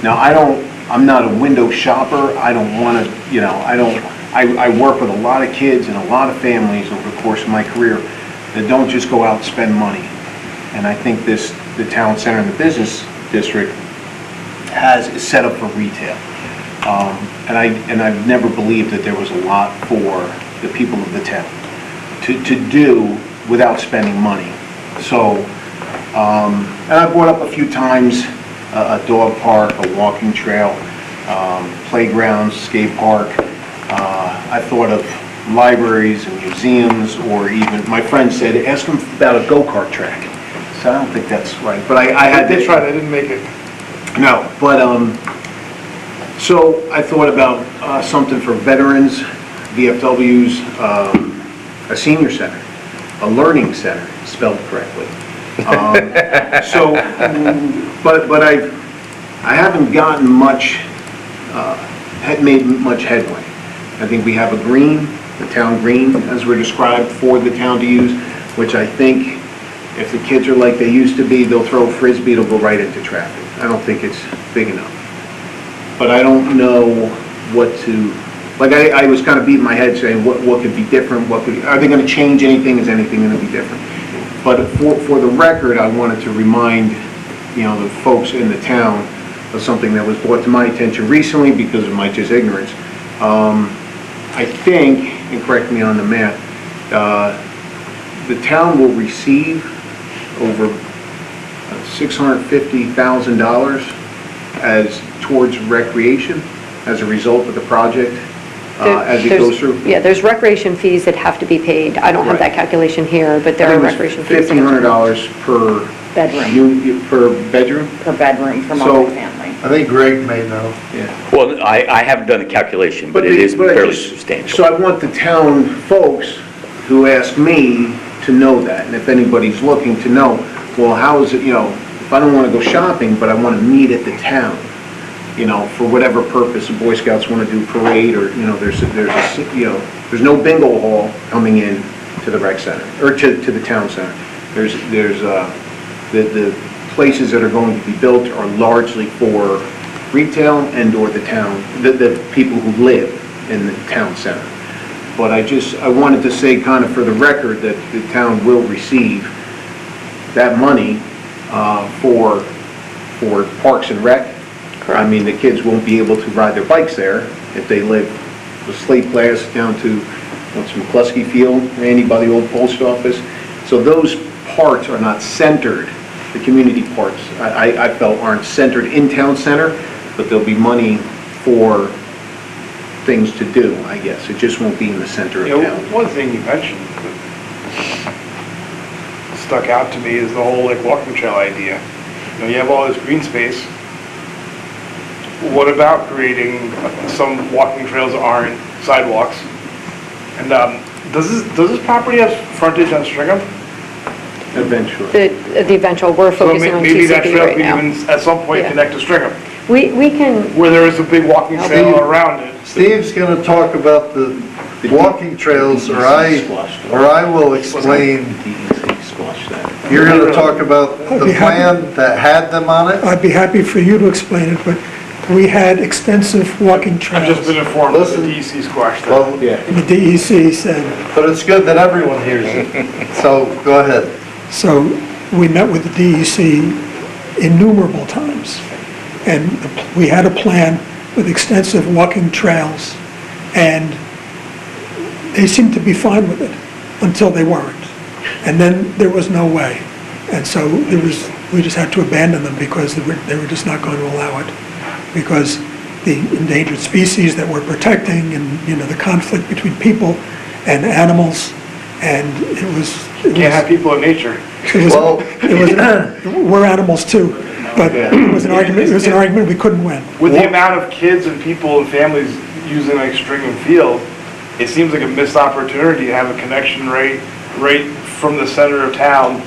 [SPEAKER 12] Now, I'm not a window shopper. I don't want to, I work with a lot of kids and a lot of families over the course of my career that don't just go out and spend money. And I think the town center and the business district is set up for retail. And I've never believed that there was a lot for the people of the town to do without spending money. So, and I brought up a few times a dog park, a walking trail, playgrounds, skate park. I thought of libraries and museums, or even, my friend said, ask them about a go-kart track. So I don't think that's right, but I had
[SPEAKER 18] They
[SPEAKER 12] to...
[SPEAKER 18] tried, I didn't make it.
[SPEAKER 12] No, but, so I thought about something for veterans, VFWs, a senior center, a learning center, spelled correctly. So, but I haven't gotten much, made much headway. I think we have a green, the town green, as we're described, for the town to use, which I think if the kids are like they used to be, they'll throw a frisbee, it'll go right into traffic. I don't think it's big enough. But I don't know what to, like I was kind of beating my head saying, what could be different? Are they going to change anything? Is anything going to be different? But for the record, I wanted to remind, the folks in the town of something that was brought to my attention recently because of my just ignorance. I think, and correct me on the math, the town will receive over $650,000 as towards recreation as a result of the project as it goes through.
[SPEAKER 17] Yeah, there's recreation fees that have to be paid. I don't have that calculation here, but there are recreation fees.
[SPEAKER 12] $1,500 per
[SPEAKER 3] Bedroom.
[SPEAKER 12] per bedroom.
[SPEAKER 3] Per bedroom for
[SPEAKER 12] So-
[SPEAKER 3] multifamily.
[SPEAKER 1] I think Greg may know.
[SPEAKER 12] Yeah.
[SPEAKER 19] Well, I haven't done the calculation, but it is fairly substantial.
[SPEAKER 12] So I want the town folks who ask me to know that, and if anybody's looking to know, well, how is it, if I don't want to go shopping, but I want to meet at the town, for whatever purpose, the Boy Scouts want to do parade, or, there's no bingo hall coming in to the rec center, or to the town center. There's the places that are going to be built are largely for retail and/or the town, the people who live in the town center. But I wanted to say kind of for the record that the town will receive that money for Parks and Rec. I mean, the kids won't be able to ride their bikes there if they live the Slate Place down to McCluskey Field, Randy, by the old post office. So those parts are not centered the community parks, I felt aren't centered in town center, but there'll be money for things to do, I guess. It just won't be in the center of town.
[SPEAKER 18] One thing you mentioned that stuck out to me is the whole like walking trail idea. You know, you have all this green space. What about creating some walking trails that aren't sidewalks? And does this property have frontage on Stringham?
[SPEAKER 12] Eventually.
[SPEAKER 17] The eventual, we're focusing on
[SPEAKER 18] Maybe that
[SPEAKER 17] TCP
[SPEAKER 18] trail
[SPEAKER 17] right
[SPEAKER 18] could
[SPEAKER 17] now.
[SPEAKER 18] even at some point
[SPEAKER 17] Yeah.
[SPEAKER 18] connect to Stringham,
[SPEAKER 17] We can,
[SPEAKER 18] where there is a big walking trail around it.
[SPEAKER 1] Steve's gonna talk about the walking trails, or I will explain. You're gonna talk about the plan that had them on it?
[SPEAKER 6] I'd be happy for you to explain it, but we had extensive walking trails.
[SPEAKER 18] I've just been informed that the DEC squashed that.
[SPEAKER 1] Well,
[SPEAKER 6] The DEC said,
[SPEAKER 1] but it's good that everyone hears it. So, go ahead.
[SPEAKER 6] so we met with the DEC innumerable times, and we had a plan with extensive walking trails, and they seemed to be fine with it until they weren't. And then there was no way. And so we just had to abandon them because they were just not going to allow it. Because the endangered species that we're protecting and, you know, the conflict between people and animals, and
[SPEAKER 18] Can't have people in nature.
[SPEAKER 6] we're animals too, but it was an argument we couldn't win.
[SPEAKER 18] With the amount of kids and people and families using like Stringham Field, it seems like a missed opportunity to have a connection right from the center of town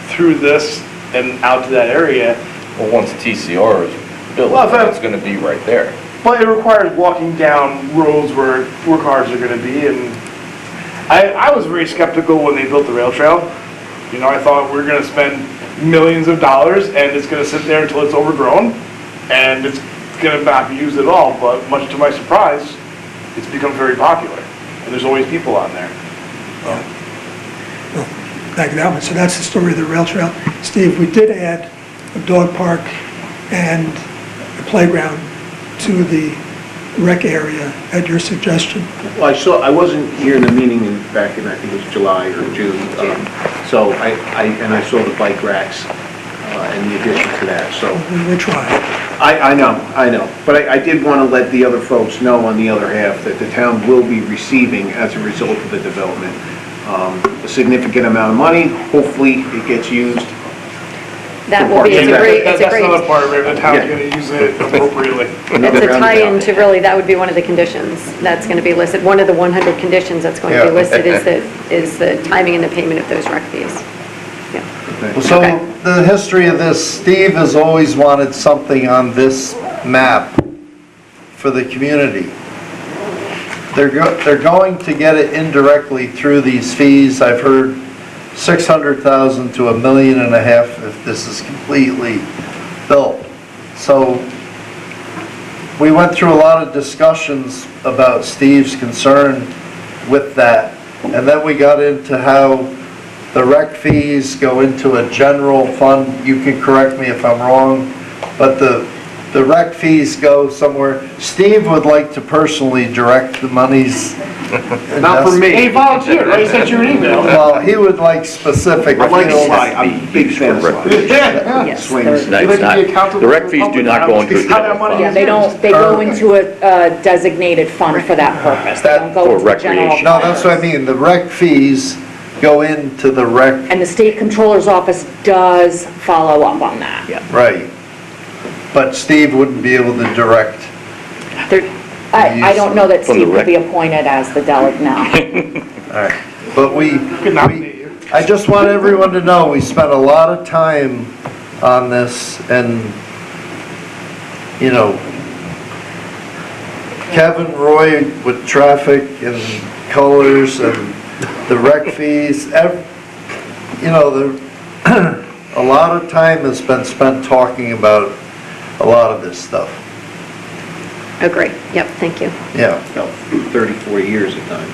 [SPEAKER 18] through this and out to that area.
[SPEAKER 2] Well, once TCR is built, it's going to be right there.
[SPEAKER 18] But it requires walking down roads where cars are going to be, and I was very skeptical when they built the rail trail. You know, I thought we were going to spend millions of dollars and it's going to sit there until it's overgrown and it's going to not be used at all, but much to my surprise, it's become very popular and there's always people on there.
[SPEAKER 6] Back to that one. So that's the story of the rail trail. Steve, we did add a dog park and a playground to the rec area at your suggestion.
[SPEAKER 12] Well, I wasn't here in the meeting back in, I think it was July or June. So I saw the bike racks and the addition to that, so.
[SPEAKER 6] We were trying.
[SPEAKER 12] I know. But I did want to let the other folks know on the other half that the town will be receiving, as a result of the development, a significant amount of money. Hopefully, it gets used.
[SPEAKER 17] that will be, it's a great,
[SPEAKER 18] That's another part of it, the town's going to use it appropriately.
[SPEAKER 17] it's a tie-in to really, that would be one of the conditions that's going to be listed. One of the 100 conditions that's going to be listed is the timing and the payment of those rec fees.
[SPEAKER 1] So, the history of this, Steve has always wanted something on this map for the community. They're going to get it indirectly through these fees. I've heard 600,000 to $1.5 million if this is completely built. So we went through a lot of discussions about Steve's concern with that. And then we got into how the rec fees go into a general fund. You can correct me if I'm wrong, but the rec fees go somewhere. Steve would like to personally direct the monies.
[SPEAKER 12] Not for me.
[SPEAKER 18] Hey, volunteer, I sent you an email.
[SPEAKER 1] Well, he would like specific.
[SPEAKER 12] I like slide, I'm a big fan of slide.
[SPEAKER 17] Yes.
[SPEAKER 12] Swings.
[SPEAKER 19] That's not, the rec fees do not go into a general fund.
[SPEAKER 3] Yeah, they don't, they go into a designated fund for that purpose. They don't go
[SPEAKER 19] For
[SPEAKER 3] into a general.
[SPEAKER 19] recreation.
[SPEAKER 1] No, that's what I mean. The rec fees go into the rec,
[SPEAKER 3] And the state controller's office does follow up on that.
[SPEAKER 1] right. But Steve wouldn't be able to direct.
[SPEAKER 3] I don't know that
[SPEAKER 19] From the
[SPEAKER 3] Steve could
[SPEAKER 19] rec-
[SPEAKER 3] be appointed as the delegate now.
[SPEAKER 1] All right. But I just want everyone to know, we spent a lot of time on this, and, you know, Kevin Roy with traffic and colors and the rec fees, you know, a lot of time has been spent talking about a lot of this stuff.
[SPEAKER 17] Agree, yep, thank you.
[SPEAKER 1] Yeah.
[SPEAKER 12] 34 years at time.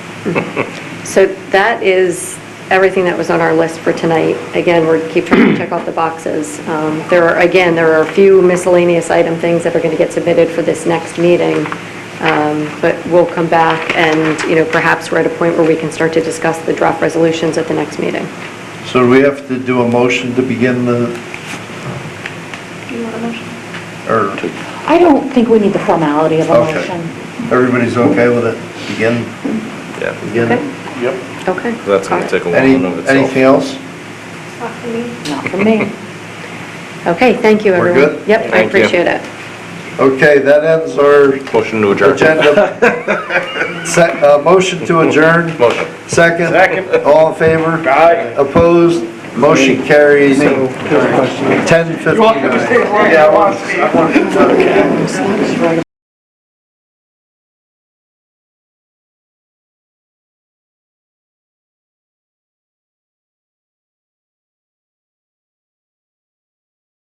[SPEAKER 17] So that is everything that was on our list for tonight. Again, we're keep trying to check off the boxes. There are a few miscellaneous item things that are going to get submitted for this next meeting. But we'll come back and, you know, perhaps we're at a point where we can start to discuss the draft resolutions at the next meeting.
[SPEAKER 1] So do we have to do a motion to begin the or,
[SPEAKER 3] I don't think we need the formality of a
[SPEAKER 1] Okay.
[SPEAKER 3] motion.
[SPEAKER 1] everybody's okay with it? Begin?
[SPEAKER 2] Yeah.
[SPEAKER 1] Begin?
[SPEAKER 4] Okay.
[SPEAKER 12] Yep.
[SPEAKER 17] Okay.
[SPEAKER 2] That's going to take a while
[SPEAKER 1] Any,
[SPEAKER 2] in and of itself.
[SPEAKER 1] anything else?
[SPEAKER 21] Not for me.
[SPEAKER 3] Not for me.
[SPEAKER 17] Okay, thank you,
[SPEAKER 1] We're
[SPEAKER 17] everyone.
[SPEAKER 1] good?
[SPEAKER 17] Yep, I
[SPEAKER 2] Thank you.
[SPEAKER 17] appreciate it.
[SPEAKER 1] Okay, that ends our
[SPEAKER 2] Motion to adjourn.
[SPEAKER 1] agenda. Motion to adjourn.
[SPEAKER 2] Motion.
[SPEAKER 1] Second?
[SPEAKER 12] Second.
[SPEAKER 1] All in favor?
[SPEAKER 12] Aye.
[SPEAKER 1] Opposed? Motion carries. 10:59.
[SPEAKER 12] Yeah, I want to see.